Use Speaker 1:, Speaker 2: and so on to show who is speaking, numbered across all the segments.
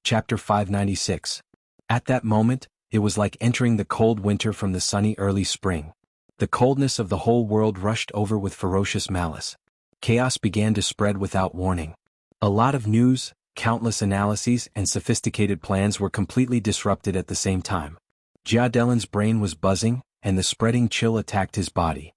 Speaker 1: Chapter 596. At that moment, it was like entering the cold winter from the sunny early spring. The coldness of the whole world rushed over with ferocious malice. Chaos began to spread without warning. A lot of news, countless analyses, and sophisticated plans were completely disrupted at the same time. Jia Delin's brain was buzzing, and the spreading chill attacked his body.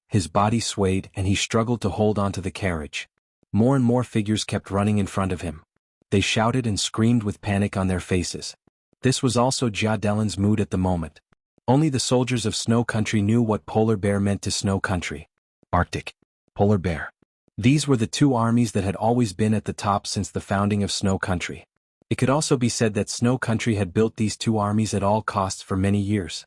Speaker 1: His body swayed and he struggled to hold onto the carriage. More and more figures kept running in front of him. They shouted and screamed with panic on their faces. This was also Jia Delin's mood at the moment. Only the soldiers of Snow Country knew what Polar Bear meant to Snow Country. Arctic. Polar Bear. These were the two armies that had always been at the top since the founding of Snow Country. It could also be said that Snow Country had built these two armies at all costs for many years.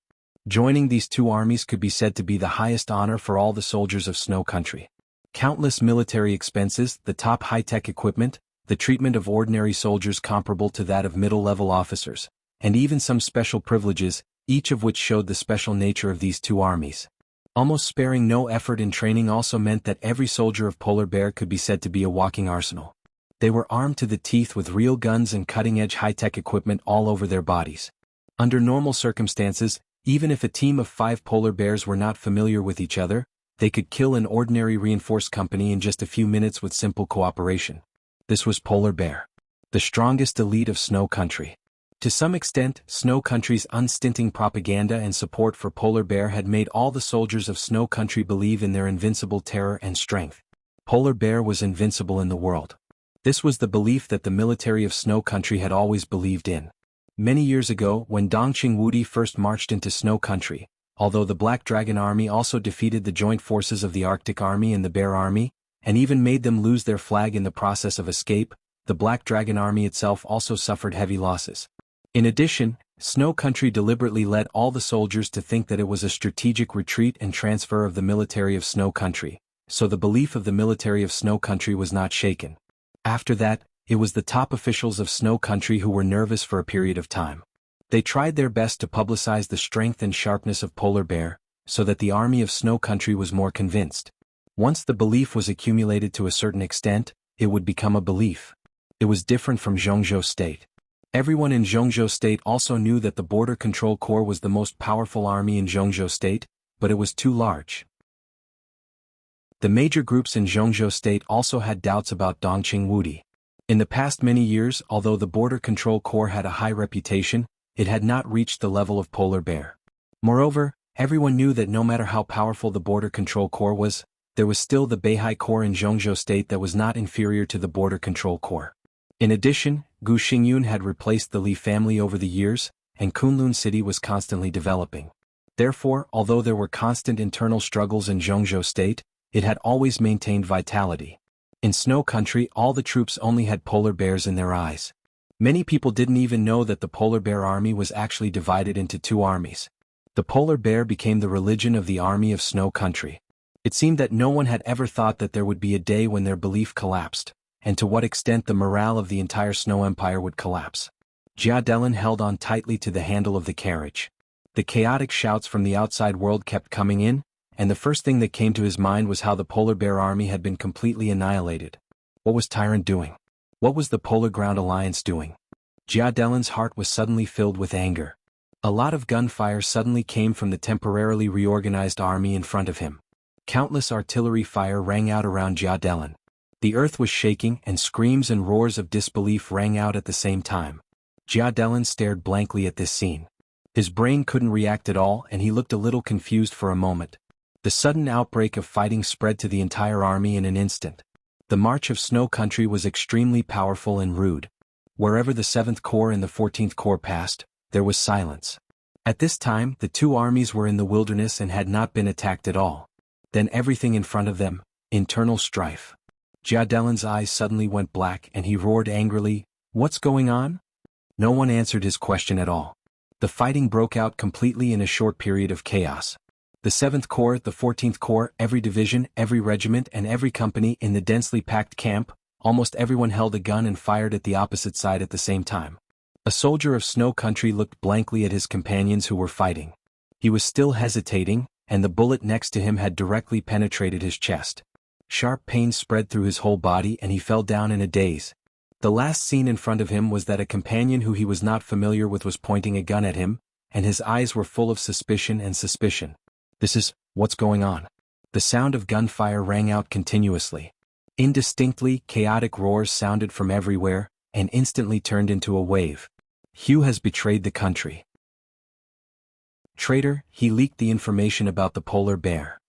Speaker 1: Joining these two armies could be said to be the highest honor for all the soldiers of Snow Country. Countless military expenses, the top high-tech equipment, the treatment of ordinary soldiers comparable to that of middle-level officers, and even some special privileges, each of which showed the special nature of these two armies. Almost sparing no effort in training also meant that every soldier of Polar Bear could be said to be a walking arsenal. They were armed to the teeth with real guns and cutting-edge high-tech equipment all over their bodies. Under normal circumstances, even if a team of 5 polar bears were not familiar with each other, they could kill an ordinary reinforced company in just a few minutes with simple cooperation. This was Polar Bear, the strongest elite of Snow Country. To some extent, Snow Country's unstinting propaganda and support for Polar Bear had made all the soldiers of Snow Country believe in their invincible terror and strength. Polar Bear was invincible in the world. This was the belief that the military of Snow Country had always believed in. Many years ago, when Dongqing Wudi first marched into Snow Country, although the Black Dragon Army also defeated the joint forces of the Arctic Army and the Bear Army, and even made them lose their flag in the process of escape, the Black Dragon Army itself also suffered heavy losses. In addition, Snow Country deliberately led all the soldiers to think that it was a strategic retreat and transfer of the military of Snow Country, so the belief of the military of Snow Country was not shaken. After that, it was the top officials of Snow Country who were nervous for a period of time. They tried their best to publicize the strength and sharpness of Polar Bear, so that the army of Snow Country was more convinced. Once the belief was accumulated to a certain extent, it would become a belief. It was different from Jianghu State. Everyone in Jianghu State also knew that the Border Control Corps was the most powerful army in Jianghu State, but it was too large. The major groups in Jianghu State also had doubts about Dongqing Wudi. In the past many years, although the Border Control Corps had a high reputation, it had not reached the level of Polar Bear. Moreover, everyone knew that no matter how powerful the Border Control Corps was, there was still the Beihai Corps in Jianghu State that was not inferior to the Border Control Corps. In addition, Gu Xingyun had replaced the Li family over the years, and Kunlun City was constantly developing. Therefore, although there were constant internal struggles in Jianghu State, it had always maintained vitality. In Snow Country, all the troops only had polar bears in their eyes. Many people didn't even know that the Polar Bear Army was actually divided into two armies. The Polar Bear became the religion of the army of Snow Country. It seemed that no one had ever thought that there would be a day when their belief collapsed, and to what extent the morale of the entire Snow Empire would collapse. Jia Delin held on tightly to the handle of the carriage. The chaotic shouts from the outside world kept coming in, and the first thing that came to his mind was how the Polar Bear Army had been completely annihilated. What was Tyrant doing? What was the Polar Ground Alliance doing? Jia Delin's heart was suddenly filled with anger. A lot of gunfire suddenly came from the temporarily reorganized army in front of him. Countless artillery fire rang out around Jia Delin. The earth was shaking and screams and roars of disbelief rang out at the same time. Jia Delin stared blankly at this scene. His brain couldn't react at all and he looked a little confused for a moment. The sudden outbreak of fighting spread to the entire army in an instant. The march of Snow Country was extremely powerful and rude. Wherever the 7th Corps and the 14th Corps passed, there was silence. At this time, the two armies were in the wilderness and had not been attacked at all. Then everything in front of them, internal strife. Jia Delin's eyes suddenly went black and he roared angrily, "What's going on?" No one answered his question at all. The fighting broke out completely in a short period of chaos. The 7th Corps, the 14th Corps, every division, every regiment and every company in the densely packed camp, almost everyone held a gun and fired at the opposite side at the same time. A soldier of Snow Country looked blankly at his companions who were fighting. He was still hesitating, and the bullet next to him had directly penetrated his chest. Sharp pain spread through his whole body and he fell down in a daze. The last scene in front of him was that a companion who he was not familiar with was pointing a gun at him, and his eyes were full of suspicion and suspicion. What's going on? The sound of gunfire rang out continuously. Indistinctly, chaotic roars sounded from everywhere, and instantly turned into a wave. Hugh has betrayed the country. Traitor, he leaked the information about the polar bear.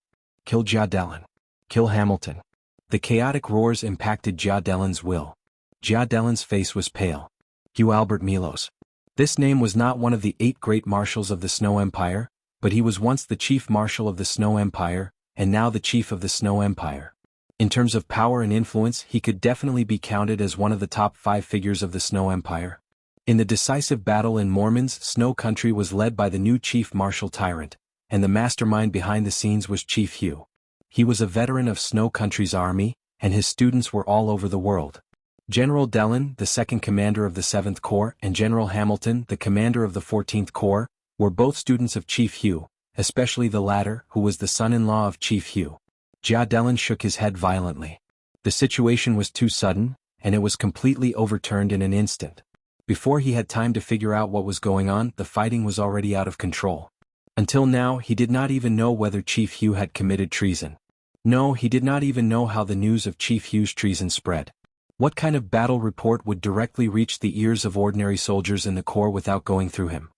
Speaker 1: Kill Jianghu. Kill Hamilton. The chaotic roars impacted Jianghu's will. Jianghu's face was pale. Hugh Albert Milos. This name was not one of the 8 great marshals of the Snow Empire, but he was once the chief marshal of the Snow Empire, and now the chief of the Snow Empire. In terms of power and influence, he could definitely be counted as one of the top 5 figures of the Snow Empire. In the decisive battle in Mormon's Snow Country was led by the new Chief Marshal Tyrant, and the mastermind behind the scenes was Chief Hugh. He was a veteran of Snow Country's army, and his students were all over the world. General Dellon, the 2nd Commander of the 7th Corps, and General Hamilton, the Commander of the 14th Corps, were both students of Chief Hugh, especially the latter, who was the son-in-law of Chief Hugh. Dellon shook his head violently. The situation was too sudden, and it was completely overturned in an instant. Before he had time to figure out what was going on, the fighting was already out of control. Until now, he did not even know whether Chief Hugh had committed treason. No, he did not even know how the news of Chief Hugh's treason spread. What kind of battle report would directly reach the ears of ordinary soldiers in the Corps without going through him?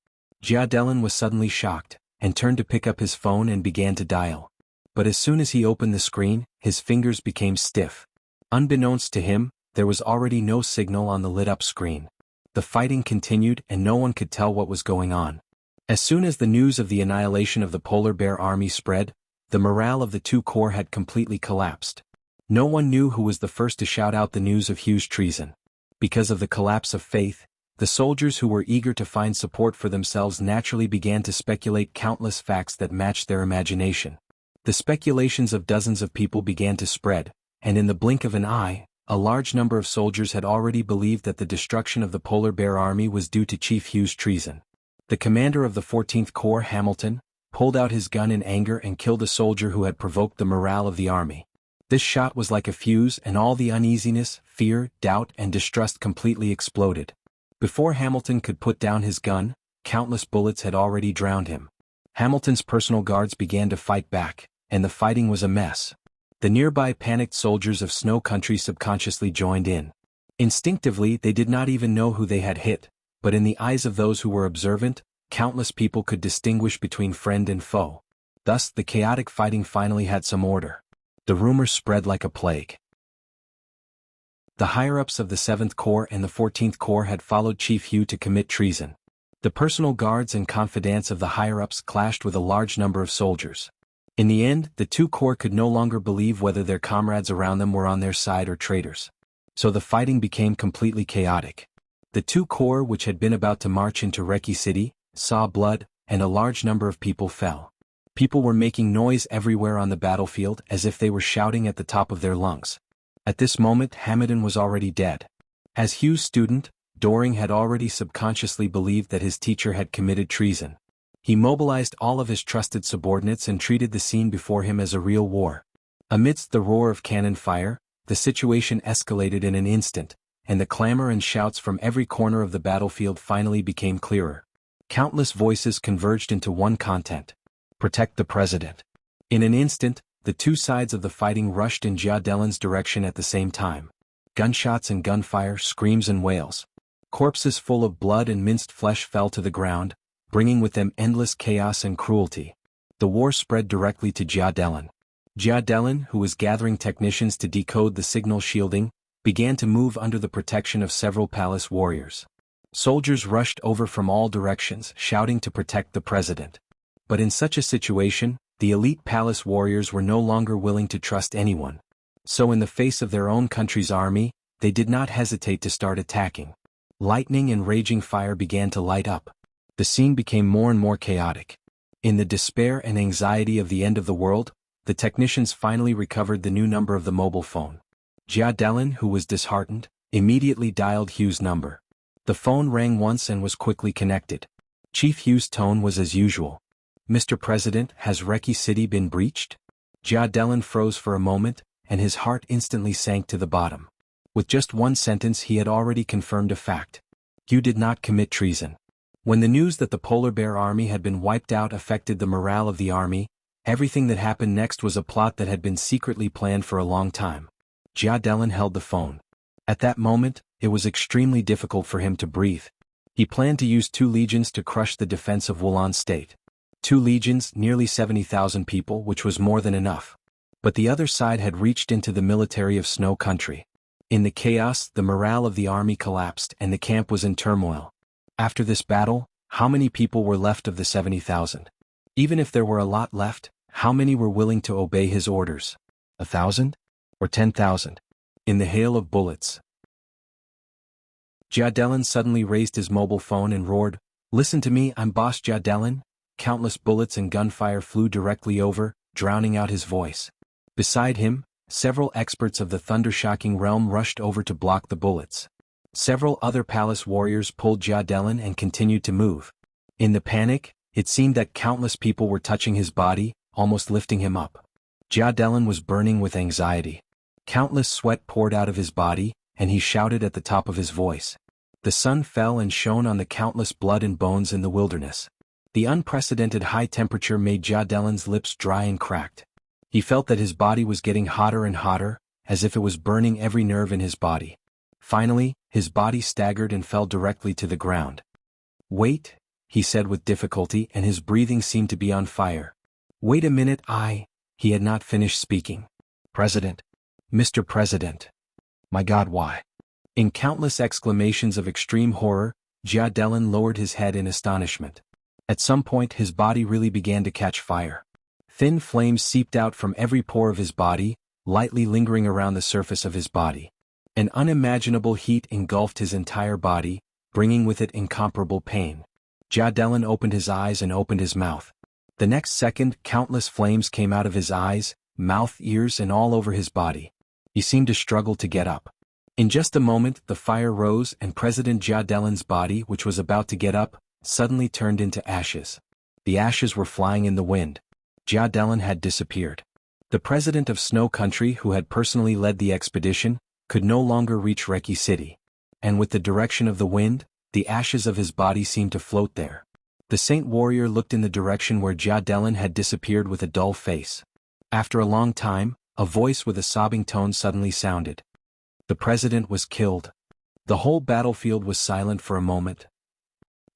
Speaker 1: Dellon was suddenly shocked, and turned to pick up his phone and began to dial. But as soon as he opened the screen, his fingers became stiff. Unbeknownst to him, there was already no signal on the lit-up screen. The fighting continued and no one could tell what was going on. As soon as the news of the annihilation of the polar bear army spread, the morale of the 2 corps had completely collapsed. No one knew who was the first to shout out the news of Hugh's treason. Because of the collapse of faith, the soldiers who were eager to find support for themselves naturally began to speculate countless facts that matched their imagination. The speculations of dozens of people began to spread, and in the blink of an eye, a large number of soldiers had already believed that the destruction of the polar bear army was due to Chief Hugh's treason. The commander of the 14th Corps, Hamilton, pulled out his gun in anger and killed a soldier who had provoked the morale of the army. This shot was like a fuse, and all the uneasiness, fear, doubt, and distrust completely exploded. Before Hamilton could put down his gun, countless bullets had already drowned him. Hamilton's personal guards began to fight back, and the fighting was a mess. The nearby panicked soldiers of Snow Country subconsciously joined in. Instinctively, they did not even know who they had hit, but in the eyes of those who were observant, countless people could distinguish between friend and foe. Thus, the chaotic fighting finally had some order. The rumor spread like a plague. The higher-ups of the 7th Corps and the 14th Corps had followed Chief Hugh to commit treason. The personal guards and confidants of the higher-ups clashed with a large number of soldiers. In the end, the 2 corps could no longer believe whether their comrades around them were on their side or traitors. So the fighting became completely chaotic. The 2 corps, which had been about to march into Reki City, saw blood, and a large number of people fell. People were making noise everywhere on the battlefield as if they were shouting at the top of their lungs. At this moment, Hamilton was already dead. As Hugh's student, Doring had already subconsciously believed that his teacher had committed treason. He mobilized all of his trusted subordinates and treated the scene before him as a real war. Amidst the roar of cannon fire, the situation escalated in an instant, and the clamor and shouts from every corner of the battlefield finally became clearer. Countless voices converged into one content: protect the president. In an instant, the 2 sides of the fighting rushed in Jianghu's direction at the same time. Gunshots and gunfire, screams and wails. Corpses full of blood and minced flesh fell to the ground, bringing with them endless chaos and cruelty. The war spread directly to Jianghu. Jianghu, who was gathering technicians to decode the signal shielding, began to move under the protection of several palace warriors. Soldiers rushed over from all directions, shouting to protect the president. But in such a situation, the elite palace warriors were no longer willing to trust anyone. So in the face of their own country's army, they did not hesitate to start attacking. Lightning and raging fire began to light up. The scene became more and more chaotic. In the despair and anxiety of the end of the world, the technicians finally recovered the new number of the mobile phone. Jianghu, who was disheartened, immediately dialed Hugh's number. The phone rang once and was quickly connected. Chief Hugh's tone was as usual. "Mr. President, has Reki City been breached?" Jianghu froze for a moment, and his heart instantly sank to the bottom. With just one sentence he had already confirmed a fact. You did not commit treason. When the news that the polar bear army had been wiped out affected the morale of the army, everything that happened next was a plot that had been secretly planned for a long time. Jia Delin held the phone. At that moment, it was extremely difficult for him to breathe. He planned to use 2 legions to crush the defense of Wulan state. 2 legions, nearly 70,000 people, which was more than enough. But the other side had reached into the military of Snow Country. In the chaos, the morale of the army collapsed and the camp was in turmoil. After this battle, how many people were left of the 70,000? Even if there were a lot left, how many were willing to obey his orders? 1,000? Or 10,000? In the hail of bullets. Jia Delin suddenly raised his mobile phone and roared, "Listen to me, I'm Boss Jia Delin." Countless bullets and gunfire flew directly over, drowning out his voice. Beside him, several experts of the thunder-shocking realm rushed over to block the bullets. Several other palace warriors pulled Jia Delin and continued to move. In the panic, it seemed that countless people were touching his body, almost lifting him up. Jia Delin was burning with anxiety. Countless sweat poured out of his body, and he shouted at the top of his voice. The sun fell and shone on the countless blood and bones in the wilderness. The unprecedented high temperature made Jia Delin's lips dry and cracked. He felt that his body was getting hotter and hotter, as if it was burning every nerve in his body. Finally, his body staggered and fell directly to the ground. "Wait," he said with difficulty, and his breathing seemed to be on fire. "Wait a minute, He had not finished speaking. "President. Mr. President. My God, why?" In countless exclamations of extreme horror, Jia Delin lowered his head in astonishment. At some point his body really began to catch fire. Thin flames seeped out from every pore of his body, lightly lingering around the surface of his body. An unimaginable heat engulfed his entire body, bringing with it incomparable pain. Jia Delin opened his eyes and opened his mouth. The next second, countless flames came out of his eyes, mouth, ears, and all over his body. He seemed to struggle to get up. In just a moment, the fire rose and President Jia Delin's body, which was about to get up, suddenly turned into ashes. The ashes were flying in the wind. Jia Delin had disappeared. The president of Snow Country, who had personally led the expedition, could no longer reach Reki City. And with the direction of the wind, the ashes of his body seemed to float there. The saint warrior looked in the direction where Jia Delin had disappeared with a dull face. After a long time, a voice with a sobbing tone suddenly sounded. The president was killed. The whole battlefield was silent for a moment.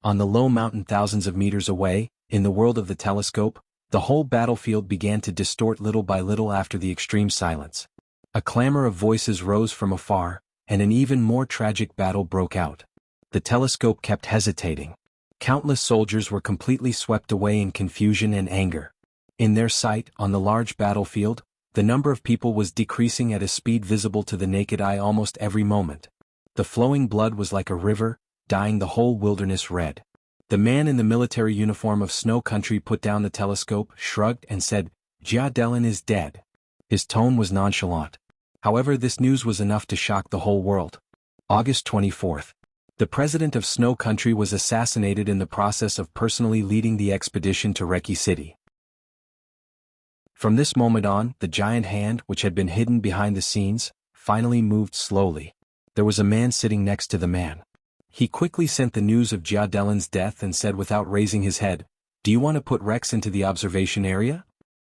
Speaker 1: On the low mountain thousands of meters away, in the world of the telescope, the whole battlefield began to distort little by little after the extreme silence. A clamor of voices rose from afar, and an even more tragic battle broke out. The telescope kept hesitating. Countless soldiers were completely swept away in confusion and anger. In their sight, on the large battlefield, the number of people was decreasing at a speed visible to the naked eye almost every moment. The flowing blood was like a river, dyeing the whole wilderness red. The man in the military uniform of Snow Country put down the telescope, shrugged, and said, "Jia Delin is dead." His tone was nonchalant. However, this news was enough to shock the whole world. August 24th. The president of Snow Country was assassinated in the process of personally leading the expedition to Reki City. From this moment on, the giant hand, which had been hidden behind the scenes, finally moved slowly. There was a man sitting next to the man. He quickly sent the news of Jia Delin's death and said without raising his head, "Do you want to put Rex into the observation area?"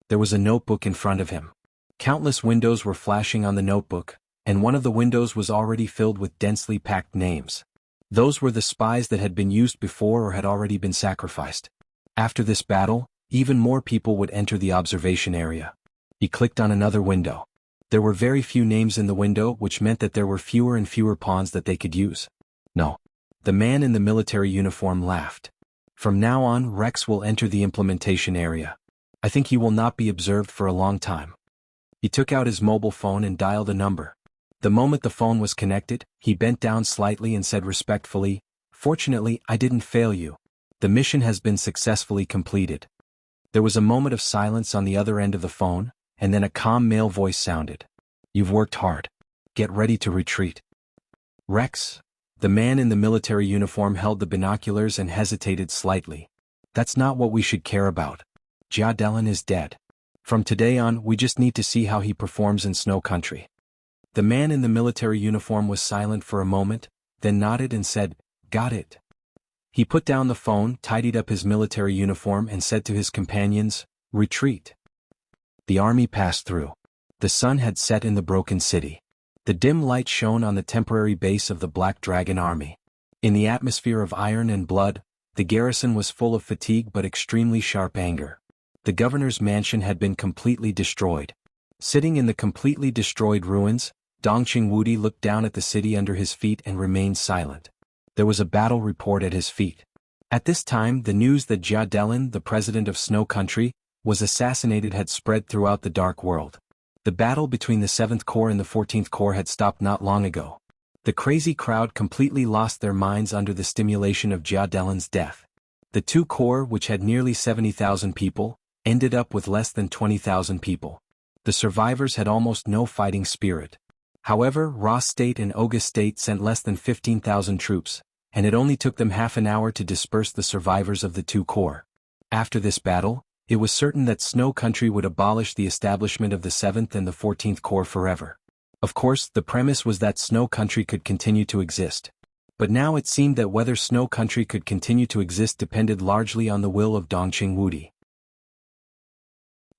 Speaker 1: There was a notebook in front of him. Countless windows were flashing on the notebook, and one of the windows was already filled with densely packed names. Those were the spies that had been used before or had already been sacrificed. After this battle, even more people would enter the observation area. He clicked on another window. There were very few names in the window, which meant that there were fewer and fewer pawns that they could use. No. The man in the military uniform laughed. "From now on, Rex will enter the implementation area. I think he will not be observed for a long time." He took out his mobile phone and dialed a number. The moment the phone was connected, he bent down slightly and said respectfully, "Fortunately, I didn't fail you. The mission has been successfully completed." There was a moment of silence on the other end of the phone, and then a calm male voice sounded. "You've worked hard. Get ready to retreat." "Rex?" The man in the military uniform held the binoculars and hesitated slightly. "That's not what we should care about. Jia Delin is dead. From today on, we just need to see how he performs in Snow Country." The man in the military uniform was silent for a moment, then nodded and said, "Got it." He put down the phone, tidied up his military uniform and said to his companions, "Retreat." The army passed through. The sun had set in the broken city. The dim light shone on the temporary base of the Black Dragon army. In the atmosphere of iron and blood, the garrison was full of fatigue but extremely sharp anger. The governor's mansion had been completely destroyed. Sitting in the completely destroyed ruins, Dongqing Wudi looked down at the city under his feet and remained silent. There was a battle report at his feet. At this time, the news that Jia Delin, the president of Snow Country, was assassinated had spread throughout the Dark World. The battle between the 7th Corps and the 14th Corps had stopped not long ago. The crazy crowd completely lost their minds under the stimulation of Jia Delin's death. The two corps, which had nearly 70,000 people, ended up with less than 20,000 people. The survivors had almost no fighting spirit. However, Ra State and Oga State sent less than 15,000 troops, and it only took them half an hour to disperse the survivors of the two corps. After this battle, it was certain that Snow Country would abolish the establishment of the 7th and the 14th Corps forever. Of course, the premise was that Snow Country could continue to exist. But now it seemed that whether Snow Country could continue to exist depended largely on the will of Dongqing Wudi.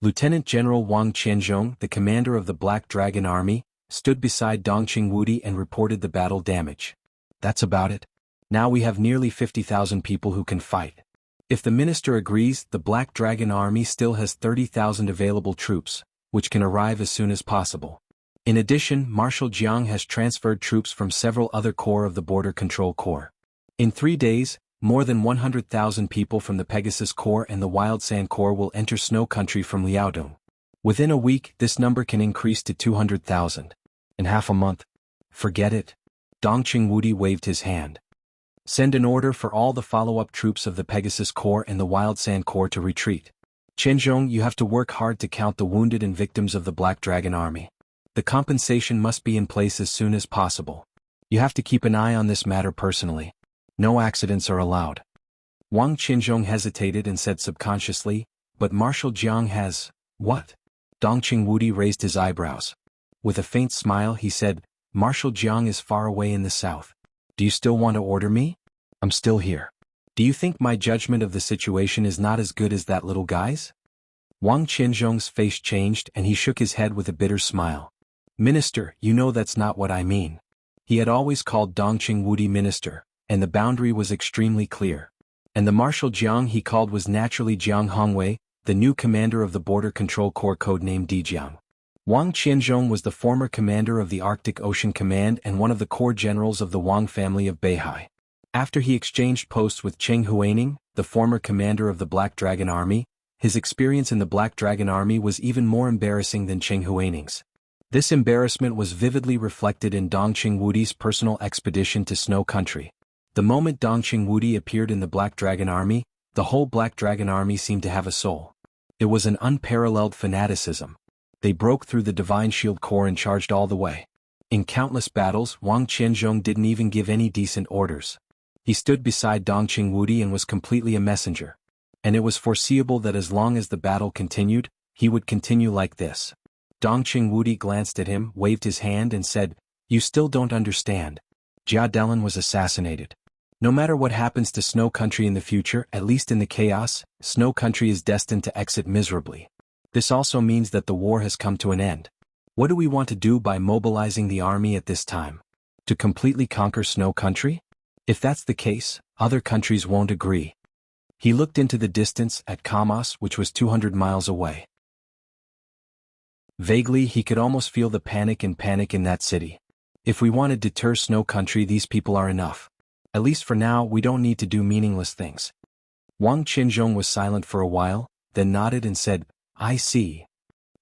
Speaker 1: Lieutenant General Wang Qianzhong, the commander of the Black Dragon Army, stood beside Dongqing Wudi and reported the battle damage. "That's about it. Now we have nearly 50,000 people who can fight. If the minister agrees, the Black Dragon Army still has 30,000 available troops, which can arrive as soon as possible. In addition, Marshal Jiang has transferred troops from several other corps of the Border Control Corps. In 3 days, more than 100,000 people from the Pegasus Corps and the Wild Sand Corps will enter Snow Country from Liaodong. Within a week, this number can increase to 200,000. In half a month. Forget it." Dongqing Wudi waved his hand. "Send an order for all the follow-up troops of the Pegasus Corps and the Wild Sand Corps to retreat. Qianzhong, you have to work hard to count the wounded and victims of the Black Dragon Army. The compensation must be in place as soon as possible. You have to keep an eye on this matter personally. No accidents are allowed." Wang Qianzhong hesitated and said subconsciously, "But Marshal Jiang has..." "What?" Dongqing Wudi raised his eyebrows. With a faint smile he said, "Marshal Jiang is far away in the south. Do you still want to order me? I'm still here. Do you think my judgment of the situation is not as good as that little guy's?" Wang Qianzhong's face changed and he shook his head with a bitter smile. "Minister, you know that's not what I mean." He had always called Dongqing Wudi minister, and the boundary was extremely clear. And the Marshal Jiang he called was naturally Jiang Hongwei, the new commander of the Border Control Corps codenamed Dijiang. Wang Qianzhong was the former commander of the Arctic Ocean Command and one of the corps generals of the Wang family of Beihai. After he exchanged posts with Cheng Huaining, the former commander of the Black Dragon Army, his experience in the Black Dragon Army was even more embarrassing than Cheng Huaining's. This embarrassment was vividly reflected in Dongqing Wudi's personal expedition to Snow Country. The moment Dongqing Wudi appeared in the Black Dragon Army, the whole Black Dragon Army seemed to have a soul. It was an unparalleled fanaticism. They broke through the Divine Shield Corps and charged all the way. In countless battles, Wang Qianzhong didn't even give any decent orders. He stood beside Dongqing Wudi and was completely a messenger. And it was foreseeable that as long as the battle continued, he would continue like this. Dongqing Wudi glanced at him, waved his hand and said, "You still don't understand. Jia Delin was assassinated. No matter what happens to Snow Country in the future, at least in the chaos, Snow Country is destined to exit miserably. This also means that the war has come to an end. What do we want to do by mobilizing the army at this time? To completely conquer Snow Country? If that's the case, other countries won't agree." He looked into the distance at Kamos, which was 200 miles away. Vaguely, he could almost feel the panic in that city. If we want to deter Snow Country, these people are enough. At least for now, we don't need to do meaningless things. Wang Qianzhong was silent for a while, then nodded and said, "I see.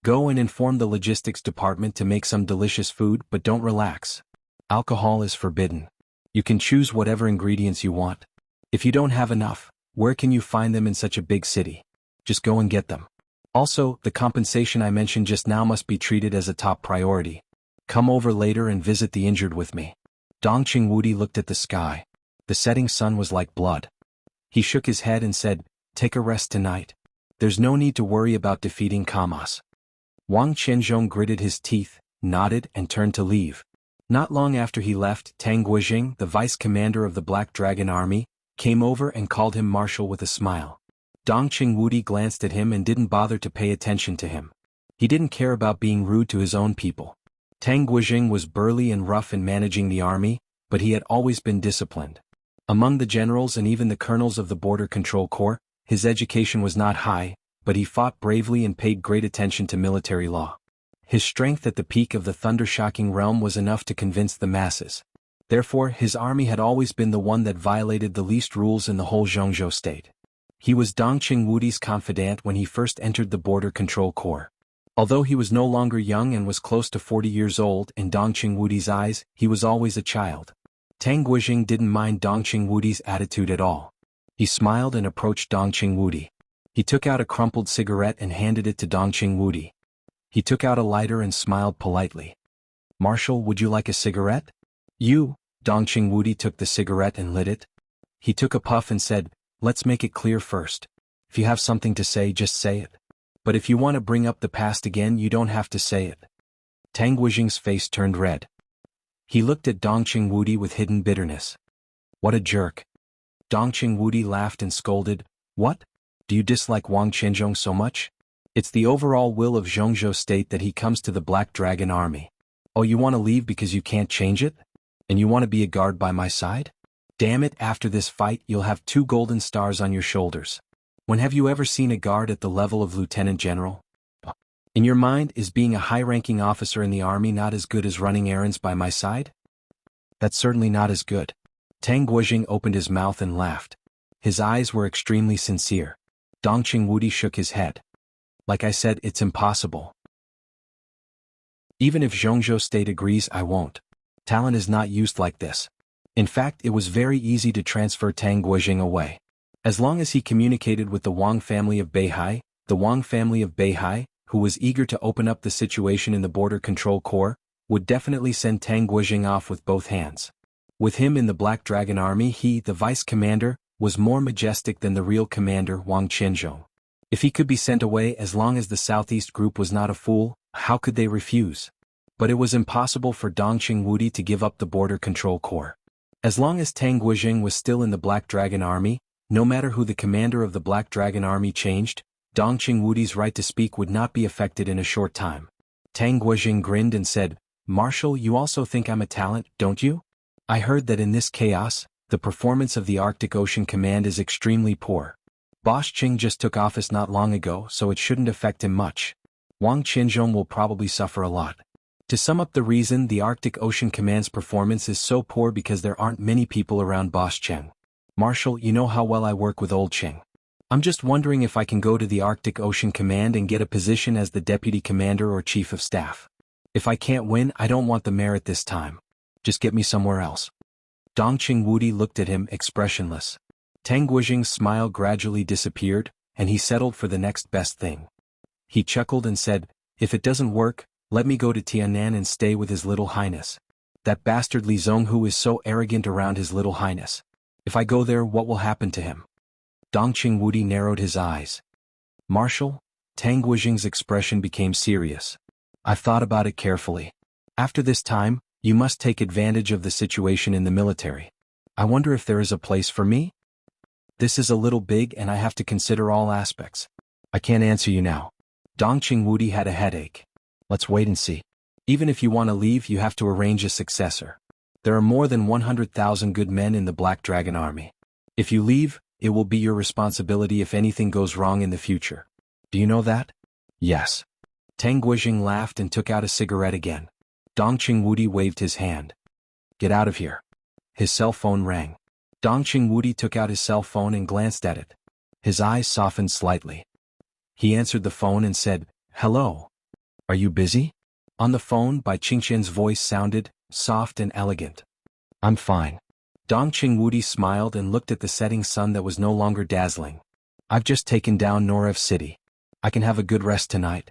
Speaker 1: Go and inform the logistics department to make some delicious food, but don't relax. Alcohol is forbidden. You can choose whatever ingredients you want. If you don't have enough, where can you find them in such a big city? Just go and get them. Also, the compensation I mentioned just now must be treated as a top priority. Come over later and visit the injured with me." Dongqing Wudi looked at the sky. The setting sun was like blood. He shook his head and said, "Take a rest tonight. There's no need to worry about defeating Kamos." Wang Qianzhong gritted his teeth, nodded and turned to leave. Not long after he left, Tang Guijing, the vice commander of the Black Dragon Army, came over and called him marshal with a smile. Dongqing Wudi glanced at him and didn't bother to pay attention to him. He didn't care about being rude to his own people. Tang Guijing was burly and rough in managing the army, but he had always been disciplined. Among the generals and even the colonels of the Border Control Corps, his education was not high, but he fought bravely and paid great attention to military law. His strength at the peak of the thunder-shocking realm was enough to convince the masses. Therefore, his army had always been the one that violated the least rules in the whole Jianghu state. He was Dongqing Wudi's confidant when he first entered the Border Control Corps. Although he was no longer young and was close to 40 years old, in Dongqing Wudi's eyes, he was always a child. Tang Guijing didn't mind Dongqing Wudi's attitude at all. He smiled and approached Dongqing Wudi. He took out a crumpled cigarette and handed it to Dongqing Wudi. He took out a lighter and smiled politely. "Marshal, would you like a cigarette?" Dongqing Wudi took the cigarette and lit it. He took a puff and said, "Let's make it clear first. If you have something to say, just say it. But if you want to bring up the past again, you don't have to say it." Tang Guijing's face turned red. He looked at Dongqing Wudi with hidden bitterness. "What a jerk." Dongqing Wudi laughed and scolded, "What? Do you dislike Wang Qianzhong so much? It's the overall will of Jianghu state that he comes to the Black Dragon Army. Oh, you want to leave because you can't change it? And you want to be a guard by my side? Damn it, after this fight you'll have 2 golden stars on your shoulders. When have you ever seen a guard at the level of lieutenant general? In your mind, is being a high-ranking officer in the army not as good as running errands by my side? That's certainly not as good." Tang Guijing opened his mouth and laughed. His eyes were extremely sincere. Dongqing Wudi shook his head. "Like I said, it's impossible. Even if Jianghu state agrees, I won't. Talent is not used like this." In fact, it was very easy to transfer Tang Guijing away. As long as he communicated with the Wang family of Beihai, who was eager to open up the situation in the Border Control Corps, would definitely send Tang Guijing off with both hands. With him in the Black Dragon Army, he, the vice commander, was more majestic than the real commander, Wang Qianzhong. If he could be sent away as long as the Southeast Group was not a fool, how could they refuse? But it was impossible for Dongqing Wudi to give up the Border Control Corps. As long as Tang Guijing was still in the Black Dragon Army, no matter who the commander of the Black Dragon Army changed, Dongqing Wudi's right to speak would not be affected in a short time. Tang Guijing grinned and said, "Marshal, you also think I'm a talent, don't you? I heard that in this chaos, the performance of the Arctic Ocean Command is extremely poor. Boss Qing just took office not long ago, so it shouldn't affect him much. Wang Qianzhong will probably suffer a lot. To sum up the reason the Arctic Ocean Command's performance is so poor because there aren't many people around Boss Qing. Marshal, you know how well I work with old Qing. I'm just wondering if I can go to the Arctic Ocean Command and get a position as the deputy commander or chief of staff. If I can't win, I don't want the merit this time. Just get me somewhere else." Dongqing Wudi looked at him expressionless. Tang Guijing's smile gradually disappeared, and he settled for the next best thing. He chuckled and said, "If it doesn't work, let me go to Tiannan and stay with His Little Highness. That bastard Li Zonghu is so arrogant around His Little Highness. If I go there, what will happen to him?" Dongqing Wudi narrowed his eyes. "Marshal?" Tang Guijing's expression became serious. "I've thought about it carefully. After this time, you must take advantage of the situation in the military. I wonder if there is a place for me? This is a little big and I have to consider all aspects. I can't answer you now." Dongqing Wudi had a headache. "Let's wait and see. Even if you want to leave, you have to arrange a successor. There are more than 100,000 good men in the Black Dragon Army. If you leave, it will be your responsibility if anything goes wrong in the future. Do you know that?" "Yes." Tang Guijing laughed and took out a cigarette again. Dongqing Wudi waved his hand. "Get out of here." His cell phone rang. Dongqing Wudi took out his cell phone and glanced at it. His eyes softened slightly. He answered the phone and said, "Hello. Are you busy?" On the phone, Bai Qingqian's voice sounded soft and elegant. "I'm fine." Dongqing Wudi smiled and looked at the setting sun that was no longer dazzling. "I've just taken down Norev City. I can have a good rest tonight.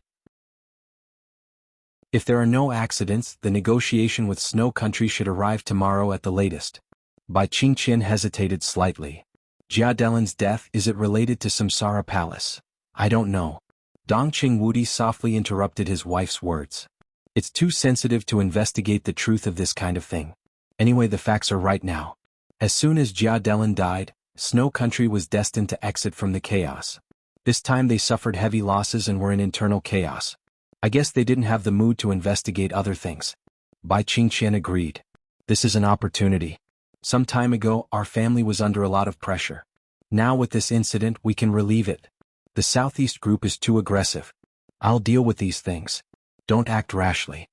Speaker 1: If there are no accidents, the negotiation with Snow Country should arrive tomorrow at the latest." Bai Qingqian hesitated slightly. "Jia Delin's death, is it related to Samsara Palace?" "I don't know." Dongqing Wudi softly interrupted his wife's words. It's too sensitive to investigate the truth of this kind of thing. Anyway, the facts are right now. As soon as Jia Delin died, Snow Country was destined to exit from the chaos. This time they suffered heavy losses and were in internal chaos. I guess they didn't have the mood to investigate other things. Bai Qingqian agreed. This is an opportunity. Some time ago, our family was under a lot of pressure. Now with this incident, we can relieve it. The Southeast group is too aggressive. I'll deal with these things. Don't act rashly.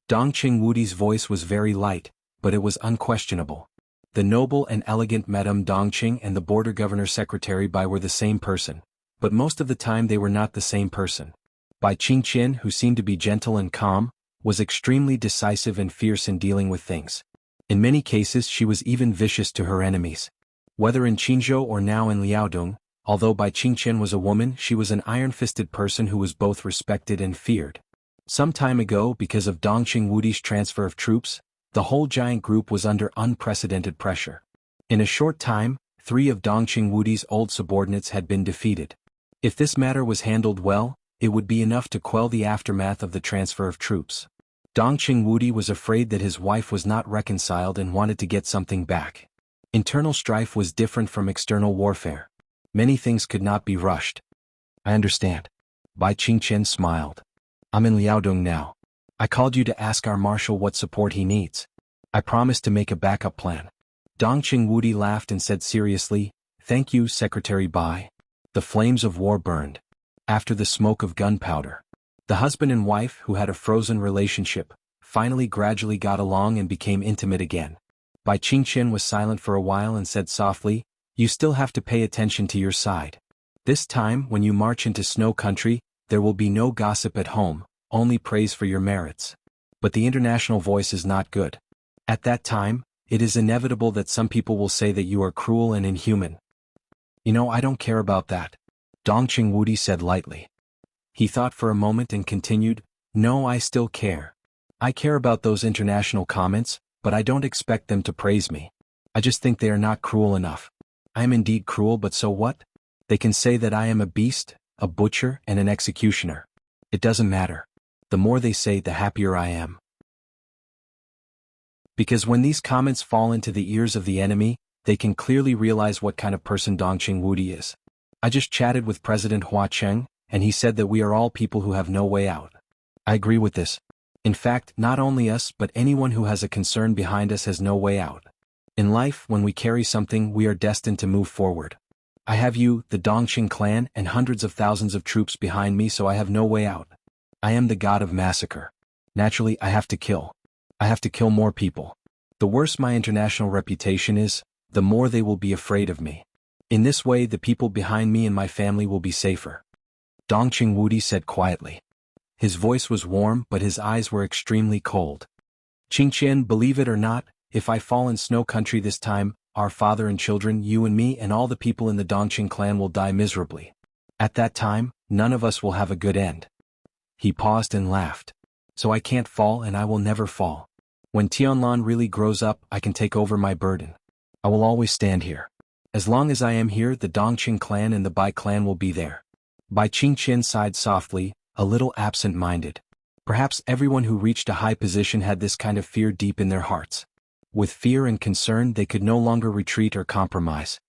Speaker 1: Dongqing Wudi's voice was very light, but it was unquestionable. The noble and elegant Madame Dongqing and the border governor secretary Bai were the same person, but most of the time they were not the same person. Bai Qingqian, who seemed to be gentle and calm, was extremely decisive and fierce in dealing with things. In many cases she was even vicious to her enemies. Whether in Qingzhou or now in Liaodong, although Bai Qingqian was a woman, she was an iron-fisted person who was both respected and feared. Some time ago, because of Dongqing Wudi's transfer of troops, the whole giant group was under unprecedented pressure. In a short time, 3 of Dongqing Wudi's old subordinates had been defeated. If this matter was handled well, it would be enough to quell the aftermath of the transfer of troops. Dongqing Wudi was afraid that his wife was not reconciled and wanted to get something back. Internal strife was different from external warfare. Many things could not be rushed. I understand. Bai Qingqian smiled. I'm in Liaodong now. I called you to ask our marshal what support he needs. I promised to make a backup plan. Dongqing Wudi laughed and said seriously, Thank you, Secretary Bai. The flames of war burned. After the smoke of gunpowder. The husband and wife, who had a frozen relationship, finally gradually got along and became intimate again. Bai Qingqian was silent for a while and said softly, You still have to pay attention to your side. This time, when you march into Snow Country, there will be no gossip at home, only praise for your merits. But the international voice is not good. At that time, it is inevitable that some people will say that you are cruel and inhuman. I don't care about that. Dongqing Wudi said lightly. He thought for a moment and continued, No, I still care. I care about those international comments, but I don't expect them to praise me. I just think they are not cruel enough. I am indeed cruel, but so what? They can say that I am a beast, a butcher, and an executioner. It doesn't matter. The more they say, the happier I am. Because when these comments fall into the ears of the enemy, they can clearly realize what kind of person Dongqing Wudi is. I just chatted with President Hua Cheng, and he said that we are all people who have no way out. I agree with this. In fact, not only us but anyone who has a concern behind us has no way out. In life, when we carry something, we are destined to move forward. I have you, the Dongqing clan, and hundreds of thousands of troops behind me, so I have no way out. I am the god of massacre. Naturally, I have to kill. I have to kill more people. The worse my international reputation is, the more they will be afraid of me. In this way, the people behind me and my family will be safer. Dongqing Wudi said quietly. His voice was warm, but his eyes were extremely cold. Qingqian, believe it or not, if I fall in Snow Country this time, our father and children, you and me and all the people in the Dongqing clan will die miserably. At that time, none of us will have a good end. He paused and laughed. So I can't fall and I will never fall. When Tianlan really grows up, I can take over my burden. I will always stand here. As long as I am here, the Dongqing clan and the Bai clan will be there. Bai Qingqian sighed softly, a little absent-minded. Perhaps everyone who reached a high position had this kind of fear deep in their hearts. With fear and concern, they could no longer retreat or compromise.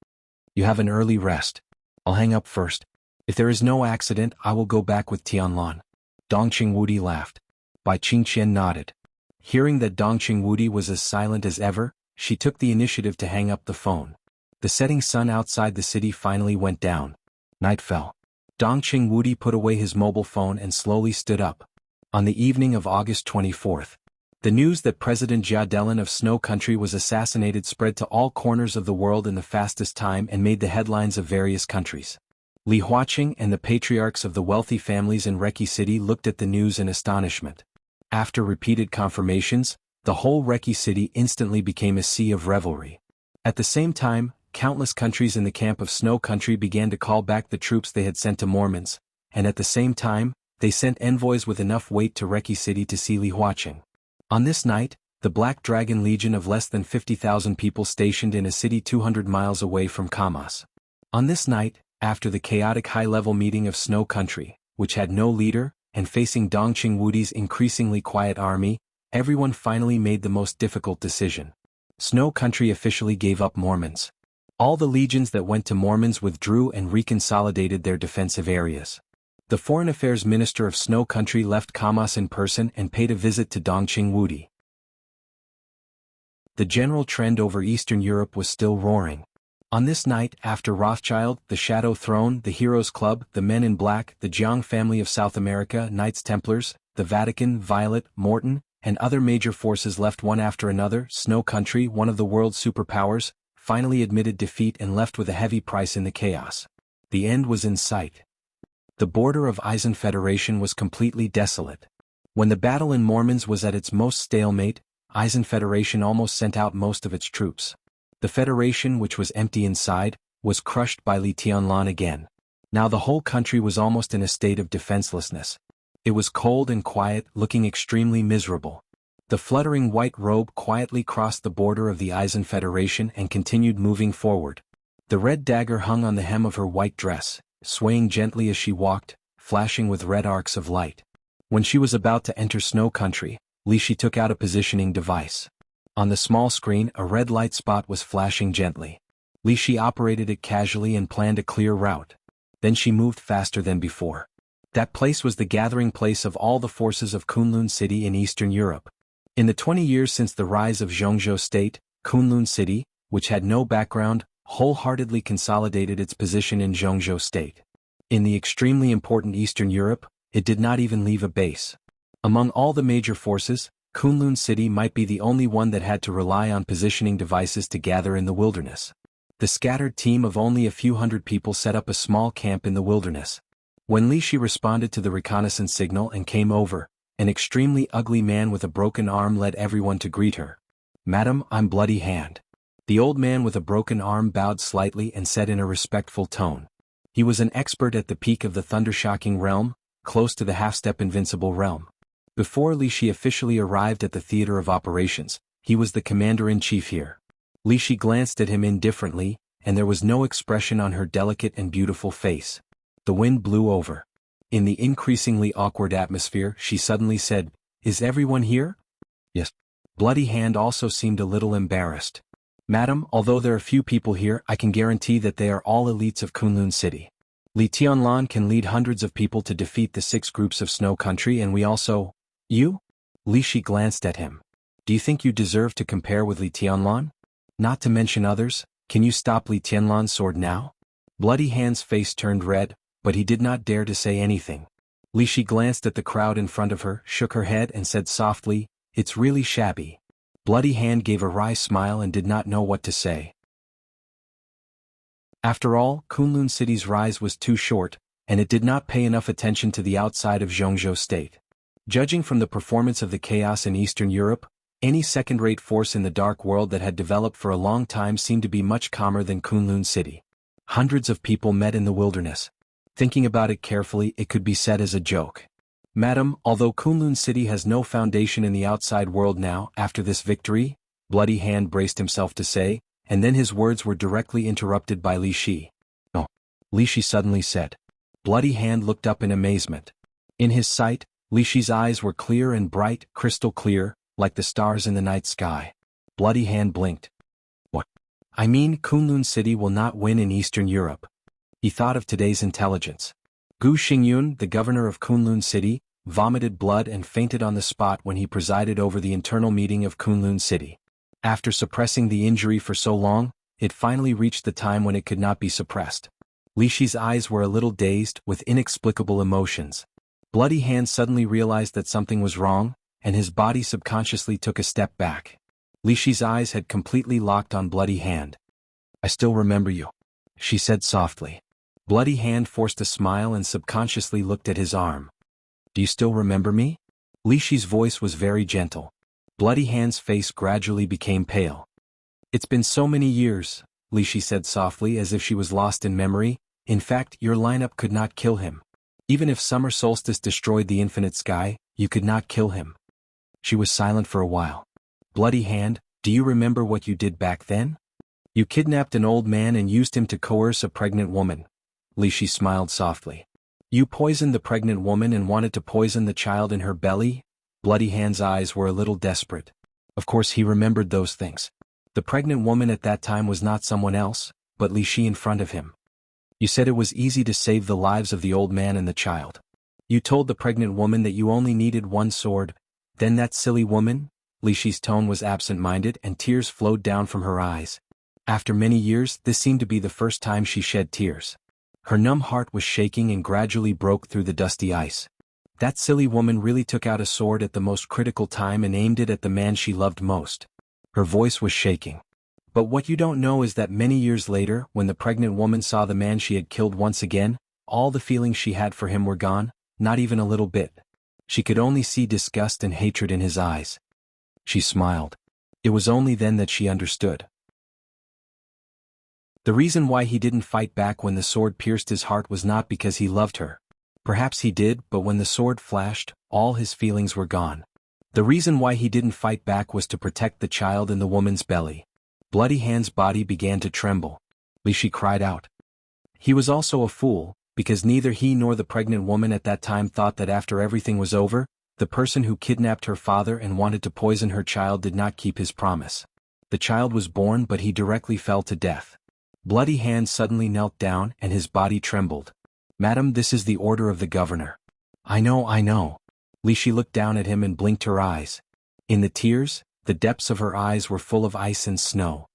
Speaker 1: You have an early rest. I'll hang up first. If there is no accident, I will go back with Tianlan. Dongqing Wudi laughed. Bai Qingqian nodded. Hearing that Dongqing Wudi was as silent as ever, she took the initiative to hang up the phone. The setting sun outside the city finally went down. Night fell. Dongqing Wudi put away his mobile phone and slowly stood up. On the evening of August 24th, the news that President Jia Delin of Snow Country was assassinated spread to all corners of the world in the fastest time and made the headlines of various countries. Li Huaqing and the patriarchs of the wealthy families in Reki City looked at the news in astonishment. After repeated confirmations, the whole Reki City instantly became a sea of revelry. At the same time, countless countries in the camp of Snow Country began to call back the troops they had sent to Mormons, and at the same time, they sent envoys with enough weight to Reki City to see Li Huaqing. On this night, the Black Dragon Legion of less than 50,000 people stationed in a city 200 miles away from Kamas. On this night, after the chaotic high-level meeting of Snow Country, which had no leader, and facing Dongqing Wudi's increasingly quiet army, everyone finally made the most difficult decision. Snow Country officially gave up Mormons. All the legions that went to Mormons withdrew and reconsolidated their defensive areas. The Foreign Affairs Minister of Snow Country left Kamas in person and paid a visit to Dongqing Wudi. The general trend over Eastern Europe was still roaring. On this night, after Rothschild, the Shadow Throne, the Heroes Club, the Men in Black, the Jiang family of South America, Knights Templars, the Vatican, Violet, Morton, and other major forces left one after another, Snow Country, one of the world's superpowers, finally admitted defeat and left with a heavy price in the chaos. The end was in sight. The border of Eisen Federation was completely desolate. When the battle in Mormons was at its most stalemate, Eisen Federation almost sent out most of its troops. The Federation, which was empty inside, was crushed by Li Tianlan again. Now the whole country was almost in a state of defenselessness. It was cold and quiet, looking extremely miserable. The fluttering white robe quietly crossed the border of the Eisen Federation and continued moving forward. The red dagger hung on the hem of her white dress, swaying gently as she walked, flashing with red arcs of light. When she was about to enter Snow Country, Li Shi took out a positioning device. On the small screen, a red light spot was flashing gently. Li Shi operated it casually and planned a clear route. Then she moved faster than before. That place was the gathering place of all the forces of Kunlun City in Eastern Europe. In the 20 years since the rise of Jianghu State, Kunlun City, which had no background, wholeheartedly consolidated its position in Jianghu State. In the extremely important Eastern Europe, it did not even leave a base. Among all the major forces, Kunlun City might be the only one that had to rely on positioning devices to gather in the wilderness. The scattered team of only a few hundred people set up a small camp in the wilderness. When Li Shi responded to the reconnaissance signal and came over, an extremely ugly man with a broken arm led everyone to greet her. "Madam, I'm Bloody Hand." The old man with a broken arm bowed slightly and said in a respectful tone. He was an expert at the peak of the thundershocking realm, close to the half-step invincible realm. Before Li Shi officially arrived at the theater of operations, he was the commander-in-chief here. Li Shi glanced at him indifferently, and there was no expression on her delicate and beautiful face. The wind blew over. In the increasingly awkward atmosphere, she suddenly said, "Is everyone here?" "Yes." Bloody Hand also seemed a little embarrassed. "Madam, although there are few people here, I can guarantee that they are all elites of Kunlun City. Li Tianlan can lead hundreds of people to defeat the 6 groups of Snow Country, and we also—" "You?" Li Shi glanced at him. "Do you think you deserve to compare with Li Tianlan? Not to mention others, can you stop Li Tianlan's sword now?" Bloody Hand's face turned red, but he did not dare to say anything. Li Shi glanced at the crowd in front of her, shook her head and said softly, "It's really shabby." Bloody Hand gave a wry smile and did not know what to say. After all, Kunlun City's rise was too short, and it did not pay enough attention to the outside of Jianghu State. Judging from the performance of the chaos in Eastern Europe, any second-rate force in the dark world that had developed for a long time seemed to be much calmer than Kunlun City. Hundreds of people met in the wilderness. Thinking about it carefully, it could be said as a joke. "Madam, although Kunlun City has no foundation in the outside world now, after this victory," Bloody Hand braced himself to say, and then his words were directly interrupted by Li Shi. "Oh," Li Shi suddenly said. Bloody Hand looked up in amazement. In his sight, Li Shi's eyes were clear and bright, crystal clear, like the stars in the night sky. Bloody Hand blinked. "What?" "I mean, Kunlun City will not win in Eastern Europe." He thought of today's intelligence. Gu Xingyun, the governor of Kunlun City, vomited blood and fainted on the spot when he presided over the internal meeting of Kunlun City. After suppressing the injury for so long, it finally reached the time when it could not be suppressed. Li Shi's eyes were a little dazed, with inexplicable emotions. Bloody Hand suddenly realized that something was wrong, and his body subconsciously took a step back. Li Shi's eyes had completely locked on Bloody Hand. "I still remember you," she said softly. Bloody Hand forced a smile and subconsciously looked at his arm. "Do you still remember me?" Li Shi's voice was very gentle. Bloody Hand's face gradually became pale. "It's been so many years," Li Shi said softly as if she was lost in memory. "In fact, your lineup could not kill him. Even if summer solstice destroyed the infinite sky, you could not kill him." She was silent for a while. "Bloody Hand, do you remember what you did back then? You kidnapped an old man and used him to coerce a pregnant woman." Li Shi smiled softly. You poisoned the pregnant woman and wanted to poison the child in her belly? Bloody Hand's eyes were a little desperate. Of course he remembered those things. The pregnant woman at that time was not someone else, but Li Shi in front of him. You said it was easy to save the lives of the old man and the child. You told the pregnant woman that you only needed one sword. Then that silly woman? Li Shi's tone was absent-minded and tears flowed down from her eyes. After many years, this seemed to be the first time she shed tears. Her numb heart was shaking and gradually broke through the dusty ice. That silly woman really took out a sword at the most critical time and aimed it at the man she loved most. Her voice was shaking. But what you don't know is that many years later, when the pregnant woman saw the man she had killed once again, all the feelings she had for him were gone, not even a little bit. She could only see disgust and hatred in his eyes. She smiled. It was only then that she understood. The reason why he didn't fight back when the sword pierced his heart was not because he loved her. Perhaps he did, but when the sword flashed, all his feelings were gone. The reason why he didn't fight back was to protect the child in the woman's belly. Bloody Hand's body began to tremble. Li Shi cried out. He was also a fool, because neither he nor the pregnant woman at that time thought that after everything was over, the person who kidnapped her father and wanted to poison her child did not keep his promise. The child was born, but he directly fell to death. Bloody Hand suddenly knelt down and his body trembled. Madam, this is the order of the governor. I know. Li Shi looked down at him and blinked her eyes. In the tears, the depths of her eyes were full of ice and snow.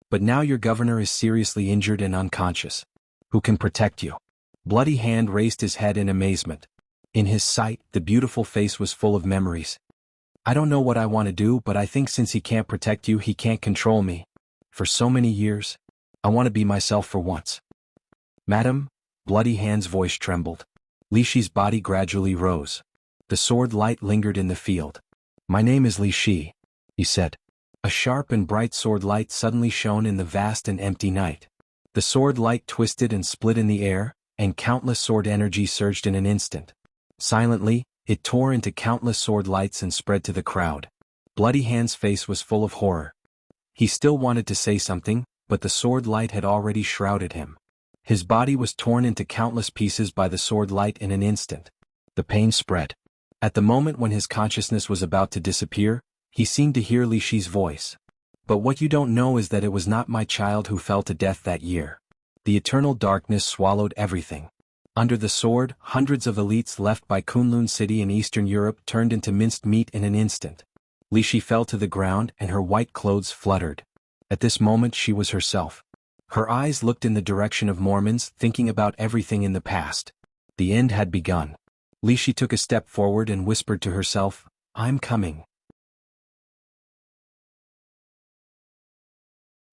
Speaker 1: But now your governor is seriously injured and unconscious. Who can protect you? Bloody Hand raised his head in amazement. In his sight, the beautiful face was full of memories. I don't know what I want to do, but I think since he can't protect you, he can't control me. For so many years, I want to be myself for once. Madam, Bloody Hand's voice trembled. Li Shi's body gradually rose. The sword light lingered in the field. My name is Li Shi, he said. A sharp and bright sword light suddenly shone in the vast and empty night. The sword light twisted and split in the air, and countless sword energy surged in an instant. Silently, it tore into countless sword lights and spread to the crowd. Bloody Hand's face was full of horror. He still wanted to say something, but the sword light had already shrouded him. His body was torn into countless pieces by the sword light in an instant. The pain spread. At the moment when his consciousness was about to disappear, he seemed to hear Li Shi's voice. But what you don't know is that it was not my child who fell to death that year. The eternal darkness swallowed everything. Under the sword, hundreds of elites left by Kunlun City in Eastern Europe turned into minced meat in an instant. Li Shi fell to the ground and her white clothes fluttered. At this moment she was herself. Her eyes looked in the direction of Mormons, thinking about everything in the past. The end had begun. Li Shi took a step forward and whispered to herself, I'm coming.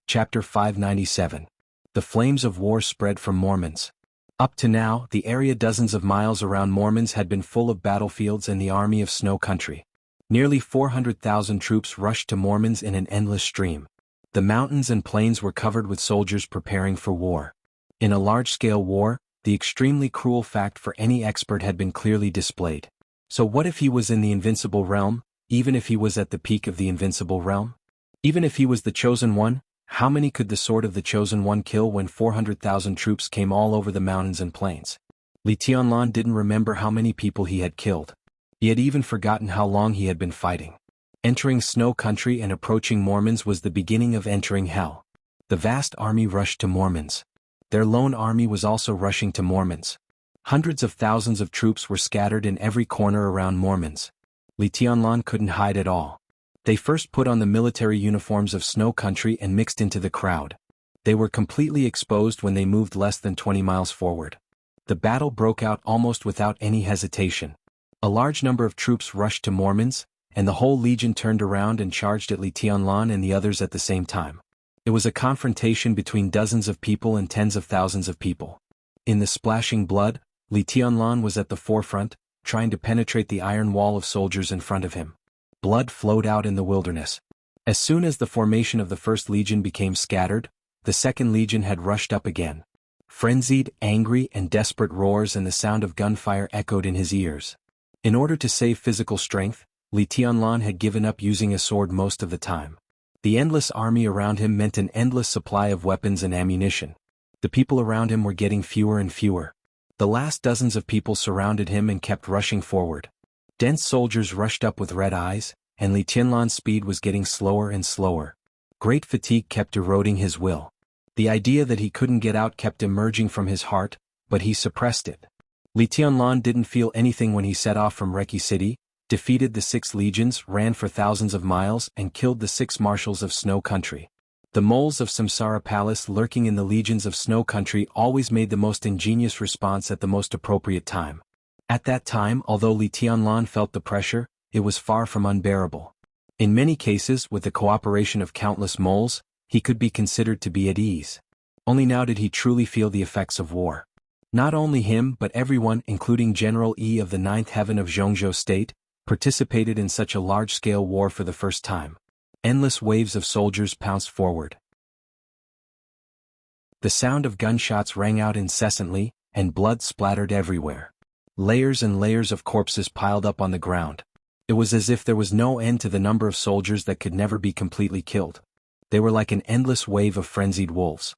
Speaker 1: Chapter 597. The flames of war spread from Mormons. Up to now, the area dozens of miles around Mormons had been full of battlefields and the army of snow country. Nearly 400,000 troops rushed to Mormons in an endless stream. The mountains and plains were covered with soldiers preparing for war. In a large-scale war, the extremely cruel fact for any expert had been clearly displayed. So what if he was in the invincible realm, even if he was at the peak of the invincible realm? Even if he was the chosen one, how many could the sword of the chosen one kill when 400,000 troops came all over the mountains and plains? Li Tianlan didn't remember how many people he had killed. He had even forgotten how long he had been fighting. Entering snow country and approaching Mormons was the beginning of entering hell. The vast army rushed to Mormons. Their lone army was also rushing to Mormons. Hundreds of thousands of troops were scattered in every corner around Mormons. Li Tianlan couldn't hide at all. They first put on the military uniforms of snow country and mixed into the crowd. They were completely exposed when they moved less than 20 miles forward. The battle broke out almost without any hesitation. A large number of troops rushed to Mormons, and the whole legion turned around and charged at Li Tianlan and the others at the same time. It was a confrontation between dozens of people and tens of thousands of people. In the splashing blood, Li Tianlan was at the forefront, trying to penetrate the iron wall of soldiers in front of him. Blood flowed out in the wilderness. As soon as the formation of the First Legion became scattered, the Second Legion had rushed up again. Frenzied, angry, and desperate roars and the sound of gunfire echoed in his ears. In order to save physical strength, Li Tianlan had given up using a sword most of the time. The endless army around him meant an endless supply of weapons and ammunition. The people around him were getting fewer and fewer. The last dozens of people surrounded him and kept rushing forward. Dense soldiers rushed up with red eyes, and Li Tianlan's speed was getting slower and slower. Great fatigue kept eroding his will. The idea that he couldn't get out kept emerging from his heart, but he suppressed it. Li Tianlan didn't feel anything when he set off from Reki City, defeated the 6 legions, ran for thousands of miles, and killed the 6 marshals of Snow Country. The moles of Samsara Palace lurking in the legions of Snow Country always made the most ingenious response at the most appropriate time. At that time, although Li Tianlan felt the pressure, it was far from unbearable. In many cases, with the cooperation of countless moles, he could be considered to be at ease. Only now did he truly feel the effects of war. Not only him but everyone, including General Yi of the 9th Heaven of Jianghu State, participated in such a large-scale war for the first time. Endless waves of soldiers pounced forward. The sound of gunshots rang out incessantly, and blood splattered everywhere. Layers and layers of corpses piled up on the ground. It was as if there was no end to the number of soldiers that could never be completely killed. They were like an endless wave of frenzied wolves.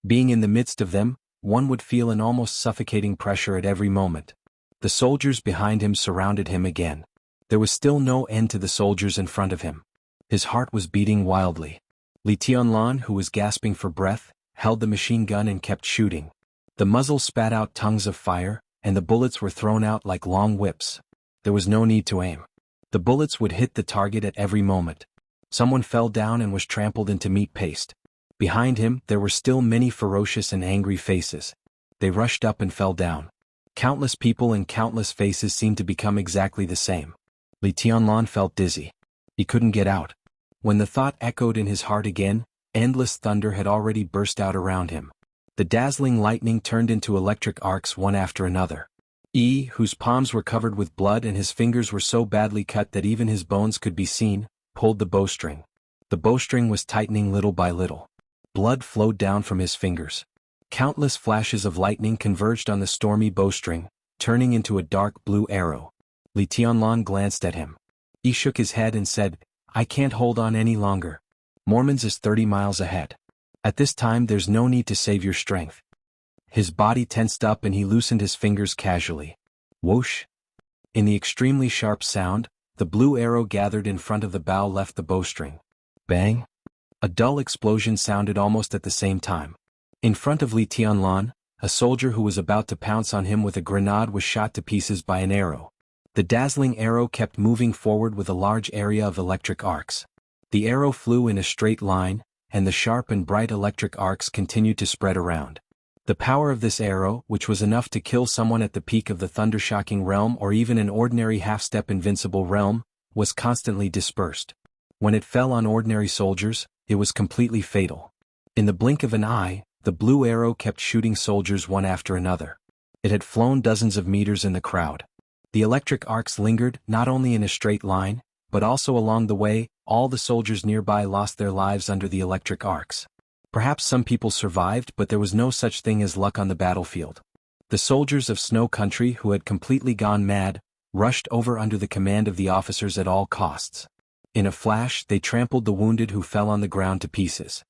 Speaker 1: Being in the midst of them, one would feel an almost suffocating pressure at every moment. The soldiers behind him surrounded him again. There was still no end to the soldiers in front of him. His heart was beating wildly. Li Tianlan, who was gasping for breath, held the machine gun and kept shooting. The muzzle spat out tongues of fire, and the bullets were thrown out like long whips. There was no need to aim. The bullets would hit the target at every moment. Someone fell down and was trampled into meat paste. Behind him, there were still many ferocious and angry faces. They rushed up and fell down. Countless people and countless faces seemed to become exactly the same. Li Tianlan felt dizzy. He couldn't get out. When the thought echoed in his heart again, endless thunder had already burst out around him. The dazzling lightning turned into electric arcs one after another. Yi, whose palms were covered with blood and his fingers were so badly cut that even his bones could be seen, pulled the bowstring. The bowstring was tightening little by little. Blood flowed down from his fingers. Countless flashes of lightning converged on the stormy bowstring, turning into a dark blue arrow. Li Tianlan glanced at him. He shook his head and said, "I can't hold on any longer. Mormon's is 30 miles ahead. At this time there's no need to save your strength." His body tensed up and he loosened his fingers casually. Whoosh! In the extremely sharp sound, the blue arrow gathered in front of the bow left the bowstring. Bang! A dull explosion sounded almost at the same time. In front of Li Tianlan, a soldier who was about to pounce on him with a grenade was shot to pieces by an arrow. The dazzling arrow kept moving forward with a large area of electric arcs. The arrow flew in a straight line, and the sharp and bright electric arcs continued to spread around. The power of this arrow, which was enough to kill someone at the peak of the thunder-shocking realm or even an ordinary half-step invincible realm, was constantly dispersed. When it fell on ordinary soldiers, it was completely fatal. In the blink of an eye, the blue arrow kept shooting soldiers one after another. It had flown dozens of meters in the crowd. The electric arcs lingered not only in a straight line, but also along the way. All the soldiers nearby lost their lives under the electric arcs. Perhaps some people survived, but there was no such thing as luck on the battlefield. The soldiers of Snow Country, who had completely gone mad, rushed over under the command of the officers at all costs. In a flash, they trampled the wounded who fell on the ground to pieces.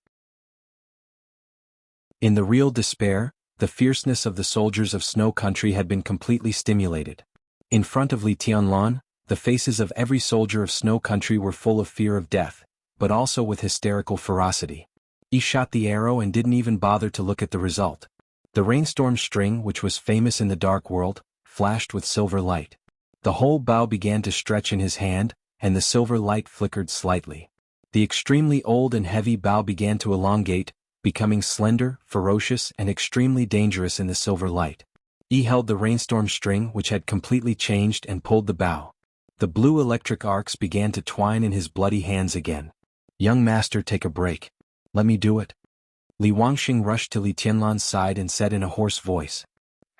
Speaker 1: In the real despair, the fierceness of the soldiers of Snow Country had been completely stimulated. In front of Li Tianlan, the faces of every soldier of Snow Country were full of fear of death, but also with hysterical ferocity. He shot the arrow and didn't even bother to look at the result. The rainstorm string, which was famous in the dark world, flashed with silver light. The whole bow began to stretch in his hand, and the silver light flickered slightly. The extremely old and heavy bow began to elongate, becoming slender, ferocious, and extremely dangerous in the silver light. He held the rainstorm string, which had completely changed, and pulled the bow. The blue electric arcs began to twine in his bloody hands again. "Young master, take a break. Let me do it." Li Wangxing rushed to Li Tianlan's side and said in a hoarse voice.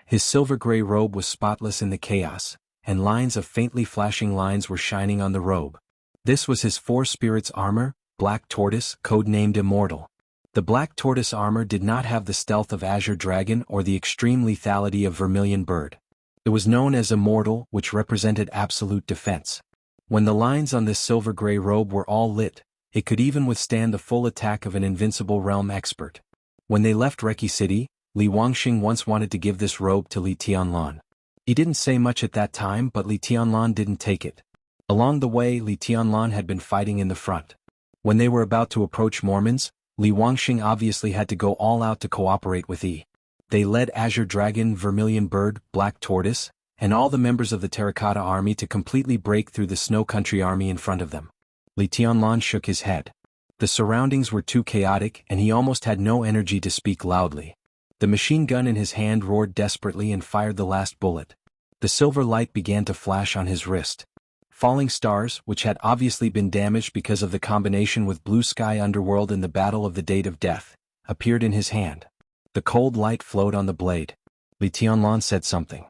Speaker 1: His silver-gray robe was spotless in the chaos, and lines of faintly flashing lines were shining on the robe. This was his 4 spirits armor, Black Tortoise, codenamed Immortal. The Black Tortoise armor did not have the stealth of Azure Dragon or the extreme lethality of Vermilion Bird. It was known as Immortal, which represented absolute defense. When the lines on this silver-gray robe were all lit, it could even withstand the full attack of an invincible realm expert. When they left Reki City, Li Wangxing once wanted to give this robe to Li Tianlan. He didn't say much at that time, but Li Tianlan didn't take it. Along the way, Li Tianlan had been fighting in the front. When they were about to approach Mormons, Li Wangxing obviously had to go all out to cooperate with Yi. They led Azure Dragon, Vermilion Bird, Black Tortoise, and all the members of the Terracotta Army to completely break through the Snow Country Army in front of them. Li Tianlan shook his head. The surroundings were too chaotic and he almost had no energy to speak loudly. The machine gun in his hand roared desperately and fired the last bullet. The silver light began to flash on his wrist. Falling stars, which had obviously been damaged because of the combination with Blue Sky Underworld in the Battle of the Date of Death, appeared in his hand. The cold light flowed on the blade. Li Tianlan said something.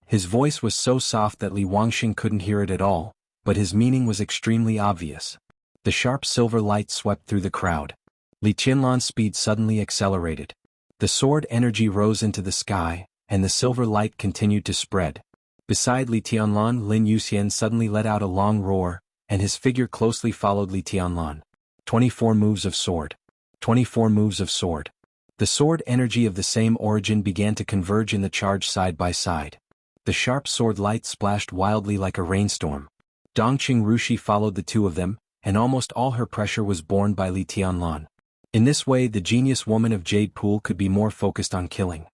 Speaker 1: His voice was so soft that Li Wangxing couldn't hear it at all, but his meaning was extremely obvious. The sharp silver light swept through the crowd. Li Tianlan's speed suddenly accelerated. The sword energy rose into the sky, and the silver light continued to spread. Beside Li Tianlan, Lin Yuxian suddenly let out a long roar, and his figure closely followed Li Tianlan. 24 moves of sword. 24 moves of sword. The sword energy of the same origin began to converge in the charge side by side. The sharp sword light splashed wildly like a rainstorm. Dongqing Rushi followed the two of them, and almost all her pressure was borne by Li Tianlan. In this way, the genius woman of Jade Pool could be more focused on killing.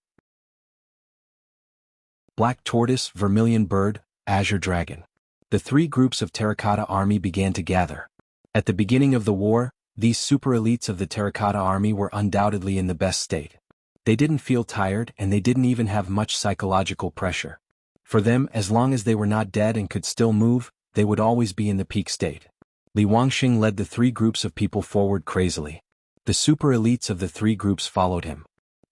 Speaker 1: Black Tortoise, Vermilion Bird, Azure Dragon. The three groups of Terracotta Army began to gather. At the beginning of the war, these super elites of the Terracotta Army were undoubtedly in the best state. They didn't feel tired and they didn't even have much psychological pressure. For them, as long as they were not dead and could still move, they would always be in the peak state. Li Wangxing led the three groups of people forward crazily. The super elites of the three groups followed him.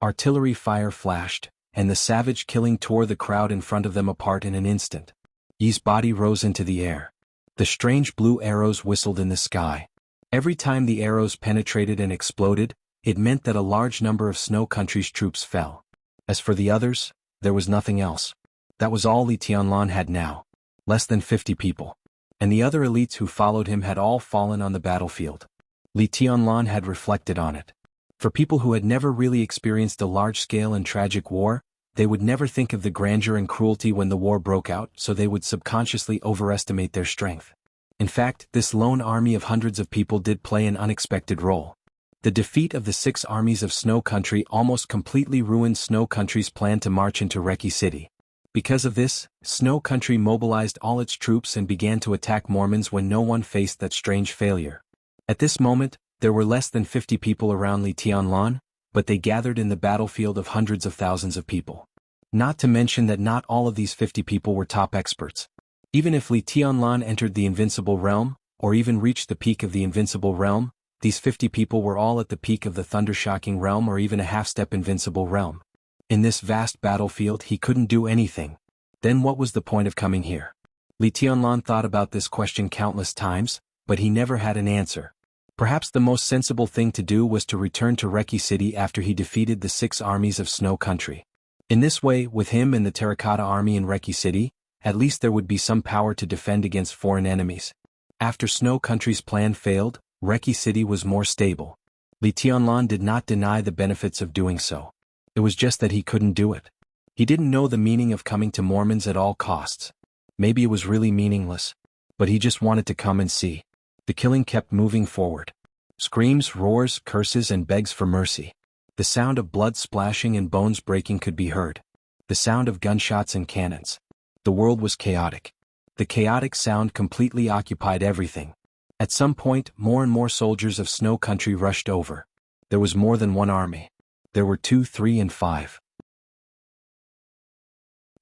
Speaker 1: Artillery fire flashed, and the savage killing tore the crowd in front of them apart in an instant. Yi's body rose into the air. The strange blue arrows whistled in the sky. Every time the arrows penetrated and exploded, it meant that a large number of Snow Country's troops fell. As for the others, there was nothing else. That was all Li Tianlan had now. Less than 50 people. And the other elites who followed him had all fallen on the battlefield. Li Tianlan had reflected on it. For people who had never really experienced a large-scale and tragic war, they would never think of the grandeur and cruelty when the war broke out, so they would subconsciously overestimate their strength. In fact, this lone army of hundreds of people did play an unexpected role. The defeat of the 6 armies of Snow Country almost completely ruined Snow Country's plan to march into Reki City. Because of this, Snow Country mobilized all its troops and began to attack Mormons when no one faced that strange failure. At this moment, there were less than 50 people around Li Tianlan, but they gathered in the battlefield of hundreds of thousands of people. Not to mention that not all of these 50 people were top experts. Even if Li Tianlan entered the Invincible Realm, or even reached the peak of the Invincible Realm, these 50 people were all at the peak of the Thundershocking Realm or even a half-step Invincible Realm. In this vast battlefield he couldn't do anything. Then what was the point of coming here? Li Tianlan thought about this question countless times, but he never had an answer. Perhaps the most sensible thing to do was to return to Reki City after he defeated the 6 armies of Snow Country. In this way, with him and the Terracotta Army in Reki City, at least there would be some power to defend against foreign enemies. After Snow Country's plan failed, Reki City was more stable. Li Tianlan did not deny the benefits of doing so. It was just that he couldn't do it. He didn't know the meaning of coming to Mormons at all costs. Maybe it was really meaningless. But he just wanted to come and see. The killing kept moving forward. Screams, roars, curses and begs for mercy. The sound of blood splashing and bones breaking could be heard. The sound of gunshots and cannons. The world was chaotic. The chaotic sound completely occupied everything. At some point, more and more soldiers of Snow Country rushed over. There was more than one army. There were 2, 3 and 5.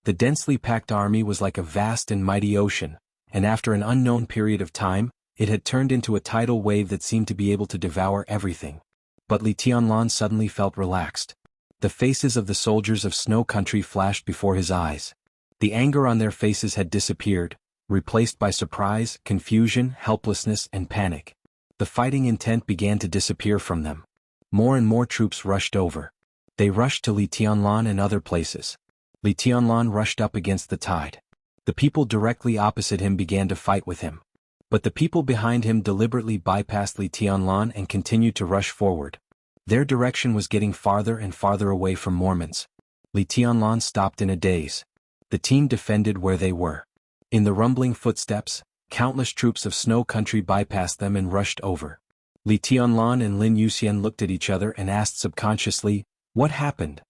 Speaker 1: The densely packed army was like a vast and mighty ocean, and after an unknown period of time, it had turned into a tidal wave that seemed to be able to devour everything. But Li Tianlan suddenly felt relaxed. The faces of the soldiers of Snow Country flashed before his eyes. The anger on their faces had disappeared, replaced by surprise, confusion, helplessness, and panic. The fighting intent began to disappear from them. More and more troops rushed over. They rushed to Li Tianlan and other places. Li Tianlan rushed up against the tide. The people directly opposite him began to fight with him. But the people behind him deliberately bypassed Li Tianlan and continued to rush forward. Their direction was getting farther and farther away from Mormons. Li Tianlan stopped in a daze. The team defended where they were. In the rumbling footsteps, countless troops of Snow Country bypassed them and rushed over. Li Tianlan and Lin Yuxian looked at each other and asked subconsciously, "What happened?"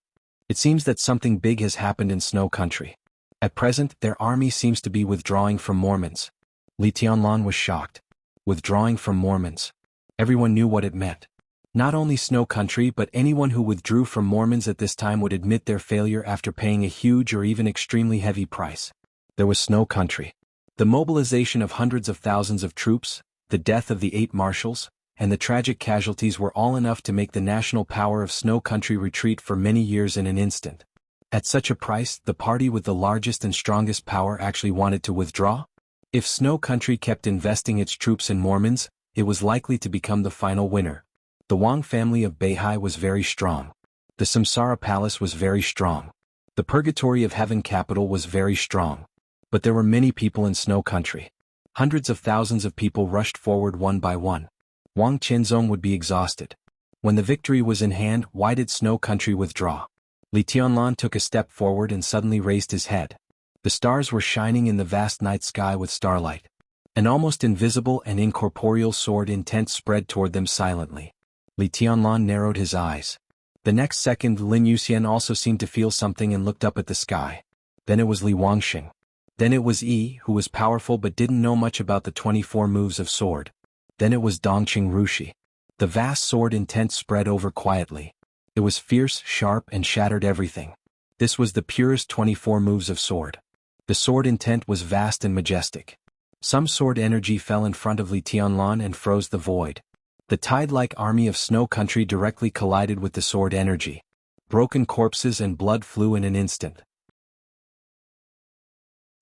Speaker 1: It seems that something big has happened in Snow Country. At present, their army seems to be withdrawing from Mormons. Li Tianlan was shocked. Withdrawing from Mormons. Everyone knew what it meant. Not only Snow Country but anyone who withdrew from Mormons at this time would admit their failure after paying a huge or even extremely heavy price. There was Snow Country. The mobilization of hundreds of thousands of troops, the death of the 8 marshals, and the tragic casualties were all enough to make the national power of Snow Country retreat for many years in an instant. At such a price, the party with the largest and strongest power actually wanted to withdraw? If Snow Country kept investing its troops in Mormons, it was likely to become the final winner. The Wang family of Beihai was very strong. The Samsara Palace was very strong. The Purgatory of Heaven capital was very strong. But there were many people in Snow Country. Hundreds of thousands of people rushed forward one by one. Wang Qianzong would be exhausted. When the victory was in hand, why did Snow Country withdraw? Li Tianlan took a step forward and suddenly raised his head. The stars were shining in the vast night sky with starlight. An almost invisible and incorporeal sword intent spread toward them silently. Li Tianlan narrowed his eyes. The next second Lin Yuxian also seemed to feel something and looked up at the sky. Then it was Li Wangxing. Then it was Yi, who was powerful but didn't know much about the 24 moves of sword. Then it was Dongqing Rushi. The vast sword intent spread over quietly. It was fierce, sharp, and shattered everything. This was the purest 24 moves of sword. The sword intent was vast and majestic. Some sword energy fell in front of Li Tianlan and froze the void. The tide-like army of Snow Country directly collided with the sword energy. Broken corpses and blood flew in an instant.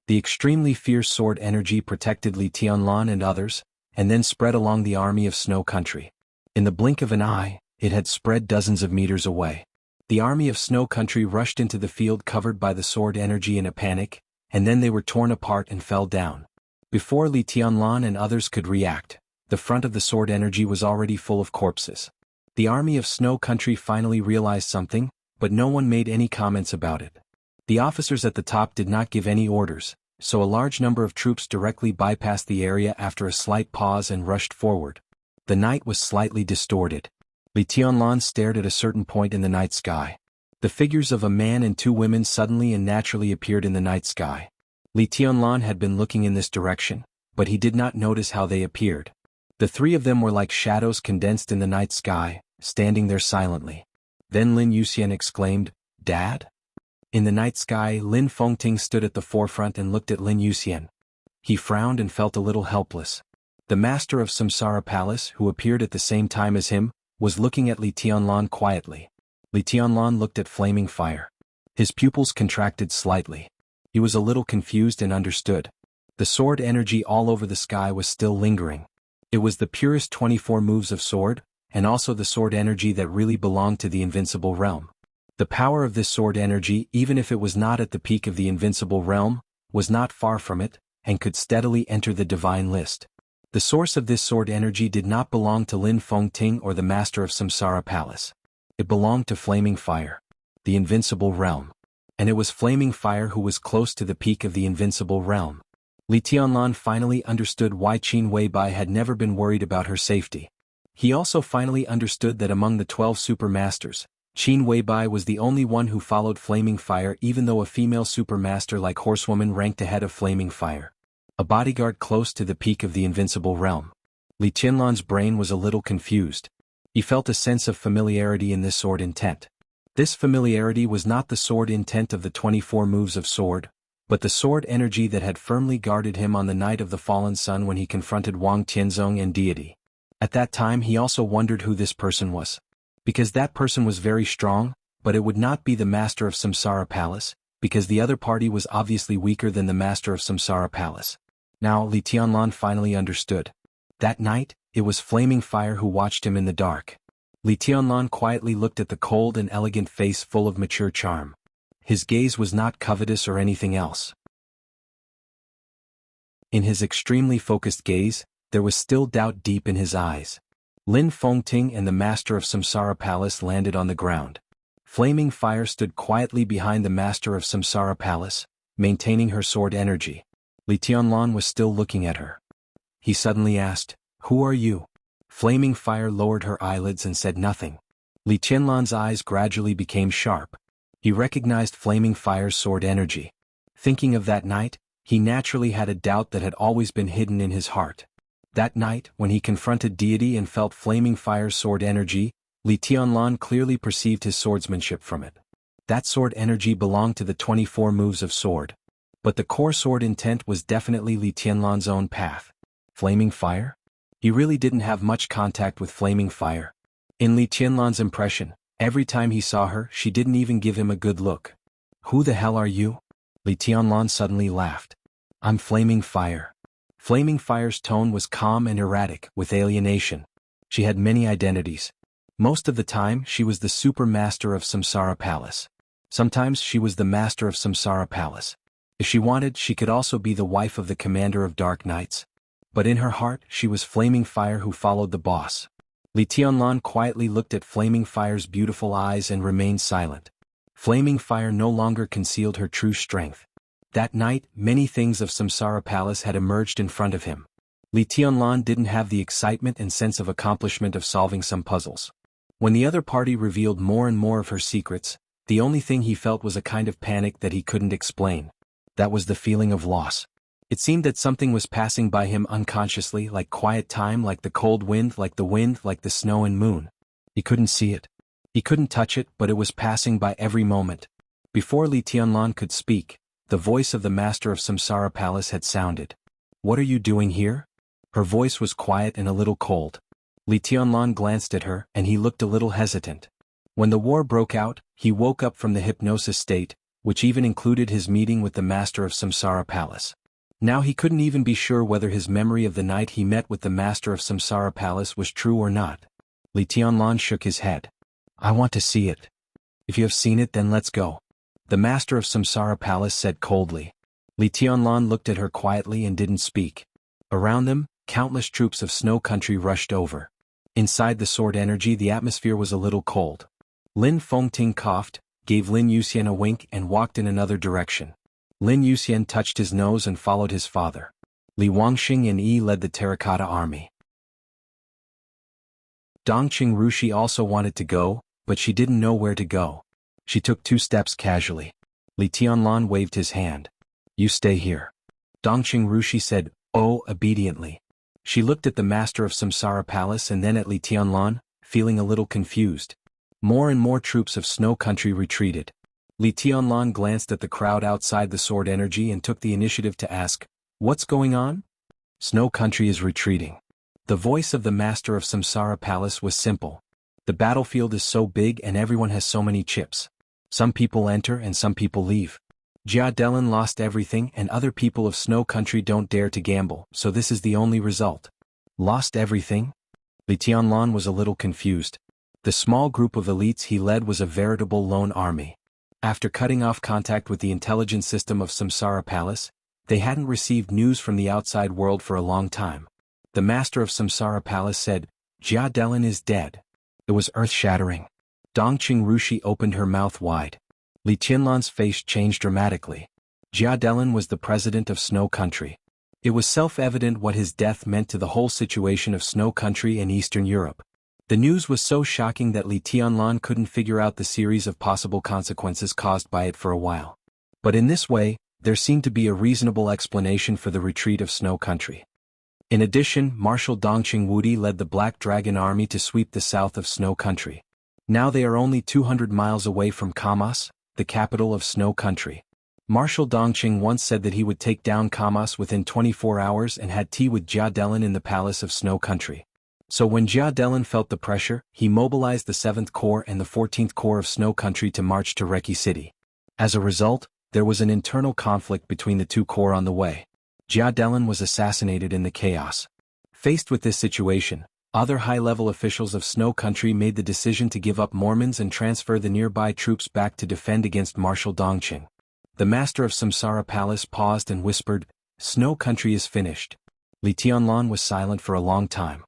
Speaker 1: The extremely fierce sword energy protected Li Tianlan and others, and then spread along the army of Snow Country. In the blink of an eye, it had spread dozens of meters away. The army of Snow Country rushed into the field covered by the sword energy in a panic, and then they were torn apart and fell down. Before Li Tianlan and others could react, the front of the sword energy was already full of corpses. The army of Snow Country finally realized something, but no one made any comments about it. The officers at the top did not give any orders, so a large number of troops directly bypassed the area after a slight pause and rushed forward. The night was slightly distorted. Li Tianlan stared at a certain point in the night sky. The figures of a man and 2 women suddenly and naturally appeared in the night sky. Li Tianlan had been looking in this direction, but he did not notice how they appeared. The 3 of them were like shadows condensed in the night sky, standing there silently. Then Lin Yuxian exclaimed, "Dad?" In the night sky, Lin Fengting stood at the forefront and looked at Lin Yuxian. He frowned and felt a little helpless. The master of Samsara Palace, who appeared at the same time as him, was looking at Li Tianlan quietly. Li Tianlan looked at flaming fire. His pupils contracted slightly. He was a little confused and understood. The sword energy all over the sky was still lingering. It was the purest 24 moves of sword, and also the sword energy that really belonged to the invincible realm. The power of this sword energy, even if it was not at the peak of the invincible realm, was not far from it, and could steadily enter the divine list. The source of this sword energy did not belong to Lin Fengting or the master of Samsara Palace. It belonged to Flaming Fire, the invincible realm. And it was Flaming Fire who was close to the peak of the invincible realm. Li Tianlan finally understood why Qin Weibai had never been worried about her safety. He also finally understood that among the 12 supermasters, Qin Weibai was the only one who followed Flaming Fire, even though a female supermaster like Horsewoman ranked ahead of Flaming Fire. A bodyguard close to the peak of the invincible realm. Li Tianlan's brain was a little confused. He felt a sense of familiarity in this sword intent. This familiarity was not the sword intent of the 24 moves of sword, but the sword energy that had firmly guarded him on the night of the fallen sun when he confronted Wang Tianzong and deity. At that time he also wondered who this person was. Because that person was very strong, but it would not be the master of Samsara Palace, because the other party was obviously weaker than the master of Samsara Palace. Now Li Tianlan finally understood. That night, it was Flaming Fire who watched him in the dark. Li Tianlan quietly looked at the cold and elegant face full of mature charm. His gaze was not covetous or anything else. In his extremely focused gaze, there was still doubt deep in his eyes. Lin Fengting and the Master of Samsara Palace landed on the ground. Flaming Fire stood quietly behind the Master of Samsara Palace, maintaining her sword energy. Li Tianlan was still looking at her. He suddenly asked, "Who are you?" Flaming Fire lowered her eyelids and said nothing. Li Tianlan's eyes gradually became sharp. He recognized Flaming Fire's sword energy. Thinking of that night, he naturally had a doubt that had always been hidden in his heart. That night, when he confronted deity and felt Flaming Fire's sword energy, Li Tianlan clearly perceived his swordsmanship from it. That sword energy belonged to the 24 moves of sword. But the core sword intent was definitely Li Tianlan's own path. Flaming Fire? He really didn't have much contact with Flaming Fire. In Li Tianlan's impression, every time he saw her, she didn't even give him a good look. "Who the hell are you?" Li Tianlan suddenly laughed. "I'm Flaming Fire." Flaming Fire's tone was calm and erratic, with alienation. She had many identities. Most of the time, she was the super master of Samsara Palace. Sometimes she was the master of Samsara Palace. If she wanted, she could also be the wife of the commander of Dark Knights. But in her heart, she was Flaming Fire who followed the boss. Li Tianlan quietly looked at Flaming Fire's beautiful eyes and remained silent. Flaming Fire no longer concealed her true strength. That night, many things of Samsara Palace had emerged in front of him. Li Tianlan didn't have the excitement and sense of accomplishment of solving some puzzles. When the other party revealed more and more of her secrets, the only thing he felt was a kind of panic that he couldn't explain. That was the feeling of loss. It seemed that something was passing by him unconsciously, like quiet time, like the cold wind, like the snow and moon. He couldn't see it. He couldn't touch it, but it was passing by every moment. Before Li Tianlan could speak, the voice of the Master of Samsara Palace had sounded. "What are you doing here?" Her voice was quiet and a little cold. Li Tianlan glanced at her, and he looked a little hesitant. When the war broke out, he woke up from the hypnosis state, which even included his meeting with the Master of Samsara Palace. Now he couldn't even be sure whether his memory of the night he met with the Master of Samsara Palace was true or not. Li Tianlan shook his head. "I want to see it. If you have seen it, then let's go," the Master of Samsara Palace said coldly. Li Tianlan looked at her quietly and didn't speak. Around them, countless troops of Snow Country rushed over. Inside the sword energy, the atmosphere was a little cold. Lin Fengting coughed, gave Lin Yuxian a wink and walked in another direction. Lin Yuxian touched his nose and followed his father. Li Wangxing and Yi led the terracotta army. Dongqing Rushi also wanted to go, but she didn't know where to go. She took 2 steps casually. Li Tianlan waved his hand. "You stay here." Dongqing Rushi said, "Oh," obediently. She looked at the Master of Samsara Palace and then at Li Tianlan, feeling a little confused. More and more troops of Snow Country retreated. Li Tianlan glanced at the crowd outside the sword energy and took the initiative to ask, "What's going on?" "Snow Country is retreating." The voice of the Master of Samsara Palace was simple. "The battlefield is so big and everyone has so many chips. Some people enter and some people leave. Jia Delin lost everything and other people of Snow Country don't dare to gamble, so this is the only result." "Lost everything?" Li Tianlan was a little confused. The small group of elites he led was a veritable lone army. After cutting off contact with the intelligence system of Samsara Palace, they hadn't received news from the outside world for a long time. The Master of Samsara Palace said, "Jia Delin is dead." It was earth-shattering. Dongqing Rushi opened her mouth wide. Li Tianlan's face changed dramatically. Jia Delin was the president of Snow Country. It was self-evident what his death meant to the whole situation of Snow Country and Eastern Europe. The news was so shocking that Li Tianlan couldn't figure out the series of possible consequences caused by it for a while. But in this way, there seemed to be a reasonable explanation for the retreat of Snow Country. In addition, Marshal Dongqing Wudi led the Black Dragon Army to sweep the south of Snow Country. Now they are only 200 miles away from Kamas, the capital of Snow Country. Marshal Dongqing once said that he would take down Kamas within 24 hours and had tea with Jia Delin in the palace of Snow Country. So when Jia Delin felt the pressure, he mobilized the 7th Corps and the 14th Corps of Snow Country to march to Reki City. As a result, there was an internal conflict between the 2 corps on the way. Jia Delin was assassinated in the chaos. Faced with this situation, other high-level officials of Snow Country made the decision to give up Mormons and transfer the nearby troops back to defend against Marshal Dongqing. The Master of Samsara Palace paused and whispered, "Snow Country is finished." Li Tianlan was silent for a long time.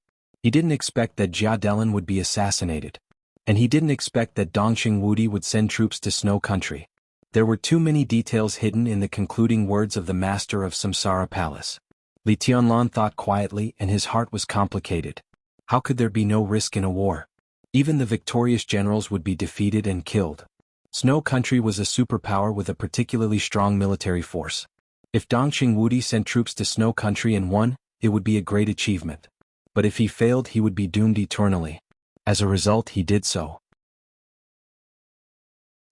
Speaker 1: He didn't expect that Jia Delan would be assassinated. And he didn't expect that Dongqing Wudi would send troops to Snow Country. There were too many details hidden in the concluding words of the Master of Samsara Palace. Li Tianlan thought quietly, and his heart was complicated. How could there be no risk in a war? Even the victorious generals would be defeated and killed. Snow Country was a superpower with a particularly strong military force. If Dongqing Wudi sent troops to Snow Country and won, it would be a great achievement. But if he failed, he would be doomed eternally. As a result, he did so.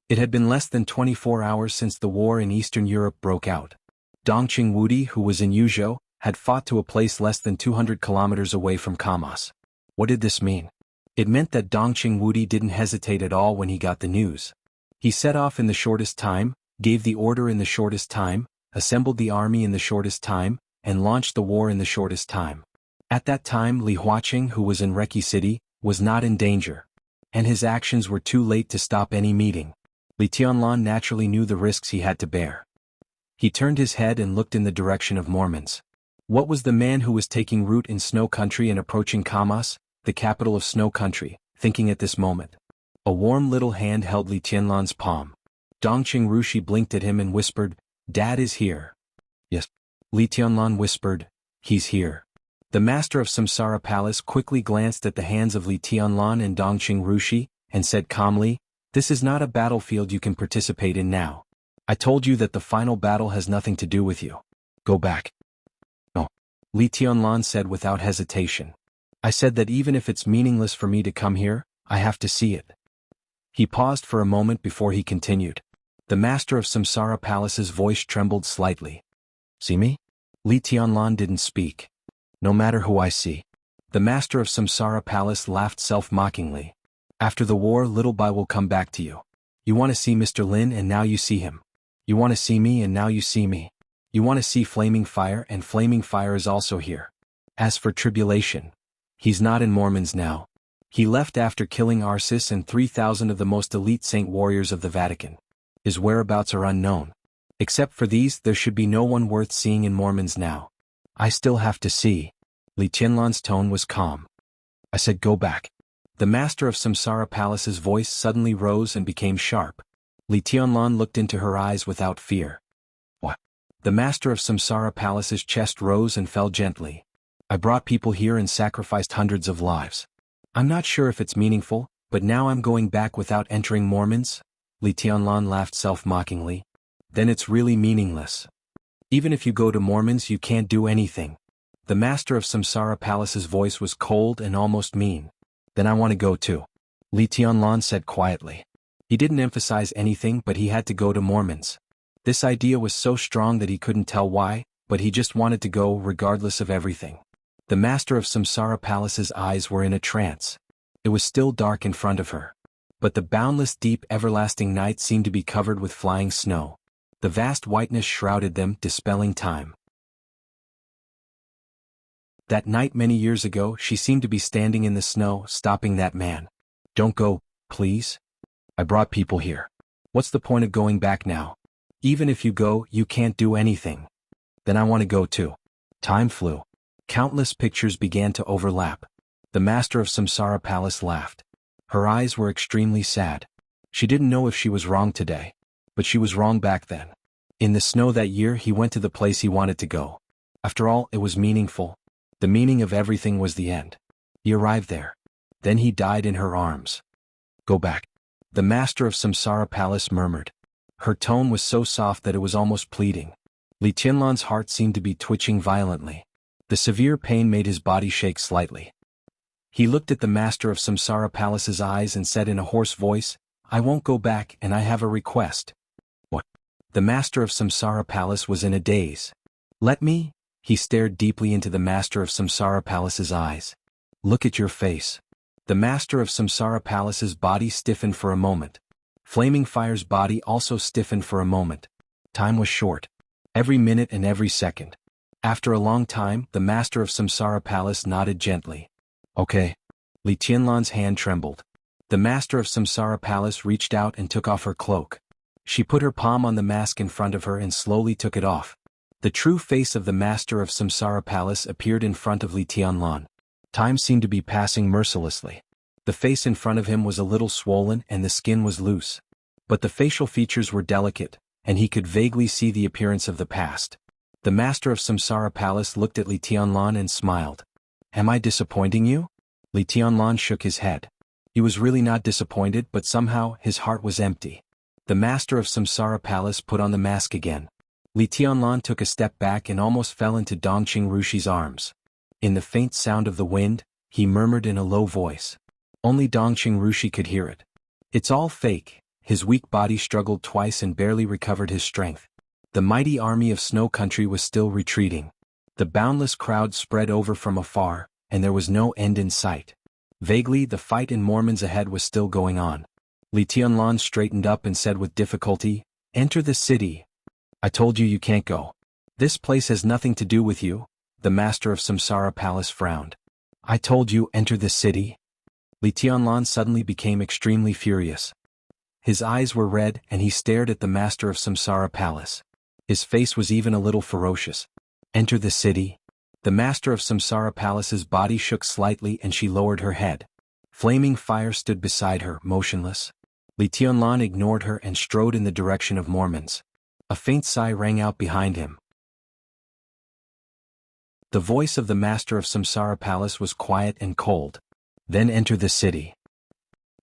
Speaker 1: It had been less than 24 hours since the war in Eastern Europe broke out. Dongqing Wudi, who was in Yuzhou, had fought to a place less than 200 kilometers away from Kamas. What did this mean? It meant that Dongqing Wudi didn't hesitate at all when he got the news. He set off in the shortest time, gave the order in the shortest time, assembled the army in the shortest time, and launched the war in the shortest time. At that time, Li Huaqing, who was in Reki City, was not in danger. And his actions were too late to stop any meeting. Li Tianlan naturally knew the risks he had to bear. He turned his head and looked in the direction of Mormons. What was the man who was taking route in Snow Country and approaching Kamas, the capital of Snow Country, thinking at this moment? A warm little hand held Li Tianlan's palm. Dongqing Rushi blinked at him and whispered, "Dad is here." Yes. Li Tianlan whispered, "He's here." The Master of Samsara Palace quickly glanced at the hands of Li Tianlan and Dongqing Rushi, and said calmly, "This is not a battlefield you can participate in now. I told you that the final battle has nothing to do with you. Go back." "No," Li Tianlan said without hesitation. "I said that even if it's meaningless for me to come here, I have to see it." He paused for a moment before he continued. The Master of Samsara Palace's voice trembled slightly. "See me?" Li Tianlan didn't speak. "No matter who I see." The Master of Samsara Palace laughed self-mockingly. "After the war, Little Bai will come back to you. You want to see Mr. Lin and now you see him. You want to see me and now you see me. You want to see Flaming Fire and Flaming Fire is also here. As for Tribulation, he's not in Mormons now. He left after killing Arsis and 3,000 of the most elite saint warriors of the Vatican. His whereabouts are unknown. Except for these, there should be no one worth seeing in Mormons now. I still have to see." Li Tianlan's tone was calm. "I said go back." The Master of Samsara Palace's voice suddenly rose and became sharp. Li Tianlan looked into her eyes without fear. "What?" The Master of Samsara Palace's chest rose and fell gently. "I brought people here and sacrificed hundreds of lives. I'm not sure if it's meaningful, but now I'm going back without entering Mormons?" Li Tianlan laughed self-mockingly. "Then it's really meaningless. Even if you go to Mormons, you can't do anything." The Master of Samsara Palace's voice was cold and almost mean. "Then I want to go too," Li Tianlan said quietly. He didn't emphasize anything, but he had to go to Mormons. This idea was so strong that he couldn't tell why, but he just wanted to go regardless of everything. The Master of Samsara Palace's eyes were in a trance. It was still dark in front of her. But the boundless deep everlasting night seemed to be covered with flying snow. The vast whiteness shrouded them, dispelling time. That night many years ago, she seemed to be standing in the snow, stopping that man. "Don't go, please. I brought people here. What's the point of going back now? Even if you go, you can't do anything." "Then I want to go too." Time flew. Countless pictures began to overlap. The Master of Samsara Palace laughed. Her eyes were extremely sad. She didn't know if she was wrong today. But she was wrong back then. In the snow that year, he went to the place he wanted to go. After all, it was meaningful. The meaning of everything was the end. He arrived there. Then he died in her arms. "Go back," the Master of Samsara Palace murmured. Her tone was so soft that it was almost pleading. Li Tianlan's heart seemed to be twitching violently. The severe pain made his body shake slightly. He looked at the Master of Samsara Palace's eyes and said in a hoarse voice, "I won't go back, and I have a request." "What?" The Master of Samsara Palace was in a daze. "Let me?" He stared deeply into the Master of Samsara Palace's eyes. "Look at your face." The Master of Samsara Palace's body stiffened for a moment. Flaming Fire's body also stiffened for a moment. Time was short. Every minute and every second. After a long time, the Master of Samsara Palace nodded gently. "Okay." Li Tianlan's hand trembled. The Master of Samsara Palace reached out and took off her cloak. She put her palm on the mask in front of her and slowly took it off. The true face of the Master of Samsara Palace appeared in front of Li Tianlan. Time seemed to be passing mercilessly. The face in front of him was a little swollen and the skin was loose. But the facial features were delicate, and he could vaguely see the appearance of the past. The master of Samsara Palace looked at Li Tianlan and smiled. Am I disappointing you? Li Tianlan shook his head. He was really not disappointed, but somehow his heart was empty. The master of Samsara Palace put on the mask again. Li Tianlan took a step back and almost fell into Dongqing Rushi's arms. In the faint sound of the wind, he murmured in a low voice. Only Dongqing Rushi could hear it. It's all fake. His weak body struggled twice and barely recovered his strength. The mighty army of Snow Country was still retreating. The boundless crowd spread over from afar, and there was no end in sight. Vaguely, the fight in Mormons ahead was still going on. Li Tianlan straightened up and said with difficulty, "Enter the city." "I told you can't go. This place has nothing to do with you," the master of Samsara Palace frowned. "I told you enter the city." Li Tianlan suddenly became extremely furious. His eyes were red and he stared at the master of Samsara Palace. His face was even a little ferocious. "Enter the city?" The master of Samsara Palace's body shook slightly and she lowered her head. Flaming fire stood beside her, motionless. Li Tianlan ignored her and strode in the direction of Mormons. A faint sigh rang out behind him. The voice of the master of Samsara Palace was quiet and cold. "Then enter the city."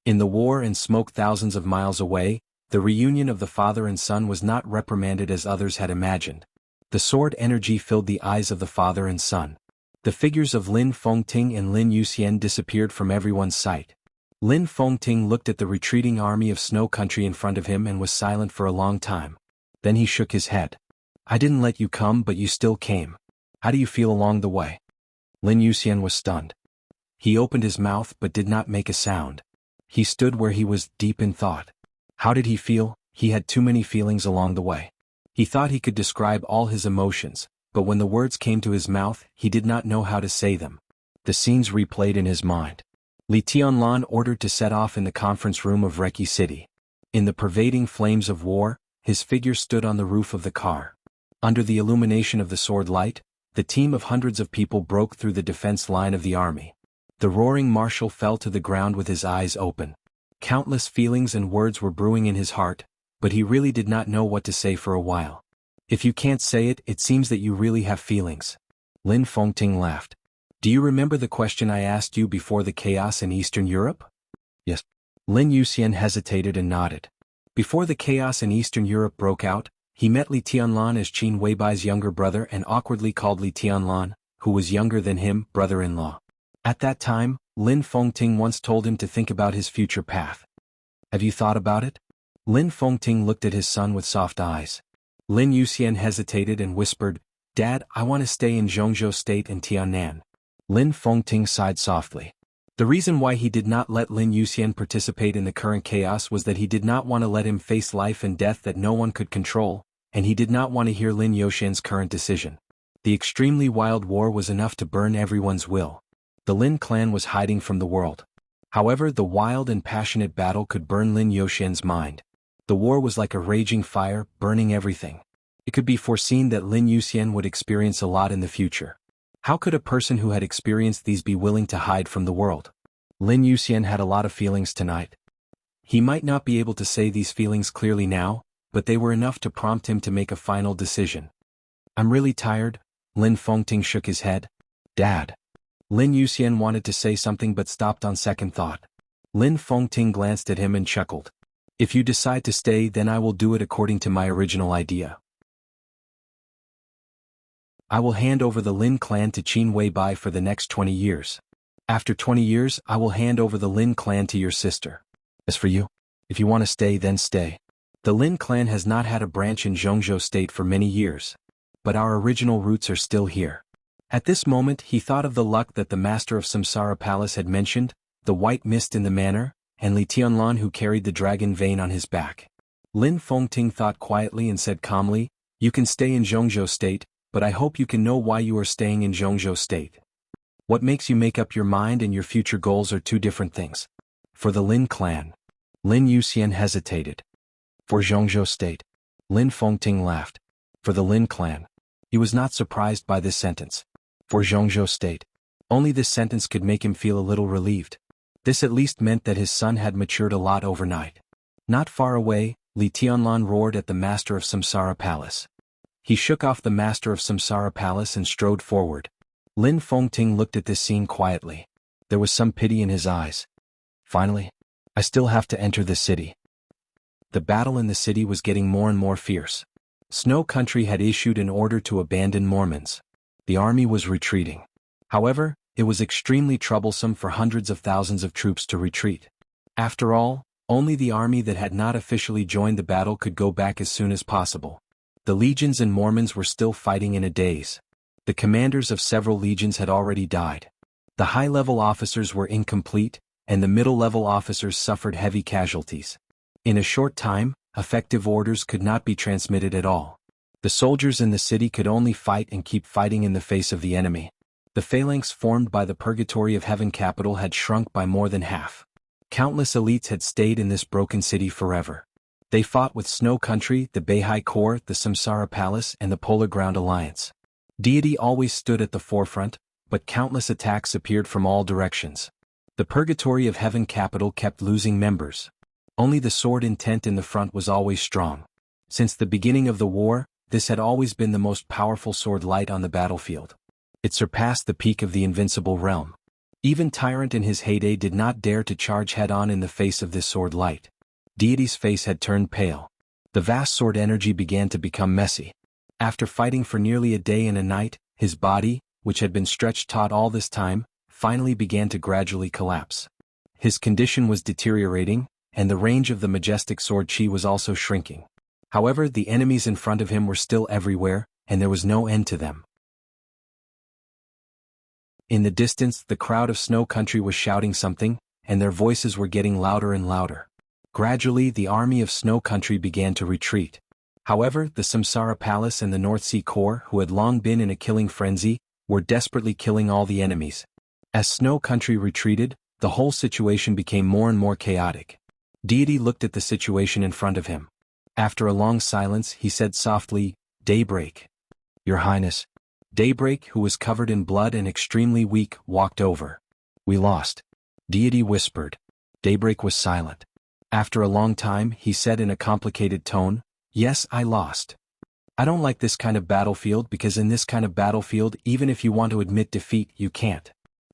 Speaker 1: In the war and smoke thousands of miles away, the reunion of the father and son was not reprimanded as others had imagined. The sword energy filled the eyes of the father and son. The figures of Lin Fengting and Lin Yuxian disappeared from everyone's sight. Lin Fengting looked at the retreating army of Snow Country in front of him and was silent for a long time. Then he shook his head. "I didn't let you come, but you still came. How do you feel along the way?" Lin Yuxian was stunned. He opened his mouth but did not make a sound. He stood where he was, deep in thought. How did he feel? He had too many feelings along the way. He thought he could describe all his emotions, but when the words came to his mouth, he did not know how to say them. The scenes replayed in his mind. Li Tianlan ordered to set off in the conference room of Reki City. In the pervading flames of war, his figure stood on the roof of the car. Under the illumination of the sword light, the team of hundreds of people broke through the defense line of the army. The roaring marshal fell to the ground with his eyes open. Countless feelings and words were brewing in his heart, but he really did not know what to say for a while. "If you can't say it, it seems that you really have feelings." Lin Fengting laughed. "Do you remember the question I asked you before the chaos in Eastern Europe?" "Yes." Lin Yuxian hesitated and nodded. Before the chaos in Eastern Europe broke out, he met Li Tianlan as Qin Weibai's younger brother and awkwardly called Li Tianlan, who was younger than him, brother-in-law. At that time, Lin Fengting once told him to think about his future path. "Have you thought about it?" Lin Fengting looked at his son with soft eyes. Lin Yuxian hesitated and whispered, "Dad, I want to stay in Jianghu State and Tiannan." Lin Fengting sighed softly. The reason why he did not let Lin Yuxian participate in the current chaos was that he did not want to let him face life and death that no one could control, and he did not want to hear Lin Yuxian's current decision. The extremely wild war was enough to burn everyone's will. The Lin clan was hiding from the world. However, the wild and passionate battle could burn Lin Yuxian's mind. The war was like a raging fire, burning everything. It could be foreseen that Lin Yuxian would experience a lot in the future. How could a person who had experienced these be willing to hide from the world? Lin Yuxian had a lot of feelings tonight. He might not be able to say these feelings clearly now, but they were enough to prompt him to make a final decision. "I'm really tired." Lin Fengting shook his head. "Dad." Lin Yuxian wanted to say something but stopped on second thought. Lin Fengting glanced at him and chuckled. "If you decide to stay, then I will do it according to my original idea. I will hand over the Lin clan to Qin Weibai for the next 20 years. After 20 years, I will hand over the Lin clan to your sister. As for you, if you want to stay, then stay. The Lin clan has not had a branch in Jianghu State for many years. But our original roots are still here." At this moment he thought of the luck that the master of Samsara Palace had mentioned, the white mist in the manor, and Li Tianlan who carried the dragon vein on his back. Lin Fengting thought quietly and said calmly, "You can stay in Jianghu State, but I hope you can know why you are staying in Jianghu State. What makes you make up your mind and your future goals are two different things. For the Lin clan." Lin Yuxian hesitated. "For Jianghu State." Lin Fengting laughed. "For the Lin clan." He was not surprised by this sentence. "For Jianghu State." Only this sentence could make him feel a little relieved. This at least meant that his son had matured a lot overnight. Not far away, Li Tianlan roared at the master of Samsara Palace. He shook off the master of Samsara Palace and strode forward. Lin Fengting looked at this scene quietly. There was some pity in his eyes. Finally, I still have to enter the city. The battle in the city was getting more and more fierce. Snow Country had issued an order to abandon Mormons. The army was retreating. However, it was extremely troublesome for hundreds of thousands of troops to retreat. After all, only the army that had not officially joined the battle could go back as soon as possible. The legions and Mormons were still fighting in a daze. The commanders of several legions had already died. The high-level officers were incomplete, and the middle-level officers suffered heavy casualties. In a short time, effective orders could not be transmitted at all. The soldiers in the city could only fight and keep fighting in the face of the enemy. The phalanx formed by the Purgatory of Heaven capital had shrunk by more than half. Countless elites had stayed in this broken city forever. They fought with Snow Country, the Beihai Corps, the Samsara Palace, and the Polar Ground Alliance. Deity always stood at the forefront, but countless attacks appeared from all directions. The Purgatory of Heaven capital kept losing members. Only the sword intent in the front was always strong. Since the beginning of the war, this had always been the most powerful sword light on the battlefield. It surpassed the peak of the invincible realm. Even Tyrant in his heyday did not dare to charge head-on in the face of this sword light. Deity's face had turned pale. The vast sword energy began to become messy. After fighting for nearly a day and a night, his body, which had been stretched taut all this time, finally began to gradually collapse. His condition was deteriorating, and the range of the majestic sword chi was also shrinking. However, the enemies in front of him were still everywhere, and there was no end to them. In the distance, the crowd of Snow Country was shouting something, and their voices were getting louder and louder. Gradually, the army of Snow Country began to retreat. However, the Samsara Palace and the North Sea Corps, who had long been in a killing frenzy, were desperately killing all the enemies. As Snow Country retreated, the whole situation became more and more chaotic. Deity looked at the situation in front of him. After a long silence, he said softly, "Daybreak." "Your Highness." Daybreak, who was covered in blood and extremely weak, walked over. "We lost." Deity whispered. Daybreak was silent. After a long time, he said in a complicated tone, "Yes, I lost. I don't like this kind of battlefield because in this kind of battlefield, even if you want to admit defeat, you can't."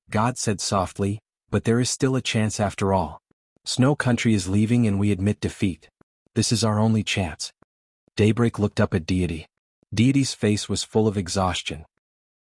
Speaker 1: God said softly, "But there is still a chance after all. Snow Country is leaving and we admit defeat. This is our only chance." Daybreak looked up at Deity. Deity's face was full of exhaustion.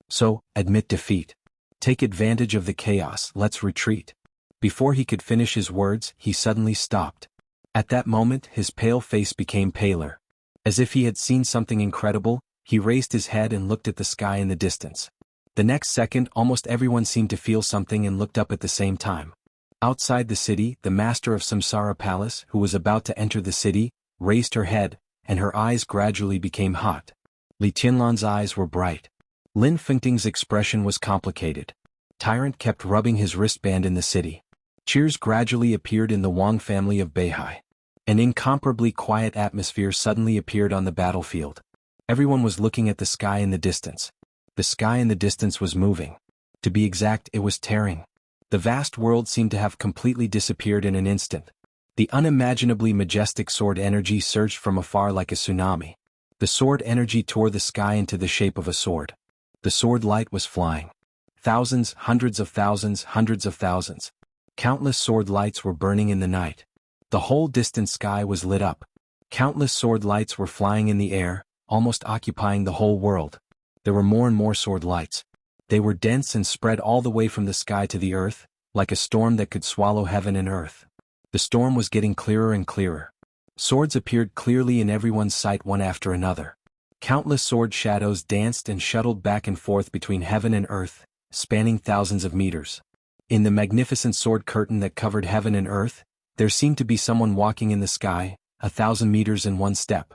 Speaker 1: "So, admit defeat. Take advantage of the chaos, let's retreat." Before he could finish his words, he suddenly stopped. At that moment, his pale face became paler. As if he had seen something incredible, he raised his head and looked at the sky in the distance. The next second, almost everyone seemed to feel something and looked up at the same time. Outside the city, the master of Samsara Palace, who was about to enter the city, raised her head, and her eyes gradually became hot. Li Tianlan's eyes were bright. Lin Fengting's expression was complicated. Tyrant kept rubbing his wristband in the city. Cheers gradually appeared in the Wang family of Beihai. An incomparably quiet atmosphere suddenly appeared on the battlefield. Everyone was looking at the sky in the distance. The sky in the distance was moving. To be exact, it was tearing. The vast world seemed to have completely disappeared in an instant. The unimaginably majestic sword energy surged from afar like a tsunami. The sword energy tore the sky into the shape of a sword. The sword light was flying. Thousands, hundreds of thousands, hundreds of thousands. Countless sword lights were burning in the night. The whole distant sky was lit up. Countless sword lights were flying in the air, almost occupying the whole world. There were more and more sword lights. They were dense and spread all the way from the sky to the earth, like a storm that could swallow heaven and earth. The storm was getting clearer and clearer. Swords appeared clearly in everyone's sight one after another. Countless sword shadows danced and shuttled back and forth between heaven and earth, spanning thousands of meters. In the magnificent sword curtain that covered heaven and earth, there seemed to be someone walking in the sky, 1,000 meters in one step.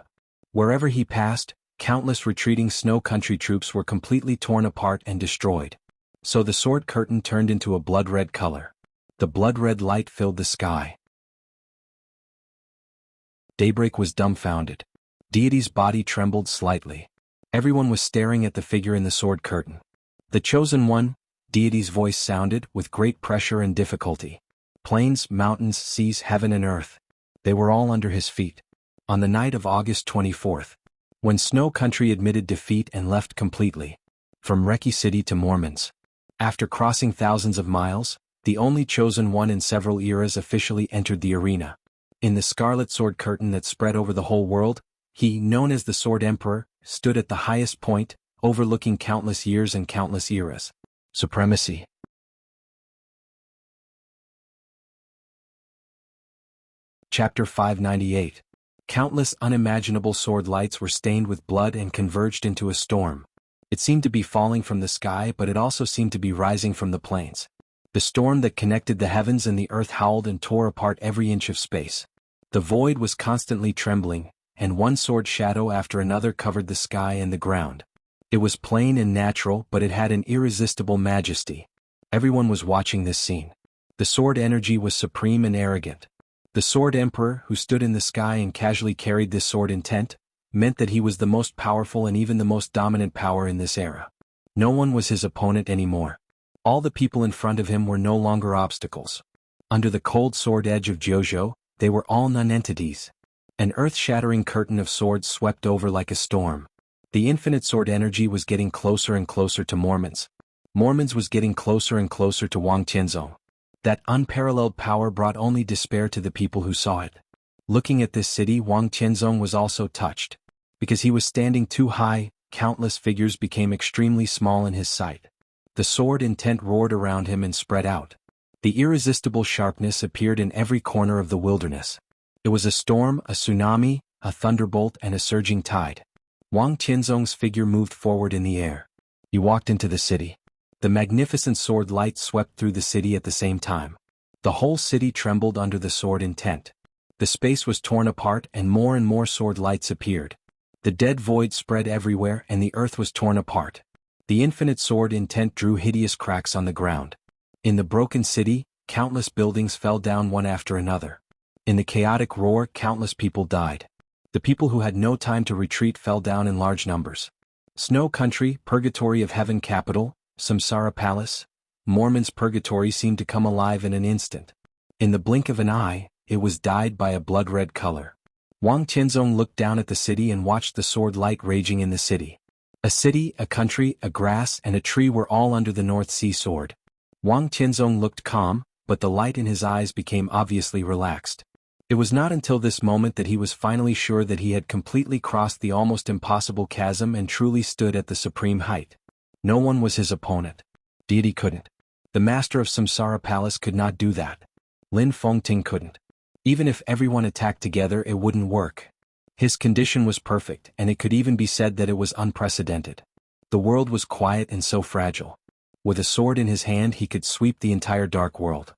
Speaker 1: Wherever he passed, countless retreating Snow Country troops were completely torn apart and destroyed. So the sword curtain turned into a blood-red color. The blood-red light filled the sky. Daybreak was dumbfounded. Deity's body trembled slightly. Everyone was staring at the figure in the sword curtain. The chosen one, Deity's voice sounded, with great pressure and difficulty. Plains, mountains, seas, heaven and earth. They were all under his feet. On the night of August 24th, when Snow Country admitted defeat and left completely. From Reki City to Mormons. After crossing thousands of miles, the only chosen one in several eras officially entered the arena. In the scarlet sword curtain that spread over the whole world, he, known as the Sword Emperor, stood at the highest point, overlooking countless years and countless eras. Supremacy. Chapter 598. Countless unimaginable sword lights were stained with blood and converged into a storm. It seemed to be falling from the sky, but it also seemed to be rising from the plains. The storm that connected the heavens and the earth howled and tore apart every inch of space. The void was constantly trembling, and one sword shadow after another covered the sky and the ground. It was plain and natural, but it had an irresistible majesty. Everyone was watching this scene. The sword energy was supreme and arrogant. The Sword Emperor, who stood in the sky and casually carried this sword intent, meant that he was the most powerful and even the most dominant power in this era. No one was his opponent anymore. All the people in front of him were no longer obstacles. Under the cold sword edge of Jojo, they were all non-entities. An earth-shattering curtain of swords swept over like a storm. The infinite sword energy was getting closer and closer to Mormons. Mormons was getting closer and closer to Wang Tianzong. That unparalleled power brought only despair to the people who saw it. Looking at this city, Wang Tianzong was also touched. Because he was standing too high, countless figures became extremely small in his sight. The sword intent roared around him and spread out. The irresistible sharpness appeared in every corner of the wilderness. It was a storm, a tsunami, a thunderbolt and a surging tide. Wang Tianzong's figure moved forward in the air. He walked into the city. The magnificent sword light swept through the city at the same time. The whole city trembled under the sword intent. The space was torn apart and more sword lights appeared. The dead void spread everywhere and the earth was torn apart. The infinite sword intent drew hideous cracks on the ground. In the broken city, countless buildings fell down one after another. In the chaotic roar, countless people died. The people who had no time to retreat fell down in large numbers. Snow Country, Purgatory of Heaven Capital, Samsara Palace, Mormon's purgatory seemed to come alive in an instant. In the blink of an eye, it was dyed by a blood-red color. Wang Tianzong looked down at the city and watched the sword light raging in the city. A city, a country, a grass and a tree were all under the North Sea sword. Wang Tianzong looked calm, but the light in his eyes became obviously relaxed. It was not until this moment that he was finally sure that he had completely crossed the almost impossible chasm and truly stood at the supreme height. No one was his opponent. Deity couldn't. The master of Samsara Palace could not do that. Lin Fengting couldn't. Even if everyone attacked together, it wouldn't work. His condition was perfect, and it could even be said that it was unprecedented. The world was quiet and so fragile. With a sword in his hand, he could sweep the entire dark world.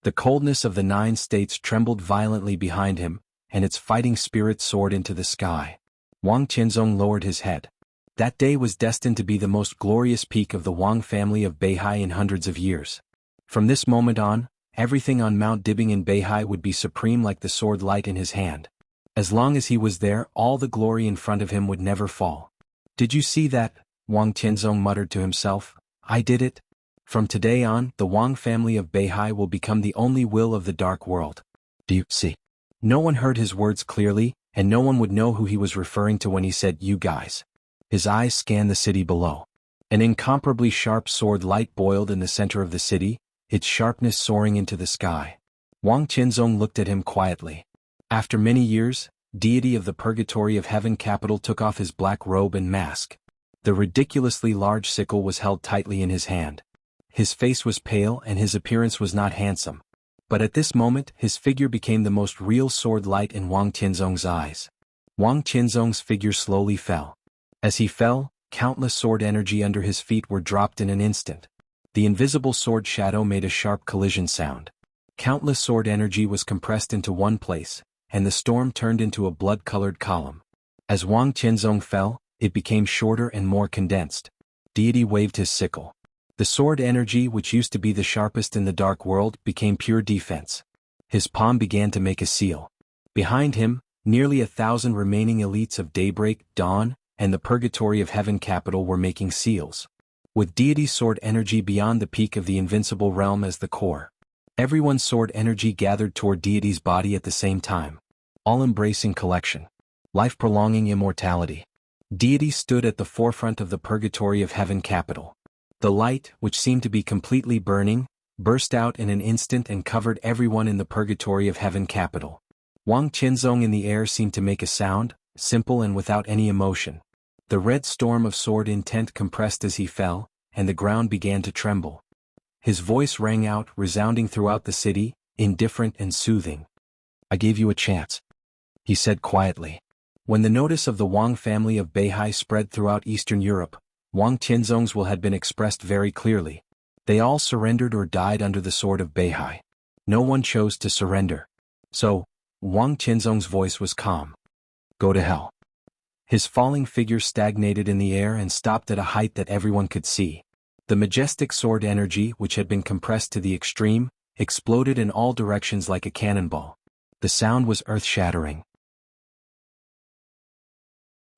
Speaker 1: The coldness of the 9 states trembled violently behind him, and its fighting spirit soared into the sky. Wang Tianzong lowered his head. That day was destined to be the most glorious peak of the Wang family of Beihai in hundreds of years. From this moment on, everything on Mount Dibing in Beihai would be supreme like the sword light in his hand. As long as he was there, all the glory in front of him would never fall. Did you see that? Wang Tianzong muttered to himself. I did it. From today on, the Wang family of Beihai will become the only will of the dark world. Do you see? No one heard his words clearly, and no one would know who he was referring to when he said, you guys. His eyes scanned the city below. An incomparably sharp sword light boiled in the center of the city, its sharpness soaring into the sky. Wang Tianzong looked at him quietly. After many years, deity of the Purgatory of Heaven Capital took off his black robe and mask. The ridiculously large sickle was held tightly in his hand. His face was pale and his appearance was not handsome. But at this moment, his figure became the most real sword light in Wang Tianzong's eyes. Wang Tianzong's figure slowly fell. As he fell, countless sword energy under his feet were dropped in an instant. The invisible sword shadow made a sharp collision sound. Countless sword energy was compressed into one place, and the storm turned into a blood-colored column. As Wang Tianzong fell, it became shorter and more condensed. Deity waved his sickle. The sword energy, which used to be the sharpest in the dark world, became pure defense. His palm began to make a seal. Behind him, nearly 1,000 remaining elites of Daybreak, Dawn, and the Purgatory of Heaven Capital were making seals. with deity sword energy beyond the peak of the invincible realm as the core. Everyone's sword energy gathered toward deity's body at the same time. All-embracing collection. Life-prolonging immortality. Deity stood at the forefront of the purgatory of heaven capital. The light, which seemed to be completely burning, burst out in an instant and covered everyone in the purgatory of heaven capital. Wang Qianzong in the air seemed to make a sound, simple and without any emotion. The red storm of sword intent compressed as he fell, and the ground began to tremble. His voice rang out, resounding throughout the city, indifferent and soothing. "I gave you a chance," he said quietly. When the notice of the Wang family of Beihai spread throughout Eastern Europe, Wang Qianzong's will had been expressed very clearly. They all surrendered or died under the sword of Beihai. No one chose to surrender. So, Wang Qianzong's voice was calm. "Go to hell." His falling figure stagnated in the air and stopped at a height that everyone could see. The majestic sword energy, which had been compressed to the extreme, exploded in all directions like a cannonball. The sound was earth-shattering.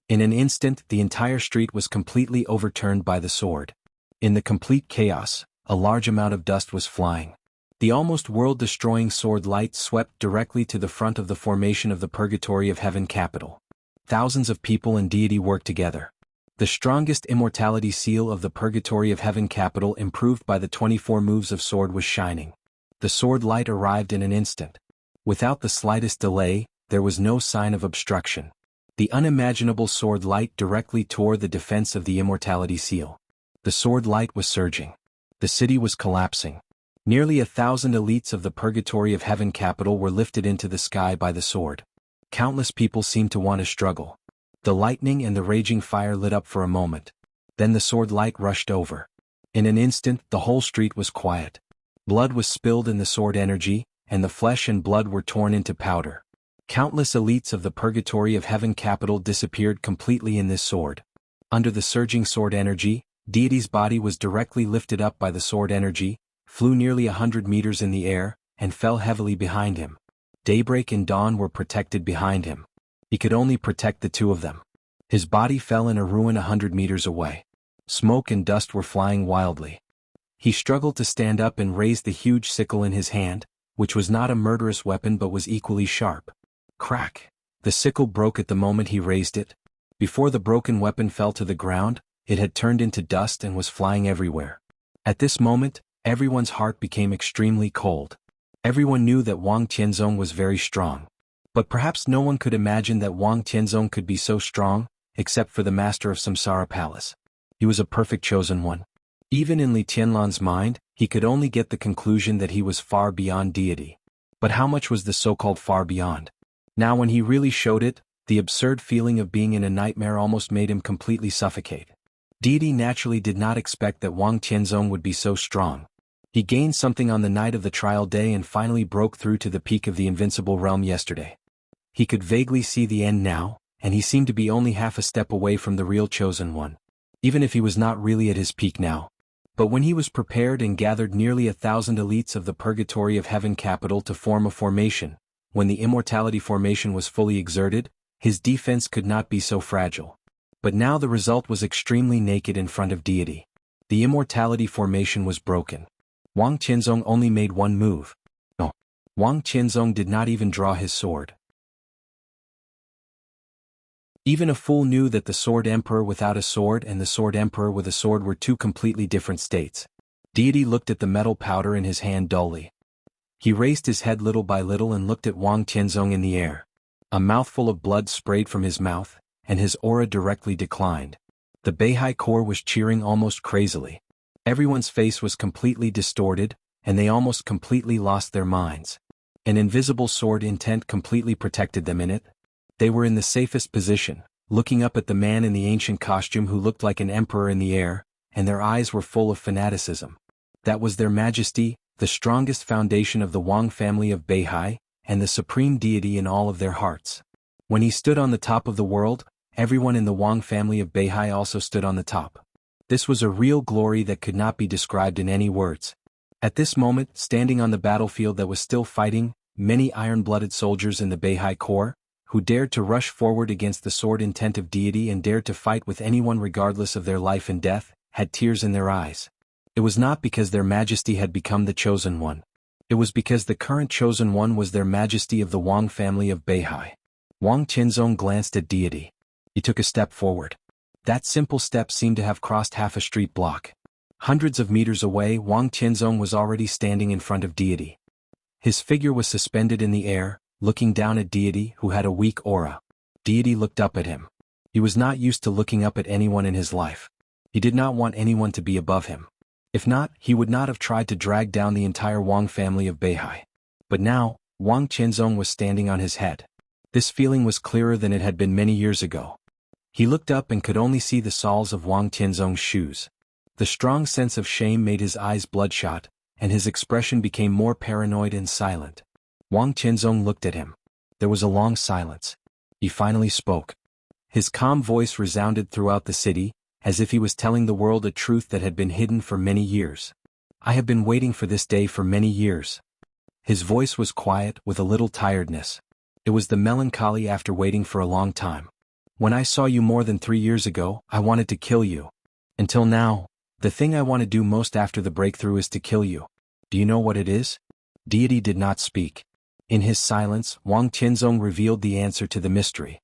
Speaker 1: In an instant, the entire street was completely overturned by the sword. In the complete chaos, a large amount of dust was flying. The almost world-destroying sword light swept directly to the front of the formation of the purgatory of heaven capital. Thousands of people and deity worked together. The strongest immortality seal of the purgatory of heaven capital, improved by the 24 moves of sword, was shining. The sword light arrived in an instant. Without the slightest delay, there was no sign of obstruction. The unimaginable sword light directly tore the defense of the immortality seal. The sword light was surging. The city was collapsing. Nearly 1,000 elites of the purgatory of heaven capital were lifted into the sky by the sword. Countless people seemed to want to struggle. The lightning and the raging fire lit up for a moment. Then the sword light rushed over. In an instant, the whole street was quiet. Blood was spilled in the sword energy, and the flesh and blood were torn into powder. Countless elites of the purgatory of heaven capital disappeared completely in this sword. Under the surging sword energy, deity's body was directly lifted up by the sword energy, flew nearly 100 meters in the air, and fell heavily behind him. Daybreak and dawn were protected behind him. He could only protect the two of them. His body fell in a ruin 100 meters away. Smoke and dust were flying wildly. He struggled to stand up and raised the huge sickle in his hand, which was not a murderous weapon but was equally sharp. Crack! The sickle broke at the moment he raised it. Before the broken weapon fell to the ground, it had turned into dust and was flying everywhere. At this moment, everyone's heart became extremely cold. Everyone knew that Wang Qianzong was very strong. But perhaps no one could imagine that Wang Qianzong could be so strong, except for the master of Samsara Palace. He was a perfect chosen one. Even in Li Tianlan's mind, he could only get the conclusion that he was far beyond deity. But how much was the so-called far beyond? Now when he really showed it, the absurd feeling of being in a nightmare almost made him completely suffocate. Deity naturally did not expect that Wang Qianzong would be so strong. He gained something on the night of the trial day and finally broke through to the peak of the invincible realm yesterday. He could vaguely see the end now, and he seemed to be only half a step away from the real chosen one. Even if he was not really at his peak now. But when he was prepared and gathered nearly 1,000 elites of the purgatory of heaven capital to form a formation, when the immortality formation was fully exerted, his defense could not be so fragile. But now the result was extremely naked in front of deity. The immortality formation was broken. Wang Qianzong only made one move. No. Wang Qianzong did not even draw his sword. Even a fool knew that the Sword Emperor without a sword and the Sword Emperor with a sword were two completely different states. Deity looked at the metal powder in his hand dully. He raised his head little by little and looked at Wang Qianzong in the air. A mouthful of blood sprayed from his mouth, and his aura directly declined. The Beihai core was cheering almost crazily. Everyone's face was completely distorted, and they almost completely lost their minds. An invisible sword intent completely protected them in it. They were in the safest position, looking up at the man in the ancient costume who looked like an emperor in the air, and their eyes were full of fanaticism. That was their majesty, the strongest foundation of the Wang family of Beihai, and the supreme deity in all of their hearts. When he stood on the top of the world, everyone in the Wang family of Beihai also stood on the top. This was a real glory that could not be described in any words. At this moment, standing on the battlefield that was still fighting, many iron-blooded soldiers in the Beihai Corps, who dared to rush forward against the sword intent of deity and dared to fight with anyone regardless of their life and death, had tears in their eyes. It was not because their majesty had become the chosen one. It was because the current chosen one was their majesty of the Wang family of Beihai. Wang Qianzong glanced at deity. He took a step forward. That simple step seemed to have crossed half a street block. Hundreds of meters away, Wang Qianzong was already standing in front of deity. His figure was suspended in the air, looking down at deity, who had a weak aura. Deity looked up at him. He was not used to looking up at anyone in his life. He did not want anyone to be above him. If not, he would not have tried to drag down the entire Wang family of Beihai. But now, Wang Qianzong was standing on his head. This feeling was clearer than it had been many years ago. He looked up and could only see the soles of Wang Qianzong's shoes. The strong sense of shame made his eyes bloodshot, and his expression became more paranoid and silent. Wang Qianzong looked at him. There was a long silence. He finally spoke. His calm voice resounded throughout the city, as if he was telling the world a truth that had been hidden for many years. I have been waiting for this day for many years. His voice was quiet, with a little tiredness. It was the melancholy after waiting for a long time. When I saw you more than 3 years ago, I wanted to kill you. Until now, the thing I want to do most after the breakthrough is to kill you. Do you know what it is? Deity did not speak. In his silence, Wang Qianzong revealed the answer to the mystery.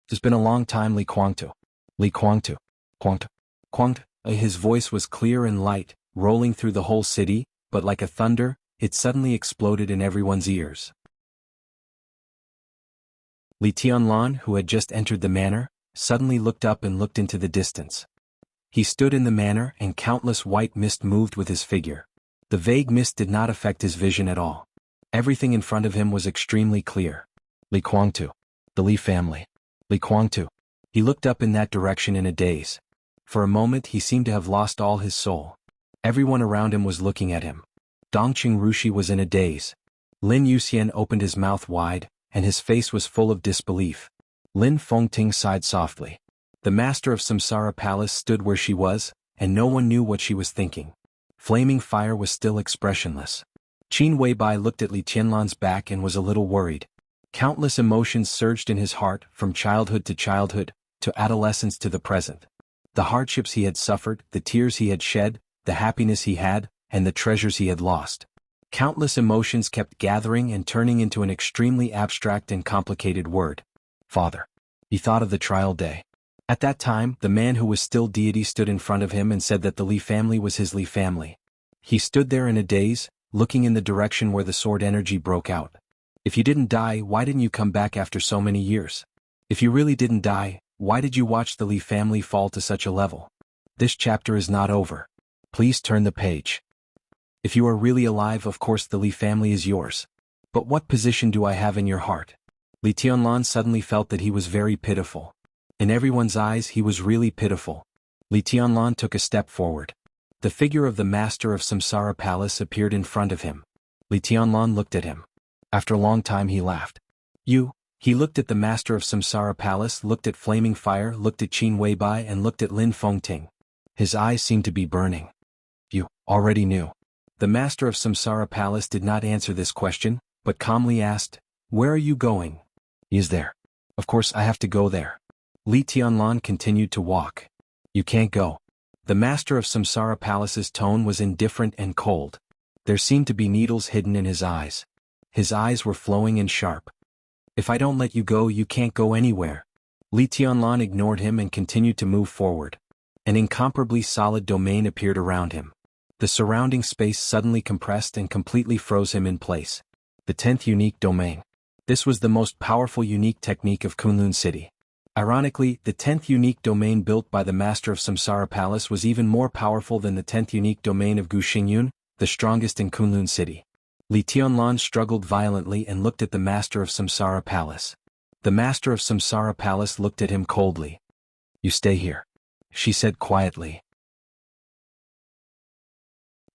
Speaker 1: It's been a long time, Li Kuangtu. Li Kuangtu. Kuangtu. Kuangtu. His voice was clear and light, rolling through the whole city, but like a thunder, it suddenly exploded in everyone's ears. Li Tianlan, who had just entered the manor, suddenly looked up and looked into the distance. He stood in the manor, and countless white mist moved with his figure. The vague mist did not affect his vision at all. Everything in front of him was extremely clear. Li Kuangtu. The Li family. Li Kuangtu. He looked up in that direction in a daze. For a moment he seemed to have lost all his soul. Everyone around him was looking at him. Dongqing Rushi was in a daze. Lin Yuxian opened his mouth wide, and his face was full of disbelief. Lin Fengting sighed softly. The master of Samsara Palace stood where she was, and no one knew what she was thinking. Flaming Fire was still expressionless. Qin Weibai looked at Li Tianlan's back and was a little worried. Countless emotions surged in his heart, from childhood, to adolescence to the present. The hardships he had suffered, the tears he had shed, the happiness he had, and the treasures he had lost. Countless emotions kept gathering and turning into an extremely abstract and complicated word. Father. He thought of the trial day. At that time, the man who was still deity stood in front of him and said that the Li family was his Li family. He stood there in a daze, looking in the direction where the sword energy broke out. If you didn't die, why didn't you come back after so many years? If you really didn't die, why did you watch the Li family fall to such a level? This chapter is not over. Please turn the page. If you are really alive, of course the Li family is yours. But what position do I have in your heart? Li Tianlan suddenly felt that he was very pitiful. In everyone's eyes he was really pitiful. Li Tianlan took a step forward. The figure of the master of Samsara Palace appeared in front of him. Li Tianlan looked at him. After a long time he laughed. You? He looked at the master of Samsara Palace, looked at Flaming Fire, looked at Qin Weibai, and looked at Lin Fengting. His eyes seemed to be burning. You already knew. The master of Samsara Palace did not answer this question, but calmly asked, Where are you going? He is there. Of course I have to go there. Li Tianlan continued to walk. You can't go. The master of Samsara Palace's tone was indifferent and cold. There seemed to be needles hidden in his eyes. His eyes were flowing and sharp. If I don't let you go, you can't go anywhere. Li Tianlan ignored him and continued to move forward. An incomparably solid domain appeared around him. The surrounding space suddenly compressed and completely froze him in place. The 10th unique domain. This was the most powerful unique technique of Kunlun City. Ironically, the 10th unique domain built by the master of Samsara Palace was even more powerful than the 10th unique domain of Gu Xingyun, the strongest in Kunlun City. Li Tianlan struggled violently and looked at the master of Samsara Palace. The master of Samsara Palace looked at him coldly. You stay here, she said quietly.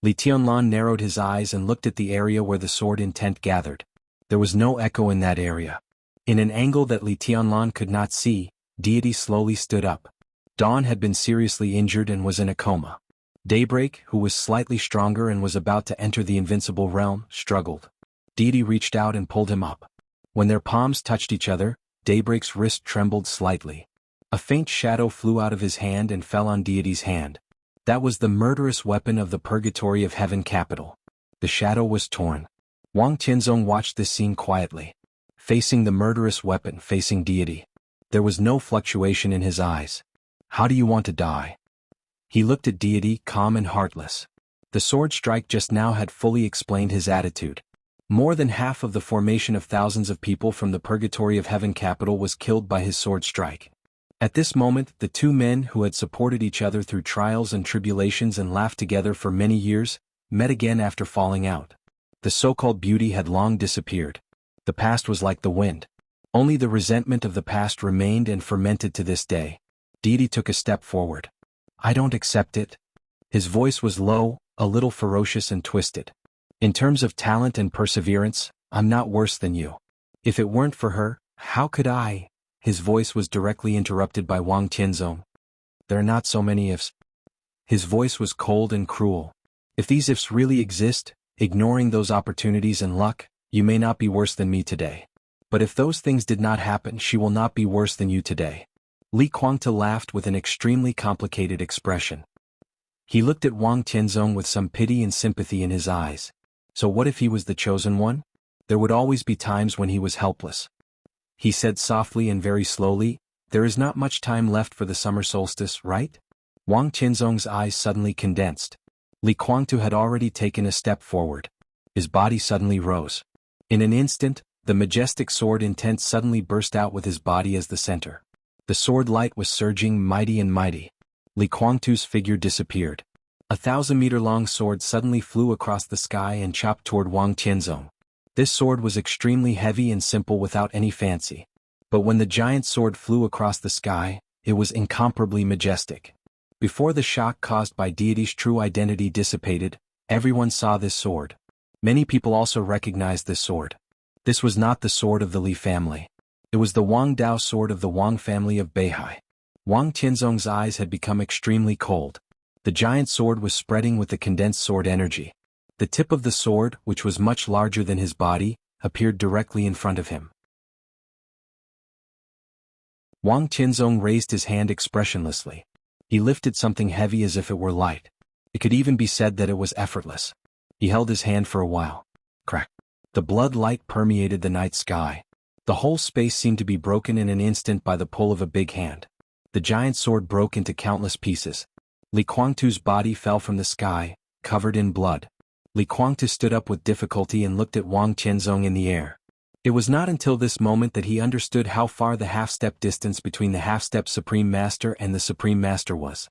Speaker 1: Li Tianlan narrowed his eyes and looked at the area where the sword intent gathered. There was no echo in that area. In an angle that Li Tianlan could not see, deity slowly stood up. Dawn had been seriously injured and was in a coma. Daybreak, who was slightly stronger and was about to enter the invincible realm, struggled. Deity reached out and pulled him up. When their palms touched each other, Daybreak's wrist trembled slightly. A faint shadow flew out of his hand and fell on Deity's hand. That was the murderous weapon of the Purgatory of Heaven capital. The shadow was torn. Wang Tianzong watched this scene quietly. Facing the murderous weapon, facing deity. There was no fluctuation in his eyes. How do you want to die? He looked at deity, calm and heartless. The sword strike just now had fully explained his attitude. More than half of the formation of thousands of people from the Purgatory of Heaven capital was killed by his sword strike. At this moment, the two men who had supported each other through trials and tribulations and laughed together for many years, met again after falling out. The so-called beauty had long disappeared. The past was like the wind. Only the resentment of the past remained and fermented to this day. Deity took a step forward. I don't accept it. His voice was low, a little ferocious and twisted. In terms of talent and perseverance, I'm not worse than you. If it weren't for her, how could I? His voice was directly interrupted by Wang Tianzong. There are not so many ifs. His voice was cold and cruel. If these ifs really exist, ignoring those opportunities and luck, you may not be worse than me today. But if those things did not happen, she will not be worse than you today. Li Guangta laughed with an extremely complicated expression. He looked at Wang Tianzong with some pity and sympathy in his eyes. So what if he was the chosen one? There would always be times when he was helpless. He said softly and very slowly, there is not much time left for the summer solstice, right? Wang Tianzong's eyes suddenly condensed. Li Guangtu had already taken a step forward. His body suddenly rose. In an instant, the majestic sword intent suddenly burst out with his body as the center. The sword light was surging mighty and mighty. Li Guangtu's figure disappeared. A 1,000-meter-long sword suddenly flew across the sky and chopped toward Wang Tianzong. This sword was extremely heavy and simple without any fancy. But when the giant sword flew across the sky, it was incomparably majestic. Before the shock caused by deity's true identity dissipated, everyone saw this sword. Many people also recognized this sword. This was not the sword of the Li family. It was the Wang Dao sword of the Wang family of Beihai. Wang Tianzong's eyes had become extremely cold. The giant sword was spreading with the condensed sword energy. The tip of the sword, which was much larger than his body, appeared directly in front of him. Wang Tianzong raised his hand expressionlessly. He lifted something heavy as if it were light. It could even be said that it was effortless. He held his hand for a while. Crack. The blood light permeated the night sky. The whole space seemed to be broken in an instant by the pull of a big hand. The giant sword broke into countless pieces. Li Guangtu's body fell from the sky, covered in blood. Li Guangtu stood up with difficulty and looked at Wang Tianzong in the air. It was not until this moment that he understood how far the half-step distance between the half-step Supreme Master and the Supreme Master was.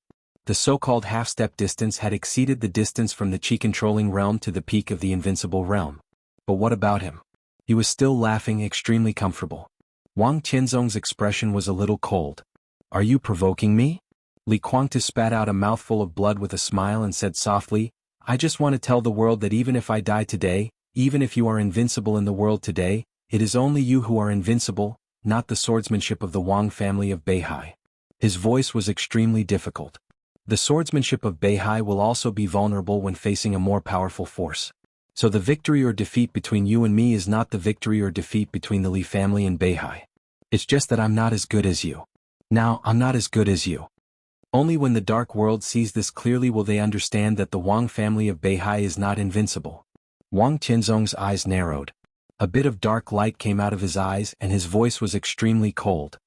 Speaker 1: The so-called half-step distance had exceeded the distance from the Qi-controlling realm to the peak of the invincible realm. But what about him? He was still laughing, extremely comfortable. Wang Tianzong's expression was a little cold. Are you provoking me? Li Guangtu spat out a mouthful of blood with a smile and said softly, I just want to tell the world that even if I die today, even if you are invincible in the world today, it is only you who are invincible, not the swordsmanship of the Wang family of Beihai. His voice was extremely difficult. The swordsmanship of Beihai will also be vulnerable when facing a more powerful force. So the victory or defeat between you and me is not the victory or defeat between the Li family and Beihai. It's just that I'm not as good as you. Now, I'm not as good as you. Only when the dark world sees this clearly will they understand that the Wang family of Beihai is not invincible. Wang Tianzong's eyes narrowed. A bit of dark light came out of his eyes and his voice was extremely cold.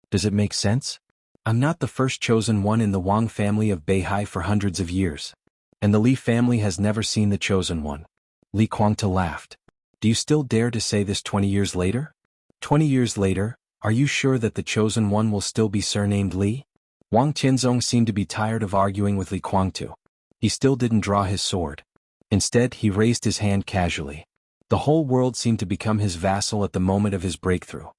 Speaker 1: Does it make sense? I'm not the first chosen one in the Wang family of Beihai for hundreds of years. And the Li family has never seen the chosen one. Li Guangta laughed. Do you still dare to say this 20 years later? 20 years later, are you sure that the chosen one will still be surnamed Li? Wang Tianzong seemed to be tired of arguing with Li Guangtu. He still didn't draw his sword. Instead, he raised his hand casually. The whole world seemed to become his vassal at the moment of his breakthrough.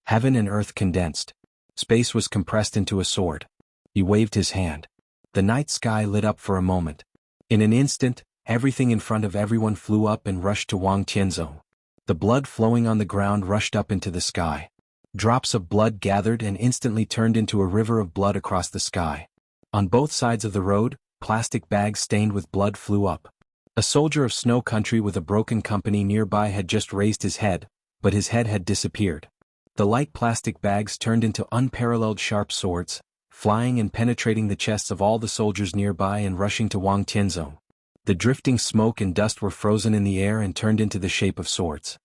Speaker 1: Heaven and earth condensed. Space was compressed into a sword. He waved his hand. The night sky lit up for a moment. In an instant, everything in front of everyone flew up and rushed to Wang Tianzong. The blood flowing on the ground rushed up into the sky. Drops of blood gathered and instantly turned into a river of blood across the sky. On both sides of the road, plastic bags stained with blood flew up. A soldier of Snow Country with a broken company nearby had just raised his head, but his head had disappeared. The light plastic bags turned into unparalleled sharp swords, flying and penetrating the chests of all the soldiers nearby and rushing to Wang Tianzong. The drifting smoke and dust were frozen in the air and turned into the shape of swords.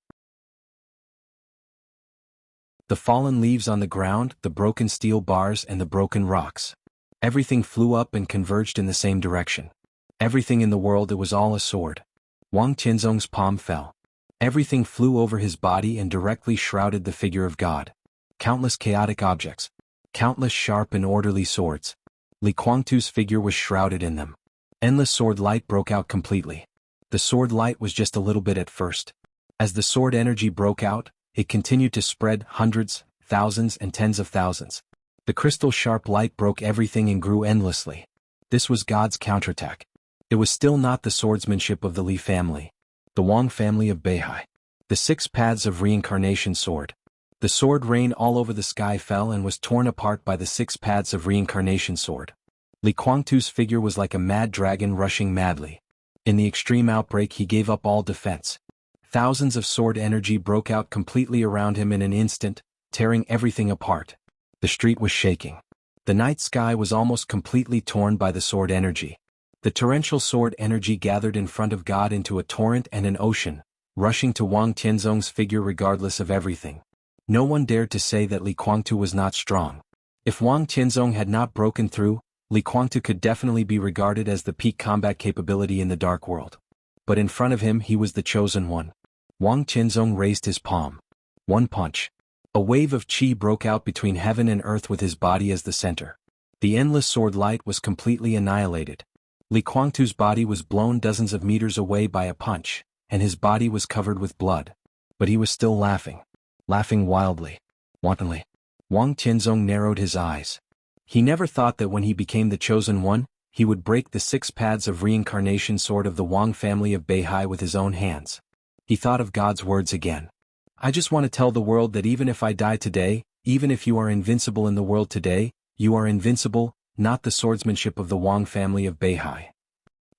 Speaker 1: The fallen leaves on the ground, the broken steel bars and the broken rocks. Everything flew up and converged in the same direction. Everything in the world, it was all a sword. Wang Tianzong's palm fell. Everything flew over his body and directly shrouded the figure of God. Countless chaotic objects. Countless sharp and orderly swords. Li Kuangtu's figure was shrouded in them. Endless sword light broke out completely. The sword light was just a little bit at first. As the sword energy broke out, it continued to spread hundreds, thousands and tens of thousands. The crystal sharp light broke everything and grew endlessly. This was God's counterattack. It was still not the swordsmanship of the Li family. The Wang family of Beihai. The 6 paths of reincarnation sword. The sword rain all over the sky fell and was torn apart by the 6 paths of reincarnation sword. Li Kuangtu's figure was like a mad dragon rushing madly. In the extreme outbreak he gave up all defense. Thousands of sword energy broke out completely around him in an instant, tearing everything apart. The street was shaking. The night sky was almost completely torn by the sword energy. The torrential sword energy gathered in front of God into a torrent and an ocean, rushing to Wang Tianzong's figure regardless of everything. No one dared to say that Li Kuangtu was not strong. If Wang Tianzong had not broken through, Li Kuangtu could definitely be regarded as the peak combat capability in the dark world. But in front of him he was the chosen one. Wang Tianzong raised his palm. One punch. A wave of qi broke out between heaven and earth with his body as the center. The endless sword light was completely annihilated. Li Kuangtu's body was blown dozens of meters away by a punch, and his body was covered with blood. But he was still laughing. Laughing wildly. Wantonly. Wang Tianzong narrowed his eyes. He never thought that when he became the chosen one, he would break the 6 paths of reincarnation sword of the Wang family of Beihai with his own hands. He thought of God's words again. I just want to tell the world that even if I die today, even if you are invincible in the world today, you are invincible, not the swordsmanship of the Wang family of Beihai.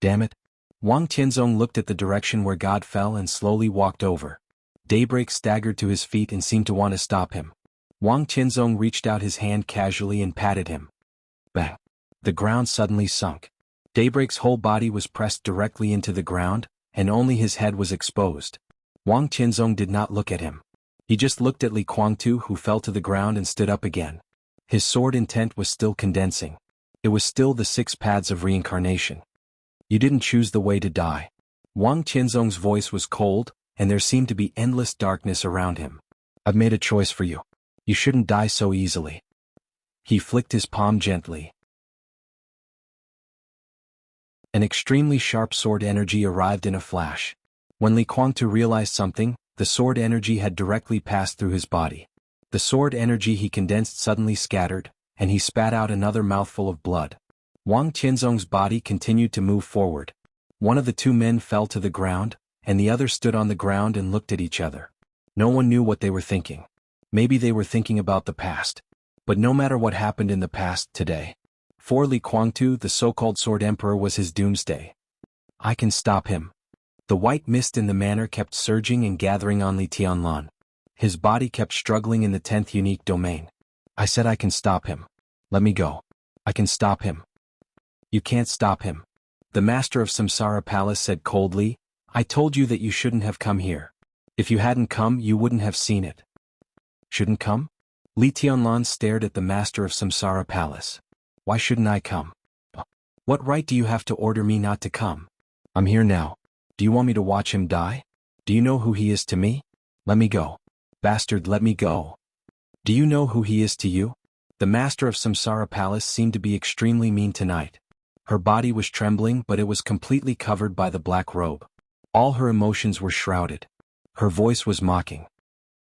Speaker 1: Damn it. Wang Tianzong looked at the direction where God fell and slowly walked over. Daybreak staggered to his feet and seemed to want to stop him. Wang Tianzong reached out his hand casually and patted him. Bang. The ground suddenly sunk. Daybreak's whole body was pressed directly into the ground, and only his head was exposed. Wang Tianzong did not look at him. He just looked at Li Kuangtu, who fell to the ground and stood up again. His sword intent was still condensing. It was still the 6 paths of reincarnation. You didn't choose the way to die. Wang Tianzong's voice was cold, and there seemed to be endless darkness around him. I've made a choice for you. You shouldn't die so easily. He flicked his palm gently. An extremely sharp sword energy arrived in a flash. When Li Kuangtu realized something, the sword energy had directly passed through his body. The sword energy he condensed suddenly scattered, and he spat out another mouthful of blood. Wang Tianzong's body continued to move forward. One of the 2 men fell to the ground, and the other stood on the ground and looked at each other. No one knew what they were thinking. Maybe they were thinking about the past. But no matter what happened in the past, today, for Li Kuangtu, the so-called Sword Emperor, was his doomsday. I can stop him. The white mist in the manor kept surging and gathering on Li Tianlan. His body kept struggling in the 10th unique domain. I said I can stop him. Let me go. I can stop him. You can't stop him. The master of Samsara Palace said coldly, I told you that you shouldn't have come here. If you hadn't come, you wouldn't have seen it. Shouldn't come? Li Tianlan stared at the master of Samsara Palace. Why shouldn't I come? What right do you have to order me not to come? I'm here now. Do you want me to watch him die? Do you know who he is to me? Let me go. Bastard, let me go. Do you know who he is to you? The master of Samsara Palace seemed to be extremely mean tonight. Her body was trembling, but it was completely covered by the black robe. All her emotions were shrouded. Her voice was mocking.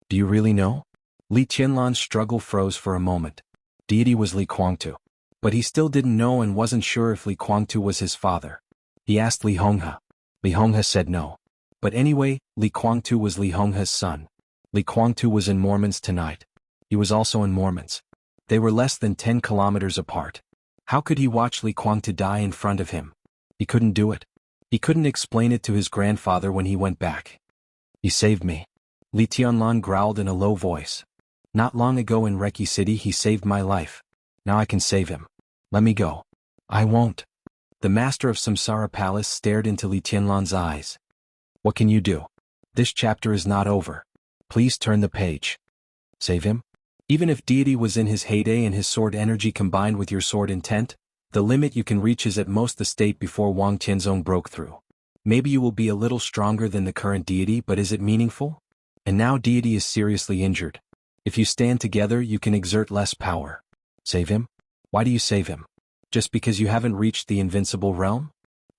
Speaker 1: Do you really know? Li Tianlan's struggle froze for a moment. Deity was Li Kuangtu. But he still didn't know and wasn't sure if Li Kuangtu was his father. He asked Li Honghe. Li Honghe said no. But anyway, Li Kuangtu was Li Honghe's son. Li Kuangtu was in Mormons tonight. He was also in Mormons. They were less than 10 kilometers apart. How could he watch Li Kuangtu die in front of him? He couldn't do it. He couldn't explain it to his grandfather when he went back. He saved me. Li Tianlan growled in a low voice. Not long ago in Reki City he saved my life. Now I can save him. Let me go. I won't. The master of Samsara Palace stared into Li Tianlan's eyes. What can you do? This chapter is not over. Please turn the page. Save him? Even if deity was in his heyday and his sword energy combined with your sword intent, the limit you can reach is at most the state before Wang Tianzong broke through. Maybe you will be a little stronger than the current deity, but is it meaningful? And now deity is seriously injured. If you stand together, you can exert less power. Save him? Why do you save him? Just because you haven't reached the invincible realm?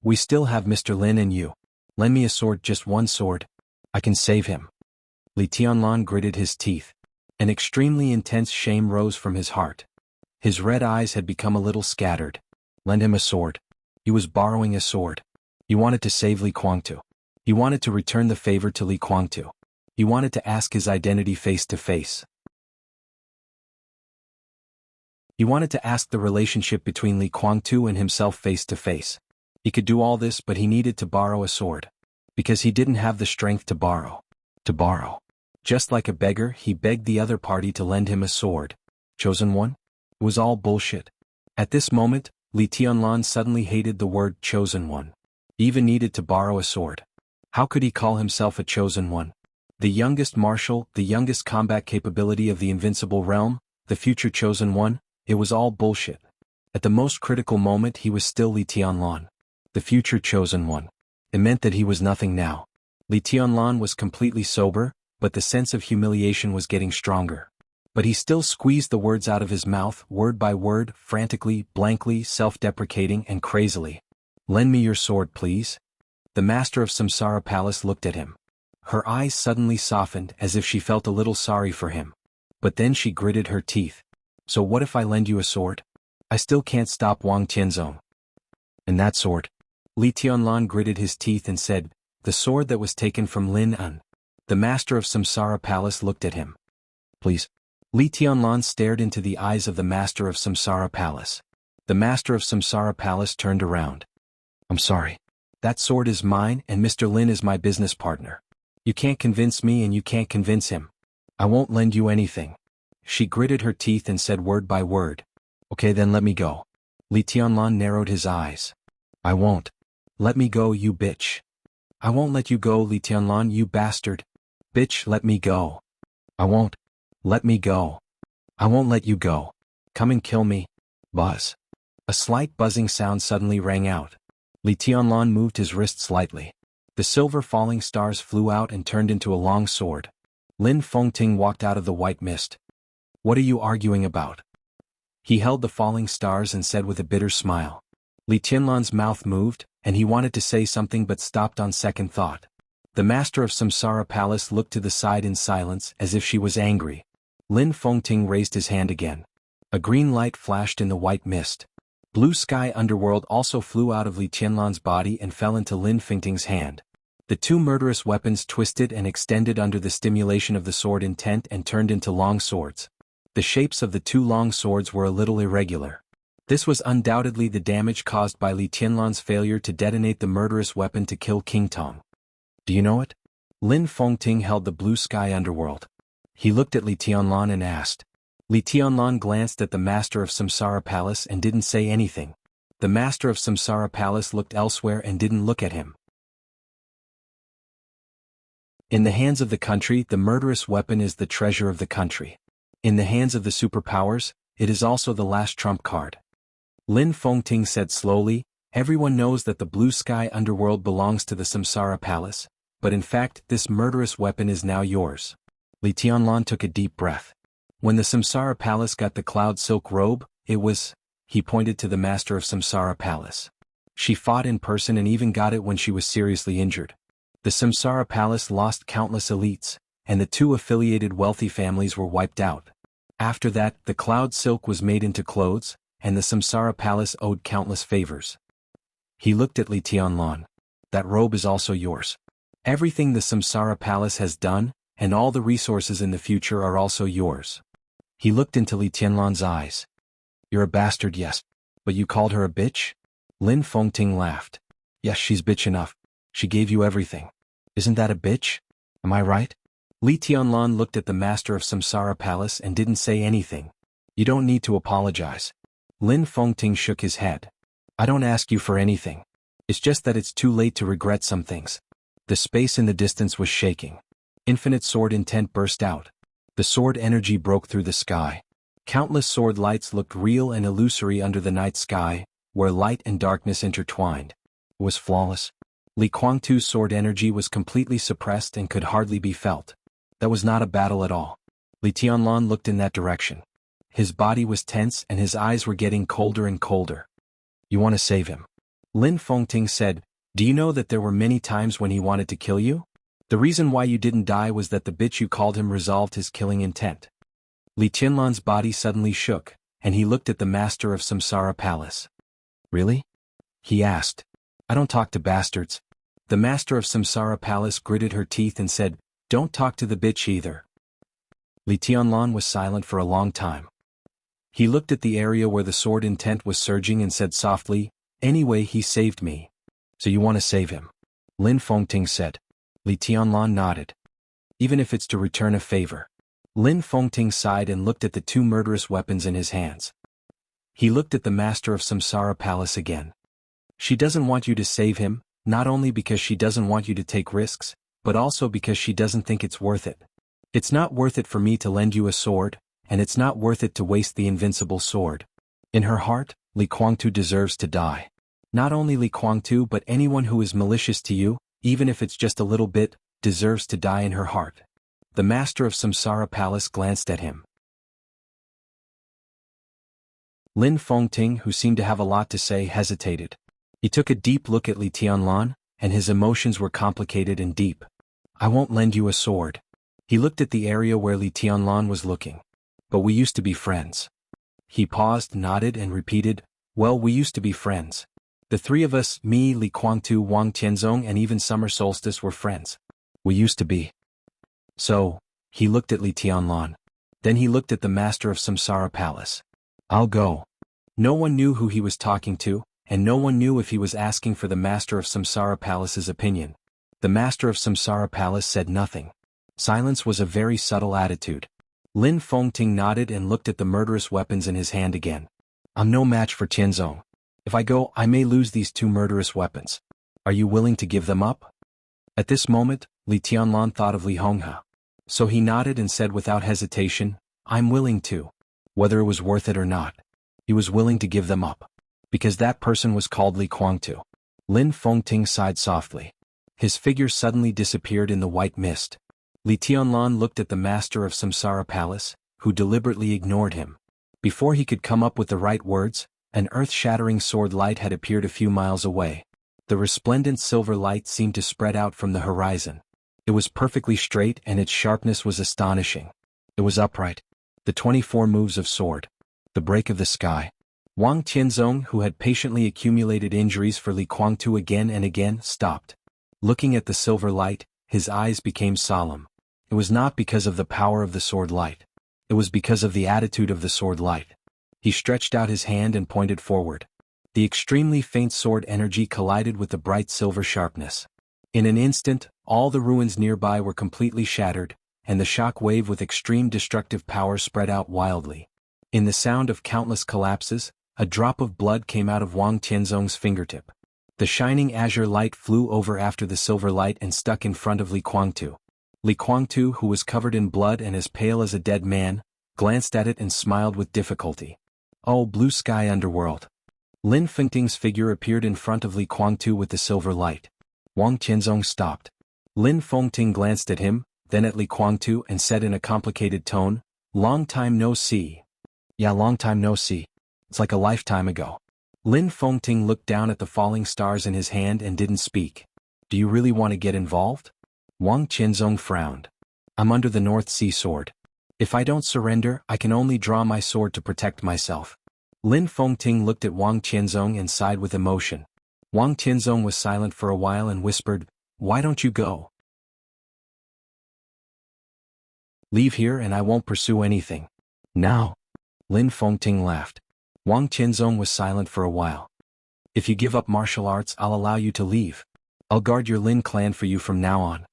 Speaker 1: We still have Mr. Lin and you. Lend me a sword, just one sword. I can save him. Li Tianlan gritted his teeth. An extremely intense shame rose from his heart. His red eyes had become a little scattered. Lend him a sword. He was borrowing a sword. He wanted to save Li Guangtu. He wanted to return the favor to Li Guangtu. He wanted to ask his identity face to face. He wanted to ask the relationship between Li Guangtu and himself face to face. He could do all this, but he needed to borrow a sword. Because he didn't have the strength to borrow. Just like a beggar, he begged the other party to lend him a sword. Chosen one? It was all bullshit. At this moment, Li Tianlan suddenly hated the word chosen one. He even needed to borrow a sword. How could he call himself a chosen one? The youngest martial, the youngest combat capability of the invincible realm, the future chosen one, it was all bullshit. At the most critical moment he was still Li Tianlan. The future chosen one. It meant that he was nothing now. Li Tianlan was completely sober, but the sense of humiliation was getting stronger. But he still squeezed the words out of his mouth, word by word, frantically, blankly, self-deprecating and crazily. Lend me your sword, please. The master of Samsara Palace looked at him. Her eyes suddenly softened as if she felt a little sorry for him. But then she gritted her teeth. So what if I lend you a sword? I still can't stop Wang Tianzong. And that sword? Li Tianlan gritted his teeth and said, the sword that was taken from Lin An. The master of Samsara Palace looked at him. Please. Li Tianlan stared into the eyes of the master of Samsara Palace. The master of Samsara Palace turned around. I'm sorry. That sword is mine and Mr. Lin is my business partner. You can't convince me and you can't convince him. I won't lend you anything. She gritted her teeth and said word by word. Okay, then let me go. Li Tianlan narrowed his eyes. I won't. Let me go, you bitch. I won't let you go, Li Tianlan, you bastard. Bitch, let me go. I won't. Let me go. I won't let you go. Come and kill me. Buzz. A slight buzzing sound suddenly rang out. Li Tianlan moved his wrist slightly. The silver falling stars flew out and turned into a long sword. Lin Fengting walked out of the white mist. What are you arguing about? He held the falling stars and said with a bitter smile. Li Tianlan's mouth moved, and he wanted to say something but stopped on second thought. The master of Samsara Palace looked to the side in silence as if she was angry. Lin Fengting raised his hand again. A green light flashed in the white mist. Blue sky underworld also flew out of Li Tianlan's body and fell into Lin Fengting's hand. The two murderous weapons twisted and extended under the stimulation of the sword intent and turned into long swords. The shapes of the two long swords were a little irregular. This was undoubtedly the damage caused by Li Tianlan's failure to detonate the murderous weapon to kill King Tong. Do you know it? Lin Fengting held the blue sky underworld. He looked at Li Tianlan and asked. Li Tianlan glanced at the master of Samsara Palace and didn't say anything. The master of Samsara Palace looked elsewhere and didn't look at him. In the hands of the country, the murderous weapon is the treasure of the country. In the hands of the superpowers, it is also the last trump card. Lin Fengting said slowly, everyone knows that the blue sky underworld belongs to the Samsara Palace, but in fact this murderous weapon is now yours. Li Tianlan took a deep breath. When the Samsara Palace got the cloud silk robe, it was, he pointed to the master of Samsara Palace. She fought in person and even got it when she was seriously injured. The Samsara Palace lost countless elites, and the two affiliated wealthy families were wiped out. After that, the cloud silk was made into clothes, and the Samsara Palace owed countless favors. He looked at Li Tianlan. That robe is also yours. Everything the Samsara Palace has done, and all the resources in the future are also yours. He looked into Li Tianlan's eyes. You're a bastard, yes. But you called her a bitch? Lin Fengting laughed. Yes, she's bitch enough. She gave you everything. Isn't that a bitch? Am I right? Li Tianlan looked at the master of Samsara Palace and didn't say anything. You don't need to apologize. Lin Fengting shook his head. I don't ask you for anything. It's just that it's too late to regret some things. The space in the distance was shaking. Infinite sword intent burst out. The sword energy broke through the sky. Countless sword lights looked real and illusory under the night sky, where light and darkness intertwined. It was flawless. Li Kuangtu's sword energy was completely suppressed and could hardly be felt. That was not a battle at all. Li Tianlan looked in that direction. His body was tense and his eyes were getting colder and colder. You want to save him? Lin Fengting said, do you know that there were many times when he wanted to kill you? The reason why you didn't die was that the bitch you called him resolved his killing intent. Li Tianlan's body suddenly shook, and he looked at the master of Samsara Palace. Really? He asked. I don't talk to bastards. The master of Samsara Palace gritted her teeth and said, don't talk to the bitch either. Li Tianlan was silent for a long time. He looked at the area where the sword intent was surging and said softly, anyway he saved me. So you want to save him? Lin Fengting said. Li Tianlan nodded. Even if it's to return a favor. Lin Fengting sighed and looked at the two murderous weapons in his hands. He looked at the master of Samsara Palace again. She doesn't want you to save him, not only because she doesn't want you to take risks, but also because she doesn't think it's worth it. It's not worth it for me to lend you a sword, and it's not worth it to waste the invincible sword. In her heart, Li Kuangtu deserves to die. Not only Li Kuangtu but anyone who is malicious to you, even if it's just a little bit, deserves to die in her heart. The master of Samsara Palace glanced at him. Lin Fengting, who seemed to have a lot to say, hesitated. He took a deep look at Li Tianlan, and his emotions were complicated and deep. I won't lend you a sword. He looked at the area where Li Tianlan was looking. But we used to be friends. He paused, nodded, and repeated, well, we used to be friends. The three of us, me, Li Kuangtu, Wang Tianzong, and even Summer Solstice were friends. We used to be. So, he looked at Li Tianlan. Then he looked at the master of Samsara Palace. I'll go. No one knew who he was talking to, and no one knew if he was asking for the master of Samsara Palace's opinion. The master of Samsara Palace said nothing. Silence was a very subtle attitude. Lin Fengting nodded and looked at the murderous weapons in his hand again. I'm no match for Tianzong. If I go, I may lose these two murderous weapons. Are you willing to give them up? At this moment, Li Tianlan thought of Li Honghe. So he nodded and said without hesitation, I'm willing to. Whether it was worth it or not. He was willing to give them up. Because that person was called Li Kuangtu. Lin Fengting sighed softly. His figure suddenly disappeared in the white mist. Li Tianlan looked at the master of Samsara Palace, who deliberately ignored him. Before he could come up with the right words, an earth-shattering sword light had appeared a few miles away. The resplendent silver light seemed to spread out from the horizon. It was perfectly straight and its sharpness was astonishing. It was upright. The 24 moves of sword. The break of the sky. Wang Tianzong, who had patiently accumulated injuries for Li Kuangtu again and again, stopped. Looking at the silver light, his eyes became solemn. It was not because of the power of the sword light. It was because of the attitude of the sword light. He stretched out his hand and pointed forward. The extremely faint sword energy collided with the bright silver sharpness. In an instant, all the ruins nearby were completely shattered, and the shock wave with extreme destructive power spread out wildly. In the sound of countless collapses, a drop of blood came out of Wang Tianzong's fingertip. The shining azure light flew over after the silver light and stuck in front of Li Kuangtu. Li Kuangtu, who was covered in blood and as pale as a dead man, glanced at it and smiled with difficulty. Oh, blue sky underworld. Lin Fengting's figure appeared in front of Li Kuangtu with the silver light. Wang Tianzong stopped. Lin Fengting glanced at him, then at Li Kuangtu and said in a complicated tone, long time no see. Yeah, long time no see. It's like a lifetime ago. Lin Fengting looked down at the falling stars in his hand and didn't speak. Do you really want to get involved? Wang Tianzong frowned. I'm under the North Sea sword. If I don't surrender, I can only draw my sword to protect myself. Lin Fengting looked at Wang Tianzong and sighed with emotion. Wang Tianzong was silent for a while and whispered, why don't you go? Leave here and I won't pursue anything. Now. Lin Fengting laughed. Wang Tianzong was silent for a while. If you give up martial arts, I'll allow you to leave. I'll guard your Lin clan for you from now on.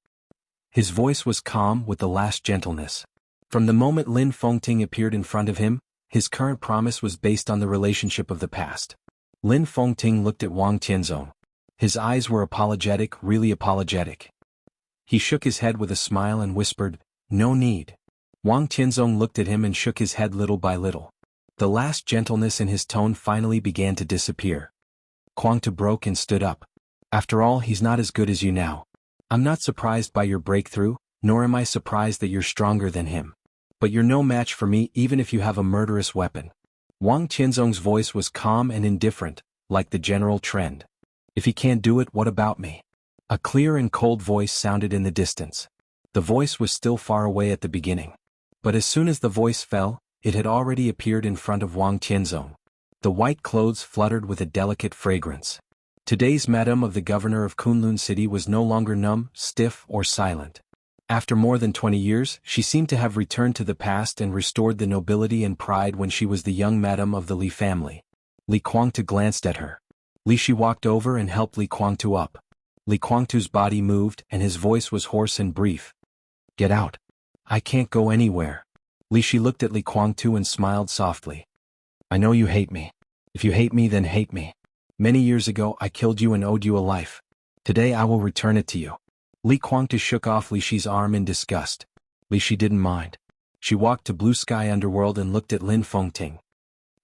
Speaker 1: His voice was calm with the last gentleness. From the moment Lin Fengting appeared in front of him, His current promise was based on the relationship of the past. Lin Fengting looked at Wang Tianzong. His eyes were apologetic, really apologetic. He shook his head with a smile and whispered, "No need." Wang Tianzong looked at him and shook his head little by little. The last gentleness in his tone finally began to disappear. Kuang-tu broke and stood up. "After all, he's not as good as you now. I'm not surprised by your breakthrough, nor am I surprised that you're stronger than him. But you're no match for me even if you have a murderous weapon." Wang Tianzong's voice was calm and indifferent, like the general trend. "If he can't do it, what about me?" A clear and cold voice sounded in the distance. The voice was still far away at the beginning. But as soon as the voice fell, it had already appeared in front of Wang Tianzong. The white clothes fluttered with a delicate fragrance. Today's madam of the governor of Kunlun City was no longer numb, stiff, or silent. After more than 20 years, she seemed to have returned to the past and restored the nobility and pride when she was the young madam of the Li family. Li Kuang-tu glanced at her. Li Shi walked over and helped Li Kuang-tu up. Li Kuang-tu's body moved and his voice was hoarse and brief. "Get out. I can't go anywhere." Li Shi looked at Li Kuang-tu and smiled softly. "I know you hate me. If you hate me, then hate me. Many years ago I killed you and owed you a life. Today I will return it to you." Li Kuang-tu shook off Li Shi's arm in disgust. Li Shi didn't mind. She walked to Blue Sky Underworld and looked at Lin Fengting.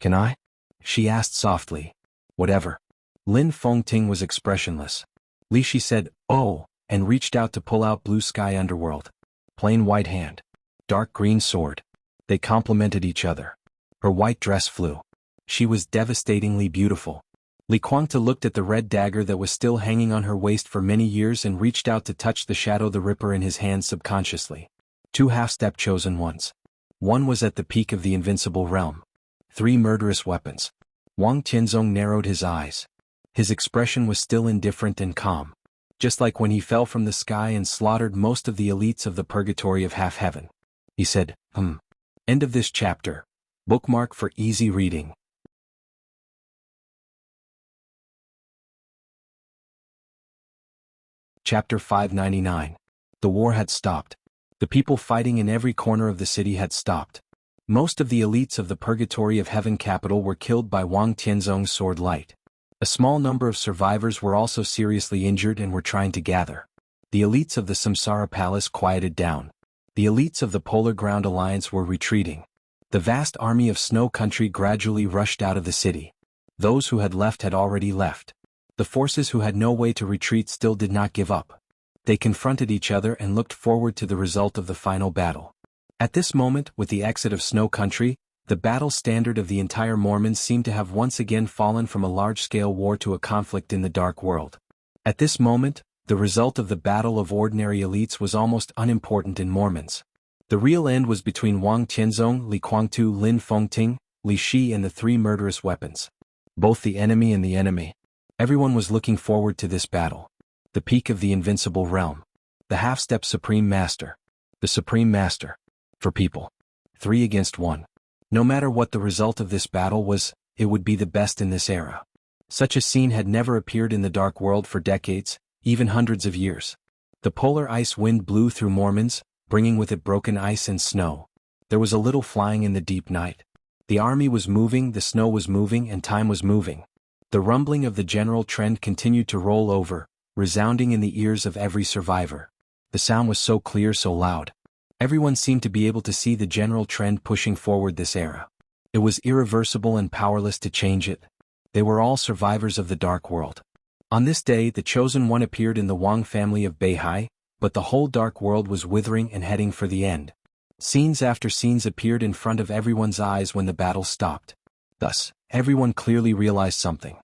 Speaker 1: "Can I?" she asked softly. "Whatever." Lin Fengting was expressionless. Li Shi said, "Oh," and reached out to pull out Blue Sky Underworld. Plain white hand. Dark green sword. They complemented each other. Her white dress flew. She was devastatingly beautiful. Li Kuang-tu looked at the red dagger that was still hanging on her waist for many years and reached out to touch the Shadow the Ripper in his hand subconsciously. 2 half-step chosen ones. One was at the peak of the invincible realm. 3 murderous weapons. Wang Tianzong narrowed his eyes. His expression was still indifferent and calm. Just like when he fell from the sky and slaughtered most of the elites of the purgatory of half-heaven. He said, End of this chapter. Bookmark for easy reading. Chapter 599. The war had stopped. The people fighting in every corner of the city had stopped. Most of the elites of the Purgatory of Heaven capital were killed by Wang Tianzong's sword light. A small number of survivors were also seriously injured and were trying to gather. The elites of the Samsara Palace quieted down. The elites of the Polar Ground Alliance were retreating. The vast army of Snow Country gradually rushed out of the city. Those who had left had already left. The forces who had no way to retreat still did not give up. They confronted each other and looked forward to the result of the final battle. At this moment, with the exit of Snow Country, the battle standard of the entire Mormons seemed to have once again fallen from a large-scale war to a conflict in the Dark World. At this moment, the result of the battle of ordinary elites was almost unimportant in Mormons. The real end was between Wang Tianzong, Li Kuang-tu, Lin Fengting, Li Shi and the 3 murderous weapons. Both the enemy and the enemy. Everyone was looking forward to this battle. The peak of the invincible realm. The half-step Supreme Master. The Supreme Master. For people. 3 against 1. No matter what the result of this battle was, it would be the best in this era. Such a scene had never appeared in the Dark World for decades, even hundreds of years. The polar ice wind blew through Mormons, bringing with it broken ice and snow. There was a little flying in the deep night. The army was moving, the snow was moving, and time was moving. The rumbling of the general trend continued to roll over, resounding in the ears of every survivor. The sound was so clear, so loud. Everyone seemed to be able to see the general trend pushing forward this era. It was irreversible and powerless to change it. They were all survivors of the Dark World. On this day, the Chosen One appeared in the Wang family of Beihai, but the whole Dark World was withering and heading for the end. Scenes after scenes appeared in front of everyone's eyes when the battle stopped. Thus, everyone clearly realized something.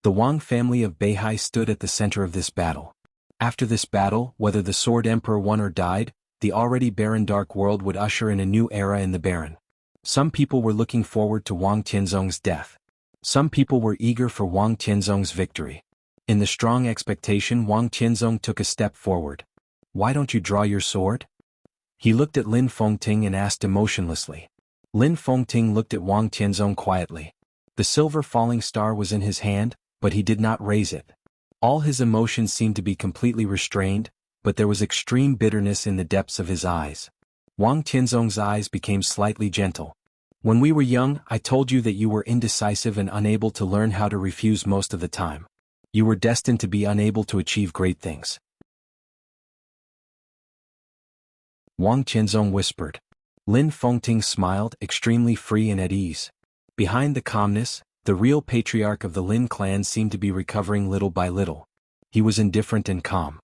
Speaker 1: The Wang family of Beihai stood at the center of this battle. After this battle, whether the Sword Emperor won or died, the already barren Dark World would usher in a new era in the barren. Some people were looking forward to Wang Tianzong's death. Some people were eager for Wang Tianzong's victory. In the strong expectation, Wang Tianzong took a step forward. "Why don't you draw your sword?" He looked at Lin Fengting and asked emotionlessly. Lin Fengting looked at Wang Tianzong quietly. The silver falling star was in his hand, but he did not raise it. All his emotions seemed to be completely restrained, but there was extreme bitterness in the depths of his eyes. Wang Tianzong's eyes became slightly gentle. When we were young, I told you that you were indecisive and unable to learn how to refuse most of the time. You were destined to be unable to achieve great things. Wang Qianzong whispered. Lin Fengting smiled, extremely free and at ease. Behind the calmness, the real patriarch of the Lin clan seemed to be recovering little by little. He was indifferent and calm.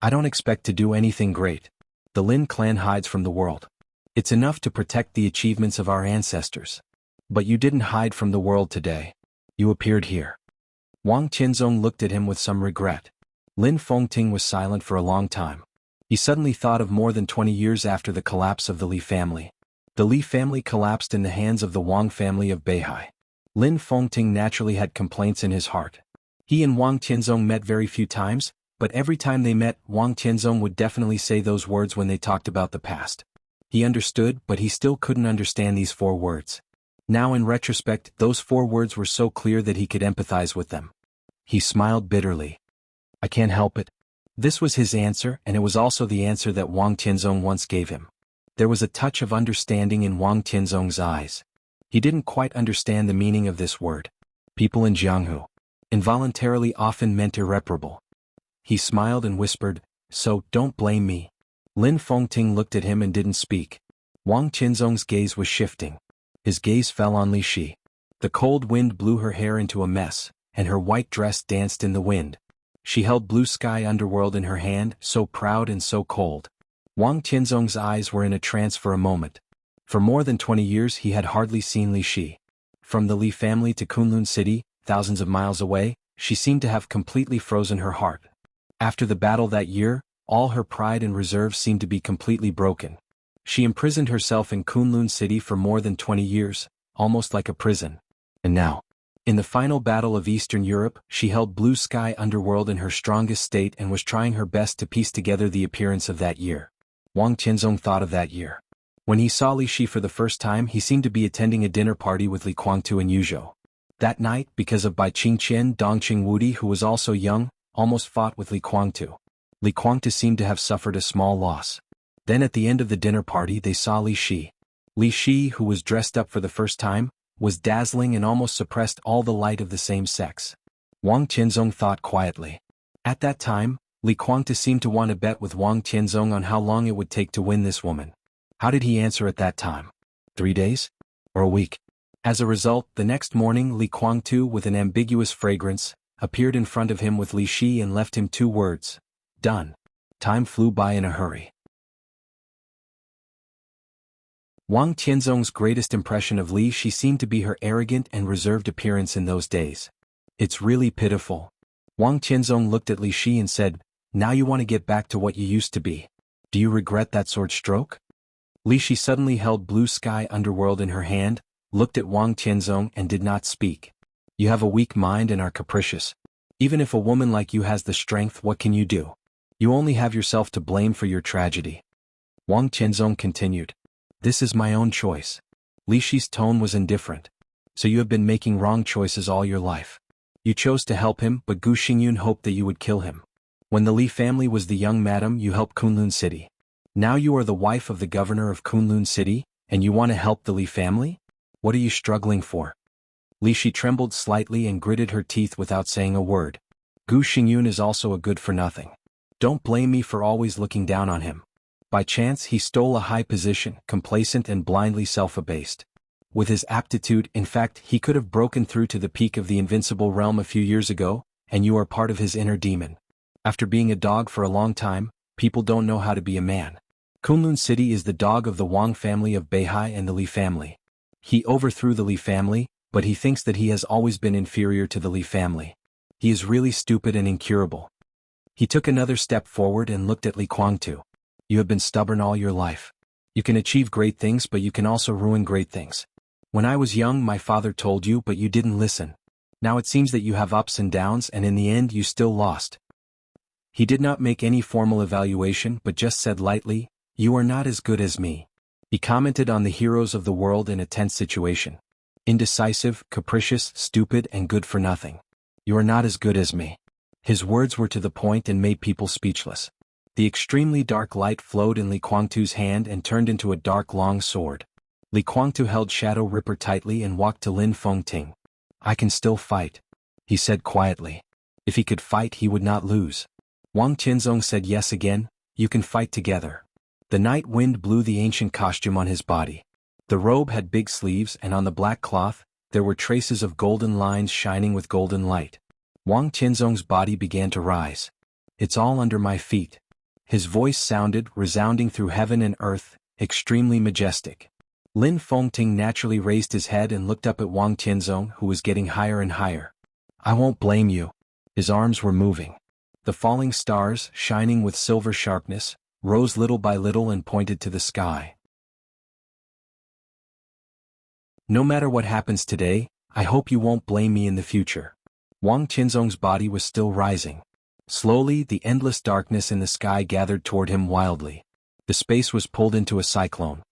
Speaker 1: I don't expect to do anything great. The Lin clan hides from the world. It's enough to protect the achievements of our ancestors. But you didn't hide from the world today. You appeared here. Wang Qianzong looked at him with some regret. Lin Fengting was silent for a long time. He suddenly thought of more than 20 years after the collapse of the Li family. The Li family collapsed in the hands of the Wang family of Beihai. Lin Fengting naturally had complaints in his heart. He and Wang Qianzong met very few times, but every time they met, Wang Qianzong would definitely say those words when they talked about the past. He understood, but he still couldn't understand these 4 words. Now in retrospect, those 4 words were so clear that he could empathize with them. He smiled bitterly. I can't help it. This was his answer, and it was also the answer that Wang Qianzong once gave him. There was a touch of understanding in Wang Qianzong's eyes. He didn't quite understand the meaning of this word. People in Jianghu. Involuntarily often meant irreparable. He smiled and whispered, so, don't blame me. Lin Fengting looked at him and didn't speak. Wang Qianzong's gaze was shifting. His gaze fell on Li Shi. The cold wind blew her hair into a mess, and her white dress danced in the wind. She held Blue Sky Underworld in her hand, so proud and so cold. Wang Qianzong's eyes were in a trance for a moment. For more than 20 years he had hardly seen Li Shi. From the Li family to Kunlun City, thousands of miles away, she seemed to have completely frozen her heart. After the battle that year, all her pride and reserve seemed to be completely broken. She imprisoned herself in Kunlun City for more than 20 years, almost like a prison. And now, in the final battle of Eastern Europe, she held Blue Sky Underworld in her strongest state and was trying her best to piece together the appearance of that year. Wang Qianzong thought of that year. When he saw Li Shi for the first time, he seemed to be attending a dinner party with Li Guangtu and Yuzhou. That night, because of Bai Qingqian, Dongqing Wudi, who was also young, almost fought with Li Guangtu. Li Guangtu seemed to have suffered a small loss. Then at the end of the dinner party they saw Li Shi. Li Shi, who was dressed up for the first time, was dazzling and almost suppressed all the light of the same sex. Wang Qianzong thought quietly. At that time, Li Guangtu seemed to want to bet with Wang Qianzong on how long it would take to win this woman. How did he answer at that time? 3 days? Or a week? As a result, the next morning Li Guangtu, with an ambiguous fragrance, appeared in front of him with Li Shi and left him 2 words. Done. Time flew by in a hurry. Wang Qianzong's greatest impression of Li Shi seemed to be her arrogant and reserved appearance in those days. It's really pitiful. Wang Qianzong looked at Li Shi and said, now you want to get back to what you used to be. Do you regret that sword stroke? Li Shi suddenly held Blue Sky Underworld in her hand, looked at Wang Qianzong and did not speak. You have a weak mind and are capricious. Even if a woman like you has the strength, what can you do? You only have yourself to blame for your tragedy. Wang Qianzong continued. This is my own choice. Li Shi's tone was indifferent. So you have been making wrong choices all your life. You chose to help him, but Gu Xingyun hoped that you would kill him. When the Li family was the young madam, you helped Kunlun City. Now you are the wife of the governor of Kunlun City, and you want to help the Li family? What are you struggling for? Li Shi trembled slightly and gritted her teeth without saying a word. Gu Xingyun is also a good-for-nothing. Don't blame me for always looking down on him. By chance he stole a high position, complacent and blindly self-abased. With his aptitude, in fact, he could have broken through to the peak of the invincible realm a few years ago, and you are part of his inner demon. After being a dog for a long time, people don't know how to be a man. Kunlun City is the dog of the Wang family of Beihai and the Li family. He overthrew the Li family, but he thinks that he has always been inferior to the Li family. He is really stupid and incurable. He took another step forward and looked at Li Guangtu. You have been stubborn all your life. You can achieve great things, but you can also ruin great things. When I was young, my father told you, but you didn't listen. Now it seems that you have ups and downs, and in the end you still lost. He did not make any formal evaluation, but just said lightly, you are not as good as me. He commented on the heroes of the world in a tense situation. Indecisive, capricious, stupid, and good for nothing. You are not as good as me. His words were to the point and made people speechless. The extremely dark light flowed in Li Guangtu's hand and turned into a dark long sword. Li Guangtu held Shadow Ripper tightly and walked to Lin Fengting. I can still fight, he said quietly. If he could fight, he would not lose. Wang Qinzong said yes again, you can fight together. The night wind blew the ancient costume on his body. The robe had big sleeves and on the black cloth, there were traces of golden lines shining with golden light. Wang Qinzong's body began to rise. It's all under my feet. His voice sounded, resounding through heaven and earth, extremely majestic. Lin Fengting naturally raised his head and looked up at Wang Qinzong, who was getting higher and higher. I won't blame you. His arms were moving. The falling stars, shining with silver sharpness, rose little by little and pointed to the sky. No matter what happens today, I hope you won't blame me in the future. Wang Qinzong's body was still rising. Slowly, the endless darkness in the sky gathered toward him wildly. The space was pulled into a cyclone.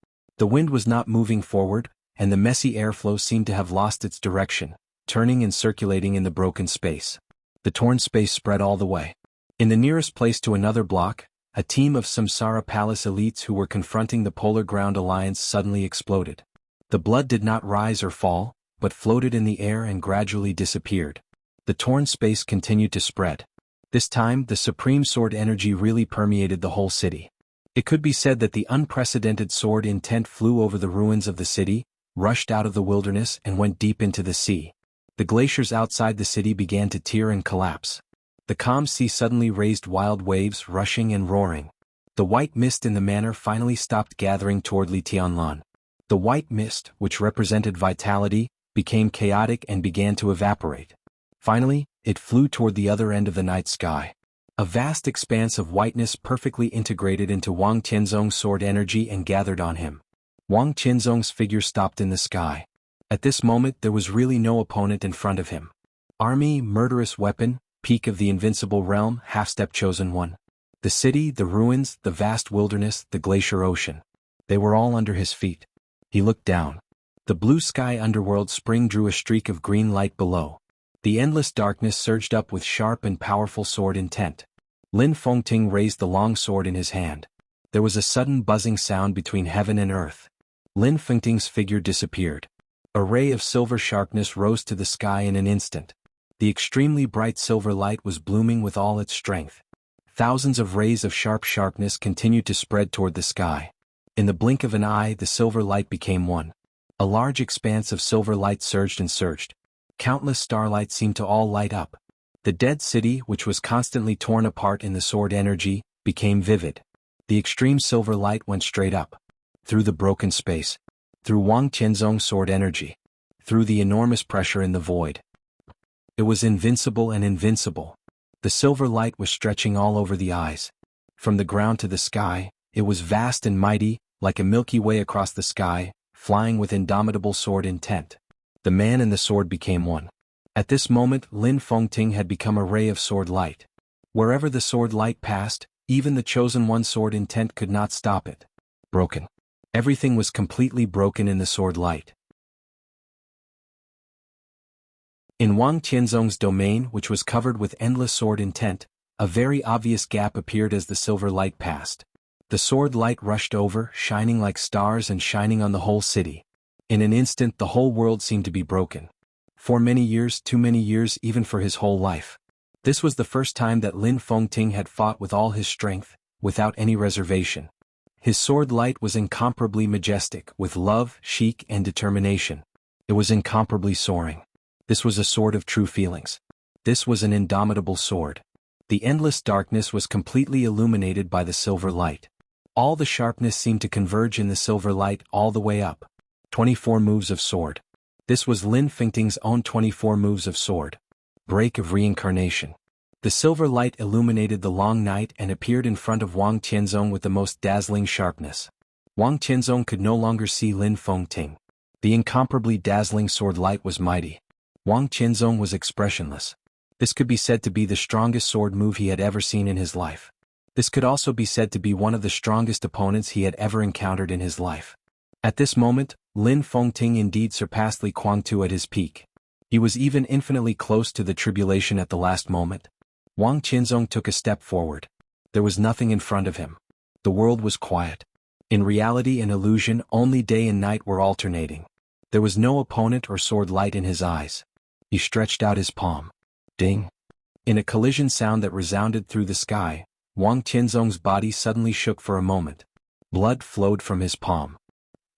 Speaker 1: The wind was not moving forward, and the messy airflow seemed to have lost its direction, turning and circulating in the broken space. The torn space spread all the way. In the nearest place to another block, a team of Samsara Palace elites who were confronting the Polar Ground Alliance suddenly exploded. The blood did not rise or fall, but floated in the air and gradually disappeared. The torn space continued to spread. This time, the supreme sword energy really permeated the whole city. It could be said that the unprecedented sword intent flew over the ruins of the city, rushed out of the wilderness and went deep into the sea. The glaciers outside the city began to tear and collapse. The calm sea suddenly raised wild waves, rushing and roaring. The white mist in the manor finally stopped gathering toward Li Tianlan. The white mist, which represented vitality, became chaotic and began to evaporate. Finally, it flew toward the other end of the night sky. A vast expanse of whiteness perfectly integrated into Wang Qinzong's sword energy and gathered on him. Wang Qinzong's figure stopped in the sky. At this moment there was really no opponent in front of him. Army, murderous weapon, peak of the invincible realm, half-step chosen one. The city, the ruins, the vast wilderness, the glacier ocean. They were all under his feet. He looked down. The blue sky underworld spring drew a streak of green light below. The endless darkness surged up with sharp and powerful sword intent. Lin Fengting raised the long sword in his hand. There was a sudden buzzing sound between heaven and earth. Lin Fengting's figure disappeared. A ray of silver sharpness rose to the sky in an instant. The extremely bright silver light was blooming with all its strength. Thousands of rays of sharp sharpness continued to spread toward the sky. In the blink of an eye, the silver light became one. A large expanse of silver light surged and surged. Countless starlights seemed to all light up. The dead city, which was constantly torn apart in the sword energy, became vivid. The extreme silver light went straight up. Through the broken space. Through Wang Qinzong's sword energy. Through the enormous pressure in the void. It was invincible and invincible. The silver light was stretching all over the eyes. From the ground to the sky, it was vast and mighty, like a Milky Way across the sky, flying with indomitable sword intent. The man and the sword became one. At this moment, Lin Fengting had become a ray of sword light. Wherever the sword light passed, even the chosen one's sword intent could not stop it. Broken. Everything was completely broken in the sword light. In Wang Qinzong's domain, which was covered with endless sword intent, a very obvious gap appeared as the silver light passed. The sword light rushed over, shining like stars and shining on the whole city. In an instant the whole world seemed to be broken. For many years, too many years even for his whole life. This was the first time that Lin Fengting had fought with all his strength, without any reservation. His sword light was incomparably majestic, with love, chic and determination. It was incomparably soaring. This was a sword of true feelings. This was an indomitable sword. The endless darkness was completely illuminated by the silver light. All the sharpness seemed to converge in the silver light all the way up. 24 moves of sword. This was Lin Fengting's own 24 moves of sword. Break of reincarnation. The silver light illuminated the long night and appeared in front of Wang Qinzong with the most dazzling sharpness. Wang Qinzong could no longer see Lin Fengting. The incomparably dazzling sword light was mighty. Wang Qinzong was expressionless. This could be said to be the strongest sword move he had ever seen in his life. This could also be said to be one of the strongest opponents he had ever encountered in his life. At this moment, Lin Fengting indeed surpassed Li Guangtu at his peak. He was even infinitely close to the tribulation at the last moment. Wang Qinzong took a step forward. There was nothing in front of him. The world was quiet. In reality and illusion, only day and night were alternating. There was no opponent or sword light in his eyes. He stretched out his palm. Ding! In a collision sound that resounded through the sky, Wang Tianzong's body suddenly shook for a moment. Blood flowed from his palm.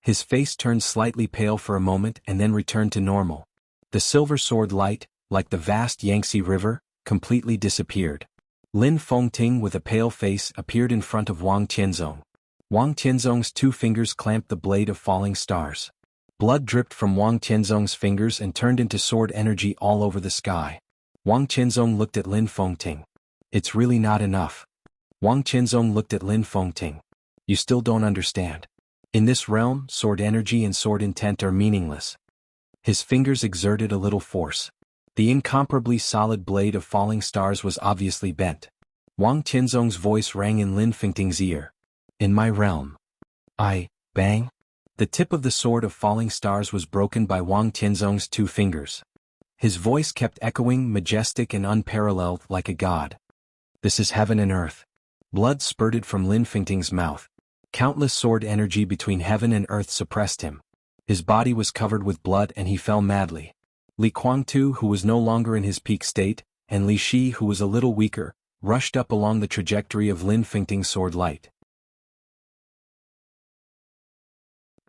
Speaker 1: His face turned slightly pale for a moment and then returned to normal. The silver sword light, like the vast Yangtze River, completely disappeared. Lin Fengting with a pale face appeared in front of Wang Tianzong. Wang Tianzong's 2 fingers clamped the blade of falling stars. Blood dripped from Wang Tianzong's fingers and turned into sword energy all over the sky. Wang Tianzong looked at Lin Fengting. It's really not enough. Wang Tianzong looked at Lin Fengting. You still don't understand. In this realm, sword energy and sword intent are meaningless. His fingers exerted a little force. The incomparably solid blade of falling stars was obviously bent. Wang Tianzong's voice rang in Lin Fengting's ear. In my realm. Bang! The tip of the sword of falling stars was broken by Wang Tianzong's 2 fingers. His voice kept echoing, majestic and unparalleled, like a god. This is heaven and earth. Blood spurted from Lin Fengting's mouth. Countless sword energy between heaven and earth suppressed him. His body was covered with blood and he fell madly. Li Guangtu, who was no longer in his peak state, and Li Shi, who was a little weaker, rushed up along the trajectory of Lin Fengting's sword light.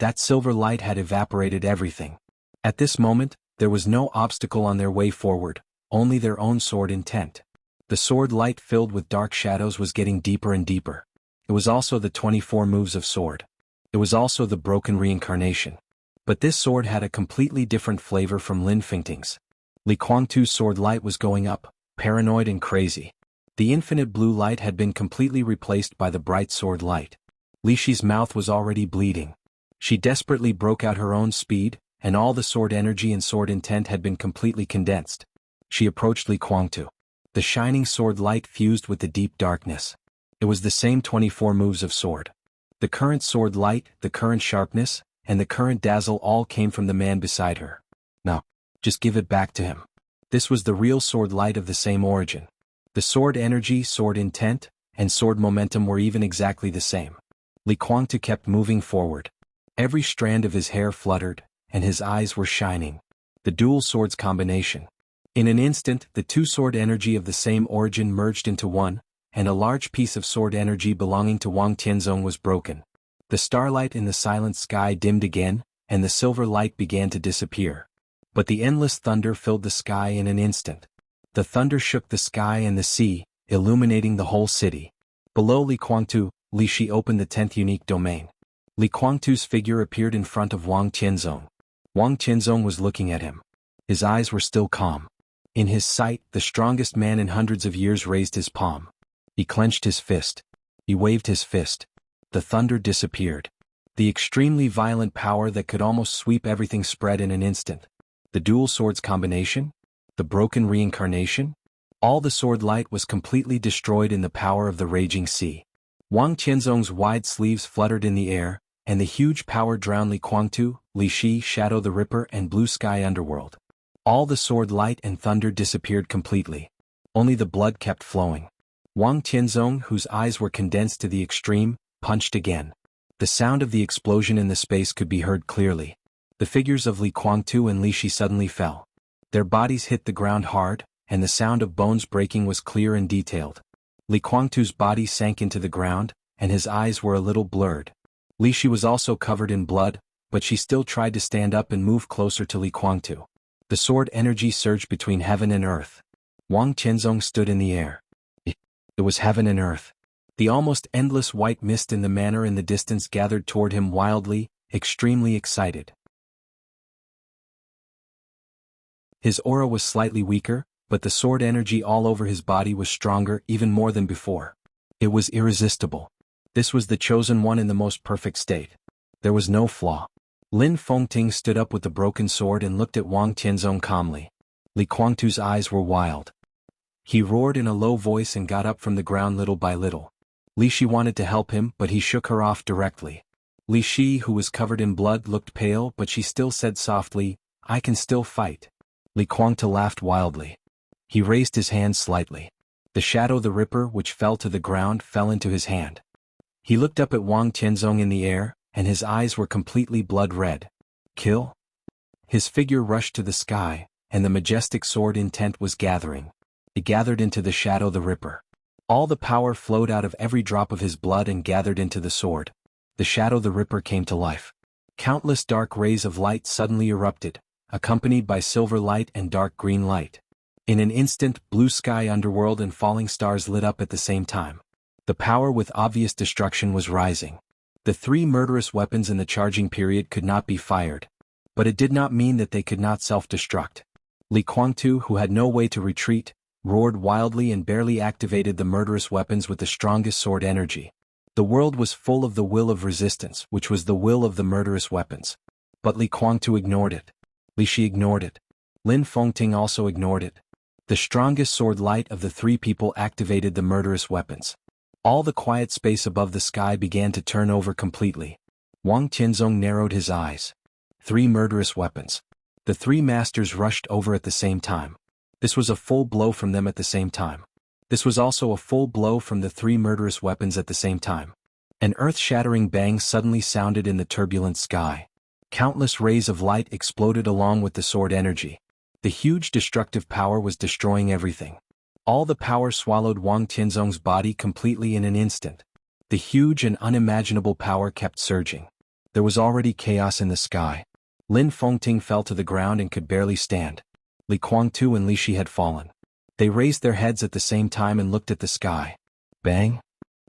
Speaker 1: That silver light had evaporated everything. At this moment, there was no obstacle on their way forward, only their own sword intent. The sword light filled with dark shadows was getting deeper and deeper. It was also the 24 moves of sword. It was also the broken reincarnation. But this sword had a completely different flavor from Lin Fengting's. Li Guangtu's sword light was going up, paranoid and crazy. The infinite blue light had been completely replaced by the bright sword light. Li Shi's mouth was already bleeding. She desperately broke out her own speed, and all the sword energy and sword intent had been completely condensed. She approached Li Guangtu. The shining sword light fused with the deep darkness. It was the same 24 moves of sword. The current sword light, the current sharpness, and the current dazzle all came from the man beside her. Now, just give it back to him. This was the real sword light of the same origin. The sword energy, sword intent, and sword momentum were even exactly the same. Li Guangtu kept moving forward. Every strand of his hair fluttered, and his eyes were shining. The dual swords combination. In an instant, the 2 sword energy of the same origin merged into one, and a large piece of sword energy belonging to Wang Tianzong was broken. The starlight in the silent sky dimmed again, and the silver light began to disappear. But the endless thunder filled the sky in an instant. The thunder shook the sky and the sea, illuminating the whole city. Below Li Guangtu, Li Shi opened the 10th unique domain. Li Guangtu's figure appeared in front of Wang Tianzong. Wang Tianzong was looking at him. His eyes were still calm. In his sight, the strongest man in hundreds of years raised his palm. He clenched his fist. He waved his fist. The thunder disappeared. The extremely violent power that could almost sweep everything spread in an instant. The dual swords combination? The broken reincarnation? All the sword light was completely destroyed in the power of the raging sea. Wang Tianzong's wide sleeves fluttered in the air, and the huge power drowned Li Guangtu, Li Shi, Shadow the Ripper and Blue Sky Underworld. All the sword light and thunder disappeared completely. Only the blood kept flowing. Wang Tianzong, whose eyes were condensed to the extreme, punched again. The sound of the explosion in the space could be heard clearly. The figures of Li Guangtu and Li Shi suddenly fell. Their bodies hit the ground hard, and the sound of bones breaking was clear and detailed. Li Guangtu's body sank into the ground, and his eyes were a little blurred. Li Shi was also covered in blood, but she still tried to stand up and move closer to Li Guangtu. The sword energy surged between heaven and earth. Wang Tianzong stood in the air. It was heaven and earth. The almost endless white mist in the manor in the distance gathered toward him wildly, extremely excited. His aura was slightly weaker, but the sword energy all over his body was stronger even more than before. It was irresistible. This was the chosen one in the most perfect state. There was no flaw. Lin Fengting stood up with the broken sword and looked at Wang Tianzong calmly. Li Guangtu's eyes were wild. He roared in a low voice and got up from the ground little by little. Li Shi wanted to help him, but he shook her off directly. Li Shi, who was covered in blood, looked pale, but she still said softly, "I can still fight." Li Guangtu laughed wildly. He raised his hand slightly. The Shadow the Ripper, which fell to the ground, fell into his hand. He looked up at Wang Tianzong in the air, and his eyes were completely blood-red. Kill? His figure rushed to the sky, and the majestic sword intent was gathering. It gathered into the Shadow the Ripper. All the power flowed out of every drop of his blood and gathered into the sword. The Shadow the Ripper came to life. Countless dark rays of light suddenly erupted, accompanied by silver light and dark green light. In an instant, blue sky, underworld, and falling stars lit up at the same time. The power with obvious destruction was rising. The three murderous weapons in the charging period could not be fired. But it did not mean that they could not self-destruct. Li Kuangtu, who had no way to retreat, roared wildly and barely activated the murderous weapons with the strongest sword energy. The world was full of the will of resistance, which was the will of the murderous weapons. But Li Kuangtu ignored it. Li Shi ignored it. Lin Fengting also ignored it. The strongest sword light of the three people activated the murderous weapons. All the quiet space above the sky began to turn over completely. Wang Tianzong narrowed his eyes. Three murderous weapons. The three masters rushed over at the same time. This was a full blow from them at the same time. This was also a full blow from the three murderous weapons at the same time. An earth-shattering bang suddenly sounded in the turbulent sky. Countless rays of light exploded along with the sword energy. The huge destructive power was destroying everything. All the power swallowed Wang Tianzong's body completely in an instant. The huge and unimaginable power kept surging. There was already chaos in the sky. Lin Fengting fell to the ground and could barely stand. Li Kuangtu and Li Shi had fallen. They raised their heads at the same time and looked at the sky. Bang!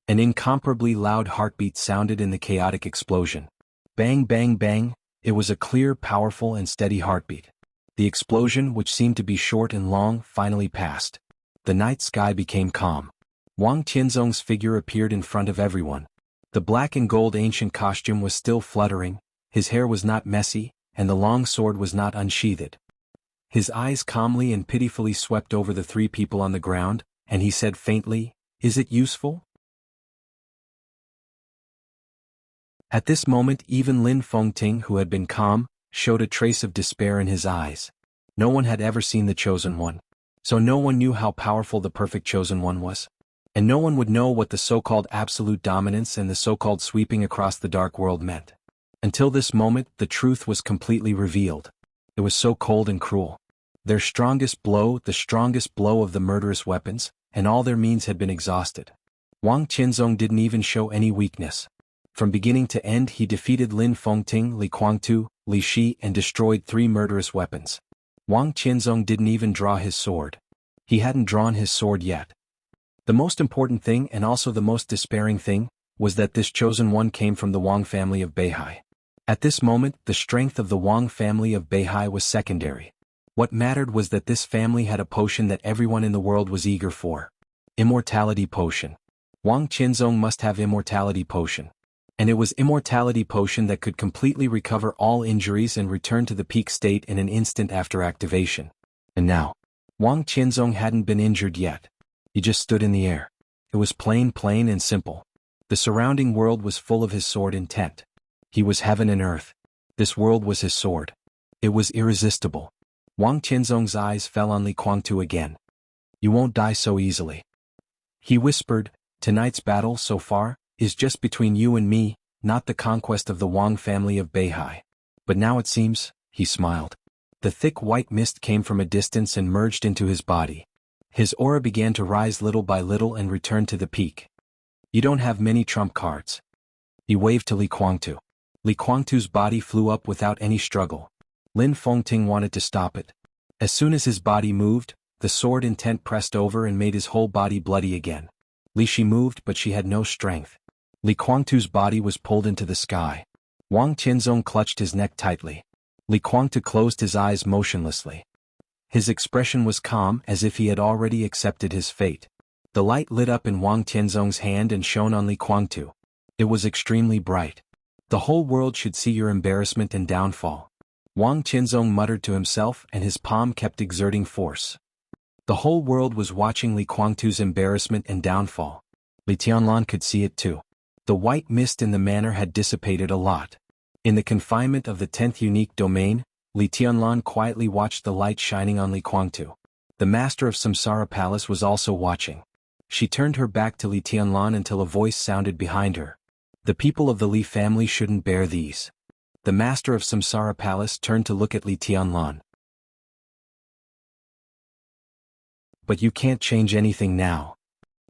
Speaker 1: An incomparably loud heartbeat sounded in the chaotic explosion. Bang, bang, bang! It was a clear, powerful, and steady heartbeat. The explosion, which seemed to be short and long, finally passed. The night sky became calm. Wang Tianzong's figure appeared in front of everyone. The black and gold ancient costume was still fluttering, his hair was not messy, and the long sword was not unsheathed. His eyes calmly and pitifully swept over the three people on the ground, and he said faintly, "Is it useful?" At this moment even Lin Fengting, who had been calm, showed a trace of despair in his eyes. No one had ever seen the Chosen One. So no one knew how powerful the perfect Chosen One was. And no one would know what the so-called absolute dominance and the so-called sweeping across the dark world meant. Until this moment, the truth was completely revealed. It was so cold and cruel. Their strongest blow, the strongest blow of the murderous weapons, and all their means had been exhausted. Wang Tianzong didn't even show any weakness. From beginning to end he defeated Lin Fengting, Li Kuangtu, Li Shi, and destroyed three murderous weapons. Wang Tianzong didn't even draw his sword. He hadn't drawn his sword yet. The most important thing, and also the most despairing thing, was that this Chosen One came from the Wang family of Beihai. At this moment, the strength of the Wang family of Beihai was secondary. What mattered was that this family had a potion that everyone in the world was eager for. Immortality potion. Wang Tianzong must have Immortality potion. And it was Immortality potion that could completely recover all injuries and return to the peak state in an instant after activation. And now, Wang Tianzong hadn't been injured yet. He just stood in the air. It was plain and simple. The surrounding world was full of his sword intent. He was heaven and earth. This world was his sword. It was irresistible. Wang Tianzong's eyes fell on Li Kuangtu again. "You won't die so easily," he whispered. "Tonight's battle so far is just between you and me, not the conquest of the Wang family of Beihai. But now it seems," he smiled. The thick white mist came from a distance and merged into his body. His aura began to rise little by little and return to the peak. "You don't have many trump cards." He waved to Li Kuangtu. Li Kuangtu's body flew up without any struggle. Lin Fengting wanted to stop it. As soon as his body moved, the sword intent pressed over and made his whole body bloody again. Li Shi moved, but she had no strength. Li Kuangtu's body was pulled into the sky. Wang Tianzong clutched his neck tightly. Li Kuangtu closed his eyes motionlessly. His expression was calm, as if he had already accepted his fate. The light lit up in Wang Tianzong's hand and shone on Li Kuangtu. It was extremely bright. "The whole world should see your embarrassment and downfall." Wang Tianzong muttered to himself, and his palm kept exerting force. The whole world was watching Li Kuangtu's embarrassment and downfall. Li Tianlan could see it too. The white mist in the manor had dissipated a lot. In the confinement of the 10th unique domain, Li Tianlan quietly watched the light shining on Li Kuangtu. The master of Samsara Palace was also watching. She turned her back to Li Tianlan until a voice sounded behind her. The people of the Li family shouldn't bear these. The master of Samsara Palace turned to look at Li Tianlan. But you can't change anything now.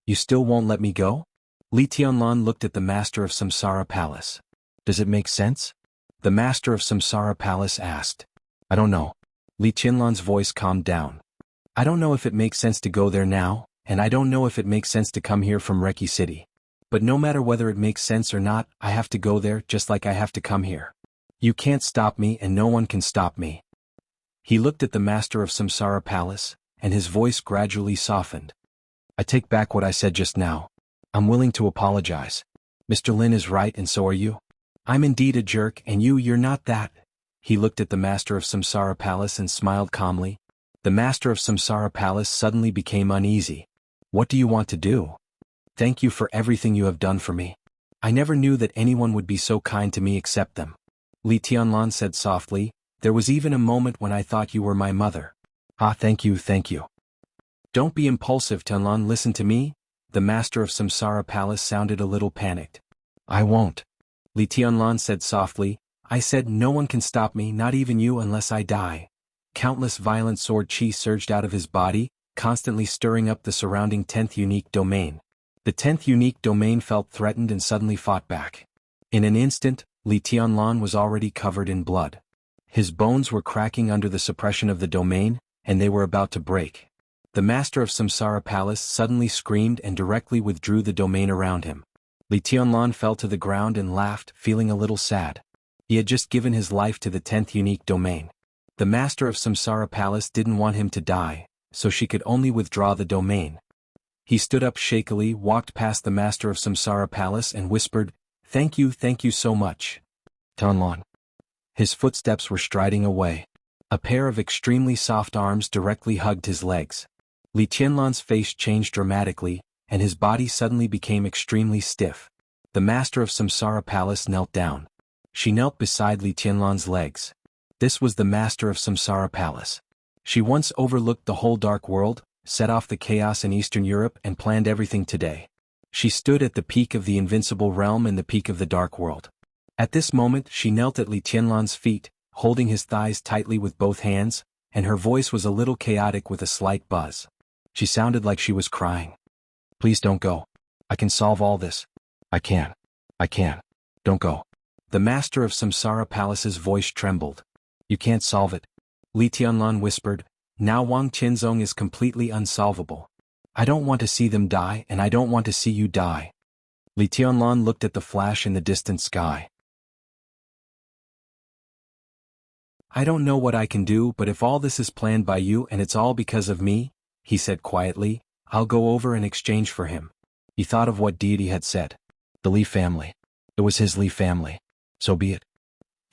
Speaker 1: You still won't let me go? Li Tianlan looked at the master of Samsara Palace. Does it make sense? The master of Samsara Palace asked. I don't know. Li Tianlan's voice calmed down. I don't know if it makes sense to go there now, and I don't know if it makes sense to come here from Reki City. But no matter whether it makes sense or not, I have to go there just like I have to come here. You can't stop me and no one can stop me. He looked at the master of Samsara Palace, and his voice gradually softened. I take back what I said just now. I'm willing to apologize. Mr. Lin is right and so are you. I'm indeed a jerk and you're not that. He looked at the master of Samsara Palace and smiled calmly. The master of Samsara Palace suddenly became uneasy. What do you want to do? Thank you for everything you have done for me. I never knew that anyone would be so kind to me except them. Li Tianlan said softly, there was even a moment when I thought you were my mother. Ah, thank you, thank you. Don't be impulsive, Tianlan, listen to me. The master of Samsara Palace sounded a little panicked. I won't. Li Tianlan said softly, I said no one can stop me, not even you unless I die. Countless violent sword chi surged out of his body, constantly stirring up the surrounding 10th unique domain. The 10th unique domain felt threatened and suddenly fought back. In an instant, Li Tianlan was already covered in blood. His bones were cracking under the suppression of the domain, and they were about to break. The master of Samsara Palace suddenly screamed and directly withdrew the domain around him. Li Tianlan fell to the ground and laughed, feeling a little sad. He had just given his life to the 10th unique domain. The master of Samsara Palace didn't want him to die, so she could only withdraw the domain. He stood up shakily, walked past the master of Samsara Palace and whispered, thank you so much. Tianlan. His footsteps were striding away. A pair of extremely soft arms directly hugged his legs. Li Tianlan's face changed dramatically, and his body suddenly became extremely stiff. The master of Samsara Palace knelt down. She knelt beside Li Tianlan's legs. This was the master of Samsara Palace. She once overlooked the whole dark world, set off the chaos in Eastern Europe and planned everything today. She stood at the peak of the invincible realm and the peak of the dark world. At this moment she knelt at Li Tianlan's feet, holding his thighs tightly with both hands, and her voice was a little chaotic with a slight buzz. She sounded like she was crying. Please don't go. I can solve all this. I can. Don't go. The master of Samsara Palace's voice trembled. You can't solve it. Li Tianlan whispered, now Wang Qianzong is completely unsolvable. I don't want to see them die and I don't want to see you die. Li Tianlan looked at the flash in the distant sky. I don't know what I can do, but if all this is planned by you and it's all because of me, he said quietly, I'll go over in exchange for him. He thought of what deity had said. The Li family. It was his Li family. So be it.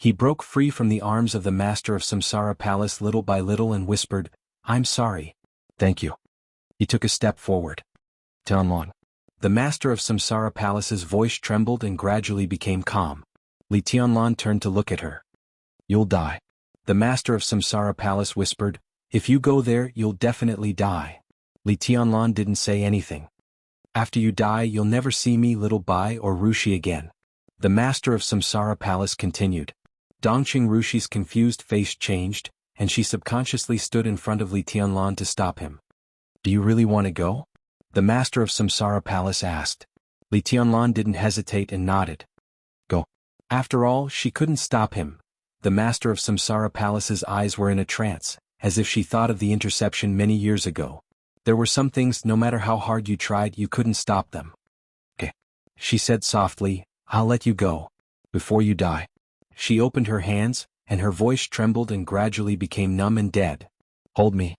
Speaker 1: He broke free from the arms of the master of Samsara Palace little by little and whispered, I'm sorry. Thank you. He took a step forward. Tianlan. The master of Samsara Palace's voice trembled and gradually became calm. Li Tianlan turned to look at her. You'll die. The master of Samsara Palace whispered, if you go there you'll definitely die. Li Tianlan didn't say anything. After you die you'll never see me, little Bai or Rushi again. The master of Samsara Palace continued. Dongqing Rushi's confused face changed, and she subconsciously stood in front of Li Tianlan to stop him. Do you really want to go? The master of Samsara Palace asked. Li Tianlan didn't hesitate and nodded. Go. After all, she couldn't stop him. The master of Samsara Palace's eyes were in a trance, as if she thought of the interception many years ago. There were some things, no matter how hard you tried, you couldn't stop them. Okay. She said softly, I'll let you go. Before you die. She opened her hands, and her voice trembled and gradually became numb and dead. Hold me.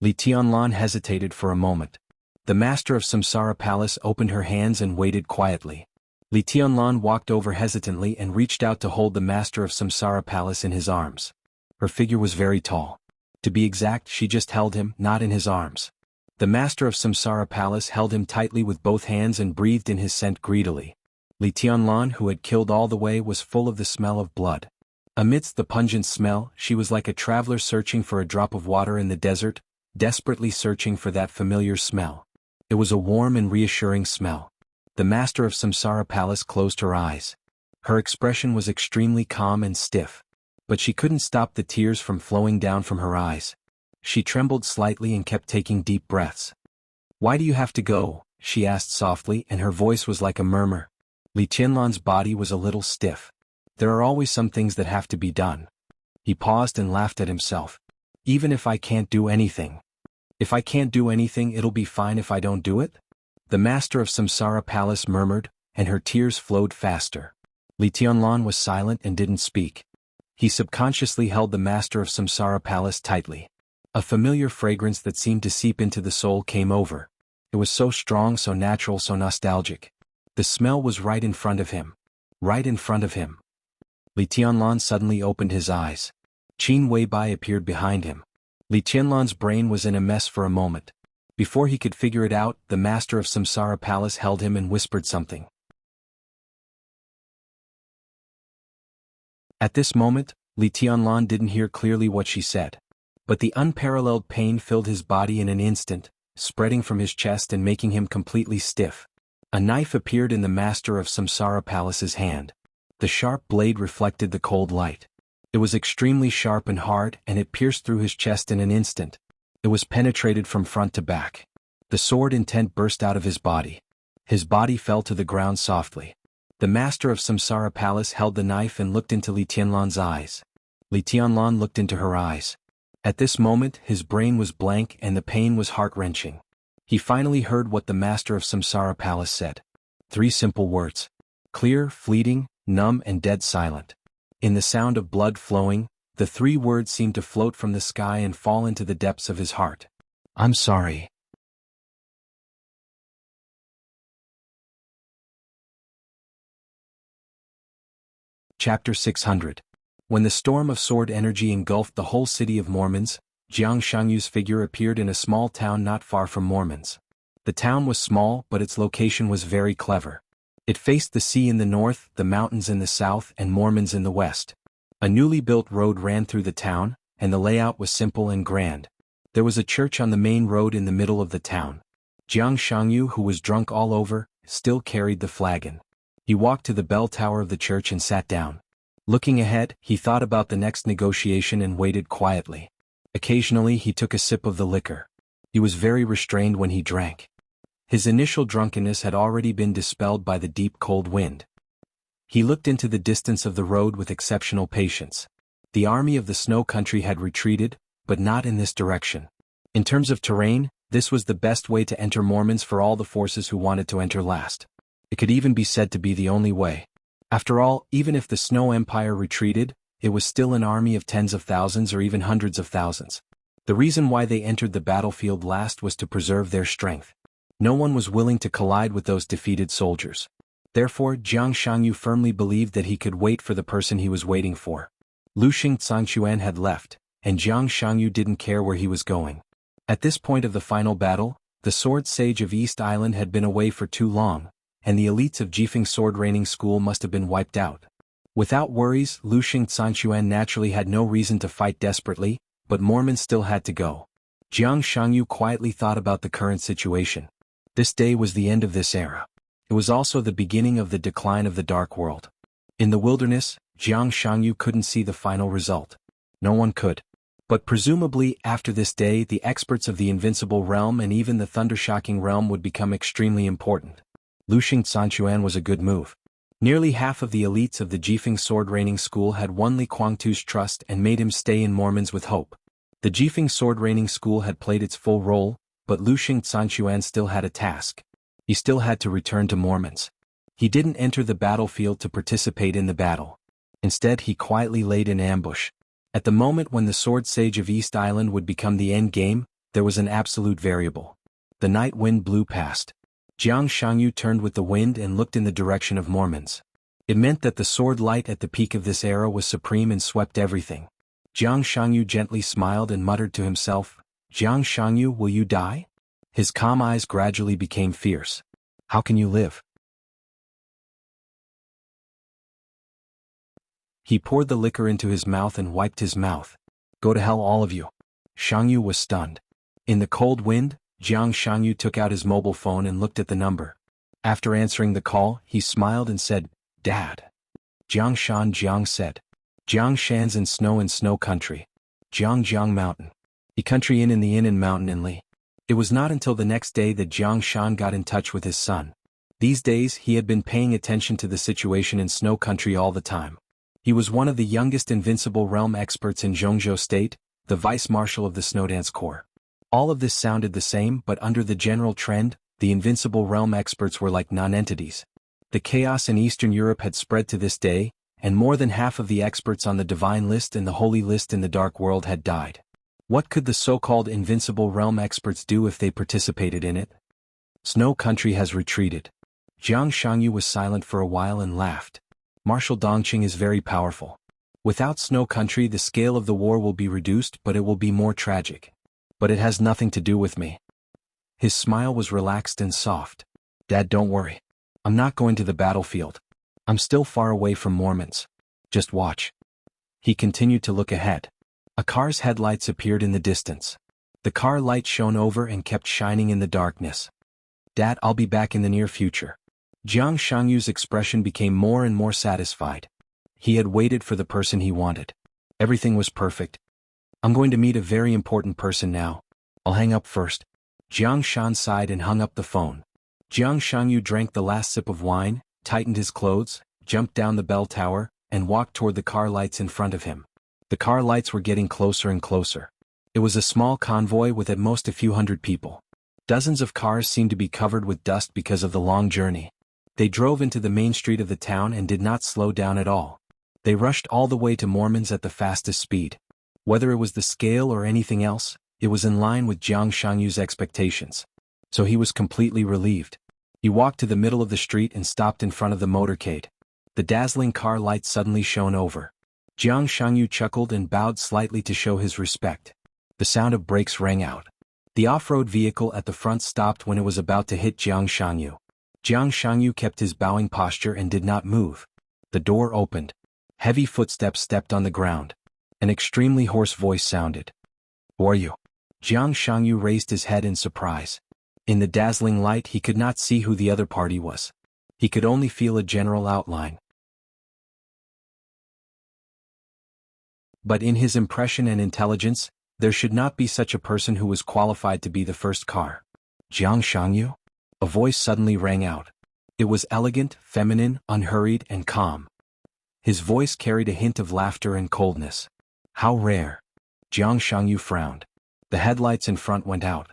Speaker 1: Li Tianlan hesitated for a moment. The master of Samsara Palace opened her hands and waited quietly. Li Tianlan walked over hesitantly and reached out to hold the master of Samsara Palace in his arms. Her figure was very tall. To be exact, she just held him, not in his arms. The master of Samsara Palace held him tightly with both hands and breathed in his scent greedily. Li Tianlan, who had killed all the way, was full of the smell of blood. Amidst the pungent smell, she was like a traveler searching for a drop of water in the desert, desperately searching for that familiar smell. It was a warm and reassuring smell. The master of Samsara Palace closed her eyes. Her expression was extremely calm and stiff. But she couldn't stop the tears from flowing down from her eyes. She trembled slightly and kept taking deep breaths. "Why do you have to go?" she asked softly, and her voice was like a murmur. Li Tianlan's body was a little stiff. There are always some things that have to be done. He paused and laughed at himself. "Even if I can't do anything. If I can't do anything, it'll be fine if I don't do it?" The master of Samsara Palace murmured, and her tears flowed faster. Li Tianlan was silent and didn't speak. He subconsciously held the master of Samsara Palace tightly. A familiar fragrance that seemed to seep into the soul came over. It was so strong, so natural, so nostalgic. The smell was right in front of him. Right in front of him. Li Tianlan suddenly opened his eyes. Qin Weibai appeared behind him. Li Tianlan's brain was in a mess for a moment. Before he could figure it out, the master of Samsara Palace held him and whispered something. At this moment, Li Tianlan didn't hear clearly what she said. But the unparalleled pain filled his body in an instant, spreading from his chest and making him completely stiff. A knife appeared in the master of Samsara Palace's hand. The sharp blade reflected the cold light. It was extremely sharp and hard, and it pierced through his chest in an instant. It was penetrated from front to back. The sword intent burst out of his body. His body fell to the ground softly. The master of Samsara Palace held the knife and looked into Li Tianlan's eyes. Li Tianlan looked into her eyes. At this moment, his brain was blank and the pain was heart-wrenching. He finally heard what the master of Samsara Palace said. 3 simple words. Clear, fleeting, numb and dead silent. In the sound of blood flowing, the 3 words seemed to float from the sky and fall into the depths of his heart. "I'm sorry." Chapter 600. When the storm of sword energy engulfed the whole city of Mormons, Jianghu's figure appeared in a small town not far from Mormons. The town was small, but its location was very clever. It faced the sea in the north, the mountains in the south, and Mormons in the west. A newly built road ran through the town, and the layout was simple and grand. There was a church on the main road in the middle of the town. Jianghu, who was drunk all over, still carried the flagon. He walked to the bell tower of the church and sat down. Looking ahead, he thought about the next negotiation and waited quietly. Occasionally he took a sip of the liquor. He was very restrained when he drank. His initial drunkenness had already been dispelled by the deep cold wind. He looked into the distance of the road with exceptional patience. The army of the snow country had retreated, but not in this direction. In terms of terrain, this was the best way to enter Mormons for all the forces who wanted to enter last. It could even be said to be the only way. After all, even if the Snow Empire retreated, it was still an army of tens of thousands or even hundreds of thousands. The reason why they entered the battlefield last was to preserve their strength. No one was willing to collide with those defeated soldiers. Therefore, Jianghu firmly believed that he could wait for the person he was waiting for. Luxing Zhangquan had left, and Jianghu didn't care where he was going. At this point of the final battle, the sword sage of East Island had been away for too long, and the elites of Jifeng sword training school must have been wiped out. Without worries, Luxing Zhangquan naturally had no reason to fight desperately, but Mormons still had to go. Jianghu quietly thought about the current situation. This day was the end of this era. It was also the beginning of the decline of the Dark World. In the wilderness, Jianghu couldn't see the final result. No one could. But presumably, after this day, the experts of the Invincible Realm and even the Thundershocking Realm would become extremely important. Luxing Zhangquan was a good move. Nearly half of the elites of the Jifeng sword training school had won Li Guangtu's trust and made him stay in Mormons with hope. The Jifeng sword training school had played its full role, but Luxing Zhangquan still had a task. He still had to return to Mormons. He didn't enter the battlefield to participate in the battle. Instead, he quietly laid in ambush. At the moment when the Sword Sage of East Island would become the end game, there was an absolute variable. The night wind blew past. Jianghu turned with the wind and looked in the direction of Mormons. It meant that the sword light at the peak of this era was supreme and swept everything. Jianghu gently smiled and muttered to himself, "Jianghu, will you die?" His calm eyes gradually became fierce. "How can you live?" He poured the liquor into his mouth and wiped his mouth. "Go to hell all of you." Shangyu was stunned. In the cold wind, Jianghu took out his mobile phone and looked at the number. After answering the call, he smiled and said, "Dad." Jiang said. Jiangshan's in snow country. Jiang mountain. The country in the inn and mountain in Li. It was not until the next day that Jiang Shan got in touch with his son. These days he had been paying attention to the situation in snow country all the time. He was one of the youngest Invincible Realm experts in Jianghu State, the vice marshal of the Snowdance Corps. All of this sounded the same, but under the general trend, the Invincible Realm experts were like non-entities. The chaos in Eastern Europe had spread to this day, and more than half of the experts on the Divine List and the Holy List in the Dark World had died. What could the so-called Invincible Realm experts do if they participated in it? Snow country has retreated. Jiang Shangyu was silent for a while and laughed. Marshal Dongqing is very powerful. Without snow country the scale of the war will be reduced, but it will be more tragic. But it has nothing to do with me. His smile was relaxed and soft. Dad, don't worry. I'm not going to the battlefield. I'm still far away from Mormons. Just watch. He continued to look ahead. A car's headlights appeared in the distance. The car light shone over and kept shining in the darkness. Dad, I'll be back in the near future. Jiang Shangyu's expression became more and more satisfied. He had waited for the person he wanted. Everything was perfect. I'm going to meet a very important person now. I'll hang up first. Jiang Shan sighed and hung up the phone. Jiang Shangyu drank the last sip of wine, tightened his clothes, jumped down the bell tower, and walked toward the car lights in front of him. The car lights were getting closer and closer. It was a small convoy with at most a few hundred people. Dozens of cars seemed to be covered with dust because of the long journey. They drove into the main street of the town and did not slow down at all. They rushed all the way to Mormon's at the fastest speed. Whether it was the scale or anything else, it was in line with Jiang Shangyu's expectations. So he was completely relieved. He walked to the middle of the street and stopped in front of the motorcade. The dazzling car light suddenly shone over. Jiang Shangyu chuckled and bowed slightly to show his respect. The sound of brakes rang out. The off-road vehicle at the front stopped when it was about to hit Jiang Shangyu. Jiang Shangyu kept his bowing posture and did not move. The door opened. Heavy footsteps stepped on the ground. An extremely hoarse voice sounded. "Who are you?" Jiang Shangyu raised his head in surprise. In the dazzling light he could not see who the other party was. He could only feel a general outline. But in his impression and intelligence, there should not be such a person who was qualified to be the first car. "Jiang Shangyu?" A voice suddenly rang out. It was elegant, feminine, unhurried, and calm. His voice carried a hint of laughter and coldness. "How rare." Jiang Shangyu frowned. The headlights in front went out.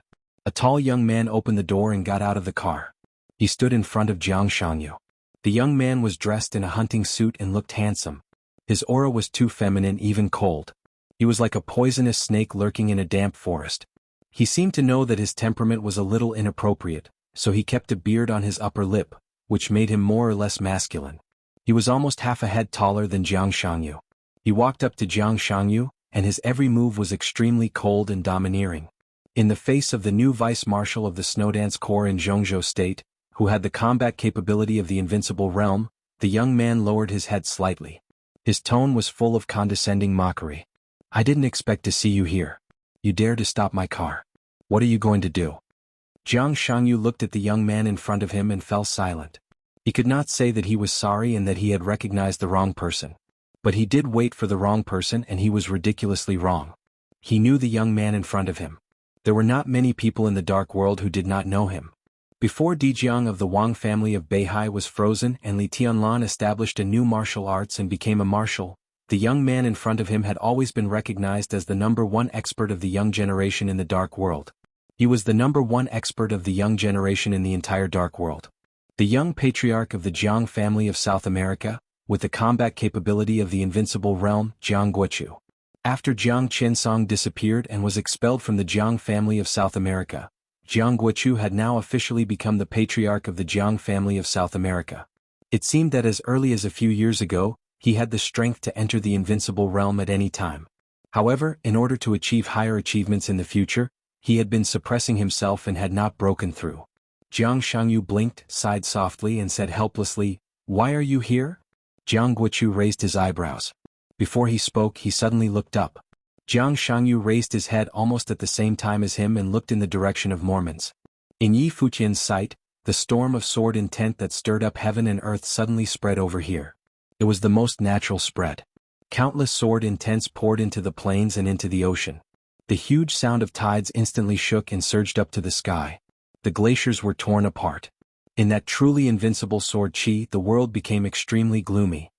Speaker 1: A tall young man opened the door and got out of the car. He stood in front of Jiang Shangyu. The young man was dressed in a hunting suit and looked handsome. His aura was too feminine, even cold. He was like a poisonous snake lurking in a damp forest. He seemed to know that his temperament was a little inappropriate, so he kept a beard on his upper lip, which made him more or less masculine. He was almost half a head taller than Jiang Shangyu. He walked up to Jiang Shangyu, and his every move was extremely cold and domineering. In the face of the new vice marshal of the Snowdance Corps in Jianghu State, who had the combat capability of the Invincible Realm, the young man lowered his head slightly. His tone was full of condescending mockery. "I didn't expect to see you here. You dare to stop my car. What are you going to do?" Jiang Shangyu looked at the young man in front of him and fell silent. He could not say that he was sorry and that he had recognized the wrong person. But he did wait for the wrong person, and he was ridiculously wrong. He knew the young man in front of him. There were not many people in the Dark World who did not know him. Before Dijiang of the Wang family of Beihai was frozen and Li Tianlan established a new martial arts and became a marshal, the young man in front of him had always been recognized as the #1 expert of the young generation in the Dark World. He was the #1 expert of the young generation in the entire Dark World. The young patriarch of the Jiang family of South America, with the combat capability of the Invincible Realm, Jiang Guochu. After Jiang Qinsong disappeared and was expelled from the Jiang family of South America, Jiang Guochu had now officially become the patriarch of the Jiang family of South America. It seemed that as early as a few years ago, he had the strength to enter the Invincible Realm at any time. However, in order to achieve higher achievements in the future, he had been suppressing himself and had not broken through. Jiang Shangyu blinked, sighed softly and said helplessly, "Why are you here?" Jiang Guochu raised his eyebrows. Before he spoke, he suddenly looked up. Jiang Shangyu raised his head almost at the same time as him and looked in the direction of Mormons. In Yi Fuqian's sight, The storm of sword intent that stirred up heaven and earth suddenly spread over here. It was the most natural spread. Countless sword intents poured into the plains and into the ocean. The huge sound of tides instantly shook and surged up to the sky. The glaciers were torn apart. In that truly invincible sword chi, the world became extremely gloomy.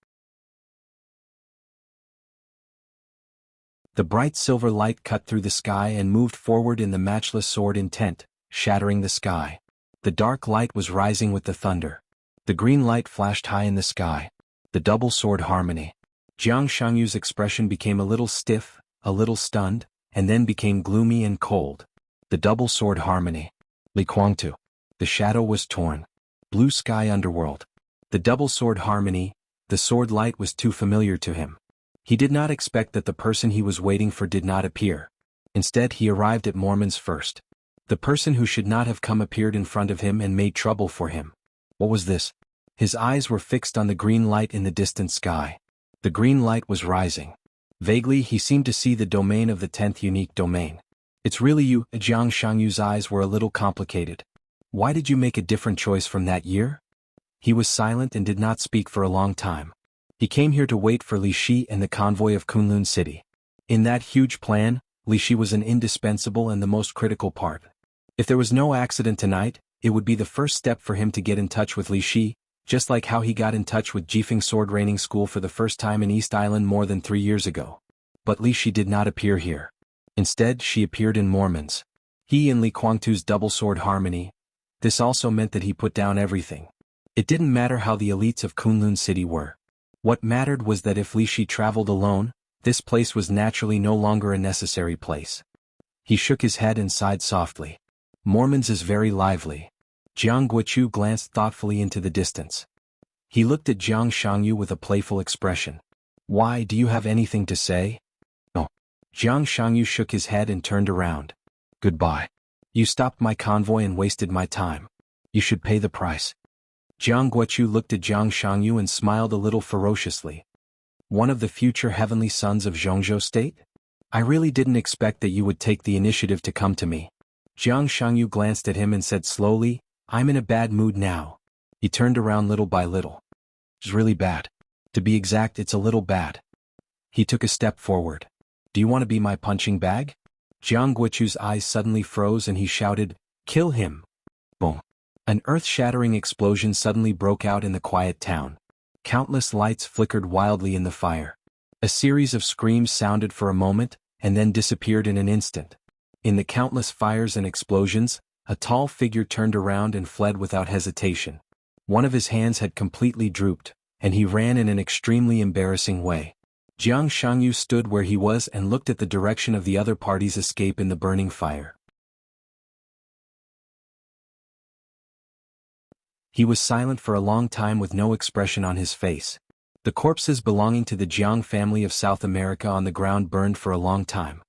Speaker 1: The bright silver light cut through the sky and moved forward in the matchless sword intent, shattering the sky. The dark light was rising with the thunder. The green light flashed high in the sky. The double sword harmony. Jiang Shangyu's expression became a little stiff, a little stunned, and then became gloomy and cold. The double sword harmony. Li Kuangtu. The shadow was torn. Blue sky underworld. The double sword harmony, the sword light was too familiar to him. He did not expect that the person he was waiting for did not appear. Instead he arrived at Mormon's first. The person who should not have come appeared in front of him and made trouble for him. What was this? His eyes were fixed on the green light in the distant sky. The green light was rising. Vaguely he seemed to see the domain of the 10th unique domain. It's really you. Jiang Shangyu's eyes were a little complicated. Why did you make a different choice from that year? He was silent and did not speak for a long time. He came here to wait for Li Shi and the convoy of Kunlun City. In that huge plan, Li Shi was an indispensable and the most critical part. If there was no accident tonight, it would be the first step for him to get in touch with Li Shi, just like how he got in touch with Jifeng Sword Training School for the first time in East Island more than 3 years ago. But Li Shi did not appear here. Instead, she appeared in Mormon's. He and Li Kuangtu's double sword harmony. This also meant that he put down everything. It didn't matter how the elites of Kunlun City were. What mattered was that if Li Shi traveled alone, this place was naturally no longer a necessary place. He shook his head and sighed softly. Mormon's is very lively. Jiang Guochu glanced thoughtfully into the distance. He looked at Jiang Shangyu with a playful expression. Why, do you have anything to say? No. Jiang Shangyu shook his head and turned around. Goodbye. You stopped my convoy and wasted my time. You should pay the price. Jiang Guochu looked at Jiang Shangyu and smiled a little ferociously. One of the future heavenly sons of Zhongzhou State? I really didn't expect that you would take the initiative to come to me. Jiang Shangyu glanced at him and said slowly, I'm in a bad mood now. He turned around little by little. It's really bad. To be exact, it's a little bad. He took a step forward. Do you want to be my punching bag? Jiang Guochu's eyes suddenly froze and he shouted, Kill him! Boom. An earth-shattering explosion suddenly broke out in the quiet town. Countless lights flickered wildly in the fire. A series of screams sounded for a moment, and then disappeared in an instant. In the countless fires and explosions, a tall figure turned around and fled without hesitation. One of his hands had completely drooped, and he ran in an extremely embarrassing way. Jiang Shangyu stood where he was and looked at the direction of the other party's escape in the burning fire. He was silent for a long time with no expression on his face. The corpses belonging to the Jiang family of South America on the ground burned for a long time.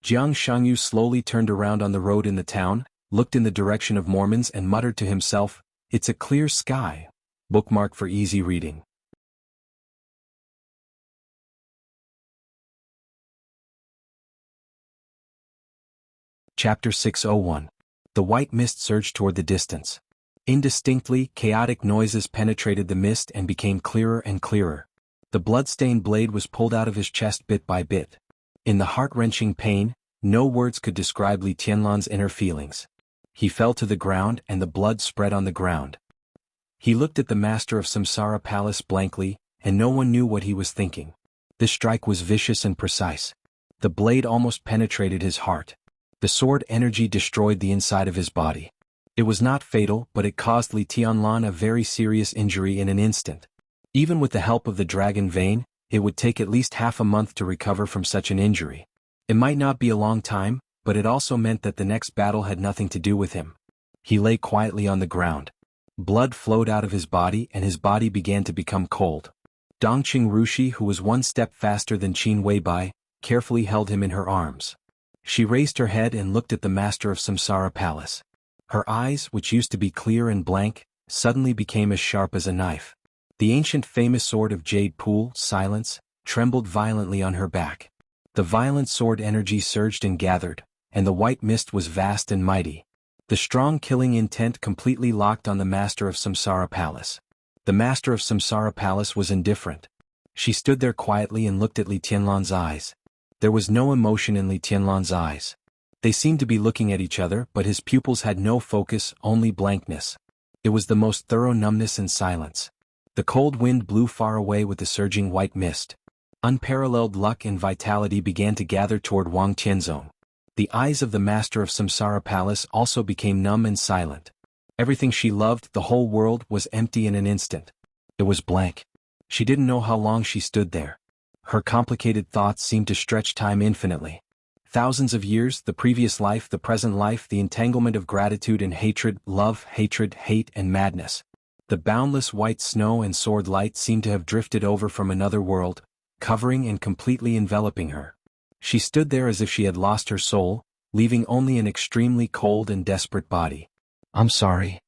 Speaker 1: Jiang Shangyu slowly turned around on the road in the town, looked in the direction of Mormon's and muttered to himself, It's a clear sky. Bookmark for easy reading. Chapter 601. The white mist surged toward the distance. Indistinctly, chaotic noises penetrated the mist and became clearer and clearer. The blood-stained blade was pulled out of his chest bit by bit. In the heart-wrenching pain, no words could describe Li Tianlan's inner feelings. He fell to the ground and the blood spread on the ground. He looked at the master of Samsara Palace blankly, and no one knew what he was thinking. This strike was vicious and precise. The blade almost penetrated his heart. The sword energy destroyed the inside of his body. It was not fatal, but it caused Li Tianlan a very serious injury in an instant. Even with the help of the dragon vein, it would take at least half a month to recover from such an injury. It might not be a long time, but it also meant that the next battle had nothing to do with him. He lay quietly on the ground. Blood flowed out of his body and his body began to become cold. Dongqing Rushi, who was one step faster than Qin Weibai, carefully held him in her arms. She raised her head and looked at the master of Samsara Palace. Her eyes, which used to be clear and blank, suddenly became as sharp as a knife. The ancient famous sword of Jade Pool, Silence, trembled violently on her back. The violent sword energy surged and gathered, and the white mist was vast and mighty. The The strong killing intent completely locked on the master of Samsara Palace. The master of Samsara Palace was indifferent. She stood there quietly and looked at Li Tianlan's eyes. There was no emotion in Li Tianlan's eyes. They seemed to be looking at each other, but his pupils had no focus, only blankness. It was the most thorough numbness and silence. The cold wind blew far away with the surging white mist. Unparalleled luck and vitality began to gather toward Wang Tianzong. The eyes of the master of Samsara Palace also became numb and silent. Everything she loved, the whole world, was empty in an instant. It was blank. She didn't know how long she stood there. Her complicated thoughts seemed to stretch time infinitely. Thousands of years, the previous life, the present life, the entanglement of gratitude and hatred, love, hatred, hate, and madness. The boundless white snow and sword light seemed to have drifted over from another world, covering and completely enveloping her. She stood there as if she had lost her soul, leaving only an extremely cold and desperate body. "I'm sorry."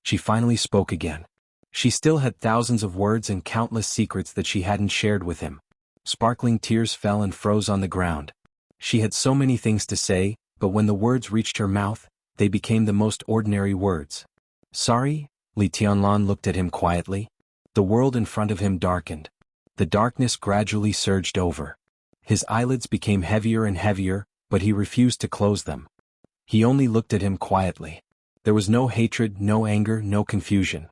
Speaker 1: She finally spoke again. She still had thousands of words and countless secrets that she hadn't shared with him. Sparkling tears fell and froze on the ground. She had so many things to say, but when the words reached her mouth, they became the most ordinary words. "Sorry?" Li Tianlan looked at him quietly. The world in front of him darkened. The darkness gradually surged over. His eyelids became heavier and heavier, but he refused to close them. He only looked at him quietly. There was no hatred, no anger, no confusion.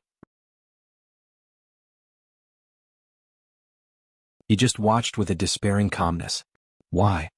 Speaker 1: He just watched with a despairing calmness. "Why?"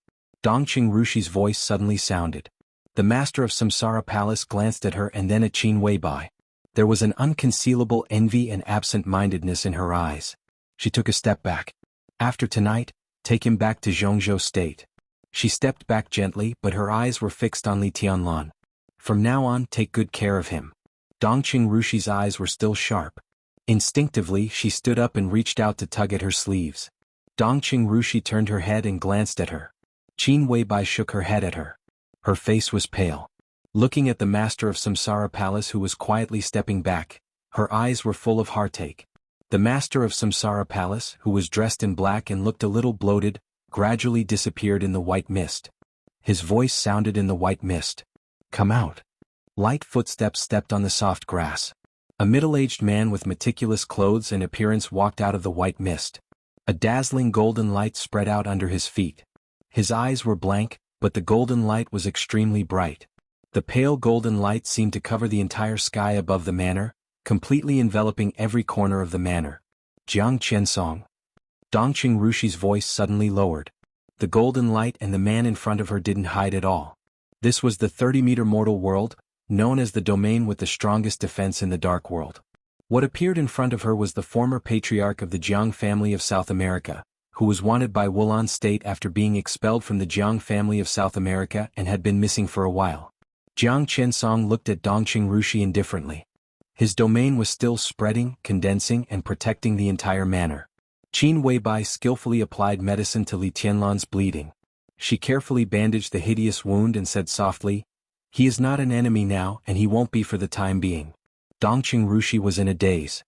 Speaker 1: Dongqing Rushi's voice suddenly sounded. The master of Samsara Palace glanced at her and then at Qin Weibai. There was an unconcealable envy and absent-mindedness in her eyes. She took a step back. "After tonight, take him back to Zhongzhou State." She stepped back gently, but her eyes were fixed on Li Tianlan. "From now on, take good care of him." Dongqing Rushi's eyes were still sharp. Instinctively, she stood up and reached out to tug at her sleeves. Dongqing Rushi turned her head and glanced at her. Qin Weibai shook her head at her. Her face was pale. Looking at the master of Samsara Palace who was quietly stepping back, her eyes were full of heartache. The master of Samsara Palace, who was dressed in black and looked a little bloated, gradually disappeared in the white mist. His voice sounded in the white mist. "Come out." Light footsteps stepped on the soft grass. A middle-aged man with meticulous clothes and appearance walked out of the white mist. A dazzling golden light spread out under his feet. His eyes were blank, but the golden light was extremely bright. The pale golden light seemed to cover the entire sky above the manor, completely enveloping every corner of the manor. "Jiang Qiansong." Dongqing Rushi's voice suddenly lowered. The golden light and the man in front of her didn't hide at all. This was the 30-meter mortal world, known as the domain with the strongest defense in the dark world. What appeared in front of her was the former patriarch of the Jiang family of South America, who was wanted by Wulan State after being expelled from the Jiang family of South America and had been missing for a while. Jiang Qiansong looked at Dongqing Rushi indifferently. His domain was still spreading, condensing, and protecting the entire manor. Qin Weibai skillfully applied medicine to Li Tianlan's bleeding. She carefully bandaged the hideous wound and said softly, "He is not an enemy now and he won't be for the time being." Dongqing Rushi was in a daze.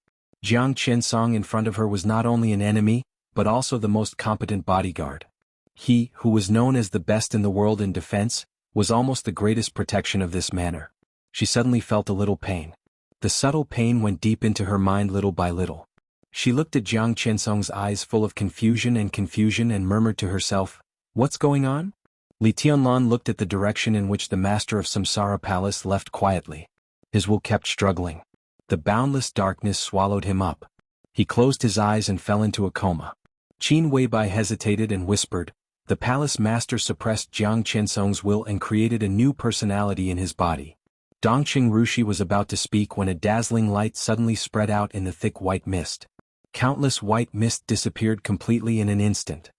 Speaker 1: Jiang Qiansong in front of her was not only an enemy, but also the most competent bodyguard. He, who was known as the best in the world in defense, was almost the greatest protection of this manor. She suddenly felt a little pain. The subtle pain went deep into her mind little by little. She looked at Jiang Qiansong's eyes full of confusion and murmured to herself, "What's going on?" Li Tianlan looked at the direction in which the master of Samsara Palace left quietly. His will kept struggling. The boundless darkness swallowed him up. He closed his eyes and fell into a coma. Qin Weibai hesitated and whispered. The palace master suppressed Jiang Qiansong's will and created a new personality in his body. Dongqing Rushi was about to speak when a dazzling light suddenly spread out in the thick white mist. Countless white mist disappeared completely in an instant.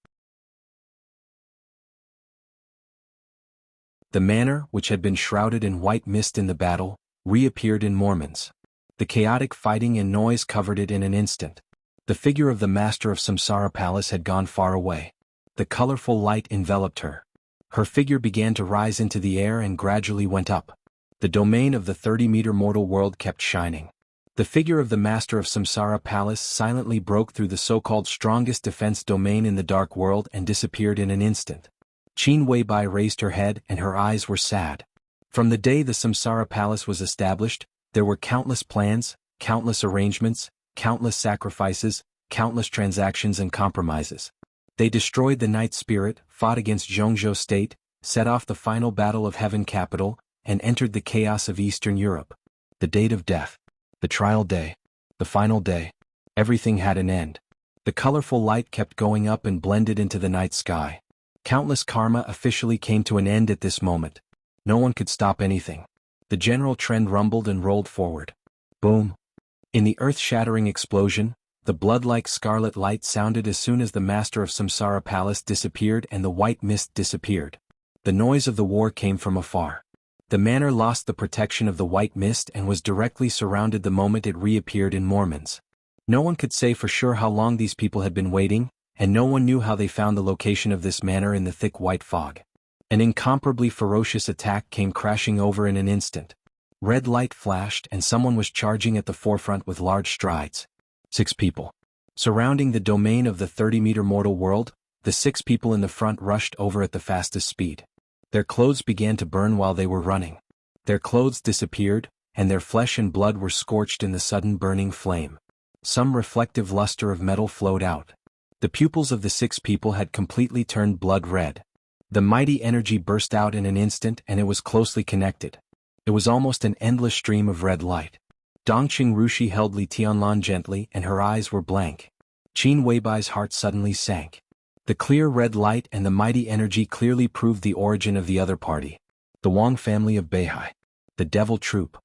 Speaker 1: The manor, which had been shrouded in white mist in the battle, reappeared in Mormons. The chaotic fighting and noise covered it in an instant. The figure of the master of Samsara Palace had gone far away. The colorful light enveloped her. Her figure began to rise into the air and gradually went up. The domain of the 30-meter mortal world kept shining. The figure of the master of Samsara Palace silently broke through the so-called strongest defense domain in the dark world and disappeared in an instant. Qin Weibai raised her head and her eyes were sad. From the day the Samsara Palace was established, there were countless plans, countless arrangements, countless sacrifices, countless transactions and compromises. They destroyed the Night Spirit, fought against Jianghu state, set off the final battle of Heaven capital, and entered the chaos of Eastern Europe. The date of death. The trial day. The final day. Everything had an end. The colorful light kept going up and blended into the night sky. Countless karma officially came to an end at this moment. No one could stop anything. The general trend rumbled and rolled forward. Boom. In the earth-shattering explosion, the blood-like scarlet light sounded as soon as the master of Samsara Palace disappeared and the white mist disappeared. The noise of the war came from afar. The manor lost the protection of the white mist and was directly surrounded the moment it reappeared in Mormons. No one could say for sure how long these people had been waiting, and no one knew how they found the location of this manor in the thick white fog. An incomparably ferocious attack came crashing over in an instant. Red light flashed and someone was charging at the forefront with large strides. 6 people. Surrounding the domain of the 30-meter mortal world, the 6 people in the front rushed over at the fastest speed. Their clothes began to burn while they were running. Their clothes disappeared, and their flesh and blood were scorched in the sudden burning flame. Some reflective luster of metal flowed out. The pupils of the 6 people had completely turned blood red. The mighty energy burst out in an instant and it was closely connected. It was almost an endless stream of red light. Dongqing Rushi held Li Tianlan gently and her eyes were blank. Qin Weibai's heart suddenly sank. The clear red light and the mighty energy clearly proved the origin of the other party. The Wang family of Beihai. The Devil Troop.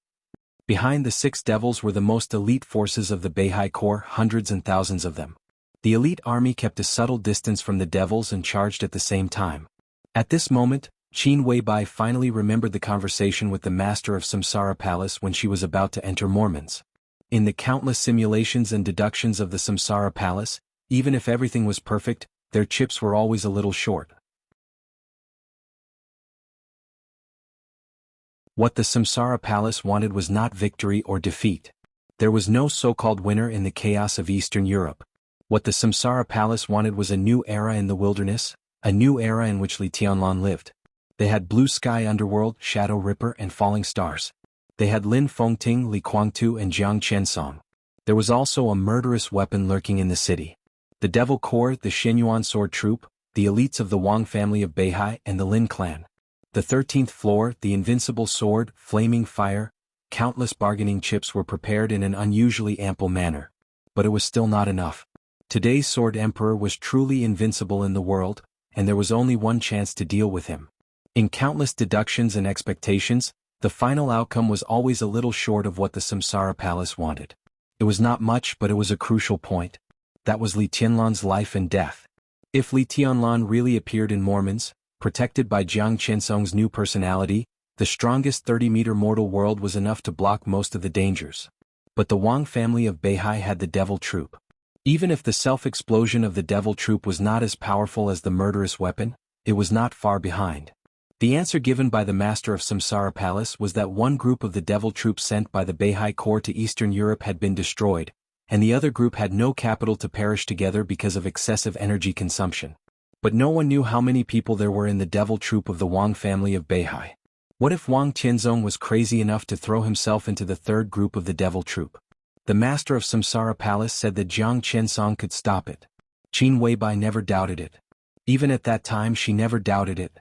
Speaker 1: Behind the 6 devils were the most elite forces of the Beihai Corps, hundreds and thousands of them. The elite army kept a subtle distance from the devils and charged at the same time. At this moment, Qin Weibai finally remembered the conversation with the master of Samsara Palace when she was about to enter Mormons. In the countless simulations and deductions of the Samsara Palace, even if everything was perfect, their chips were always a little short. What the Samsara Palace wanted was not victory or defeat. There was no so-called winner in the chaos of Eastern Europe. What the Samsara Palace wanted was a new era in the wilderness, a new era in which Li Tianlan lived. They had Blue Sky Underworld, Shadow Ripper and Falling Stars. They had Lin Fengting, Li Guangtu and Jiang Qiansong. There was also a murderous weapon lurking in the city. The Devil Corps, the Shenyuan Sword Troop, the elites of the Wang family of Beihai and the Lin clan. The 13th floor, the Invincible Sword, Flaming Fire, countless bargaining chips were prepared in an unusually ample manner. But it was still not enough. Today's Sword Emperor was truly invincible in the world, and there was only one chance to deal with him. In countless deductions and expectations, the final outcome was always a little short of what the Samsara Palace wanted. It was not much, but it was a crucial point. That was Li Tianlan's life and death. If Li Tianlan really appeared in Mormons, protected by Jiang Qiansong's new personality, the strongest 30-meter mortal world was enough to block most of the dangers. But the Wang family of Beihai had the Devil Troop. Even if the self-explosion of the Devil Troop was not as powerful as the murderous weapon, it was not far behind. The answer given by the master of Samsara Palace was that one group of the Devil Troop sent by the Beihai Corps to Eastern Europe had been destroyed, and the other group had no capital to perish together because of excessive energy consumption. But no one knew how many people there were in the Devil Troop of the Wang family of Beihai. What if Wang Tianzong was crazy enough to throw himself into the 3rd group of the Devil Troop? The master of Samsara Palace said that Jiang Qiansong could stop it. Qin Weibai never doubted it. Even at that time she never doubted it.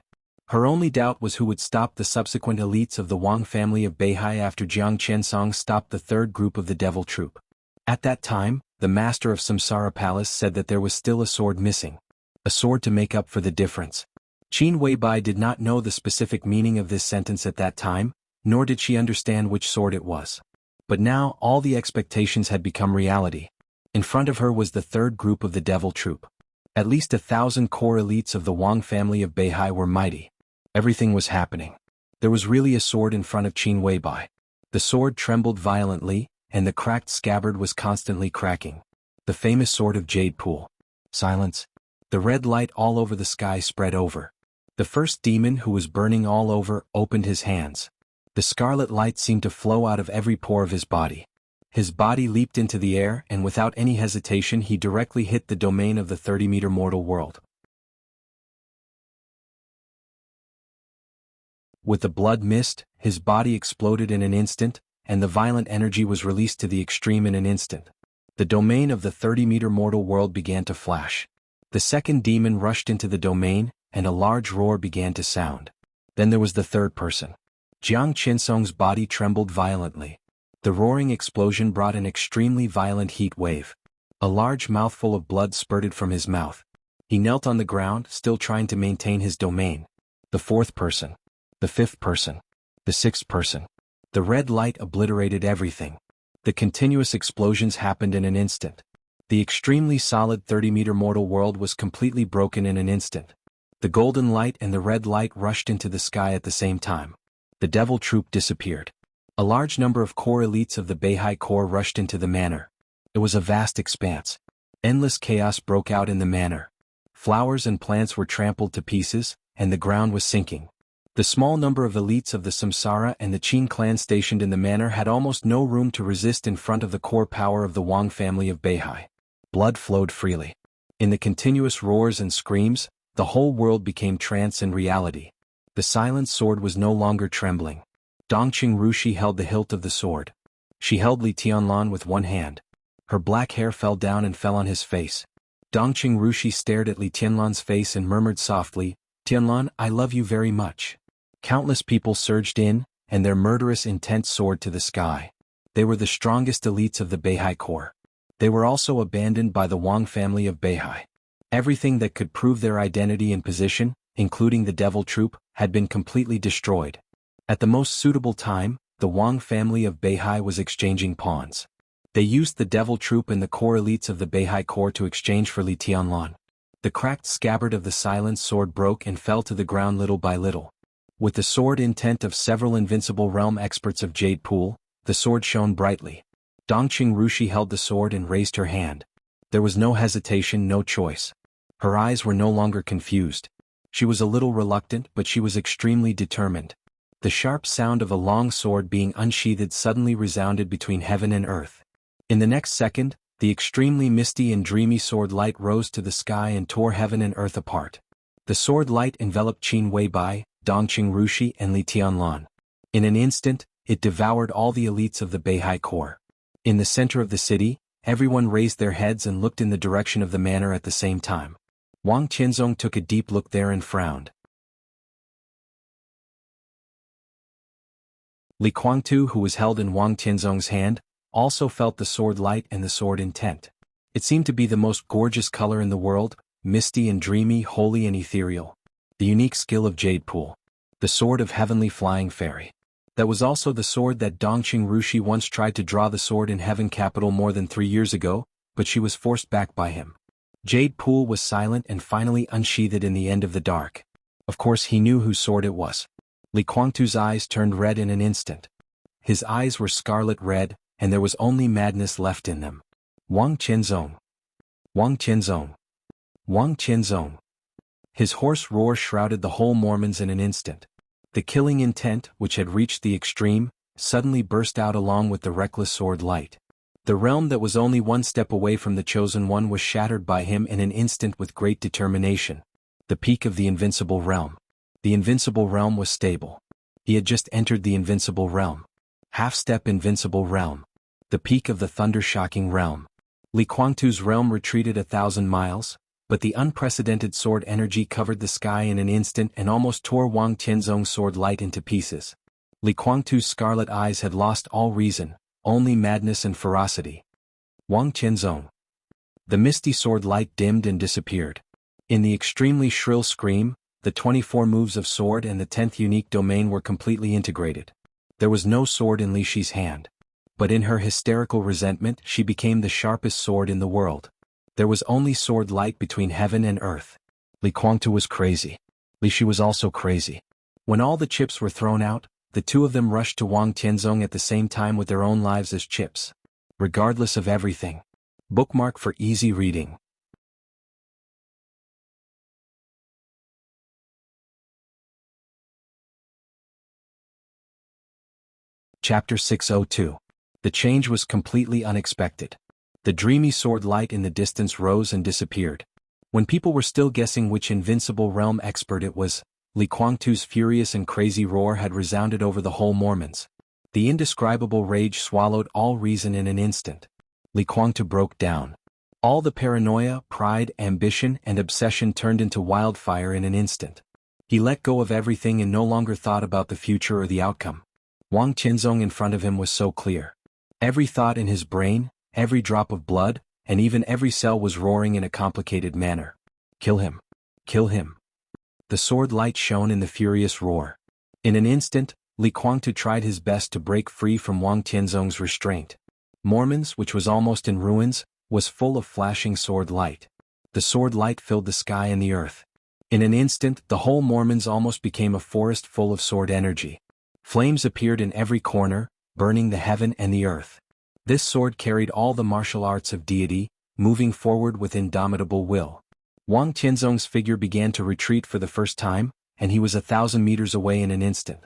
Speaker 1: Her only doubt was who would stop the subsequent elites of the Wang family of Beihai after Jiang Qiansong stopped the 3rd group of the Devil Troop. At that time, the master of Samsara Palace said that there was still a sword missing. A sword to make up for the difference. Qin Weibai did not know the specific meaning of this sentence at that time, nor did she understand which sword it was. But now all the expectations had become reality. In front of her was the 3rd group of the Devil Troop. At least 1,000 core elites of the Wang family of Beihai were mighty. Everything was happening. There was really a sword in front of Qin Weibai. The sword trembled violently, and the cracked scabbard was constantly cracking. The famous sword of Jade Pool. Silence. The red light all over the sky spread over. The first demon, who was burning all over, opened his hands. The scarlet light seemed to flow out of every pore of his body. His body leaped into the air, and without any hesitation he directly hit the domain of the 30-meter mortal world. With the blood mist, his body exploded in an instant, and the violent energy was released to the extreme in an instant. The domain of the 30-meter mortal world began to flash. The second demon rushed into the domain, and a large roar began to sound. Then there was the third person. Jiang Qinsong's body trembled violently. The roaring explosion brought an extremely violent heat wave. A large mouthful of blood spurted from his mouth. He knelt on the ground, still trying to maintain his domain. The fourth person. The fifth person. The sixth person. The red light obliterated everything. The continuous explosions happened in an instant. The extremely solid 30-meter mortal world was completely broken in an instant. The golden light and the red light rushed into the sky at the same time. The devil troop disappeared. A large number of core elites of the Beihai Corps rushed into the manor. It was a vast expanse. Endless chaos broke out in the manor. Flowers and plants were trampled to pieces, and the ground was sinking. The small number of elites of the Samsara and the Qin clan stationed in the manor had almost no room to resist in front of the core power of the Wang family of Beihai. Blood flowed freely. In the continuous roars and screams, the whole world became trance and reality. The silent sword was no longer trembling. Dongqing Rushi held the hilt of the sword. She held Li Tianlan with one hand. Her black hair fell down and fell on his face. Dongqing Rushi stared at Li Tianlan's face and murmured softly, "Tianlan, I love you very much." Countless people surged in, and their murderous intent soared to the sky. They were the strongest elites of the Beihai Corps. They were also abandoned by the Wang family of Beihai. Everything that could prove their identity and position, including the devil troop, had been completely destroyed. At the most suitable time, the Wang family of Beihai was exchanging pawns. They used the devil troop and the core elites of the Beihai Corps to exchange for Li Tianlan. The cracked scabbard of the silent sword broke and fell to the ground little by little. With the sword intent of several invincible realm experts of Jade Pool, the sword shone brightly. Dongqing Rushi held the sword and raised her hand. There was no hesitation, no choice. Her eyes were no longer confused. She was a little reluctant, but she was extremely determined. The sharp sound of a long sword being unsheathed suddenly resounded between heaven and earth. In the next second, the extremely misty and dreamy sword light rose to the sky and tore heaven and earth apart. The sword light enveloped Qin Weibai, Dongqing Rushi and Li Tianlan. In an instant, it devoured all the elites of the Beihai Corps. In the center of the city, everyone raised their heads and looked in the direction of the manor at the same time. Wang Qianzong took a deep look there and frowned. Li Guangtu, who was held in Wang Qianzong's hand, also felt the sword light and the sword intent. It seemed to be the most gorgeous color in the world, misty and dreamy, holy and ethereal. The unique skill of Jade Pool. The sword of heavenly flying fairy. That was also the sword that Dongqing Rushi once tried to draw the sword in Heaven Capital more than 3 years ago, but she was forced back by him. Jade Pool was silent and finally unsheathed in the end of the dark. Of course he knew whose sword it was. Li Guangtu's eyes turned red in an instant. His eyes were scarlet red, and there was only madness left in them. Wang Qianzong. Wang Qianzong. Wang Qianzong. His hoarse roar shrouded the whole Mormons in an instant. The killing intent, which had reached the extreme, suddenly burst out along with the reckless sword light. The realm that was only one step away from the Chosen One was shattered by him in an instant with great determination. The peak of the invincible realm. The invincible realm was stable. He had just entered the invincible realm. Half-step invincible realm. The peak of the thunder-shocking realm. Li Guangtu's realm retreated 1,000 miles, but the unprecedented sword energy covered the sky in an instant and almost tore Wang Qianzong's sword light into pieces. Li Guangtu's scarlet eyes had lost all reason, only madness and ferocity. Wang Qianzong. The misty sword light dimmed and disappeared. In the extremely shrill scream, the 24 moves of sword and the 10th unique domain were completely integrated. There was no sword in Li Shi's hand. But in her hysterical resentment she became the sharpest sword in the world. There was only sword light between heaven and earth. Li Guangtu was crazy. Li Shi was also crazy. When all the chips were thrown out, the two of them rushed to Wang Qianzong at the same time with their own lives as chips. Regardless of everything. Bookmark for easy reading. Chapter 602. The change was completely unexpected. The dreamy sword light in the distance rose and disappeared. When people were still guessing which invincible realm expert it was, Li Kuangtu's furious and crazy roar had resounded over the whole Mormons. The indescribable rage swallowed all reason in an instant. Li Kuangtu broke down. All the paranoia, pride, ambition, and obsession turned into wildfire in an instant. He let go of everything and no longer thought about the future or the outcome. Wang Qianzong in front of him was so clear. Every thought in his brain, every drop of blood, and even every cell was roaring in a complicated manner. Kill him. Kill him. The sword light shone in the furious roar. In an instant, Li Kuangtu tried his best to break free from Wang Qianzong's restraint. Mormons, which was almost in ruins, was full of flashing sword light. The sword light filled the sky and the earth. In an instant, the whole Mormons almost became a forest full of sword energy. Flames appeared in every corner, burning the heaven and the earth. This sword carried all the martial arts of deity, moving forward with indomitable will. Wang Qianzong's figure began to retreat for the first time, and he was 1,000 meters away in an instant.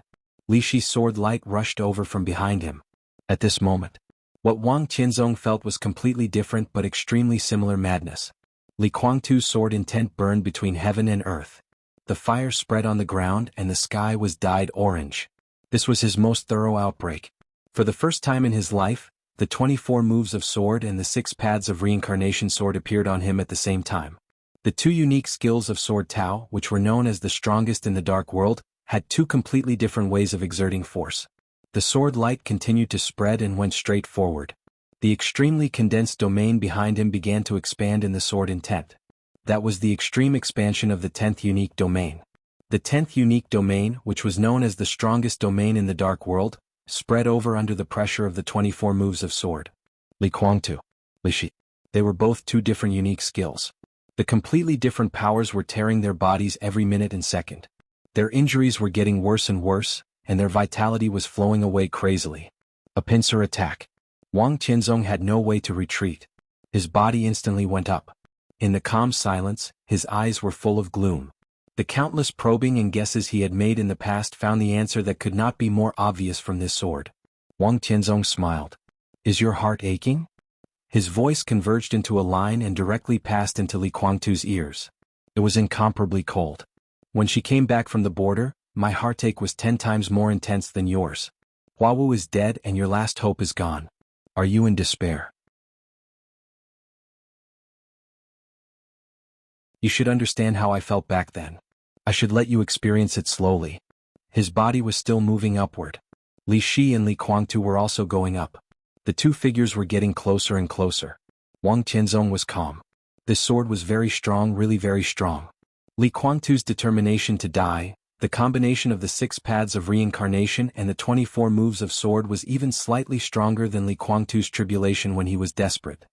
Speaker 1: Li Shi's sword light rushed over from behind him. At this moment, what Wang Qianzong felt was completely different but extremely similar madness. Li Kuangtu's sword intent burned between heaven and earth. The fire spread on the ground and the sky was dyed orange. This was his most thorough outbreak. For the first time in his life, the 24 moves of sword and the 6 paths of reincarnation sword appeared on him at the same time. The 2 unique skills of Sword Tao, which were known as the strongest in the dark world, had 2 completely different ways of exerting force. The sword light continued to spread and went straight forward. The extremely condensed domain behind him began to expand in the sword intent. That was the extreme expansion of the 10th unique domain. The 10th unique domain, which was known as the strongest domain in the dark world, spread over under the pressure of the 24 moves of sword. Li Kuangtu, Li Shi. They were both 2 different unique skills. The completely different powers were tearing their bodies every minute and second. Their injuries were getting worse and worse, and their vitality was flowing away crazily. A pincer attack. Wang Qianzong had no way to retreat. His body instantly went up. In the calm silence, his eyes were full of gloom. The countless probing and guesses he had made in the past found the answer that could not be more obvious from this sword. Wang Qianzong smiled. Is your heart aching? His voice converged into a line and directly passed into Li Kuangtu's ears. It was incomparably cold. When she came back from the border, my heartache was 10 times more intense than yours. Huawu is dead and your last hope is gone. Are you in despair? You should understand how I felt back then. I should let you experience it slowly. His body was still moving upward. Li Shi and Li Kuangtu were also going up. The 2 figures were getting closer and closer. Wang Qianzong was calm. This sword was very strong, really very strong. Li Kuangtu's determination to die, the combination of the 6 paths of reincarnation and the 24 moves of sword was even slightly stronger than Li Kuangtu's tribulation when he was desperate.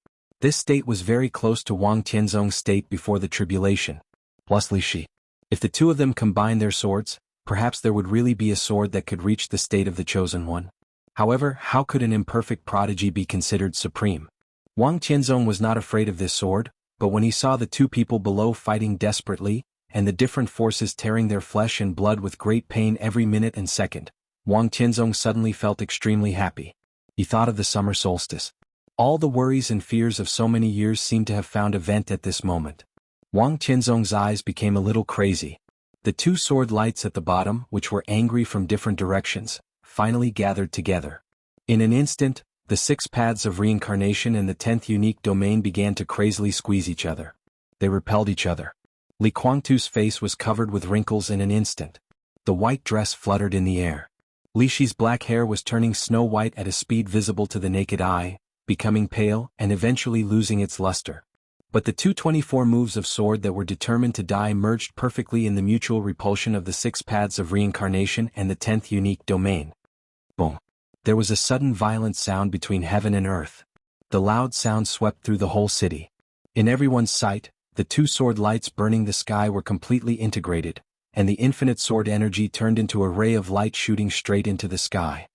Speaker 1: This state was very close to Wang Qianzong's state before the tribulation. Plus Li Shi. If the 2 of them combined their swords, perhaps there would really be a sword that could reach the state of the chosen one. However, how could an imperfect prodigy be considered supreme? Wang Qianzong was not afraid of this sword, but when he saw the 2 people below fighting desperately, and the different forces tearing their flesh and blood with great pain every minute and second, Wang Qianzong suddenly felt extremely happy. He thought of the summer solstice. All the worries and fears of so many years seemed to have found a vent at this moment. Wang Qianzong's eyes became a little crazy. The 2 sword lights at the bottom, which were angry from different directions, finally gathered together. In an instant, the 6 paths of reincarnation and the 10th unique domain began to crazily squeeze each other. They repelled each other. Li Kuangtu's face was covered with wrinkles in an instant. The white dress fluttered in the air. Li Shi's black hair was turning snow white at a speed visible to the naked eye, becoming pale and eventually losing its luster. But the 224 moves of sword that were determined to die merged perfectly in the mutual repulsion of the 6 paths of reincarnation and the 10th unique domain. Boom! There was a sudden violent sound between heaven and earth. The loud sound swept through the whole city. In everyone's sight, the 2 sword lights burning the sky were completely integrated, and the infinite sword energy turned into a ray of light shooting straight into the sky.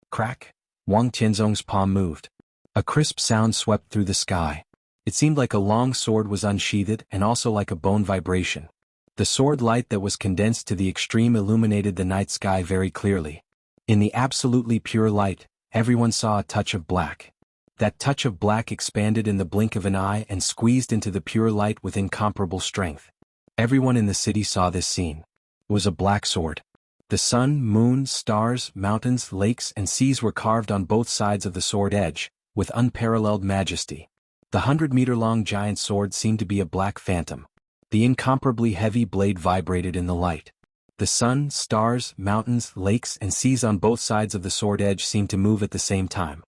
Speaker 1: Crack! Wang Qianzong's palm moved. A crisp sound swept through the sky. It seemed like a long sword was unsheathed and also like a bone vibration. The sword light that was condensed to the extreme illuminated the night sky very clearly. In the absolutely pure light, everyone saw a touch of black. That touch of black expanded in the blink of an eye and squeezed into the pure light with incomparable strength. Everyone in the city saw this scene. It was a black sword. The sun, moon, stars, mountains, lakes, and seas were carved on both sides of the sword edge, with unparalleled majesty. The 100-meter-long giant sword seemed to be a black phantom. The incomparably heavy blade vibrated in the light. The sun, stars, mountains, lakes, and seas on both sides of the sword edge seemed to move at the same time.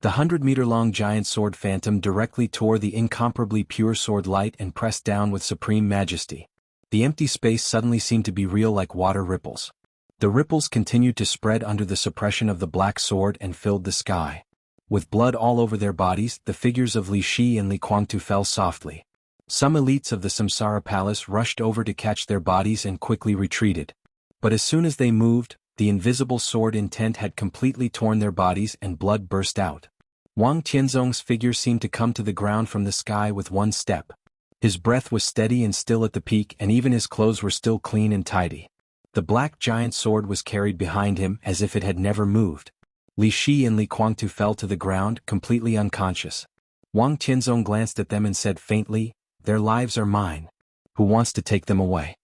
Speaker 1: The 100-meter-long giant sword phantom directly tore the incomparably pure sword light and pressed down with supreme majesty. The empty space suddenly seemed to be real like water ripples. The ripples continued to spread under the suppression of the black sword and filled the sky. With blood all over their bodies, the figures of Li Shi and Li Guangtu fell softly. Some elites of the Samsara Palace rushed over to catch their bodies and quickly retreated. But as soon as they moved, the invisible sword intent had completely torn their bodies and blood burst out. Wang Tianzong's figure seemed to come to the ground from the sky with one step. His breath was steady and still at the peak, and even his clothes were still clean and tidy. The black giant sword was carried behind him as if it had never moved. Li Shi and Li Guangtu fell to the ground, completely unconscious. Wang Tianzong glanced at them and said faintly, "Their lives are mine. Who wants to take them away?"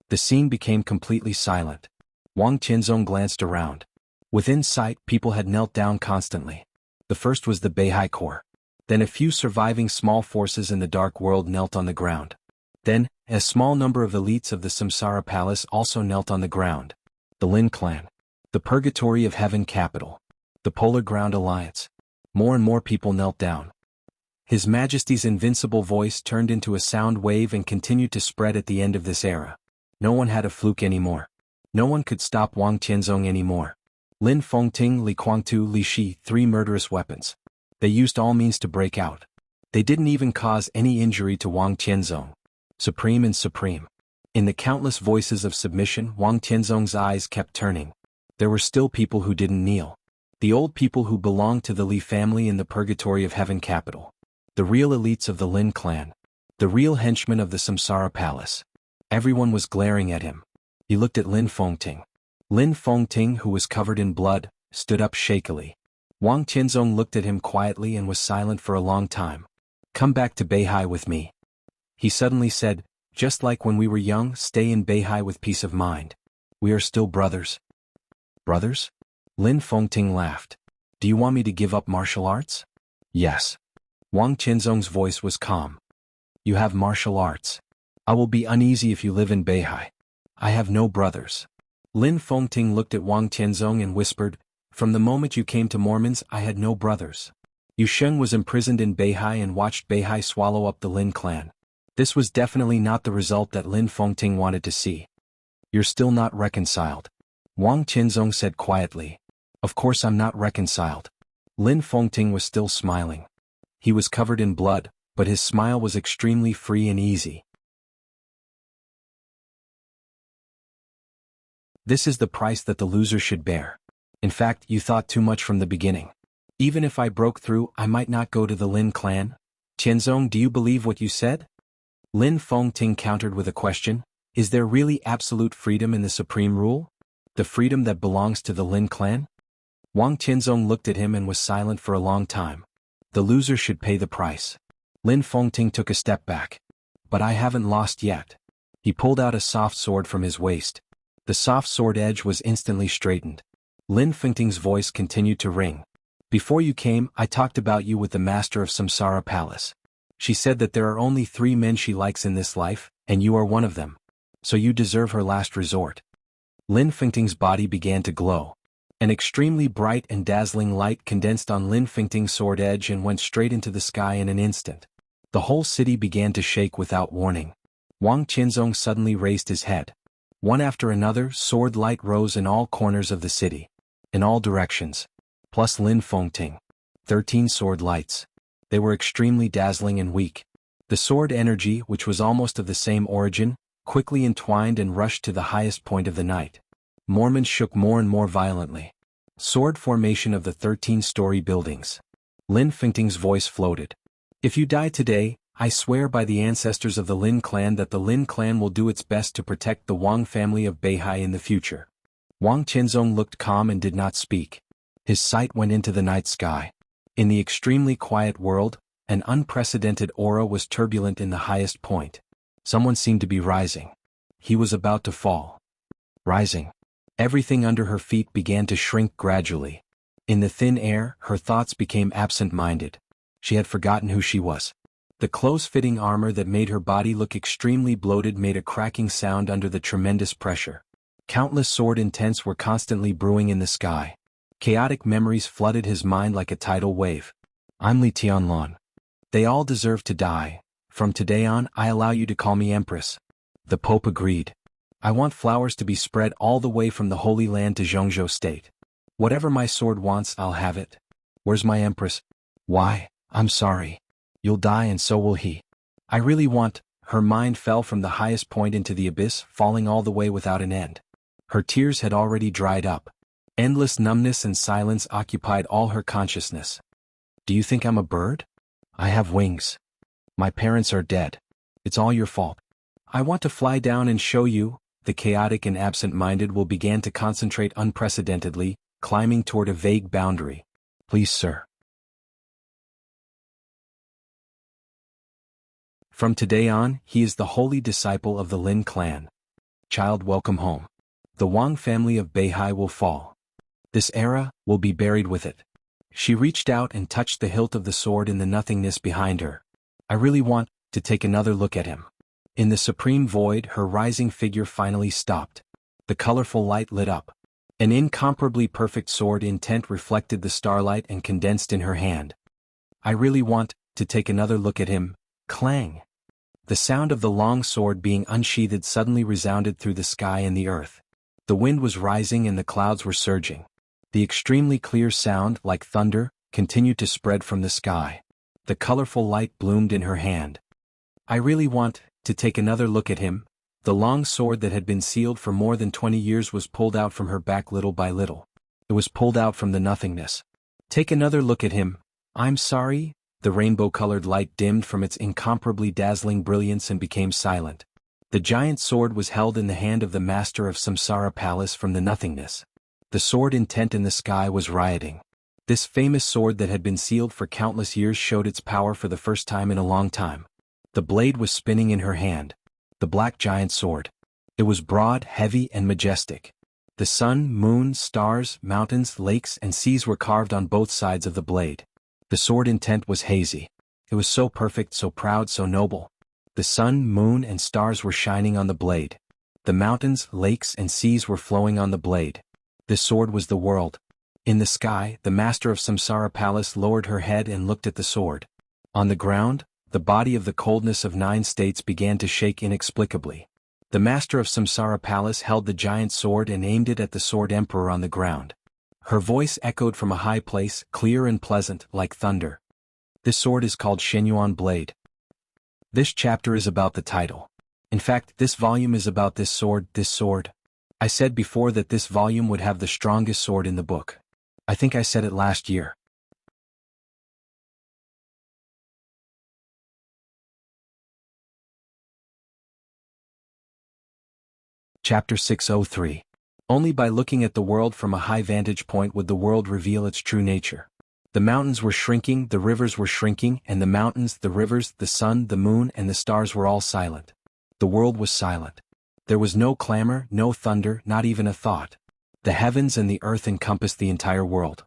Speaker 1: The scene became completely silent. Wang Tianzong glanced around. Within sight, people had knelt down constantly. The first was the Beihai Corps. Then a few surviving small forces in the dark world knelt on the ground. Then, a small number of elites of the Samsara Palace also knelt on the ground. The Lin clan. The Purgatory of Heaven capital. The Polar Ground Alliance. More and more people knelt down. His Majesty's invincible voice turned into a sound wave and continued to spread at the end of this era. No one had a fluke anymore. No one could stop Wang Tianzong anymore. Lin Fengting, Li Guangtu, Li Shi, 3 murderous weapons. They used all means to break out. They didn't even cause any injury to Wang Tianzong. Supreme and supreme. In the countless voices of submission, Wang Tianzong's eyes kept turning. There were still people who didn't kneel. The old people who belonged to the Li family in the Purgatory of Heaven capital. The real elites of the Lin clan. The real henchmen of the Samsara Palace. Everyone was glaring at him. He looked at Lin Fengting. Lin Fengting, who was covered in blood, stood up shakily. Wang Tianzong looked at him quietly and was silent for a long time. "Come back to Beihai with me," he suddenly said. "Just like when we were young, stay in Beihai with peace of mind. We are still brothers." "Brothers?" Lin Fengting laughed. "Do you want me to give up martial arts?" "Yes." Wang Tianzong's voice was calm. "You have martial arts. I will be uneasy if you live in Beihai. I have no brothers." Lin Fengting looked at Wang Tianzong and whispered, "From the moment you came to Mormons, I had no brothers. Yu Sheng was imprisoned in Beihai and watched Beihai swallow up the Lin clan. This was definitely not the result that Lin Fengting wanted to see." "You're still not reconciled," Wang Tianzong said quietly. "Of course I'm not reconciled." Lin Fengting was still smiling. He was covered in blood, but his smile was extremely free and easy. "This is the price that the loser should bear. In fact, you thought too much from the beginning. Even if I broke through, I might not go to the Lin clan. Tianzong, do you believe what you said?" Lin Fengting countered with a question. "Is there really absolute freedom in the supreme rule? The freedom that belongs to the Lin clan?" Wang Tianzong looked at him and was silent for a long time. "The loser should pay the price." Lin Fengting took a step back. "But I haven't lost yet." He pulled out a soft sword from his waist. The soft sword edge was instantly straightened. Lin Fengting's voice continued to ring. "Before you came, I talked about you with the master of Samsara Palace. She said that there are only 3 men she likes in this life, and you are one of them. So you deserve her last resort." Lin Fengting's body began to glow. An extremely bright and dazzling light condensed on Lin Fengting's sword edge and went straight into the sky in an instant. The whole city began to shake without warning. Wang Tianzong suddenly raised his head. One after another, sword light rose in all corners of the city. In all directions. Plus Lin Fengting. 13 sword lights. They were extremely dazzling and weak. The sword energy, which was almost of the same origin, quickly entwined and rushed to the highest point of the night. Mormons shook more and more violently. Sword formation of the 13-story buildings. Lin Fengting's voice floated. "If you die today, I swear by the ancestors of the Lin clan that the Lin clan will do its best to protect the Wang family of Beihai in the future." Wang Tianzong looked calm and did not speak. His sight went into the night sky. In the extremely quiet world, An unprecedented aura was turbulent in the highest point. Someone seemed to be rising. He was about to fall. Rising. Everything under her feet began to shrink gradually. In the thin air, her thoughts became absent-minded. She had forgotten who she was. The close-fitting armor that made her body look extremely bloated made a cracking sound under the tremendous pressure. Countless sword intents were constantly brewing in the sky. Chaotic memories flooded his mind like a tidal wave. I'm Li Tianlan. They all deserve to die. From today on, I allow you to call me Empress. The Pope agreed. I want flowers to be spread all the way from the Holy Land to Jianghu State. Whatever my sword wants, I'll have it. Where's my Empress? Why, I'm sorry. You'll die and so will he. I really want. Her mind fell from the highest point into the abyss, falling all the way without an end. Her tears had already dried up. Endless numbness and silence occupied all her consciousness. Do you think I'm a bird? I have wings. My parents are dead. It's all your fault. I want to fly down and show you. The chaotic and absent-minded will began to concentrate unprecedentedly, climbing toward a vague boundary. Please, sir. From today on, he is the holy disciple of the Lin clan. Child, welcome home. The Wang family of Beihai will fall. This era will be buried with it. She reached out and touched the hilt of the sword in the nothingness behind her. I really want to take another look at him. In the supreme void, her rising figure finally stopped. The colorful light lit up. An incomparably perfect sword intent reflected the starlight and condensed in her hand. I really want to take another look at him. Clang! The sound of the long sword being unsheathed suddenly resounded through the sky and the earth. The wind was rising and the clouds were surging. The extremely clear sound, like thunder, continued to spread from the sky. The colorful light bloomed in her hand. I really want to take another look at him. The long sword that had been sealed for more than 20 years was pulled out from her back little by little. It was pulled out from the nothingness. Take another look at him. I'm sorry. The rainbow-colored light dimmed from its incomparably dazzling brilliance and became silent. The giant sword was held in the hand of the master of Samsara Palace from the nothingness. The sword intent in the sky was rioting. This famous sword that had been sealed for countless years showed its power for the first time in a long time. The blade was spinning in her hand. The black giant sword. It was broad, heavy, and majestic. The sun, moon, stars, mountains, lakes, and seas were carved on both sides of the blade. The sword intent was hazy. It was so perfect, so proud, so noble. The sun, moon, and stars were shining on the blade. The mountains, lakes, and seas were flowing on the blade. This sword was the world. In the sky, the master of Samsara Palace lowered her head and looked at the sword. On the ground, the body of the coldness of 9 states began to shake inexplicably. The master of Samsara Palace held the giant sword and aimed it at the sword emperor on the ground. Her voice echoed from a high place, clear and pleasant, like thunder. This sword is called Shenyuan Blade. This chapter is about the title. In fact, this volume is about this sword. I said before that this volume would have the strongest sword in the book. I think I said it last year. Chapter 603. Only by looking at the world from a high vantage point would the world reveal its true nature. The mountains were shrinking, the rivers were shrinking, and the mountains, the rivers, the sun, the moon, and the stars were all silent. The world was silent. There was no clamor, no thunder, not even a thought. The heavens and the earth encompassed the entire world.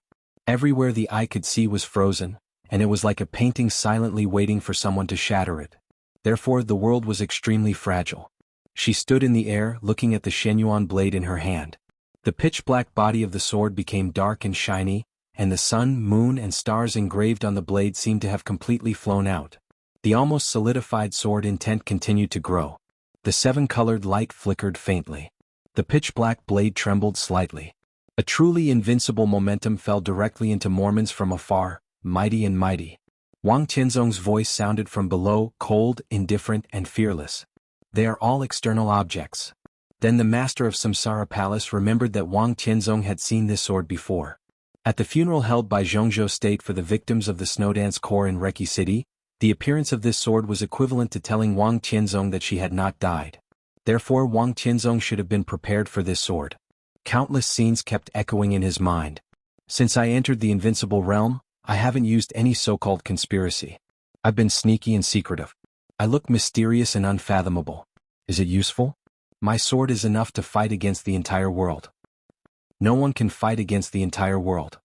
Speaker 1: Everywhere the eye could see was frozen, and it was like a painting silently waiting for someone to shatter it. Therefore the world was extremely fragile. She stood in the air, looking at the Shenyuan blade in her hand. The pitch-black body of the sword became dark and shiny, and the sun, moon, and stars engraved on the blade seemed to have completely flown out. The almost solidified sword intent continued to grow. The 7-colored light flickered faintly. The pitch-black blade trembled slightly. A truly invincible momentum fell directly into Mormon's from afar, mighty and mighty. Wang Tianzong's voice sounded from below, cold, indifferent, and fearless. They are all external objects. Then the master of Samsara Palace remembered that Wang Tianzong had seen this sword before. At the funeral held by Jianghu State for the victims of the Snowdance Corps in Reki City, the appearance of this sword was equivalent to telling Wang Tianzong that she had not died. Therefore Wang Tianzong should have been prepared for this sword. Countless scenes kept echoing in his mind. Since I entered the invincible realm, I haven't used any so-called conspiracy. I've been sneaky and secretive. I look mysterious and unfathomable. Is it useful? My sword is enough to fight against the entire world. No one can fight against the entire world.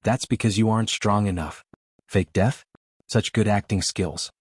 Speaker 1: That's because you aren't strong enough. Fake death? Such good acting skills.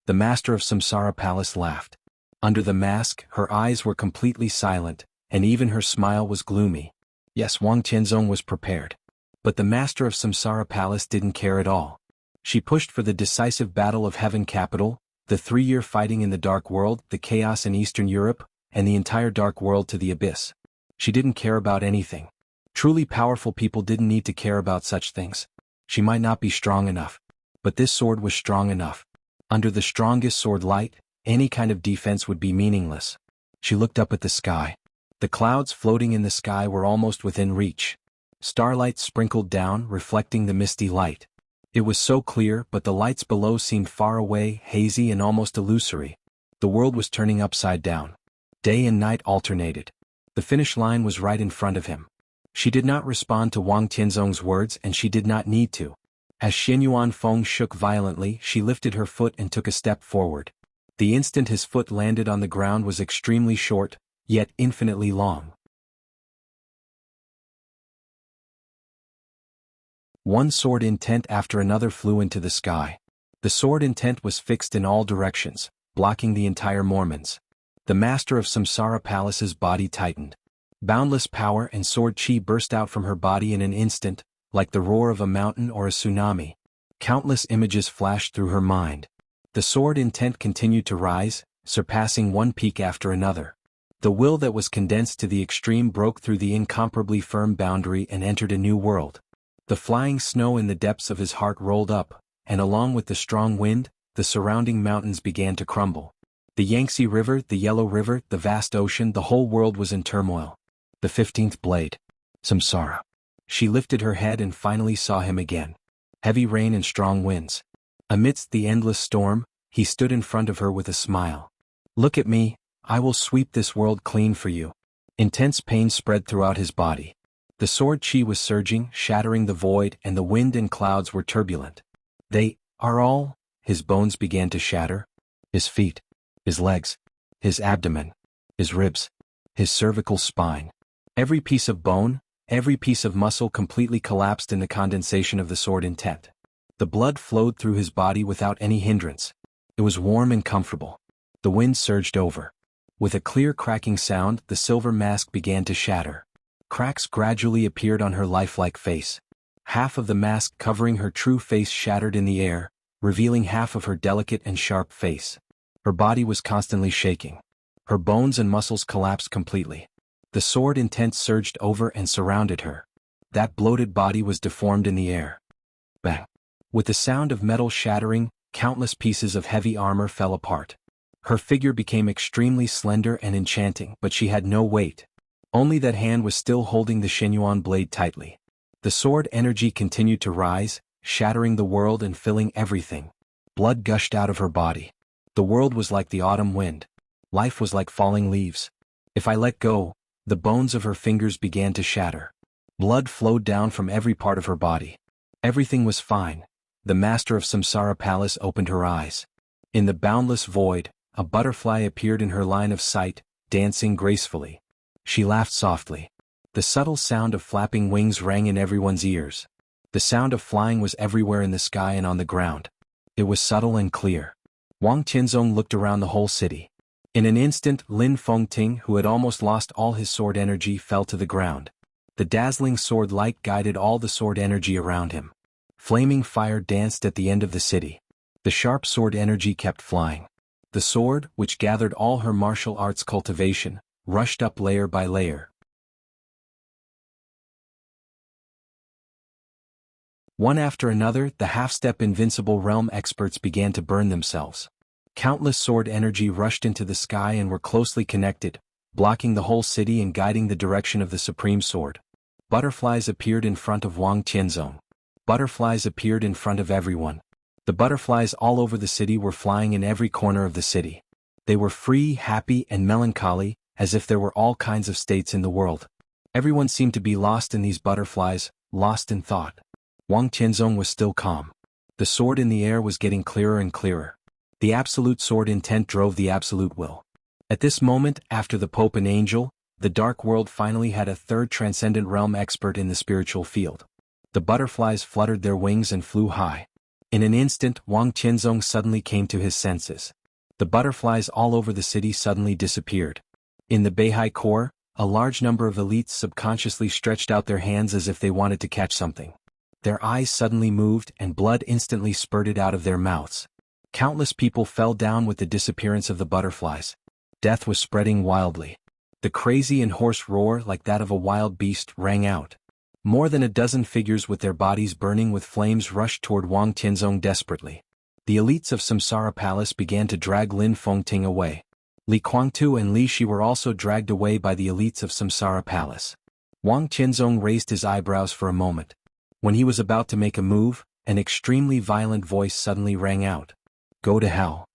Speaker 1: The master of Samsara Palace laughed. Under the mask, her eyes were completely silent, and even her smile was gloomy. Yes, Wang Tianzong was prepared. But the master of Samsara Palace didn't care at all. She pushed for the decisive battle of Heaven Capital, the 3-year fighting in the Dark World, the chaos in Eastern Europe, and the entire Dark World to the abyss. She didn't care about anything. Truly powerful people didn't need to care about such things. She might not be strong enough. But this sword was strong enough. Under the strongest sword light, any kind of defense would be meaningless. She looked up at the sky. The clouds floating in the sky were almost within reach. Starlight sprinkled down, reflecting the misty light. It was so clear, but the lights below seemed far away, hazy and almost illusory. The world was turning upside down. Day and night alternated. The finish line was right in front of him. She did not respond to Wang Tianzong's words, and she did not need to. As Xianyuan Feng shook violently, she lifted her foot and took a step forward. The instant his foot landed on the ground was extremely short, yet infinitely long. One sword intent after another flew into the sky. The sword intent was fixed in all directions, blocking the entire Mormons. The master of Samsara Palace's body tightened. Boundless power and sword chi burst out from her body in an instant, like the roar of a mountain or a tsunami. Countless images flashed through her mind. The sword intent continued to rise, surpassing one peak after another. The will that was condensed to the extreme broke through the incomparably firm boundary and entered a new world. The flying snow in the depths of his heart rolled up, and along with the strong wind, the surrounding mountains began to crumble. The Yangtze River, the Yellow River, the vast ocean, the whole world was in turmoil. The 15th blade. Samsara. She lifted her head and finally saw him again. Heavy rain and strong winds. Amidst the endless storm, he stood in front of her with a smile. Look at me, I will sweep this world clean for you. Intense pain spread throughout his body. The sword chi was surging, shattering the void, and the wind and clouds were turbulent. They are all. His bones began to shatter. His feet. His legs. His abdomen. His ribs. His cervical spine. Every piece of bone, every piece of muscle completely collapsed in the condensation of the sword intent. The blood flowed through his body without any hindrance. It was warm and comfortable. The wind surged over. With a clear cracking sound, the silver mask began to shatter. Cracks gradually appeared on her lifelike face. Half of the mask covering her true face shattered in the air, revealing half of her delicate and sharp face. Her body was constantly shaking. Her bones and muscles collapsed completely. The sword intent surged over and surrounded her. That bloated body was deformed in the air. Bang! With the sound of metal shattering, countless pieces of heavy armor fell apart. Her figure became extremely slender and enchanting, but she had no weight. Only that hand was still holding the Xianyuan blade tightly. The sword energy continued to rise, shattering the world and filling everything. Blood gushed out of her body. The world was like the autumn wind. Life was like falling leaves. If I let go, the bones of her fingers began to shatter. Blood flowed down from every part of her body. Everything was fine. The master of Samsara Palace opened her eyes. In the boundless void, a butterfly appeared in her line of sight, dancing gracefully. She laughed softly. The subtle sound of flapping wings rang in everyone's ears. The sound of flying was everywhere in the sky and on the ground. It was subtle and clear. Wang Tianzong looked around the whole city. In an instant, Lin Fengting, who had almost lost all his sword energy, fell to the ground. The dazzling sword light guided all the sword energy around him. Flaming fire danced at the end of the city. The sharp sword energy kept flying. The sword, which gathered all her martial arts cultivation, rushed up layer by layer. One after another, the half-step invincible realm experts began to burn themselves. Countless sword energy rushed into the sky and were closely connected, blocking the whole city and guiding the direction of the supreme sword. Butterflies appeared in front of Wang Tianzong. Butterflies appeared in front of everyone. The butterflies all over the city were flying in every corner of the city. They were free, happy, and melancholy, as if there were all kinds of states in the world. Everyone seemed to be lost in these butterflies, lost in thought. Wang Tianzong was still calm. The sword in the air was getting clearer and clearer. The absolute sword intent drove the absolute will. At this moment, after the Pope and Angel, the dark world finally had a third transcendent realm expert in the spiritual field. The butterflies fluttered their wings and flew high. In an instant, Wang Tianzong suddenly came to his senses. The butterflies all over the city suddenly disappeared. In the Beihai core, a large number of elites subconsciously stretched out their hands as if they wanted to catch something. Their eyes suddenly moved and blood instantly spurted out of their mouths. Countless people fell down with the disappearance of the butterflies. Death was spreading wildly. The crazy and hoarse roar like that of a wild beast rang out. More than a dozen figures with their bodies burning with flames rushed toward Wang Tianzong desperately. The elites of Samsara Palace began to drag Lin Fengting away. Li Guangtu and Li Shi were also dragged away by the elites of Samsara Palace. Wang Tianzong raised his eyebrows for a moment. When he was about to make a move, an extremely violent voice suddenly rang out. Go to hell.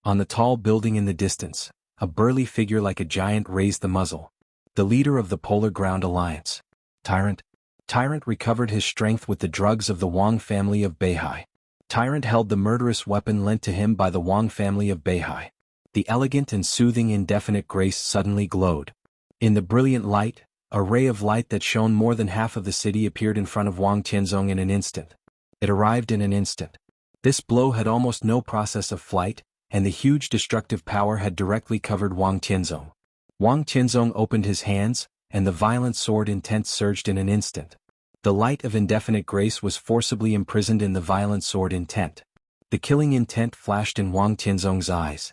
Speaker 1: On the tall building in the distance, a burly figure like a giant raised the muzzle. The leader of the Polar Ground Alliance. Tyrant. Tyrant recovered his strength with the drugs of the Wang family of Beihai. Tyrant held the murderous weapon lent to him by the Wang family of Beihai. The elegant and soothing indefinite grace suddenly glowed. In the brilliant light, a ray of light that shone more than half of the city appeared in front of Wang Tianzong in an instant. It arrived in an instant. This blow had almost no process of flight, and the huge destructive power had directly covered Wang Tianzong. Wang Tianzong opened his hands, and the violent sword intent surged in an instant. The light of indefinite grace was forcibly imprisoned in the violent sword intent. The killing intent flashed in Wang Tianzong's eyes.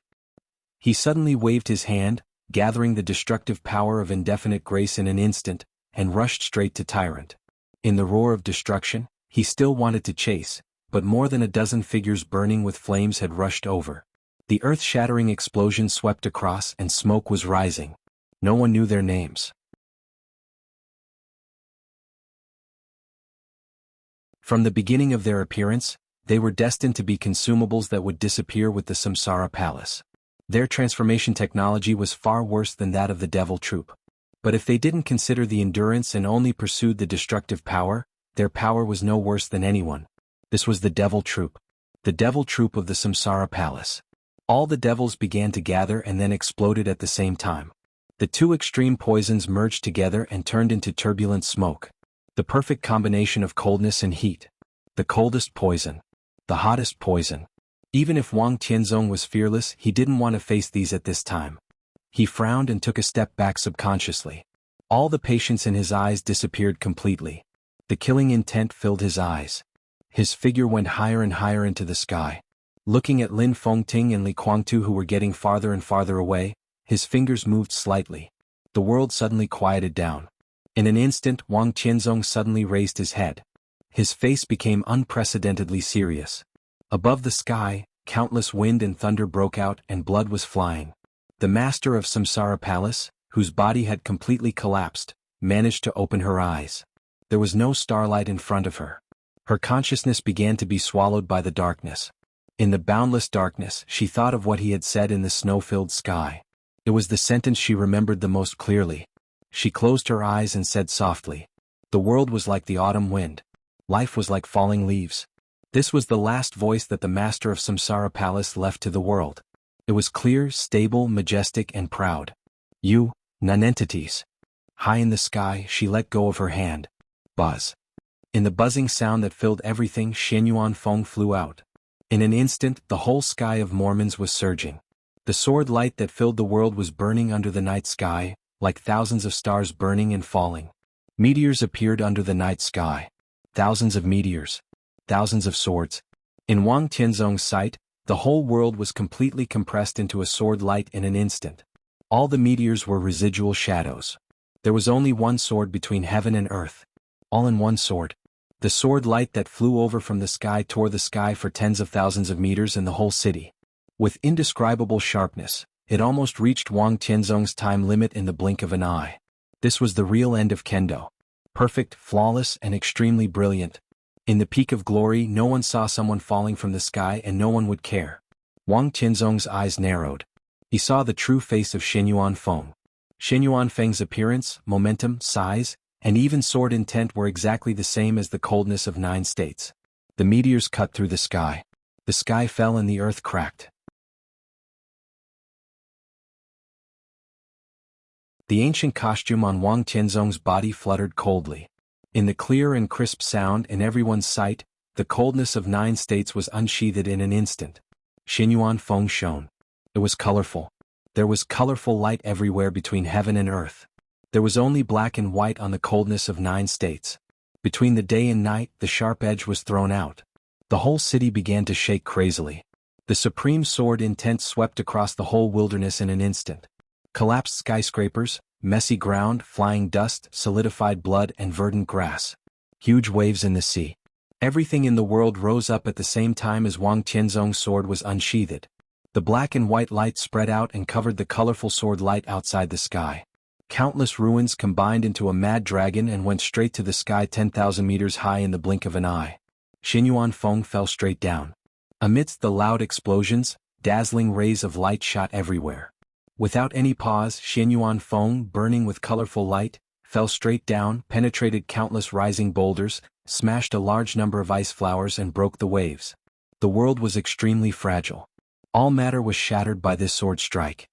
Speaker 1: He suddenly waved his hand, gathering the destructive power of indefinite grace in an instant, and rushed straight to Tyrant. In the roar of destruction, he still wanted to chase, but more than a dozen figures burning with flames had rushed over. The earth-shattering explosion swept across and smoke was rising. No one knew their names. From the beginning of their appearance, they were destined to be consumables that would disappear with the Samsara Palace. Their transformation technology was far worse than that of the Devil Troop. But if they didn't consider the endurance and only pursued the destructive power, their power was no worse than anyone. This was the Devil Troop. The Devil Troop of the Samsara Palace. All the devils began to gather and then exploded at the same time. The two extreme poisons merged together and turned into turbulent smoke. The perfect combination of coldness and heat. The coldest poison. The hottest poison. Even if Wang Tianzong was fearless, he didn't want to face these at this time. He frowned and took a step back subconsciously. All the patience in his eyes disappeared completely. The killing intent filled his eyes. His figure went higher and higher into the sky. Looking at Lin Fengting and Li Guangtu who were getting farther and farther away, his fingers moved slightly. The world suddenly quieted down. In an instant, Wang Tianzong suddenly raised his head. His face became unprecedentedly serious. Above the sky, countless wind and thunder broke out and blood was flying. The master of Samsara Palace, whose body had completely collapsed, managed to open her eyes. There was no starlight in front of her. Her consciousness began to be swallowed by the darkness. In the boundless darkness, she thought of what he had said in the snow-filled sky. It was the sentence she remembered the most clearly. She closed her eyes and said softly, "The world was like the autumn wind. Life was like falling leaves." This was the last voice that the master of Samsara Palace left to the world. It was clear, stable, majestic, and proud. "You, nonentities." High in the sky, she let go of her hand. Buzz. In the buzzing sound that filled everything, Xianyuan Feng flew out. In an instant, the whole sky of Mormons was surging. The sword light that filled the world was burning under the night sky, like thousands of stars burning and falling. Meteors appeared under the night sky. Thousands of meteors. Thousands of swords. In Wang Tianzong's sight, the whole world was completely compressed into a sword light in an instant. All the meteors were residual shadows. There was only one sword between heaven and earth. All in one sword. The sword light that flew over from the sky tore the sky for tens of thousands of meters in the whole city. With indescribable sharpness, it almost reached Wang Tianzong's time limit in the blink of an eye. This was the real end of Kendo. Perfect, flawless, and extremely brilliant. In the peak of glory, no one saw someone falling from the sky and no one would care. Wang Tianzong's eyes narrowed. He saw the true face of Xianyuan Feng. Xianyuan Feng's appearance, momentum, size, and even sword intent were exactly the same as the coldness of 9 states. The meteors cut through the sky. The sky fell and the earth cracked. The ancient costume on Wang Tianzong's body fluttered coldly. In the clear and crisp sound in everyone's sight, the coldness of 9 states was unsheathed in an instant. Xinyuan Feng shone. It was colorful. There was colorful light everywhere between heaven and earth. There was only black and white on the coldness of 9 states. Between the day and night, the sharp edge was thrown out. The whole city began to shake crazily. The supreme sword intent swept across the whole wilderness in an instant. Collapsed skyscrapers, messy ground, flying dust, solidified blood and verdant grass. Huge waves in the sea. Everything in the world rose up at the same time as Wang Tianzong's sword was unsheathed. The black and white light spread out and covered the colorful sword light outside the sky. Countless ruins combined into a mad dragon and went straight to the sky 10,000 meters high in the blink of an eye. Xinyuan Feng fell straight down. Amidst the loud explosions, dazzling rays of light shot everywhere. Without any pause, Xinyuan Feng, burning with colorful light, fell straight down, penetrated countless rising boulders, smashed a large number of ice flowers and broke the waves. The world was extremely fragile. All matter was shattered by this sword strike.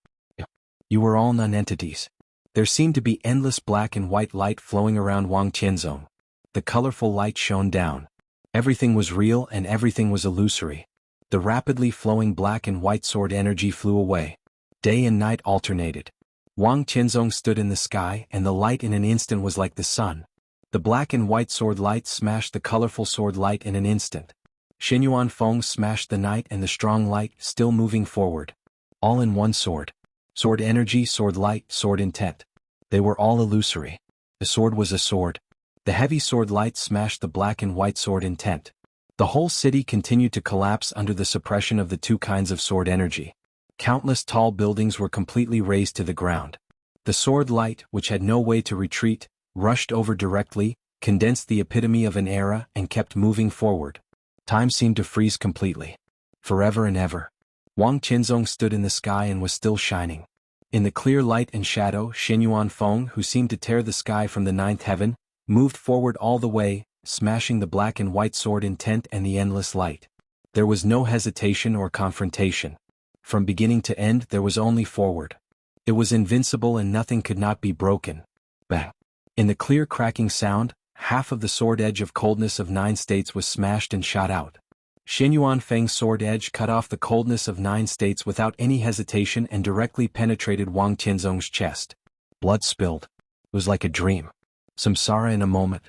Speaker 1: You were all non-entities. There seemed to be endless black and white light flowing around Wang Tianzong. The colorful light shone down. Everything was real and everything was illusory. The rapidly flowing black and white sword energy flew away. Day and night alternated. Wang Tianzong stood in the sky and the light in an instant was like the sun. The black and white sword light smashed the colorful sword light in an instant. Xinyuan Feng smashed the night and the strong light, still moving forward. All in one sword. Sword energy, sword light, sword intent. They were all illusory. The sword was a sword. The heavy sword light smashed the black and white sword intent. The whole city continued to collapse under the suppression of the two kinds of sword energy. Countless tall buildings were completely razed to the ground. The sword light, which had no way to retreat, rushed over directly, condensed the epitome of an era and kept moving forward. Time seemed to freeze completely. Forever and ever. Wang Tianzong stood in the sky and was still shining. In the clear light and shadow, Xinyuan Feng, who seemed to tear the sky from the 9th heaven, moved forward all the way, smashing the black and white sword intent and the endless light. There was no hesitation or confrontation. From beginning to end there was only forward. It was invincible and nothing could not be broken. Bang! In the clear cracking sound, half of the sword edge of coldness of 9 states was smashed and shot out. Xinyuan Feng's sword edge cut off the coldness of 9 states without any hesitation and directly penetrated Wang Tianzong's chest. Blood spilled. It was like a dream. Samsara in a moment.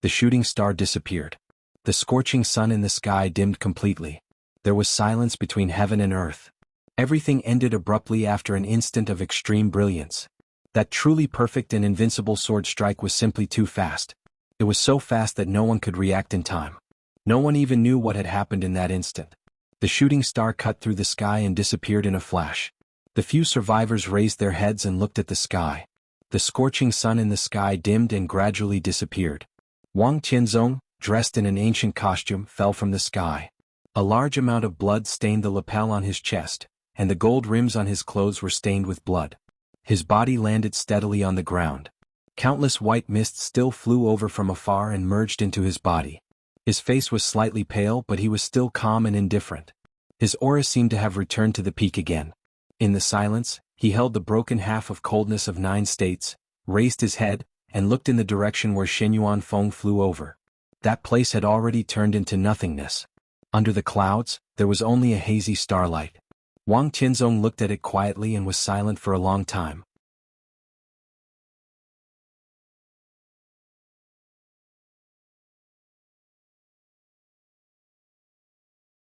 Speaker 1: The shooting star disappeared. The scorching sun in the sky dimmed completely. There was silence between heaven and earth. Everything ended abruptly after an instant of extreme brilliance. That truly perfect and invincible sword strike was simply too fast. It was so fast that no one could react in time. No one even knew what had happened in that instant. The shooting star cut through the sky and disappeared in a flash. The few survivors raised their heads and looked at the sky. The scorching sun in the sky dimmed and gradually disappeared. Wang Tianzong, dressed in an ancient costume, fell from the sky. A large amount of blood stained the lapel on his chest, and the gold rims on his clothes were stained with blood. His body landed steadily on the ground. Countless white mists still flew over from afar and merged into his body. His face was slightly pale but he was still calm and indifferent. His aura seemed to have returned to the peak again. In the silence, he held the broken half of coldness of 9 states, raised his head, and looked in the direction where Xinyuan Feng flew over. That place had already turned into nothingness. Under the clouds, there was only a hazy starlight. Wang Tianzong looked at it quietly and was silent for a long time.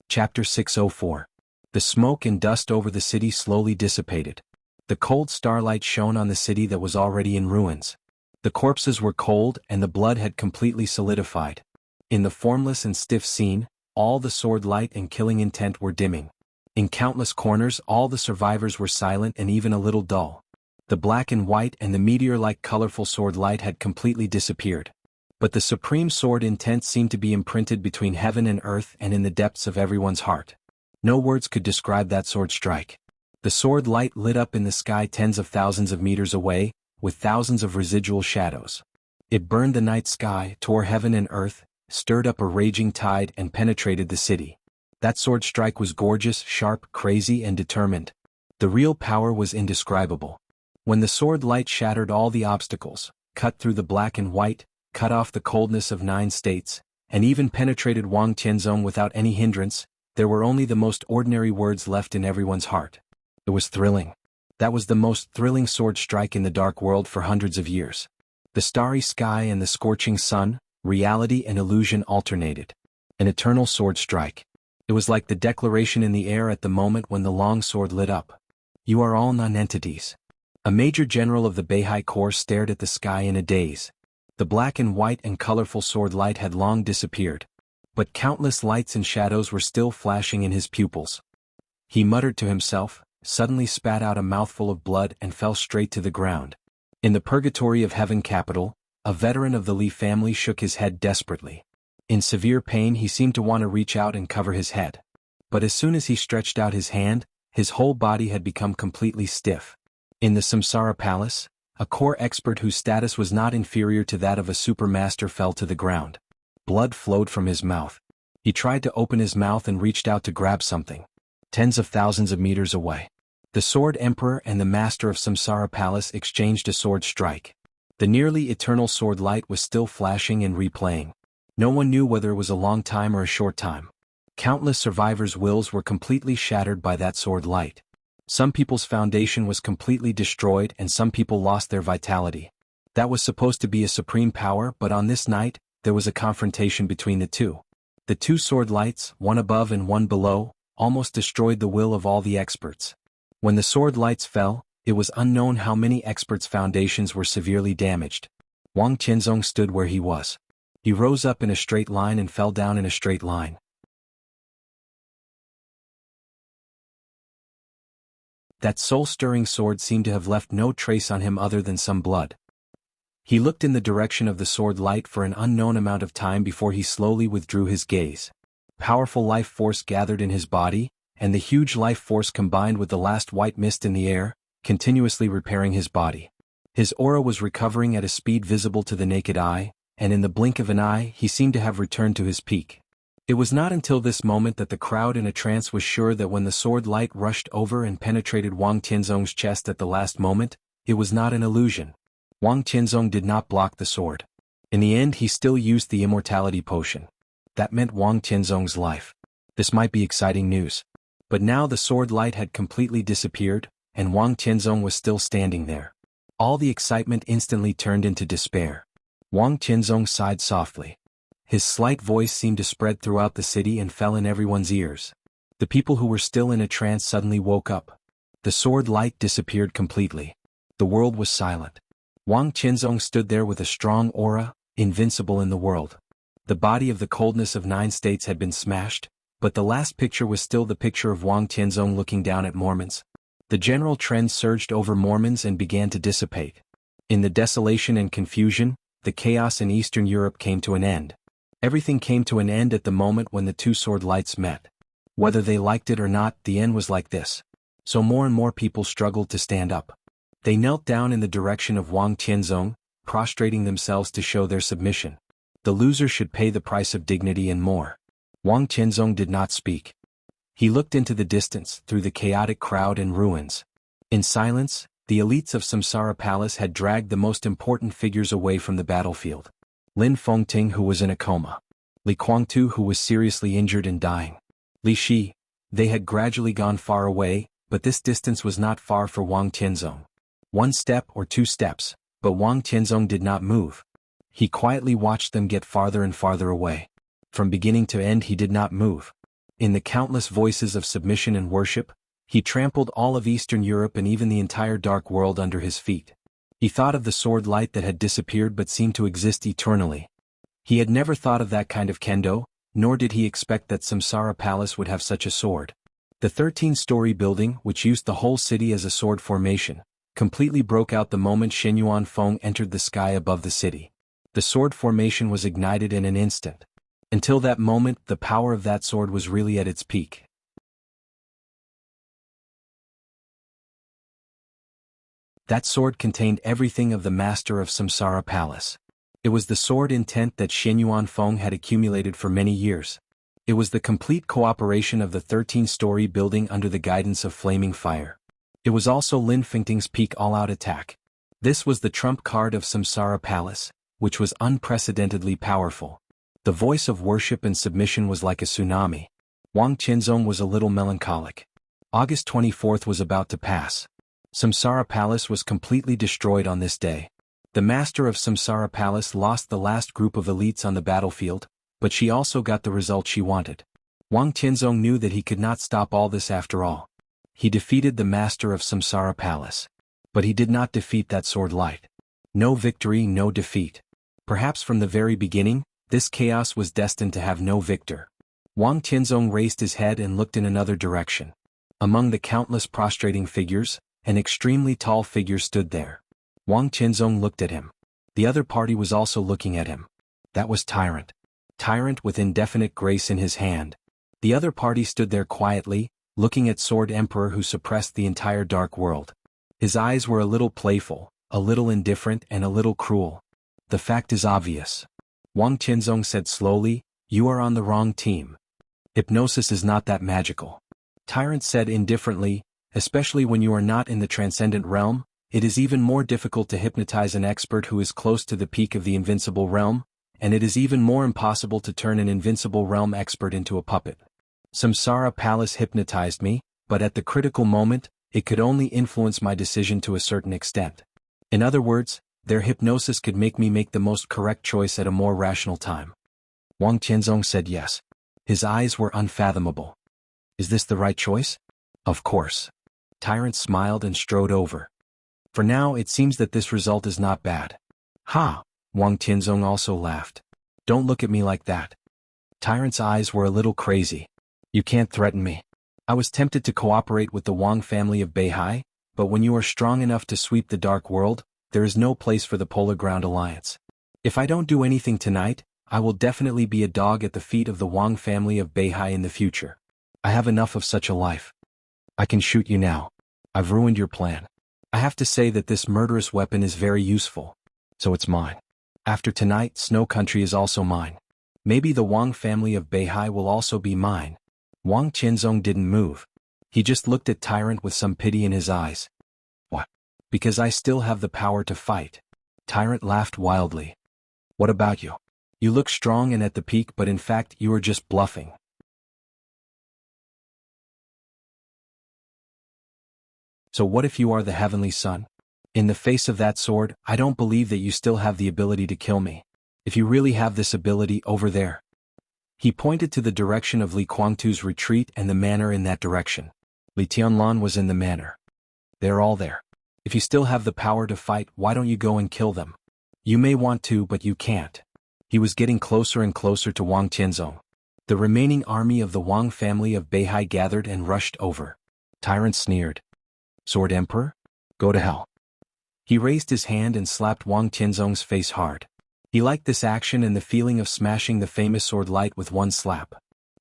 Speaker 1: Chapter 604. The smoke and dust over the city slowly dissipated. The cold starlight shone on the city that was already in ruins. The corpses were cold and the blood had completely solidified. In the formless and stiff scene, all the sword light and killing intent were dimming. In countless corners all the survivors were silent and even a little dull. The black and white and the meteor-like colorful sword light had completely disappeared. But the supreme sword intent seemed to be imprinted between heaven and earth and in the depths of everyone's heart. No words could describe that sword strike. The sword light lit up in the sky tens of thousands of meters away, with thousands of residual shadows. It burned the night sky, tore heaven and earth, stirred up a raging tide and penetrated the city. That sword strike was gorgeous, sharp, crazy and determined. The real power was indescribable. When the sword light shattered all the obstacles, cut through the black and white, cut off the coldness of 9 states, and even penetrated Wang Tianzong without any hindrance, there were only the most ordinary words left in everyone's heart. It was thrilling. That was the most thrilling sword strike in the dark world for hundreds of years. The starry sky and the scorching sun, reality and illusion alternated. An eternal sword strike. It was like the declaration in the air at the moment when the long sword lit up. You are all non-entities. A major general of the Beihai Corps stared at the sky in a daze. The black and white and colorful sword light had long disappeared. But countless lights and shadows were still flashing in his pupils. He muttered to himself, suddenly spat out a mouthful of blood and fell straight to the ground. In the purgatory of Heaven Capital, a veteran of the Li family shook his head desperately. In severe pain he seemed to want to reach out and cover his head. But as soon as he stretched out his hand, his whole body had become completely stiff. In the Samsara Palace, a core expert whose status was not inferior to that of a supermaster fell to the ground. Blood flowed from his mouth. He tried to open his mouth and reached out to grab something. Tens of thousands of meters away. The Sword Emperor and the Master of Samsara Palace exchanged a sword strike. The nearly eternal sword light was still flashing and replaying. No one knew whether it was a long time or a short time. Countless survivors' wills were completely shattered by that sword light. Some people's foundation was completely destroyed and some people lost their vitality. That was supposed to be a supreme power, but on this night, there was a confrontation between the two. The 2 sword lights, one above and one below, almost destroyed the will of all the experts. When the sword lights fell, it was unknown how many experts' foundations were severely damaged. Wang Tianzong stood where he was. He rose up in a straight line and fell down in a straight line. That soul-stirring sword seemed to have left no trace on him other than some blood. He looked in the direction of the sword light for an unknown amount of time before he slowly withdrew his gaze. Powerful life force gathered in his body, and the huge life force combined with the last white mist in the air, continuously repairing his body. His aura was recovering at a speed visible to the naked eye, and in the blink of an eye he seemed to have returned to his peak. It was not until this moment that the crowd in a trance was sure that when the sword light rushed over and penetrated Wang Tianzong's chest at the last moment, it was not an illusion. Wang Tianzong did not block the sword. In the end he still used the Immortality potion. That meant Wang Tianzong's life. This might be exciting news. But now the sword light had completely disappeared, and Wang Tianzong was still standing there. All the excitement instantly turned into despair. Wang Tianzong sighed softly. His slight voice seemed to spread throughout the city and fell in everyone's ears. The people who were still in a trance suddenly woke up. The sword light disappeared completely. The world was silent. Wang Tianzong stood there with a strong aura, invincible in the world. The body of the coldness of 9 states had been smashed, but the last picture was still the picture of Wang Tianzong looking down at Mormons. The general trend surged over Mormons and began to dissipate. In the desolation and confusion, the chaos in Eastern Europe came to an end. Everything came to an end at the moment when the 2 sword lights met. Whether they liked it or not, the end was like this. So more and more people struggled to stand up. They knelt down in the direction of Wang Tianzong, prostrating themselves to show their submission. The loser should pay the price of dignity and more. Wang Tianzong did not speak. He looked into the distance, through the chaotic crowd and ruins. In silence, the elites of Samsara Palace had dragged the most important figures away from the battlefield. Lin Fengting, who was in a coma. Li Guangtu, who was seriously injured and dying. Li Shi. They had gradually gone far away, but this distance was not far for Wang Tianzong. 1 step or 2 steps, but Wang Tianzong did not move. He quietly watched them get farther and farther away. From beginning to end he did not move. In the countless voices of submission and worship, he trampled all of Eastern Europe and even the entire dark world under his feet. He thought of the sword light that had disappeared but seemed to exist eternally. He had never thought of that kind of kendo, nor did he expect that Samsara Palace would have such a sword. The 13-story building, which used the whole city as a sword formation, completely broke out the moment Shenyuan Feng entered the sky above the city. The sword formation was ignited in an instant. Until that moment, the power of that sword was really at its peak. That sword contained everything of the master of Samsara Palace. It was the sword intent that Xianyuan Feng had accumulated for many years. It was the complete cooperation of the 13-story building under the guidance of flaming fire. It was also Lin Fengting's peak all-out attack. This was the trump card of Samsara Palace, which was unprecedentedly powerful. The voice of worship and submission was like a tsunami. Wang Qianzong was a little melancholic. August 24th was about to pass. Samsara Palace was completely destroyed on this day. The master of Samsara Palace lost the last group of elites on the battlefield, but she also got the result she wanted. Wang Qianzong knew that he could not stop all this after all. He defeated the master of Samsara Palace. But he did not defeat that sword light. No victory, no defeat. Perhaps from the very beginning, this chaos was destined to have no victor. Wang Qianzong raised his head and looked in another direction. Among the countless prostrating figures, an extremely tall figure stood there. Wang Qianzong looked at him. The other party was also looking at him. That was Tyrant. Tyrant with indefinite grace in his hand. The other party stood there quietly, looking at Sword Emperor who suppressed the entire dark world. His eyes were a little playful, a little indifferent and a little cruel. The fact is obvious. Wang Qianzong said slowly, "You are on the wrong team. Hypnosis is not that magical." Tyrant said indifferently, "Especially when you are not in the transcendent realm, it is even more difficult to hypnotize an expert who is close to the peak of the invincible realm, and it is even more impossible to turn an invincible realm expert into a puppet. Samsara Palace hypnotized me, but at the critical moment, it could only influence my decision to a certain extent. In other words, their hypnosis could make me make the most correct choice at a more rational time." Wang Qianzong said yes. His eyes were unfathomable. "Is this the right choice?" "Of course." Tyrant smiled and strode over. "For now it seems that this result is not bad." "Ha!" Wang Qianzong also laughed. "Don't look at me like that." Tyrant's eyes were a little crazy. "You can't threaten me. I was tempted to cooperate with the Wang family of Beihai, but when you are strong enough to sweep the dark world, there is no place for the Polar Ground Alliance. If I don't do anything tonight, I will definitely be a dog at the feet of the Wang family of Beihai in the future. I have enough of such a life. I can shoot you now. I've ruined your plan. I have to say that this murderous weapon is very useful. So it's mine. After tonight, Snow Country is also mine. Maybe the Wang family of Beihai will also be mine." Wang Qianzong didn't move. He just looked at Tyrant with some pity in his eyes. "What? Because I still have the power to fight." Tyrant laughed wildly. "What about you? You look strong and at the peak, but in fact you are just bluffing." "So what if you are the Heavenly Son? In the face of that sword, I don't believe that you still have the ability to kill me. If you really have this ability over there." He pointed to the direction of Li Guangtu's retreat and the manor in that direction. Li Tianlan was in the manor. "They're all there. If you still have the power to fight, why don't you go and kill them? You may want to, but you can't." He was getting closer and closer to Wang Qianzong. The remaining army of the Wang family of Beihai gathered and rushed over. Tyrant sneered. "Sword Emperor? Go to hell." He raised his hand and slapped Wang Qianzong's face hard. He liked this action and the feeling of smashing the famous sword light with one slap.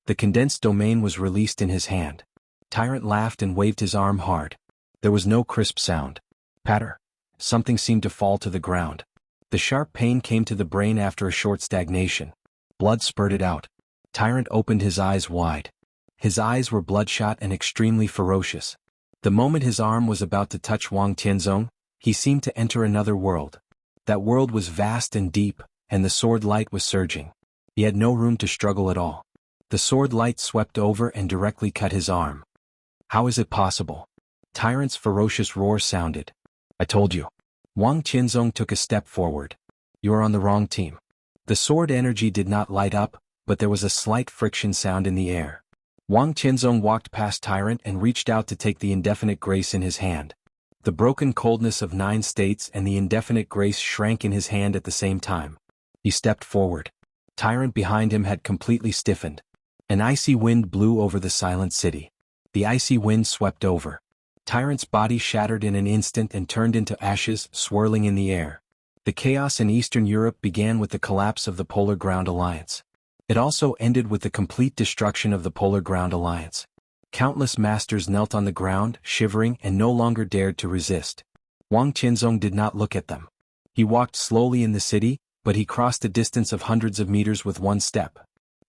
Speaker 1: The condensed domain was released in his hand. Tyrant laughed and waved his arm hard. There was no crisp sound. Patter. Something seemed to fall to the ground. The sharp pain came to the brain after a short stagnation. Blood spurted out. Tyrant opened his eyes wide. His eyes were bloodshot and extremely ferocious. The moment his arm was about to touch Wang Qianzong, he seemed to enter another world. That world was vast and deep, and the sword light was surging. He had no room to struggle at all. The sword light swept over and directly cut his arm. How is it possible? Tyrant's ferocious roar sounded. "I told you." Wang Qianzong took a step forward. "You are on the wrong team." The sword energy did not light up, but there was a slight friction sound in the air. Wang Qianzong walked past Tyrant and reached out to take the indefinite grace in his hand. The broken coldness of 9 states and the indefinite grace shrank in his hand at the same time. He stepped forward. Tyrant behind him had completely stiffened. An icy wind blew over the silent city. The icy wind swept over. Tyrant's body shattered in an instant and turned into ashes, swirling in the air. The chaos in Eastern Europe began with the collapse of the Polar Ground Alliance. It also ended with the complete destruction of the Polar Ground Alliance. Countless masters knelt on the ground, shivering, and no longer dared to resist. Wang Qianzong did not look at them. He walked slowly in the city, but he crossed a distance of hundreds of meters with one step.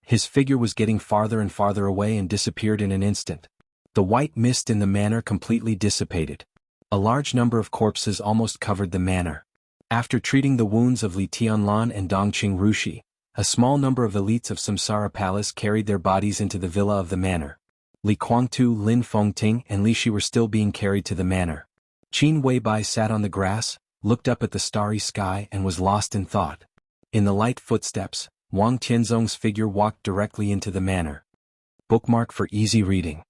Speaker 1: His figure was getting farther and farther away and disappeared in an instant. The white mist in the manor completely dissipated. A large number of corpses almost covered the manor. After treating the wounds of Li Tianlan and Dongqing Rushi, a small number of elites of Samsara Palace carried their bodies into the villa of the manor. Li Guangtu, Lin Fengting, and Li Shi were still being carried to the manor. Qin Weibai sat on the grass, looked up at the starry sky and was lost in thought. In the light footsteps, Wang Tianzong's figure walked directly into the manor. Bookmark for easy reading.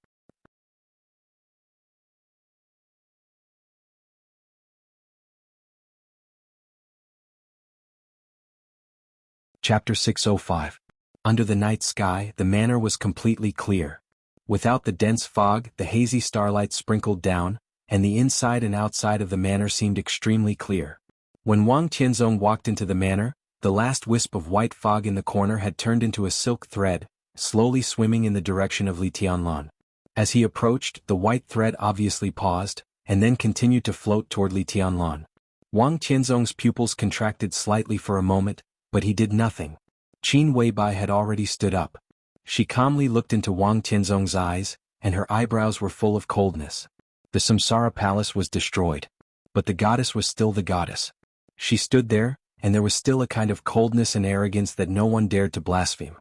Speaker 1: Chapter 605. Under the night sky, the manor was completely clear. Without the dense fog, the hazy starlight sprinkled down, and the inside and outside of the manor seemed extremely clear. When Wang Tianzong walked into the manor, the last wisp of white fog in the corner had turned into a silk thread, slowly swimming in the direction of Li Tianlan. As he approached, the white thread obviously paused, and then continued to float toward Li Tianlan. Wang Tianzong's pupils contracted slightly for a moment, but he did nothing. Qin Weibai had already stood up. She calmly looked into Wang Tianzong's eyes, and her eyebrows were full of coldness. The Samsara Palace was destroyed. But the goddess was still the goddess. She stood there, and there was still a kind of coldness and arrogance that no one dared to blaspheme.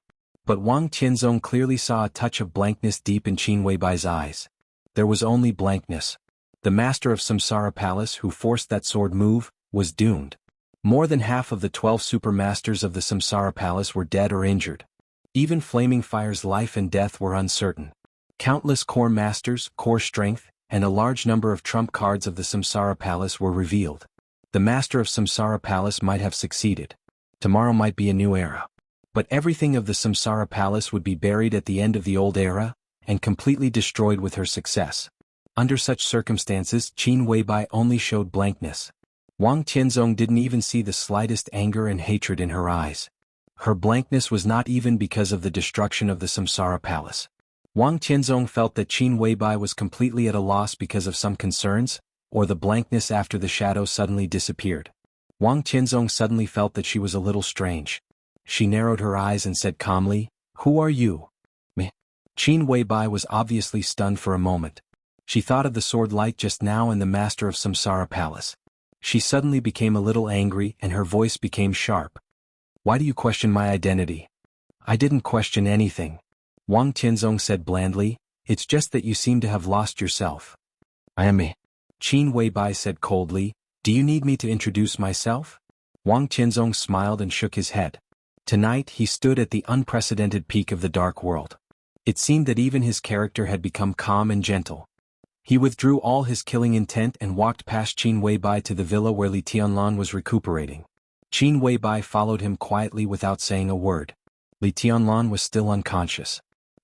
Speaker 1: But Wang Tianzong clearly saw a touch of blankness deep in Qin Weibai's eyes. There was only blankness. The master of Samsara Palace who forced that sword move, was doomed. More than half of the 12 supermasters of the Samsara Palace were dead or injured. Even Flaming Fire's life and death were uncertain. Countless core masters, core strength, and a large number of trump cards of the Samsara Palace were revealed. The master of Samsara Palace might have succeeded. Tomorrow might be a new era. But everything of the Samsara Palace would be buried at the end of the old era, and completely destroyed with her success. Under such circumstances, Qin Weibai only showed blankness. Wang Tianzong didn't even see the slightest anger and hatred in her eyes. Her blankness was not even because of the destruction of the Samsara Palace. Wang Tianzong felt that Qin Weibai was completely at a loss because of some concerns, or the blankness after the shadow suddenly disappeared. Wang Tianzong suddenly felt that she was a little strange. She narrowed her eyes and said calmly, "Who are you?" "Me." Qin Weibai was obviously stunned for a moment. She thought of the sword light just now and the master of Samsara Palace. She suddenly became a little angry and her voice became sharp. "Why do you question my identity?" "I didn't question anything," Wang Tianzong said blandly, "it's just that you seem to have lost yourself." "I am me," Qin Weibai said coldly. "Do you need me to introduce myself?" Wang Tianzong smiled and shook his head. Tonight he stood at the unprecedented peak of the dark world. It seemed that even his character had become calm and gentle. He withdrew all his killing intent and walked past Qin Weibai to the villa where Li Tianlan was recuperating. Qin Weibai followed him quietly without saying a word. Li Tianlan was still unconscious.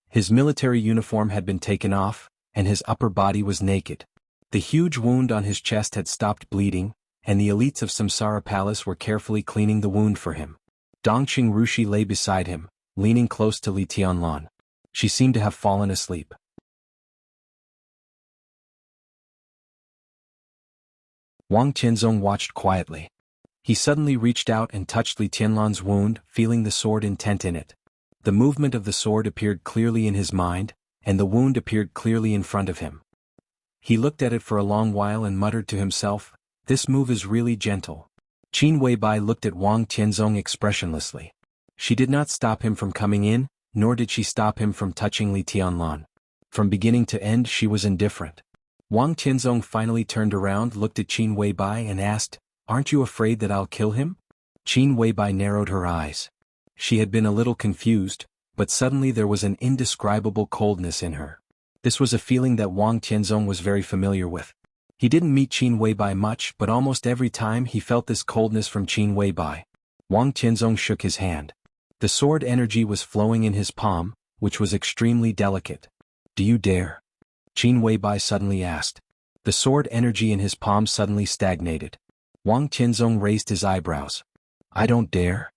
Speaker 1: His military uniform had been taken off, and his upper body was naked. The huge wound on his chest had stopped bleeding, and the elites of Samsara Palace were carefully cleaning the wound for him. Dongqing Rushi lay beside him, leaning close to Li Tianlan. She seemed to have fallen asleep. Wang Tianzong watched quietly. He suddenly reached out and touched Li Tianlan's wound, feeling the sword intent in it. The movement of the sword appeared clearly in his mind, and the wound appeared clearly in front of him. He looked at it for a long while and muttered to himself, "This move is really gentle." Qin Weibai looked at Wang Tianzong expressionlessly. She did not stop him from coming in, nor did she stop him from touching Li Tianlan. From beginning to end she was indifferent. Wang Tianzong finally turned around, looked at Qin Weibai and asked, "Aren't you afraid that I'll kill him?" Qin Weibai narrowed her eyes. She had been a little confused, but suddenly there was an indescribable coldness in her. This was a feeling that Wang Tianzong was very familiar with. He didn't meet Qin Weibai much, but almost every time he felt this coldness from Qin Weibai. Wang Tianzong shook his hand. The sword energy was flowing in his palm, which was extremely delicate. "Do you dare?" Qin Weibai suddenly asked. The sword energy in his palm suddenly stagnated. Wang Tianzong raised his eyebrows. "I don't dare."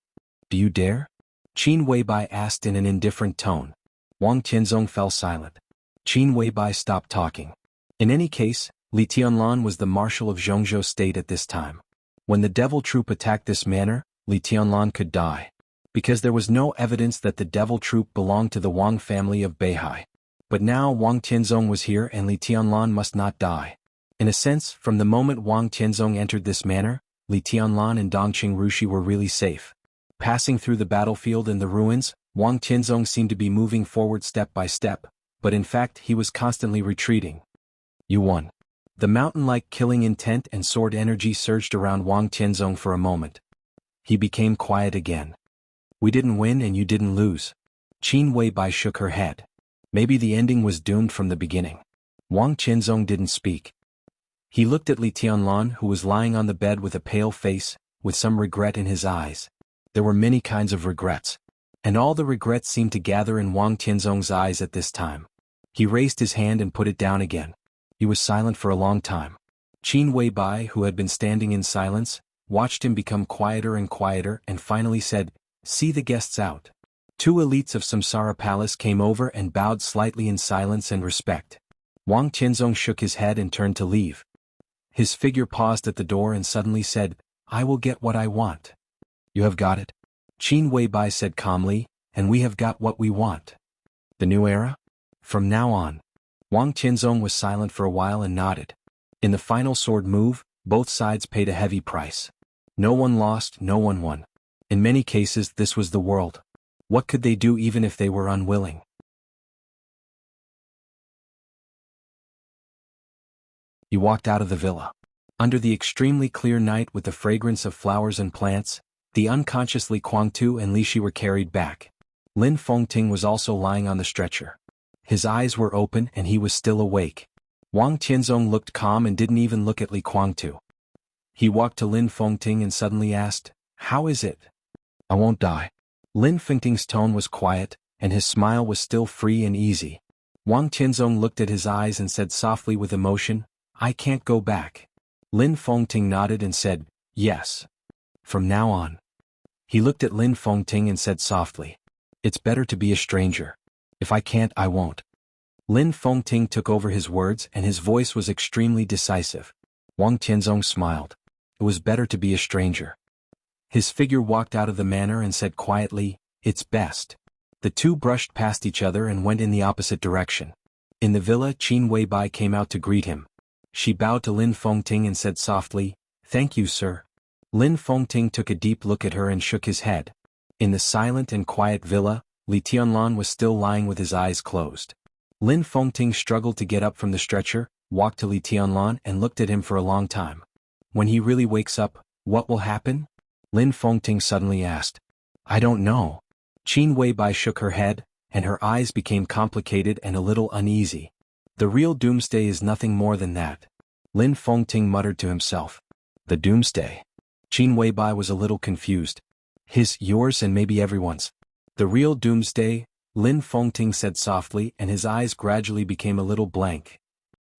Speaker 1: "Do you dare?" Qin Weibai asked in an indifferent tone. Wang Tianzong fell silent. Qin Weibai stopped talking. In any case, Li Tianlan was the marshal of Zhongzhou state at this time. When the devil troop attacked this manor, Li Tianlan could die. Because there was no evidence that the devil troop belonged to the Wang family of Beihai. But now Wang Tianzong was here and Li Tianlan must not die. In a sense, from the moment Wang Tianzong entered this manor, Li Tianlan and Dongqing Rushi were really safe. Passing through the battlefield and the ruins, Wang Tianzong seemed to be moving forward step by step, but in fact he was constantly retreating. You won. The mountain-like killing intent and sword energy surged around Wang Tianzong for a moment. He became quiet again. We didn't win and you didn't lose. Qin Weibai shook her head. Maybe the ending was doomed from the beginning. Wang Tianzong didn't speak. He looked at Li Tianlan, who was lying on the bed with a pale face, with some regret in his eyes. There were many kinds of regrets. And all the regrets seemed to gather in Wang Tianzong's eyes at this time. He raised his hand and put it down again. He was silent for a long time. Qin Weibai, who had been standing in silence, watched him become quieter and finally said, "See the guests out." Two elites of Samsara Palace came over and bowed slightly in silence and respect. Wang Tianzong shook his head and turned to leave. His figure paused at the door and suddenly said, "I will get what I want." "You have got it?" Qin Weibai said calmly, "And we have got what we want." "The new era?" "From now on." Wang Tianzong was silent for a while and nodded. In the final sword move, both sides paid a heavy price. No one lost, no one won. In many cases this was the world. What could they do even if they were unwilling? He walked out of the villa. Under the extremely clear night with the fragrance of flowers and plants, the unconsciously Kuangtu and Li Shi were carried back. Lin Fengting was also lying on the stretcher. His eyes were open and he was still awake. Wang Tianzong looked calm and didn't even look at Li Kuangtu. He walked to Lin Fengting and suddenly asked, "How is it?" "I won't die." Lin Fengting's tone was quiet, and his smile was still free and easy. Wang Tianzong looked at his eyes and said softly with emotion, "I can't go back." Lin Fengting nodded and said, "Yes. From now on." He looked at Lin Fengting and said softly, "It's better to be a stranger. If I can't, I won't." Lin Fengting took over his words and his voice was extremely decisive. Wang Tianzong smiled. It was better to be a stranger. His figure walked out of the manor and said quietly, "It's best." The two brushed past each other and went in the opposite direction. In the villa, Qin Weibai came out to greet him. She bowed to Lin Fengting and said softly, "Thank you, sir." Lin Fengting took a deep look at her and shook his head. In the silent and quiet villa, Li Tianlan was still lying with his eyes closed. Lin Fengting struggled to get up from the stretcher, walked to Li Tianlan and looked at him for a long time. "When he really wakes up, what will happen?" Lin Fengting suddenly asked. "I don't know." Qin Weibai shook her head, and her eyes became complicated and a little uneasy. "The real doomsday is nothing more than that." Lin Fengting muttered to himself. "The doomsday?" Qin Weibai was a little confused. Yours and maybe everyone's." "The real doomsday," Lin Fengting said softly, and his eyes gradually became a little blank.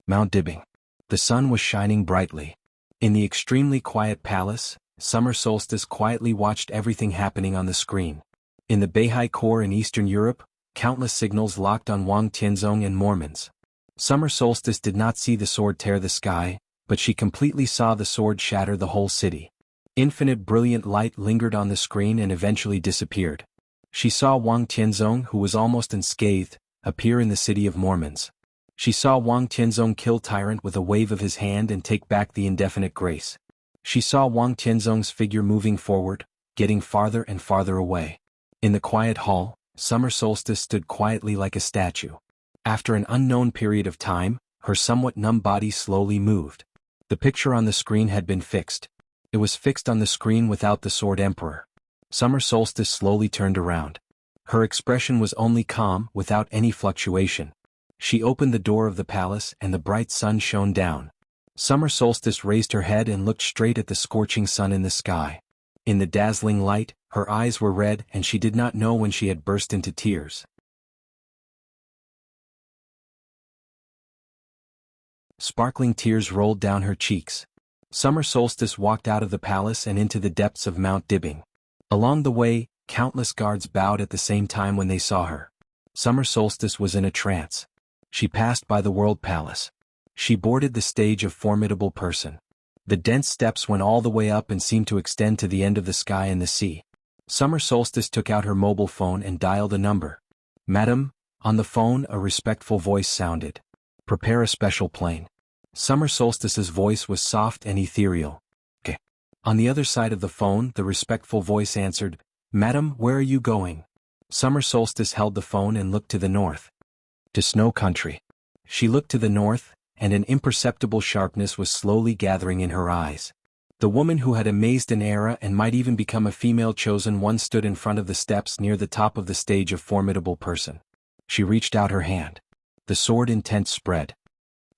Speaker 1: Mount Dibbing. The sun was shining brightly. In the extremely quiet palace, Summer Solstice quietly watched everything happening on the screen. In the Beihai Corps in Eastern Europe, countless signals locked on Wang Tianzong and Mormons. Summer Solstice did not see the sword tear the sky, but she completely saw the sword shatter the whole city. Infinite brilliant light lingered on the screen and eventually disappeared. She saw Wang Tianzong, who was almost unscathed, appear in the city of Mormons. She saw Wang Tianzong kill Tyrant with a wave of his hand and take back the indefinite grace. She saw Wang Tianzong's figure moving forward, getting farther and farther away. In the quiet hall, Summer Solstice stood quietly like a statue. After an unknown period of time, her somewhat numb body slowly moved. The picture on the screen had been fixed. It was fixed on the screen without the Sword Emperor. Summer Solstice slowly turned around. Her expression was only calm, without any fluctuation. She opened the door of the palace and the bright sun shone down. Summer Solstice raised her head and looked straight at the scorching sun in the sky. In the dazzling light, her eyes were red and she did not know when she had burst into tears. Sparkling tears rolled down her cheeks. Summer Solstice walked out of the palace and into the depths of Mount Dibbing. Along the way, countless guards bowed at the same time when they saw her. Summer Solstice was in a trance. She passed by the World Palace. She boarded the stage of Formidable Person. The dense steps went all the way up and seemed to extend to the end of the sky and the sea. Summer Solstice took out her mobile phone and dialed a number. "Madam," on the phone a respectful voice sounded. "Prepare a special plane." Summer Solstice's voice was soft and ethereal. "Okay." On the other side of the phone the respectful voice answered, "Madam, where are you going?" Summer Solstice held the phone and looked to the north. "To Snow Country." She looked to the north, and an imperceptible sharpness was slowly gathering in her eyes. The woman who had amazed an era and might even become a female chosen one stood in front of the steps near the top of the stage, a formidable person. She reached out her hand. The sword intent spread.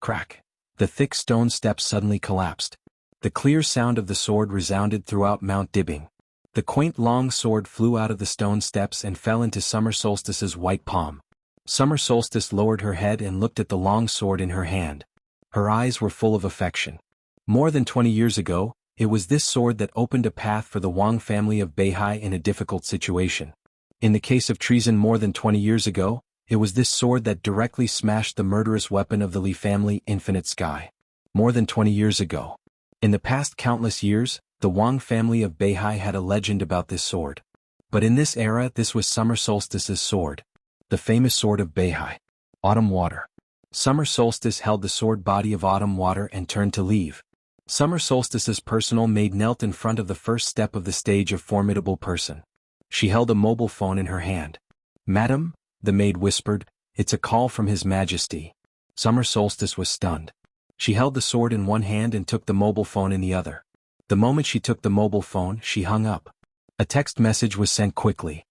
Speaker 1: Crack. The thick stone steps suddenly collapsed. The clear sound of the sword resounded throughout Mount Dibbing. The quaint long sword flew out of the stone steps and fell into Summer Solstice's white palm. Summer Solstice lowered her head and looked at the long sword in her hand. Her eyes were full of affection. More than 20 years ago, it was this sword that opened a path for the Wang family of Beihai in a difficult situation. In the case of treason more than 20 years ago, it was this sword that directly smashed the murderous weapon of the Li family, Infinite Sky. More than 20 years ago. In the past countless years, the Wang family of Beihai had a legend about this sword. But in this era this was Summer Solstice's sword. The famous sword of Beihai. Autumn Water. Summer Solstice held the sword body of Autumn Water and turned to leave. Summer Solstice's personal maid knelt in front of the first step of the stage, a formidable person. She held a mobile phone in her hand. "Madam," the maid whispered, "it's a call from His Majesty." Summer Solstice was stunned. She held the sword in one hand and took the mobile phone in the other. The moment she took the mobile phone, she hung up. A text message was sent quickly.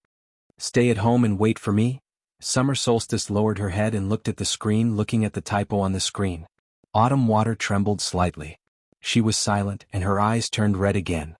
Speaker 1: "Stay at home and wait for me." Summer Solstice lowered her head and looked at the screen, looking at the typo on the screen. Autumn Water trembled slightly. She was silent and her eyes turned red again.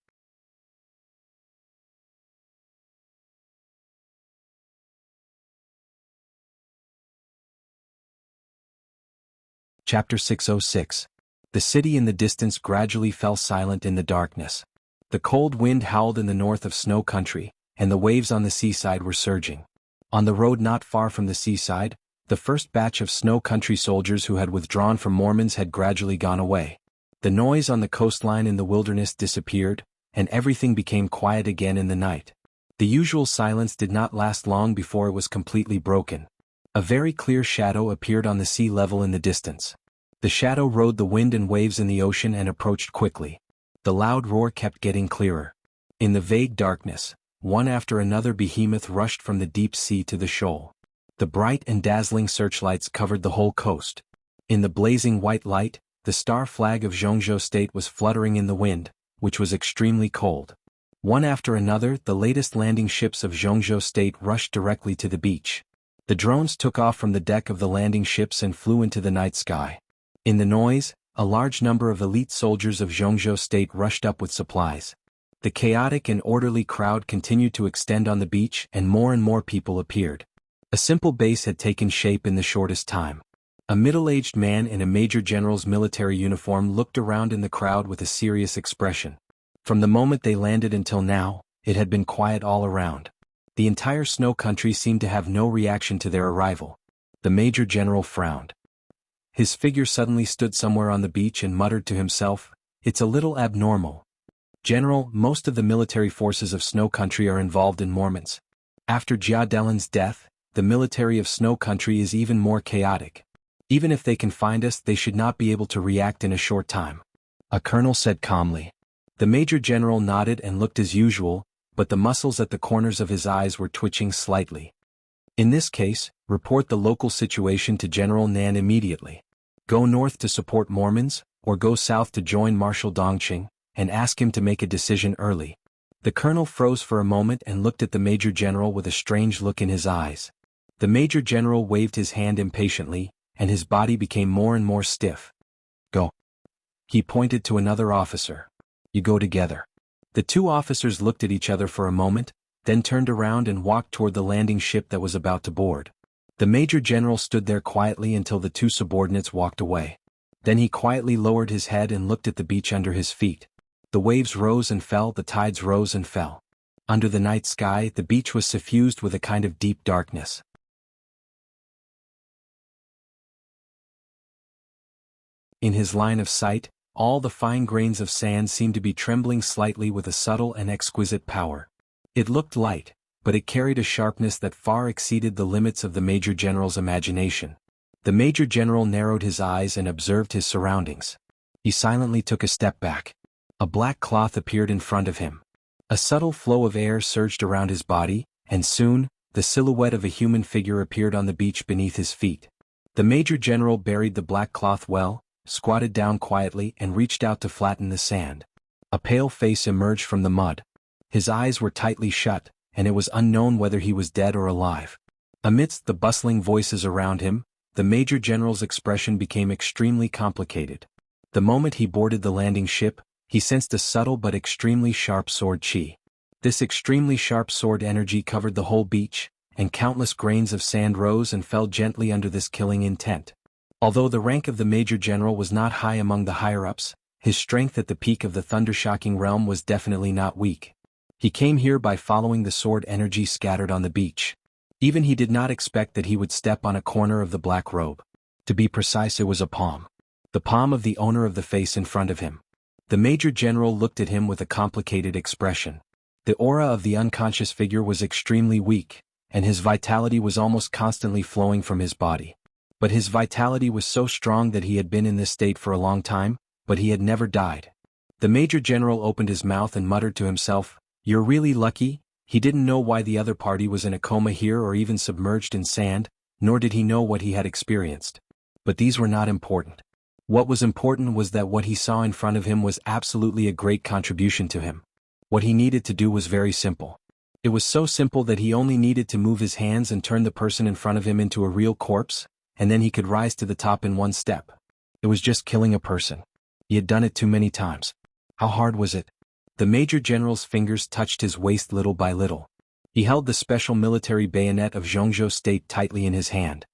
Speaker 1: Chapter 606. The city in the distance gradually fell silent in the darkness. The cold wind howled in the north of Snow Country, and the waves on the seaside were surging. On the road not far from the seaside, the first batch of Snow Country soldiers who had withdrawn from Mormons had gradually gone away. The noise on the coastline in the wilderness disappeared, and everything became quiet again in the night. The usual silence did not last long before it was completely broken. A very clear shadow appeared on the sea level in the distance. The shadow rode the wind and waves in the ocean and approached quickly. The loud roar kept getting clearer. In the vague darkness, one after another behemoth rushed from the deep sea to the shoal. The bright and dazzling searchlights covered the whole coast. In the blazing white light, the star flag of Jianghu State was fluttering in the wind, which was extremely cold. One after another, the latest landing ships of Jianghu State rushed directly to the beach. The drones took off from the deck of the landing ships and flew into the night sky. In the noise, a large number of elite soldiers of Jianghu State rushed up with supplies. The chaotic and orderly crowd continued to extend on the beach and more people appeared. A simple base had taken shape in the shortest time. A middle-aged man in a major general's military uniform looked around in the crowd with a serious expression. From the moment they landed until now, it had been quiet all around. The entire Snow Country seemed to have no reaction to their arrival. The major general frowned. His figure suddenly stood somewhere on the beach and muttered to himself, "It's a little abnormal. General, most of the military forces of Snow Country are involved in Mormons. After Jia Delin's death, the military of Snow Country is even more chaotic. Even if they can find us, they should not be able to react in a short time," a colonel said calmly. The major general nodded and looked as usual, but the muscles at the corners of his eyes were twitching slightly. "In this case, report the local situation to General Nan immediately. Go north to support Mormons, or go south to join Marshal Dongqing, and ask him to make a decision early." The colonel froze for a moment and looked at the major general with a strange look in his eyes. The major general waved his hand impatiently, and his body became more and more stiff. "Go." He pointed to another officer. "You go together." The two officers looked at each other for a moment, then turned around and walked toward the landing ship that was about to board. The major general stood there quietly until the two subordinates walked away. Then he quietly lowered his head and looked at the beach under his feet. The waves rose and fell, the tides rose and fell. Under the night sky, the beach was suffused with a kind of deep darkness. In his line of sight, All the fine grains of sand seemed to be trembling slightly with a subtle and exquisite power. It looked light, but it carried a sharpness that far exceeded the limits of the Major General's imagination. The Major General narrowed his eyes and observed his surroundings. He silently took a step back. A black cloth appeared in front of him. A subtle flow of air surged around his body, and soon, the silhouette of a human figure appeared on the beach beneath his feet. The Major General buried the black cloth well, squatted down quietly and reached out to flatten the sand. A pale face emerged from the mud. His eyes were tightly shut, and it was unknown whether he was dead or alive. Amidst the bustling voices around him, the Major General's expression became extremely complicated. The moment he boarded the landing ship, he sensed a subtle but extremely sharp sword chi. This extremely sharp sword energy covered the whole beach, and countless grains of sand rose and fell gently under this killing intent. Although the rank of the Major General was not high among the higher-ups, his strength at the peak of the thunder-shocking realm was definitely not weak. He came here by following the sword energy scattered on the beach. Even he did not expect that he would step on a corner of the black robe. To be precise, it was a palm. The palm of the owner of the face in front of him. The Major General looked at him with a complicated expression. The aura of the unconscious figure was extremely weak, and his vitality was almost constantly flowing from his body. But his vitality was so strong that he had been in this state for a long time, but he had never died. The Major General opened his mouth and muttered to himself, "You're really lucky." He didn't know why the other party was in a coma here or even submerged in sand, nor did he know what he had experienced. But these were not important. What was important was that what he saw in front of him was absolutely a great contribution to him. What he needed to do was very simple. It was so simple that he only needed to move his hands and turn the person in front of him into a real corpse, and then he could rise to the top in one step. It was just killing a person. He had done it too many times. How hard was it? The Major General's fingers touched his waist little by little. He held the special military bayonet of Jianghu state tightly in his hand.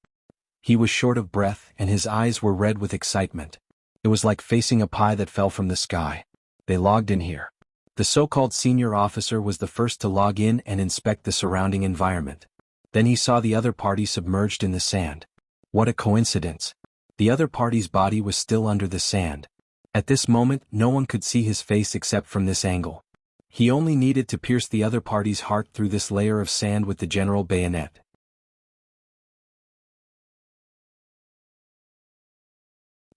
Speaker 1: He was short of breath and his eyes were red with excitement. It was like facing a pie that fell from the sky. They logged in here. The so-called senior officer was the first to log in and inspect the surrounding environment. Then he saw the other party submerged in the sand. What a coincidence. The other party's body was still under the sand. At this moment, no one could see his face except from this angle. He only needed to pierce the other party's heart through this layer of sand with the general bayonet.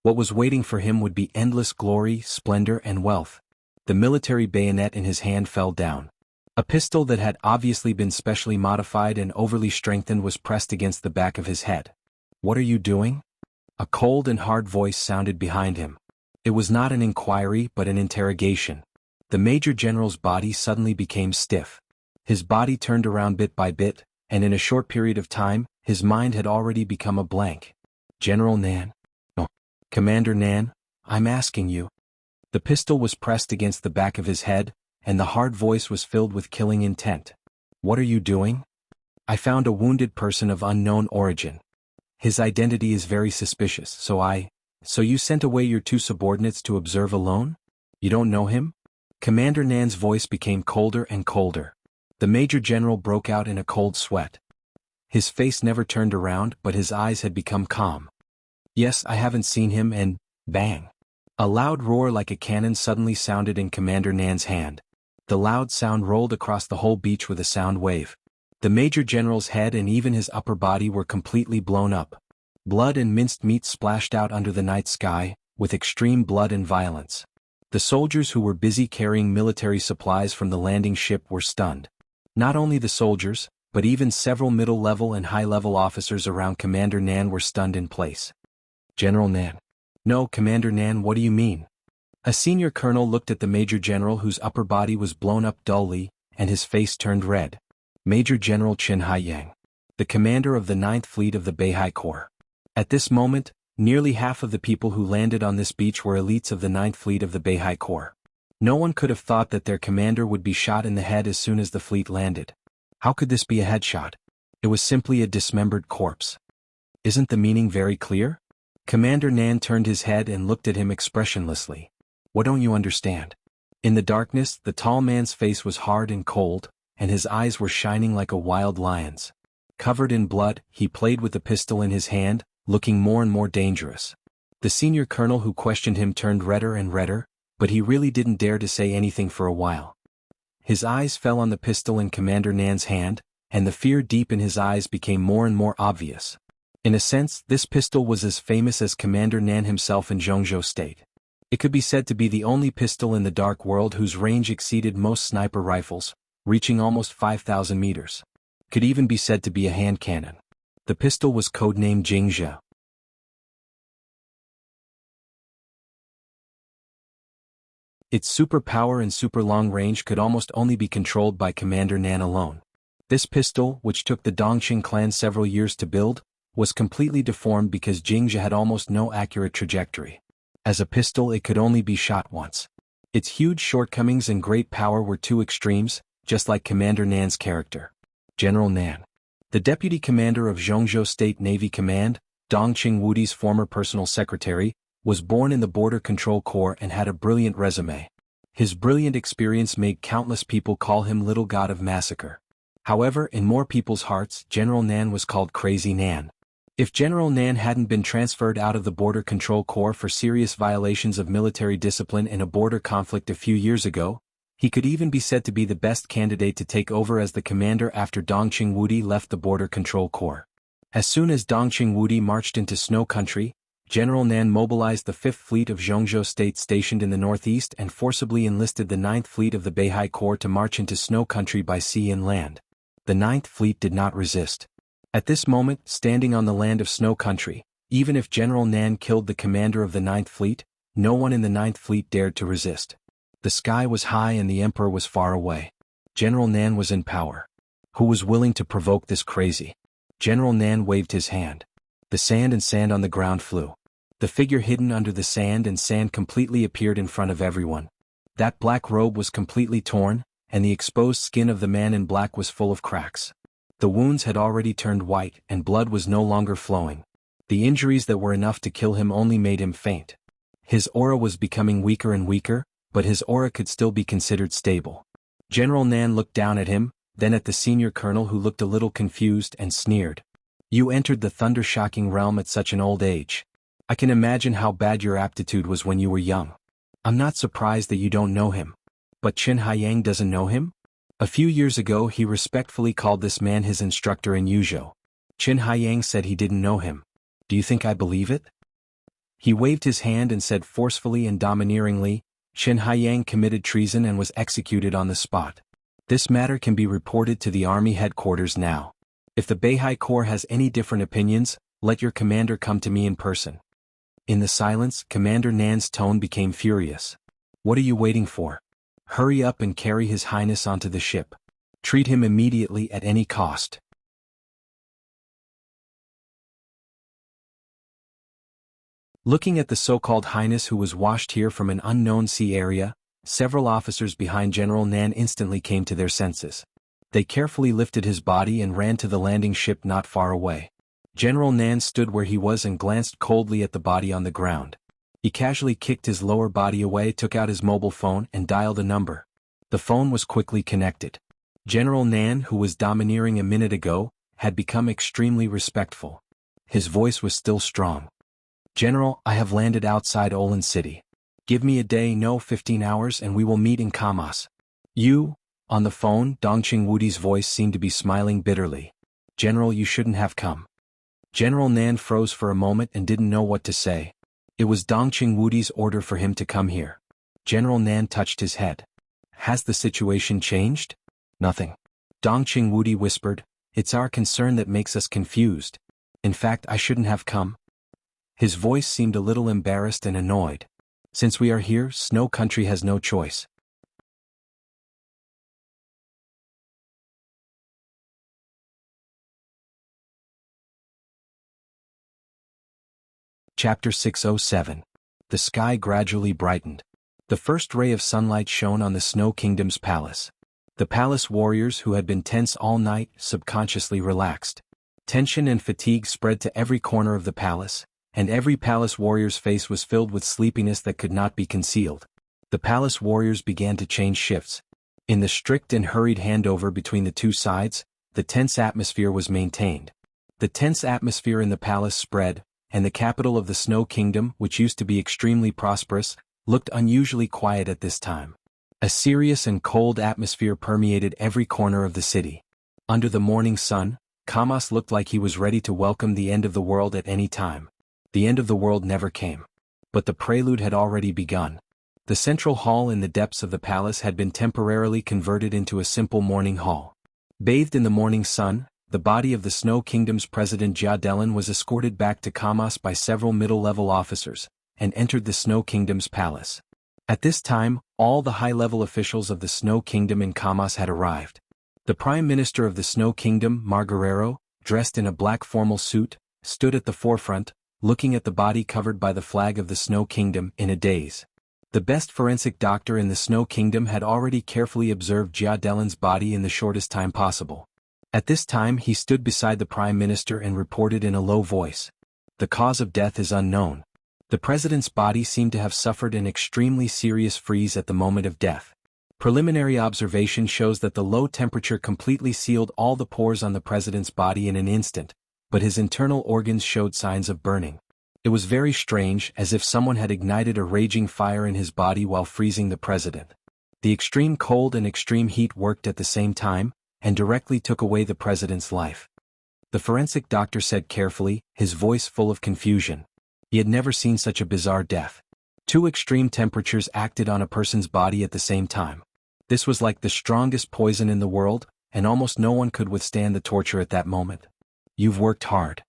Speaker 1: What was waiting for him would be endless glory, splendor, and wealth. The military bayonet in his hand fell down. A pistol that had obviously been specially modified and overly strengthened was pressed against the back of his head. "What are you doing?" A cold and hard voice sounded behind him. It was not an inquiry but an interrogation. The Major General's body suddenly became stiff. His body turned around bit by bit, and in a short period of time, his mind had already become a blank. "General Nan?" "No. Commander Nan, I'm asking you." The pistol was pressed against the back of his head, and the hard voice was filled with killing intent. "What are you doing?" "I found a wounded person of unknown origin. His identity is very suspicious, So you sent away your two subordinates to observe alone? You don't know him?" Commander Nan's voice became colder and colder. The Major General broke out in a cold sweat. His face never turned around, but his eyes had become calm. "Yes, I haven't seen him," and bang! A loud roar like a cannon suddenly sounded in Commander Nan's hand. The loud sound rolled across the whole beach with a sound wave. The Major General's head and even his upper body were completely blown up. Blood and minced meat splashed out under the night sky, with extreme blood and violence. The soldiers who were busy carrying military supplies from the landing ship were stunned. Not only the soldiers, but even several middle-level and high-level officers around Commander Nan were stunned in place. "General Nan." "No, Commander Nan, what do you mean?" A senior colonel looked at the Major General whose upper body was blown up dully, and his face turned red. "Major General Qin Haiyang, the commander of the 9th Fleet of the Beihai Corps." At this moment, nearly half of the people who landed on this beach were elites of the 9th Fleet of the Beihai Corps. No one could have thought that their commander would be shot in the head as soon as the fleet landed. How could this be a headshot? It was simply a dismembered corpse. Isn't the meaning very clear? Commander Nan turned his head and looked at him expressionlessly. "What don't you understand?" In the darkness, the tall man's face was hard and cold, and his eyes were shining like a wild lion's. Covered in blood, he played with the pistol in his hand, looking more and more dangerous. The senior colonel who questioned him turned redder and redder, but he really didn't dare to say anything for a while. His eyes fell on the pistol in Commander Nan's hand, and the fear deep in his eyes became more and more obvious. In a sense, this pistol was as famous as Commander Nan himself in Jianghu State. It could be said to be the only pistol in the dark world whose range exceeded most sniper rifles, reaching almost 5,000 meters. Could even be said to be a hand cannon. The pistol was codenamed Jianghu. Its super power and super long range could almost only be controlled by Commander Nan alone. This pistol, which took the Dongqing clan several years to build, was completely deformed because Jianghu had almost no accurate trajectory. As a pistol it could only be shot once. Its huge shortcomings and great power were two extremes, just like Commander Nan's character. General Nan, the deputy commander of Jianghu State Navy Command, Dongqing Wudi's former personal secretary, was born in the Border Control Corps and had a brilliant resume. His brilliant experience made countless people call him Little God of Massacre. However, in more people's hearts, General Nan was called Crazy Nan. If General Nan hadn't been transferred out of the Border Control Corps for serious violations of military discipline in a border conflict a few years ago, he could even be said to be the best candidate to take over as the commander after Dongqing Wudi left the Border Control Corps. As soon as Dongqing Wudi marched into Snow Country, General Nan mobilized the 5th Fleet of Jianghu State stationed in the northeast and forcibly enlisted the 9th Fleet of the Beihai Corps to march into Snow Country by sea and land. The 9th Fleet did not resist. At this moment, standing on the land of Snow Country, even if General Nan killed the commander of the 9th Fleet, no one in the 9th Fleet dared to resist. The sky was high and the emperor was far away. General Nan was in power. Who was willing to provoke this crazy? General Nan waved his hand. The sand on the ground flew. The figure hidden under the sand completely appeared in front of everyone. That black robe was completely torn, and the exposed skin of the man in black was full of cracks. The wounds had already turned white and blood was no longer flowing. The injuries that were enough to kill him only made him faint. His aura was becoming weaker and weaker, but his aura could still be considered stable. General Nan looked down at him, then at the senior colonel who looked a little confused and sneered. You entered the thunder-shocking realm at such an old age. I can imagine how bad your aptitude was when you were young. I'm not surprised that you don't know him. But Qin Haiyang doesn't know him? A few years ago he respectfully called this man his instructor in Yuzhou. Qin Haiyang said he didn't know him. Do you think I believe it? He waved his hand and said forcefully and domineeringly, Qin Haiyang committed treason and was executed on the spot. This matter can be reported to the army headquarters now. If the Beihai Corps has any different opinions, let your commander come to me in person. In the silence, Commander Nan's tone became furious. What are you waiting for? Hurry up and carry His Highness onto the ship. Treat him immediately at any cost. Looking at the so-called Highness who was washed here from an unknown sea area, several officers behind General Nan instantly came to their senses. They carefully lifted his body and ran to the landing ship not far away. General Nan stood where he was and glanced coldly at the body on the ground. He casually kicked his lower body away, took out his mobile phone and dialed a number. The phone was quickly connected. General Nan, who was domineering a minute ago, had become extremely respectful. His voice was still strong. General, I have landed outside Olin City. Give me a day, no 15 hours, and we will meet in Kamas. You? On the phone, Dongqing Wudi's voice seemed to be smiling bitterly. General, you shouldn't have come. General Nan froze for a moment and didn't know what to say. It was Dongqing Wudi's order for him to come here. General Nan touched his head. Has the situation changed? Nothing. Dongqing Wudi whispered, it's our concern that makes us confused. In fact, I shouldn't have come. His voice seemed a little embarrassed and annoyed. Since we are here, Snow Country has no choice. Chapter 607. The sky gradually brightened. The first ray of sunlight shone on the Snow Kingdom's palace. The palace warriors who had been tense all night subconsciously relaxed. Tension and fatigue spread to every corner of the palace, and every palace warrior's face was filled with sleepiness that could not be concealed. The palace warriors began to change shifts. In the strict and hurried handover between the two sides, the tense atmosphere was maintained. The tense atmosphere in the palace spread, and the capital of the Snow Kingdom, which used to be extremely prosperous, looked unusually quiet at this time. A serious and cold atmosphere permeated every corner of the city. Under the morning sun, Kamos looked like he was ready to welcome the end of the world at any time. The end of the world never came. But the prelude had already begun. The central hall in the depths of the palace had been temporarily converted into a simple morning hall. Bathed in the morning sun, the body of the Snow Kingdom's president Jianghu was escorted back to Kamos by several middle-level officers, and entered the Snow Kingdom's palace. At this time, all the high-level officials of the Snow Kingdom in Kamos had arrived. The Prime Minister of the Snow Kingdom, Margarero, dressed in a black formal suit, stood at the forefront, looking at the body covered by the flag of the Snow Kingdom in a daze. The best forensic doctor in the Snow Kingdom had already carefully observed Jianghu's body in the shortest time possible. At this time he stood beside the Prime Minister and reported in a low voice. The cause of death is unknown. The president's body seemed to have suffered an extremely serious freeze at the moment of death. Preliminary observation shows that the low temperature completely sealed all the pores on the president's body in an instant, but his internal organs showed signs of burning. It was very strange, as if someone had ignited a raging fire in his body while freezing the president. The extreme cold and extreme heat worked at the same time, and directly took away the president's life. The forensic doctor said carefully, his voice full of confusion. He had never seen such a bizarre death. Two extreme temperatures acted on a person's body at the same time. This was like the strongest poison in the world, and almost no one could withstand the torture at that moment. You've worked hard.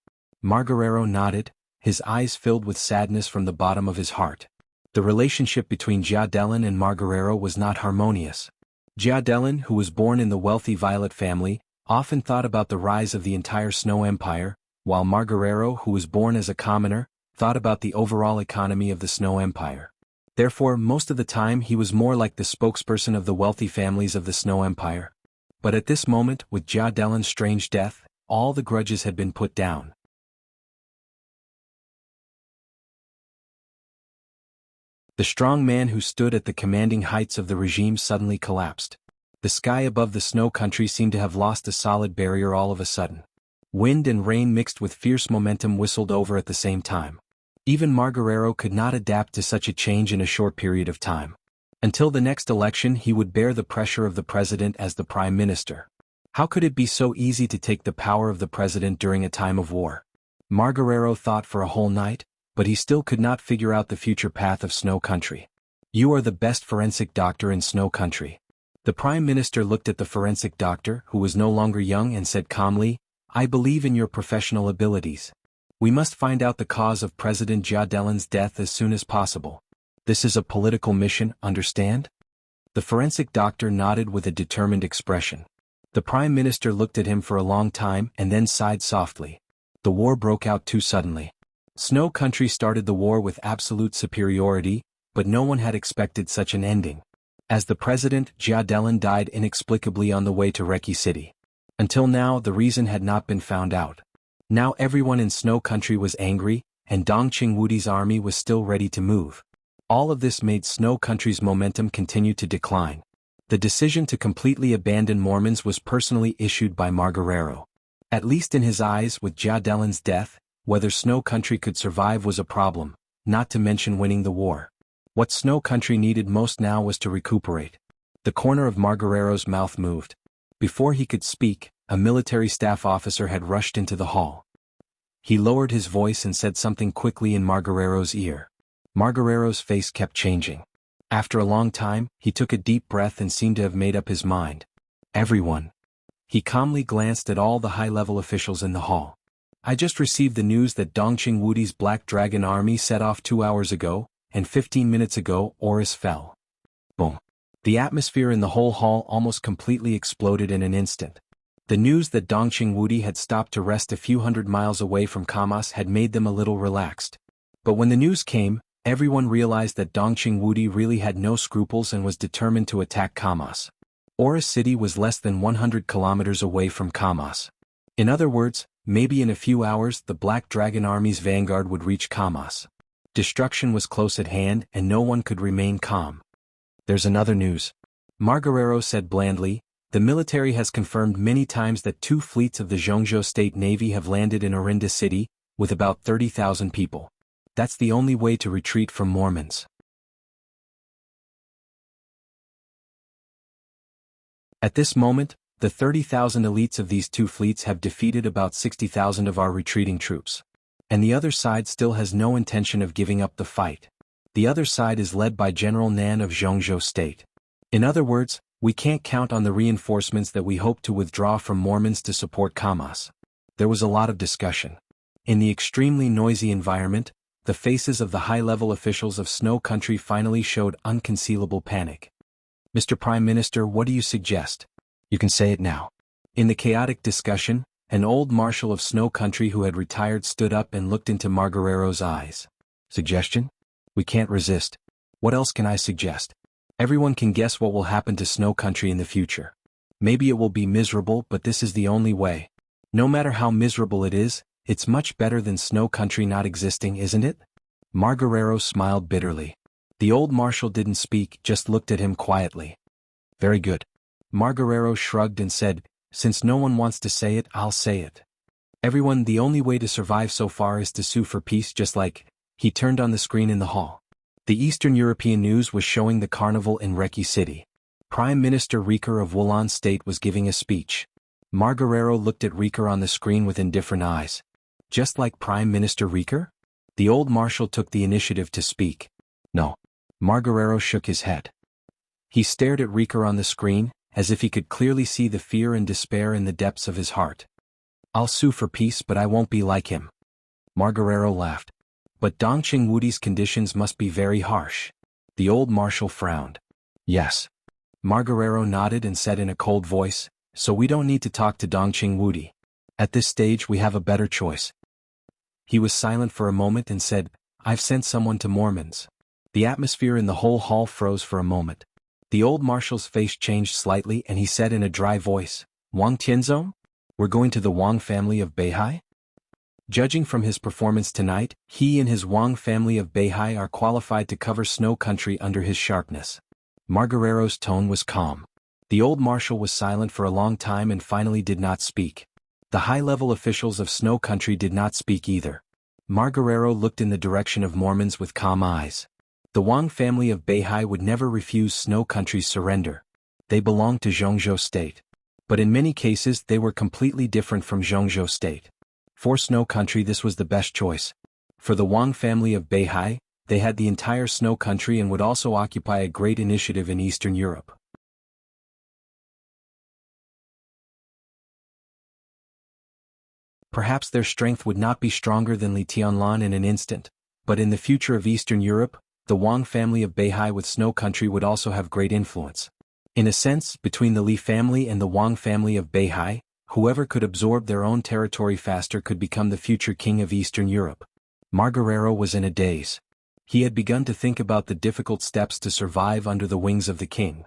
Speaker 1: Margarero nodded, his eyes filled with sadness from the bottom of his heart. The relationship between Jianghu and Margarero was not harmonious. Jianghu, who was born in the wealthy Violet family, often thought about the rise of the entire Snow Empire, while Margarero, who was born as a commoner, thought about the overall economy of the Snow Empire. Therefore, most of the time he was more like the spokesperson of the wealthy families of the Snow Empire. But at this moment, with Jianghu's strange death, all the grudges had been put down. The strong man who stood at the commanding heights of the regime suddenly collapsed. The sky above the snow country seemed to have lost a solid barrier all of a sudden. Wind and rain mixed with fierce momentum whistled over at the same time. Even Margarero could not adapt to such a change in a short period of time. Until the next election he would bear the pressure of the president as the prime minister. How could it be so easy to take the power of the president during a time of war? Margarero thought for a whole night, but he still could not figure out the future path of Snow Country. You are the best forensic doctor in Snow Country. The prime minister looked at the forensic doctor, who was no longer young, and said calmly, I believe in your professional abilities. We must find out the cause of President Jianghu's death as soon as possible. This is a political mission, understand? The forensic doctor nodded with a determined expression. The prime minister looked at him for a long time and then sighed softly. The war broke out too suddenly. Snow Country started the war with absolute superiority, but no one had expected such an ending. As the president, Jianghu died inexplicably on the way to Reki City. Until now the reason had not been found out. Now everyone in Snow Country was angry, and Dongqing Wudi's army was still ready to move. All of this made Snow Country's momentum continue to decline. The decision to completely abandon Mormons was personally issued by Margarero. At least in his eyes, with Jianghu's death, whether Snow Country could survive was a problem, not to mention winning the war. What Snow Country needed most now was to recuperate. The corner of Margarero's mouth moved. Before he could speak, a military staff officer had rushed into the hall. He lowered his voice and said something quickly in Margarero's ear. Margarero's face kept changing. After a long time, he took a deep breath and seemed to have made up his mind. Everyone. He calmly glanced at all the high-level officials in the hall. I just received the news that Dongqing Wudi's Black Dragon army set off 2 hours ago, and 15 minutes ago Oris fell. Boom. The atmosphere in the whole hall almost completely exploded in an instant. The news that Dongqing Wudi had stopped to rest a few hundred miles away from Kamos had made them a little relaxed. But when the news came, everyone realized that Dongqing Wudi really had no scruples and was determined to attack Kamos. Oris City was less than 100 kilometers away from Kamos. In other words, maybe in a few hours the Black Dragon Army's vanguard would reach Kamos. Destruction was close at hand and no one could remain calm. There's another news. Margarero said blandly, the military has confirmed many times that 2 fleets of the Jianghu State Navy have landed in Orinda City, with about 30,000 people. That's the only way to retreat from Mormons. At this moment, the 30,000 elites of these two fleets have defeated about 60,000 of our retreating troops. And the other side still has no intention of giving up the fight. The other side is led by General Nan of Jianghu State. In other words, we can't count on the reinforcements that we hope to withdraw from Mormons to support Kamas. There was a lot of discussion. In the extremely noisy environment, the faces of the high-level officials of Snow Country finally showed unconcealable panic. Mr. Prime Minister, what do you suggest? You can say it now. In the chaotic discussion, an old marshal of Snow Country who had retired stood up and looked into Margarero's eyes. Suggestion? We can't resist. What else can I suggest? Everyone can guess what will happen to Snow Country in the future. Maybe it will be miserable, but this is the only way. No matter how miserable it is, it's much better than Snow Country not existing, isn't it? Margarero smiled bitterly. The old marshal didn't speak, just looked at him quietly. Very good. Margarero shrugged and said, since no one wants to say it, I'll say it. Everyone, the only way to survive so far is to sue for peace, just like. He turned on the screen in the hall. The Eastern European news was showing the carnival in Reki City. Prime Minister Rieker of Wulan State was giving a speech. Margarero looked at Rieker on the screen with indifferent eyes. Just like Prime Minister Rieker? The old marshal took the initiative to speak. No. Margarero shook his head. He stared at Rieker on the screen, as if he could clearly see the fear and despair in the depths of his heart. I'll sue for peace, but I won't be like him. Margarero laughed. But Dongqing Wudi's conditions must be very harsh. The old marshal frowned. Yes. Margarero nodded and said in a cold voice, so we don't need to talk to Dongqing Wudi. At this stage we have a better choice. He was silent for a moment and said, I've sent someone to Mormons. The atmosphere in the whole hall froze for a moment. The old marshal's face changed slightly and he said in a dry voice, Wang Tianzong? We're going to the Wang family of Beihai? Judging from his performance tonight, he and his Wang family of Beihai are qualified to cover Snow Country under his sharpness. Margarero's tone was calm. The old marshal was silent for a long time and finally did not speak. The high-level officials of Snow Country did not speak either. Margarero looked in the direction of Mormons with calm eyes. The Wang family of Beihai would never refuse Snow Country's surrender. They belonged to Jianghu State. But in many cases they were completely different from Jianghu State. For Snow Country this was the best choice. For the Wang family of Beihai, they had the entire Snow Country and would also occupy a great initiative in Eastern Europe. Perhaps their strength would not be stronger than Li Tianlan in an instant, but in the future of Eastern Europe, the Wang family of Beihai with Snow Country would also have great influence. In a sense, between the Li family and the Wang family of Beihai, whoever could absorb their own territory faster could become the future king of Eastern Europe. Margarero was in a daze. He had begun to think about the difficult steps to survive under the wings of the king.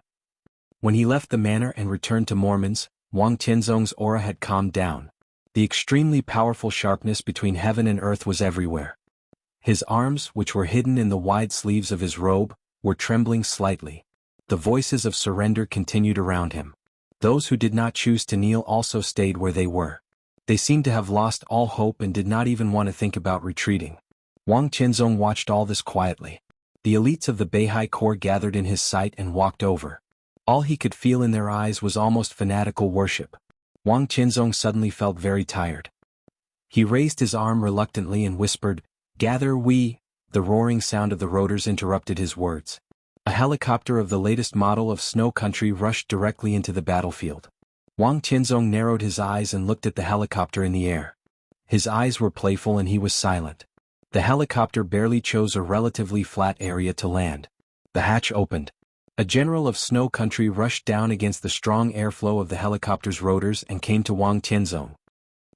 Speaker 1: When he left the manor and returned to Mormons, Wang Tianzong's aura had calmed down. The extremely powerful sharpness between heaven and earth was everywhere. His arms, which were hidden in the wide sleeves of his robe, were trembling slightly. The voices of surrender continued around him. Those who did not choose to kneel also stayed where they were. They seemed to have lost all hope and did not even want to think about retreating. Wang Tianzong watched all this quietly. The elites of the Beihai Corps gathered in his sight and walked over. All he could feel in their eyes was almost fanatical worship. Wang Tianzong suddenly felt very tired. He raised his arm reluctantly and whispered, "Gather we." The roaring sound of the rotors interrupted his words. A helicopter of the latest model of Snow Country rushed directly into the battlefield. Wang Tianzong narrowed his eyes and looked at the helicopter in the air. His eyes were playful and he was silent. The helicopter barely chose a relatively flat area to land. The hatch opened. A general of Snow Country rushed down against the strong airflow of the helicopter's rotors and came to Wang Tianzong.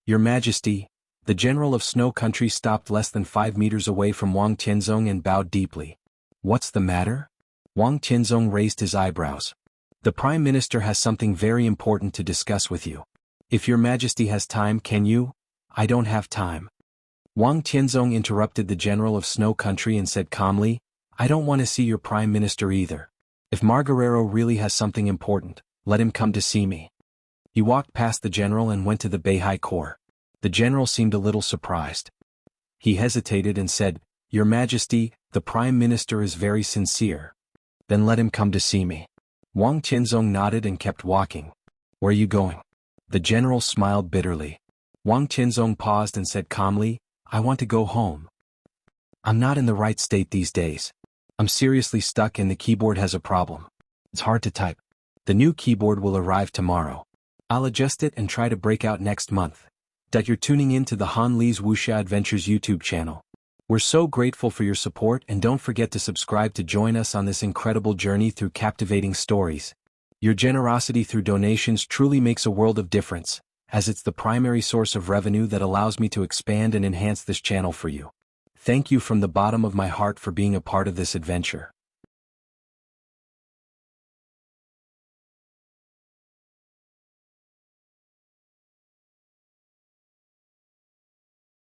Speaker 1: "Your Majesty." The general of Snow Country stopped less than 5 meters away from Wang Tianzong and bowed deeply. "What's the matter?" Wang Tianzong raised his eyebrows. "The Prime Minister has something very important to discuss with you. If your Majesty has time, can you?" "I don't have time." Wang Tianzong interrupted the general of Snow Country and said calmly, "I don't want to see your Prime Minister either. If Margarero really has something important, let him come to see me." He walked past the general and went to the Beihai Corps. The general seemed a little surprised. He hesitated and said, "Your Majesty, the Prime Minister is very sincere." "Then let him come to see me." Wang Qianzong nodded and kept walking. "Where are you going?" The general smiled bitterly. Wang Qianzong paused and said calmly, "I want to go home. I'm not in the right state these days. I'm seriously stuck and the keyboard has a problem. It's hard to type. The new keyboard will arrive tomorrow. I'll adjust it and try to break out next month." You're tuning in to the Han Li's Wuxia Adventures YouTube channel. We're so grateful for your support, and don't forget to subscribe to join us on this incredible journey through captivating stories. Your generosity through donations truly makes a world of difference, as it's the primary source of revenue that allows me to expand and enhance this channel for you. Thank you from the bottom of my heart for being a part of this adventure.